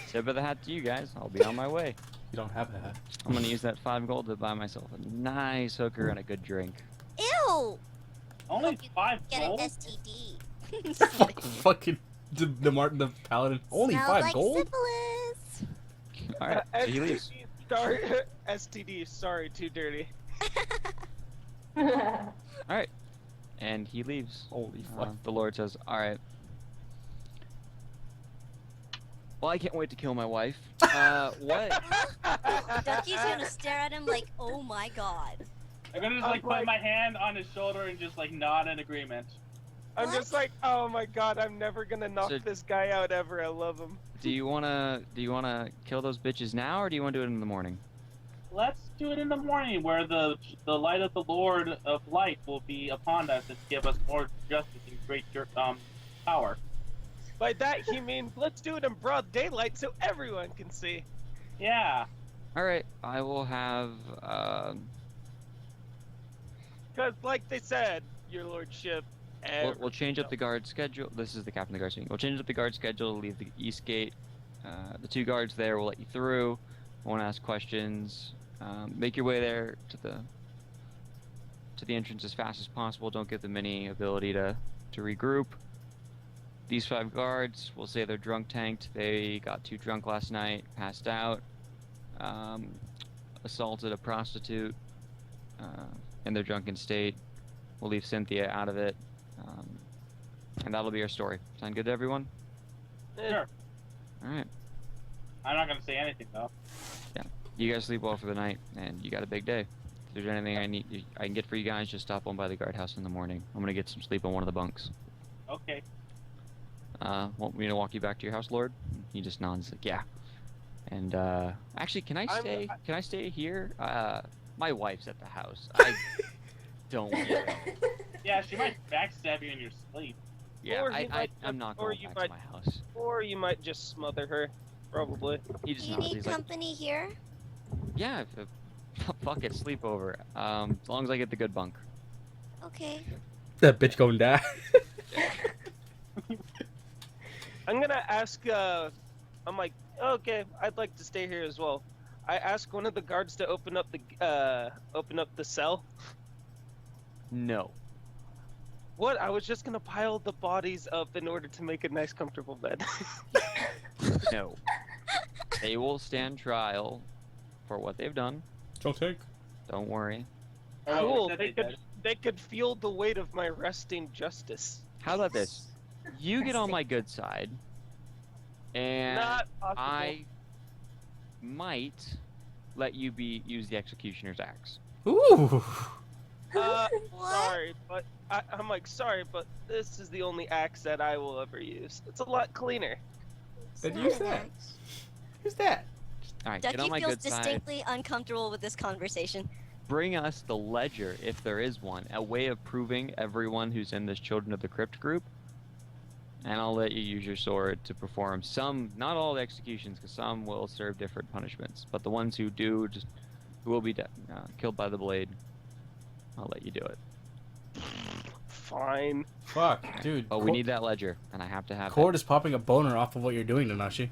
Tip of the hat to you guys. I'll be on my way. You don't have that. I'm gonna use that 5 gold to buy myself a nice hooker and a good drink. Ew! Only Hope you 5 Get an gold. STD. Fucking the Martin the Paladin. Only Smells 5 like gold? syphilis. All right, so he leaves. Sorry, STD. Sorry, too dirty. All right, and he leaves. Holy fuck. The Lord says, "All right. Well, I can't wait to kill my wife. What? Duckie's gonna stare at him like, oh my god. I'm gonna just like put my hand on his shoulder and just like nod in agreement. I'm What? just like, oh my god, I'm never gonna knock So- this guy out ever. I love him. Do you wanna kill those bitches now, or do you wanna do it in the morning? Let's do it in the morning, where the light of the Lord of Light will be upon us and give us more justice and great power. By that he means let's do it in broad daylight so everyone can see. Yeah. All right, I will have. Cause like they said, your lordship. We'll change up the guard schedule. This is the captain of the guard speaking. We'll change up the guard schedule. Leave the east gate. The 2 guards there will let you through. Won't ask questions. Make your way there to the entrance as fast as possible. Don't give them any ability to regroup. These 5 guards, we'll say they're drunk tanked. They got too drunk last night, passed out, assaulted a prostitute in their drunken state. We'll leave Cynthia out of it. And that'll be our story. Sound good to everyone? Sure. Alright. I'm not gonna say anything though. You guys sleep well for the night, and you got a big day. If there's anything I can get for you guys, just stop on by the guardhouse in the morning. I'm gonna get some sleep on one of the bunks. Okay. Want me to walk you back to your house, Lord? He just nods like, yeah. And actually, can I stay here? My wife's at the house. I don't get it. Yeah, she might backstab you in your sleep. Yeah, Or he might I'm not or going you back might- to my house. Or you might just smother her, probably. He Do just you nods. need He's like, company here? yeah, fuck it, sleepover. As long as I get the good bunk. Okay. That bitch gonna die. I'm gonna ask. I'm like, okay, I'd like to stay here as well. I ask one of the guards to open up the cell. No. What? I was just gonna pile the bodies up in order to make a nice, comfortable bed. No. They will stand trial for what they've done. Don't take. Don't worry. Cool. said They could feel the weight of my resting justice. How about this? You get on my good side, and Not possible. I might let you use the executioner's axe. Ooh. What? Sorry, but I'm like, sorry, but this is the only axe that I will ever use. It's a lot cleaner. Then use that. Who's that? All right, get on Ducky my feels good side. distinctly uncomfortable with this conversation. Bring us the ledger, if there is one, a way of proving everyone who's in this Children of the Crypt group. And I'll let you use your sword to perform some, not all the executions, because some will serve different punishments. But the ones who do, who will be killed by the blade, I'll let you do it. Fine. Fuck, dude. Oh, we need that ledger, and I have to have Cord is popping a boner off of what you're doing, Nanashi.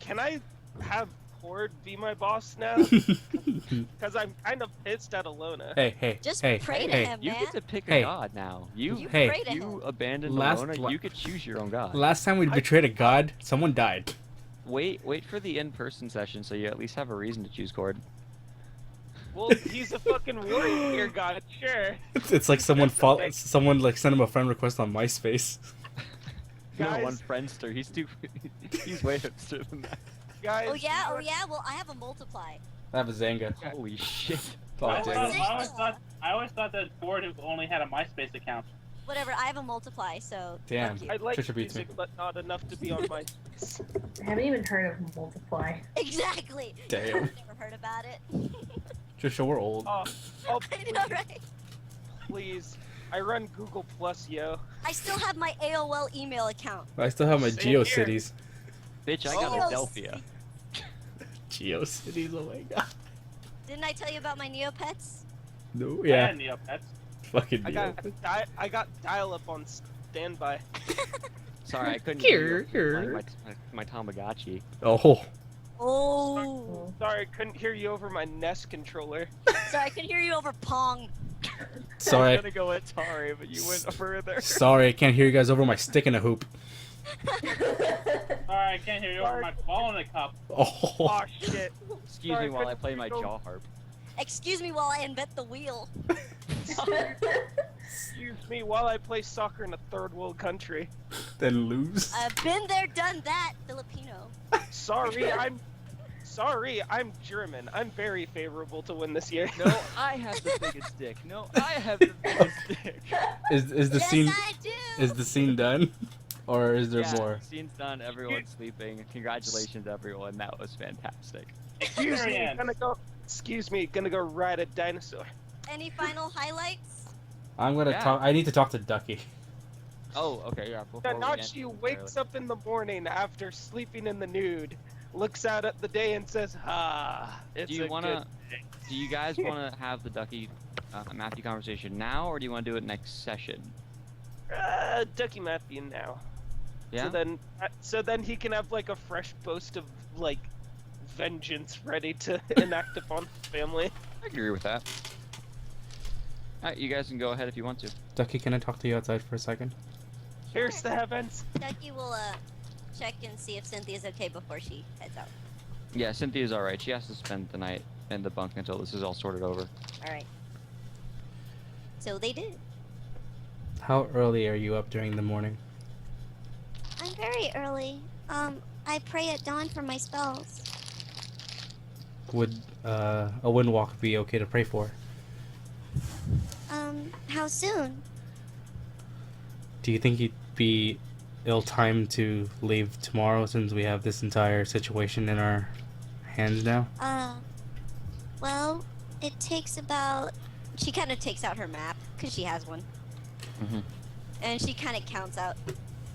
Can I have Cord be my boss now? Because I'm kind of pissed at Alona. Hey, Just hey, pray to hey. him, You man. get to pick Hey. a god now. You pray to you him. abandoned Last- Alona, you could choose your own god. Last time we betrayed a god, someone died. Wait for the in-person session so you at least have a reason to choose Cord. Well, he's a fucking warrior god, sure. It's like someone like sent him a friend request on MySpace. No, Guys. on Friendster. He's he's way hipster than that. Guys, Oh yeah, well I have a multiply. I have a Zanga. Holy shit. Oh, I damn it. always thought that Ford only had a MySpace account. Whatever, I have a multiply, so Damn. fuck you. I like Trisha beats music, me. but not enough to be on my. I haven't even heard of Multiply. Exactly. Damn. I've never heard about it. Trisha, we're old. Oh, I know, right? please. I run Google Plus, yo. I still have my AOL email account. I still have my Same here. GeoCities. Bitch, I got Oh. Adelphia. GeoCities, oh my god. Didn't I tell you about my Neopets? No, Yeah, yeah. Neo Pets. Fucking I Neo. got dial-up on standby. Sorry, I couldn't Here, hear here. my Tamagotchi. Oh. Oh. Sorry, I couldn't hear you over my Nest controller. Sorry, I can hear you over Pong. I Sorry. was gonna go Atari, but you went further. Sorry, I can't hear you guys over my stick in a hoop. Sorry, I can't hear you over my ball in a cup. Oh. Oh shit. Excuse Sorry, me while I couldn't play my hear you jaw harp. Excuse me while I invent the wheel. Excuse me while I play soccer in a third world country. Then lose. I've been there, done that, Filipino. Sorry, I'm German. I'm very favorable to win this year. No, I have the biggest dick. No, I have the biggest dick. Is the Yes, scene I do. is the scene done? Or is there Yeah, more? Scene's done. Everyone's sleeping. Congratulations, everyone. That was fantastic. Excuse me, Experience. gonna go ride a dinosaur. Any final highlights? I'm gonna Yeah. talk. I need to talk to Duckie. Oh, okay, yeah. Before we end Nanashi the wakes up in the morning after sleeping in the nude, looks out at the day and says, "Ah, it's Do you a wanna? good day." Do you guys wanna have the Ducky Matthew conversation now, or do you wanna do it next session? Ducky Matthew now. Yeah. So then he can have like a fresh boast of like vengeance ready to enact upon the family. I agree with that. Alright, you guys can go ahead if you want to. Duckie, can I talk to you outside for a second? Here's the heavens. Ducky will check and see if Cynthia's okay before she heads out. Yeah, Cynthia's alright. She has to spend the night in the bunk until this is all sorted over. Alright. So they did. How early are you up during the morning? I'm very early. I pray at dawn for my spells. Would a wind walk be okay to pray for? How soon? Do you think you'd be ill-timed to leave tomorrow since we have this entire situation in our hands now? Well, it takes about... She kind of takes out her map, because she has one. Mm-hmm. And she kind of counts out.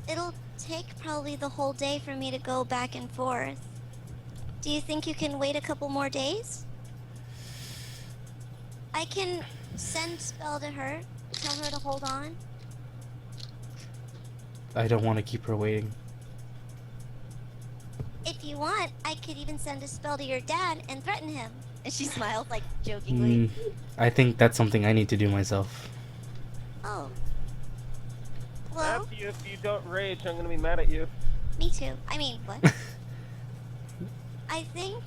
It'll take probably the whole day for me to go back and forth. Do you think you can wait a couple more days? I can send spell to her, tell her to hold on. I don't want to keep her waiting. If you want, I could even send a spell to your dad and threaten him. And she smiles, like, jokingly. I think that's something I need to do myself. Oh. Well, Matthew, if you don't rage, I'm gonna be mad at you. me too. I mean, what? I think...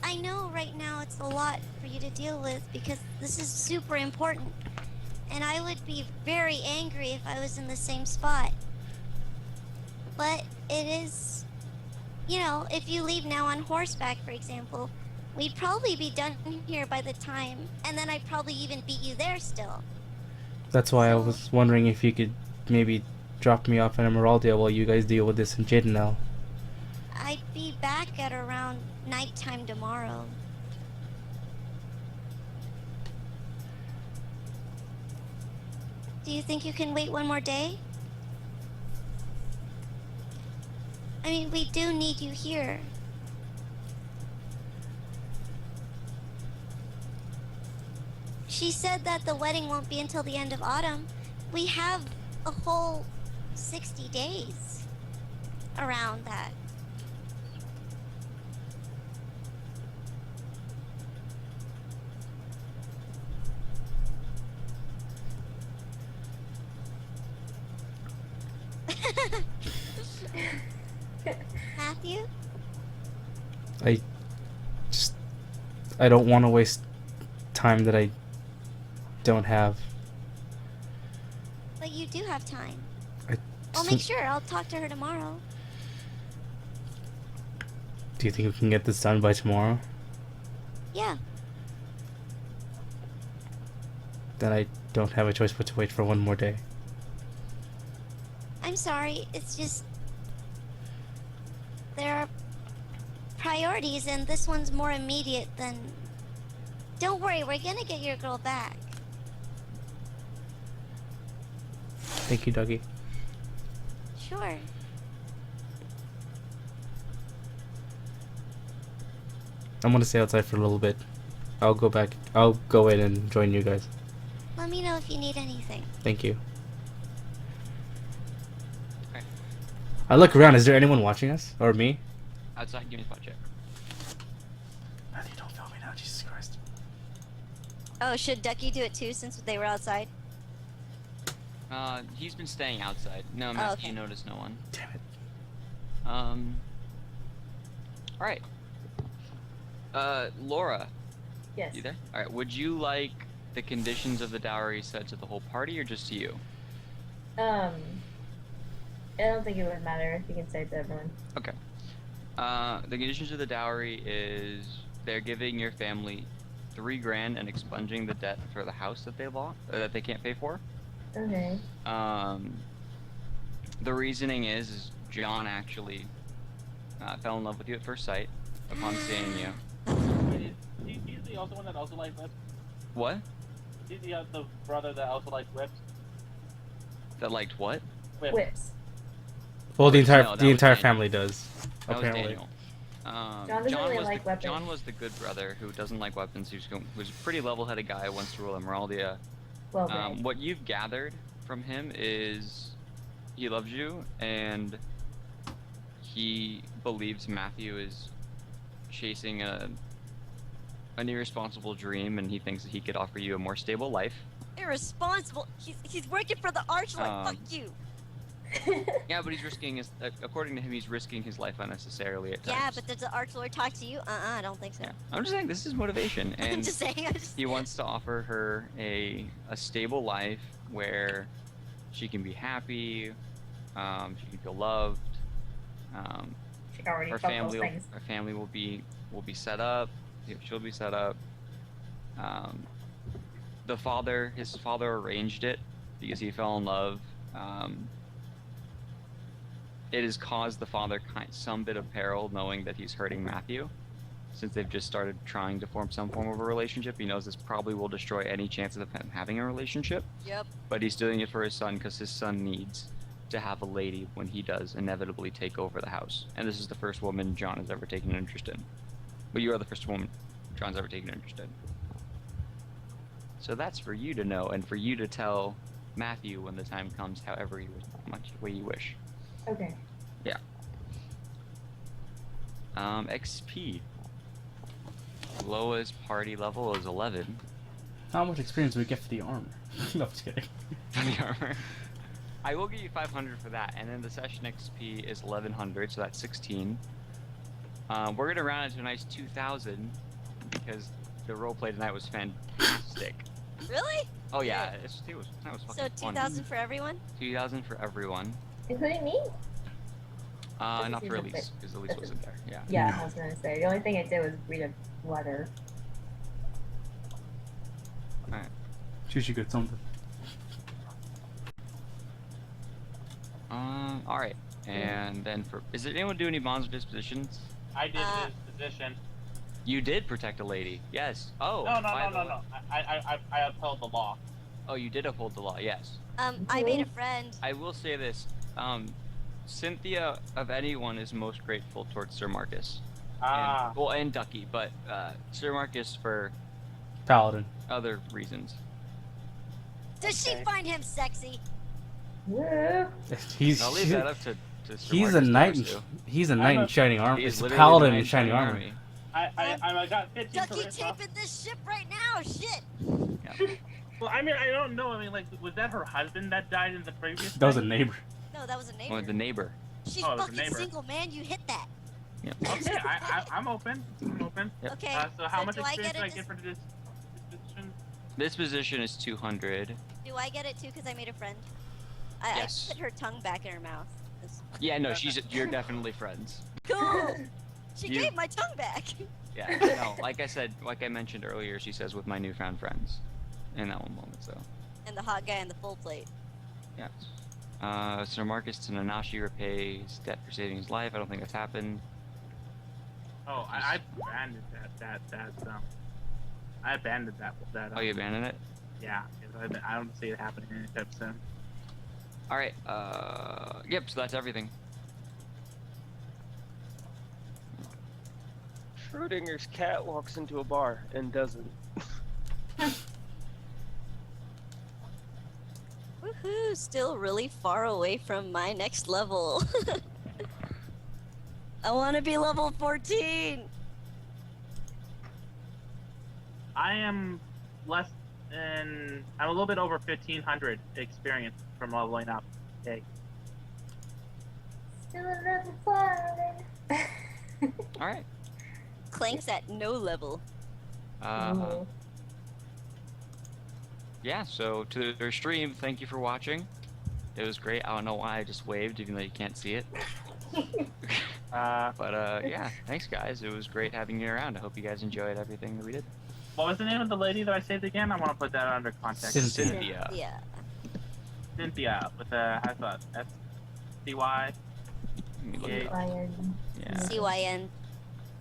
I know right now it's a lot for you to deal with because this is super important. And I would be very angry if I was in the same spot. But it is... You know, if you leave now on horseback, for example, we'd probably be done here by the time, and then I'd probably even beat you there still. That's why I was wondering if you could maybe drop me off in Emeraldia while you guys deal with this in Jadenel. I'd be back at around nighttime tomorrow. Do you think you can wait one more day? I mean, we do need you here. She said that the wedding won't be until the end of autumn. We have a whole 60 days around that. Matthew? I don't want to waste time that I don't have. But you do have time. I I'll make sure. I'll talk to her tomorrow. Do you think we can get this done by tomorrow? Yeah. Then I don't have a choice but to wait for one more day. I'm sorry. It's just there are priorities, and this one's more immediate than. Don't worry, we're gonna get your girl back. Thank you, Duckie. Sure. I'm gonna stay outside for a little bit. I'll go back. I'll go in and join you guys. Let me know if you need anything. Thank you. Okay. I look around. Is there anyone watching us or me? Outside, give me a spot check. Matthew, don't film me now. Jesus Christ. Oh, should Duckie do it too since they were outside? He's been staying outside. No, Oh, Matthew, okay. you notice no one. Damn it. Alright. Laura, Yes. you there? Alright, would you like the conditions of the dowry said to the whole party or just to you? I don't think it would matter if you can say it to everyone. Okay. The conditions of the dowry is they're giving your family $3 grand and expunging the debt for the house that that they can't pay for. Okay. The reasoning is John actually fell in love with you at first sight upon seeing you. He's the also one that also likes whips. What? He's the brother that also likes whips. That liked what? Whips. Well, the No, entire that the was entire Daniel. family does. That was Apparently. Daniel. John doesn't really was like weapons. John was the good brother who doesn't like weapons. Who's a pretty level-headed guy who wants to rule Emeraldia. Well read. What you've gathered from him is he loves you and he believes Matthew is chasing an irresponsible dream, and he thinks that he could offer you a more stable life. Irresponsible. He's working for the Archlord. Fuck you. Yeah, but he's risking his. According to him, he's risking his life unnecessarily at times. Yeah, but does the Archlord talk to you? I don't think so. Yeah. I'm just saying this is motivation, and I'm just saying. he wants to offer her a stable life where she can be happy, she can feel loved. She already Her felt family, those things. her family will be set up. She'll be set up. His father arranged it because he fell in love. It has caused the father some bit of peril, knowing that he's hurting Matthew, since they've just started trying to form some form of a relationship. He knows this probably will destroy any chances of him having a relationship. Yep. But he's doing it for his son because his son needs to have a lady when he does inevitably take over the house. And this is the first woman John has ever taken an interest in. But you are the first woman John's ever taken an interest in. So that's for you to know and for you to tell Matthew when the time comes, however much way you wish. Okay. Yeah. XP. Lowest party level is 11. How much experience do we get for the armor? No, I'm just kidding. For the armor. I will give you 500 for that, and then the session XP is 1100, so that's 16. We're gonna round it to a nice 2000 because the roleplay tonight was fantastic. Really? Oh yeah, that was So fucking fun. 2,000 for everyone? 2,000 for everyone. Including me? Not for seems a Elyse, because Elyse wasn't there. Yeah. Yeah, I was gonna say. The only thing I did was read a letter. Alright. She should get something. Alright. And then is there anyone do any bonds or dispositions? I did his position. You did protect a lady. Yes. Oh. No. by the way- I upheld the law. Oh, you did uphold the law. Yes. I made a friend. I will say this. Cynthia, of anyone, is most grateful towards Sir Marcus. And Duckie, but Sir Marcus for Paladin. other reasons. Does she find him sexy? Woo! I'll leave that up to Sir He's Marcus a to knight. pursue. He's a knight in shining armor. He is It's a literally paladin the in knight shining shining armor. army. I got 15 Duckie charisma. taping this ship right now. Shit. Well, I mean, I don't know. I mean, like, was that her husband that died in the previous? That was a thing? neighbor. No, that was a neighbor. Or the neighbor. She's Oh, it was a fucking neighbor. single, man. You hit that. Yeah. Okay, I'm open. I'm open. Yep. Okay. So how so much do I experience get do I it? get for this position? This position is 200. Do I get it too? Because I made a friend. Yes. I put her tongue back in her mouth. Yeah, no, you're definitely friends. Cool. She You- gave my tongue back. Yeah, no, like I mentioned earlier, she says with my newfound friends. In that one moment, so. And the hot guy on the full plate. Yeah. Sir Marcus to Nanashi repays debt for saving his life. I don't think that's happened. Oh, I abandoned I abandoned that. Oh, you abandoned it? Yeah, I don't see it happening anytime soon. Alright, yep, so that's everything. Schrodinger's cat walks into a bar and doesn't. Woohoo! Still really far away from my next level. I want to be level 14. I am less than. I'm a little bit over 1,500 experience from leveling up. Okay. Still at level 5. Alright. Clank's at no level. Yeah, so to their stream, thank you for watching. It was great. I don't know why I just waved, even though you can't see it. Yeah, thanks guys. It was great having you around. I hope you guys enjoyed everything that we did. What was the name of the lady that I saved again? I want to put that under context. Cynthia. Yeah. Cynthia with the how's that? S-C-Y. Let me look it up. Lion. Yeah. CYN.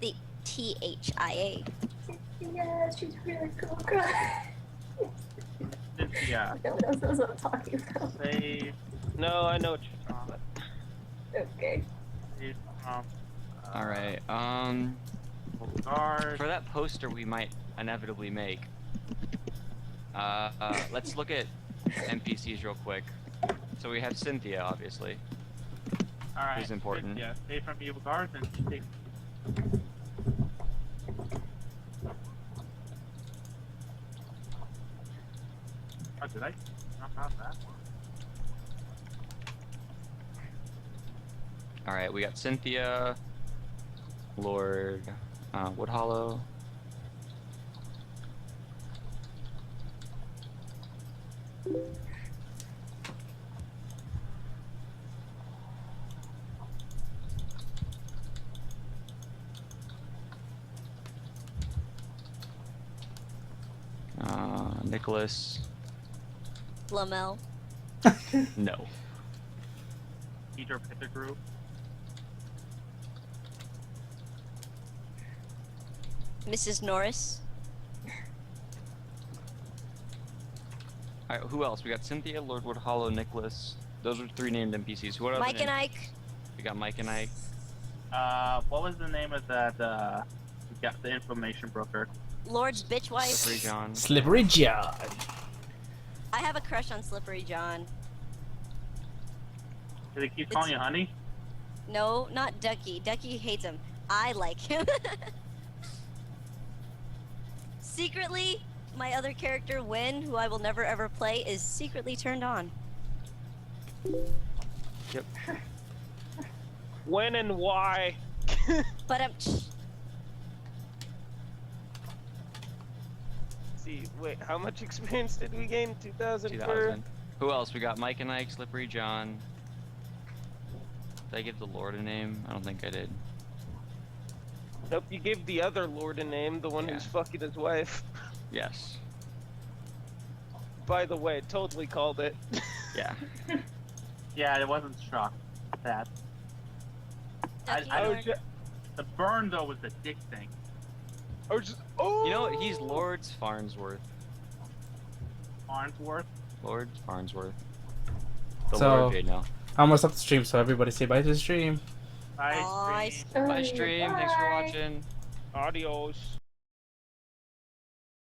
The THIA. Yeah, she's really cool, girl. Cynthia. No one else knows what I'm talking about. Save. No, I know what you're talking about. Okay. Save from. Alright, Guard. for that poster we might inevitably make, let's look at NPCs real quick. So we have Cynthia, obviously. All right. Who's important. Yeah. Save from evil guards and take. Oh, did I knock out that one? Alright, we got Cynthia, Lord Woodhollow. Nicholas. Lamel. No. Peter Pettigrew. Mrs. Norris. Alright, who else? We got Cynthia, Lord Woodhollow, Nicholas. Those are 3 named NPCs. What other Mike and names? Ike. We got Mike and Ike. What was the name of that? We got the information broker. Lord's bitch wife. Slippery John. Slippery John. I have a crush on Slippery John. Do they keep calling you honey? No, not Duckie. Duckie hates him. I like him. Secretly, my other character, Win, who I will never ever play, is secretly turned on. Yep. When and why? But See, wait, how much experience did we gain? 2,000 per? 2000. Who else? We got Mike and Ike, Slippery John. Did I give the Lord a name? I don't think I did. Nope, you gave the other lord a name, the one Yeah. who's fucking his wife. Yes. By the way, totally called it. Yeah. Yeah, I wasn't shocked at that. Duckie I Lord. was just, The burn though was the dick thing. I was just, oh! You know what? He's Lord's Farnsworth. Farnsworth. Lord Farnsworth. The So- Lord Jade now. I'm gonna stop the stream, so everybody say bye to the stream. Bye. Aw, stream. Bye stream. Thanks for Bye. watching. Adios.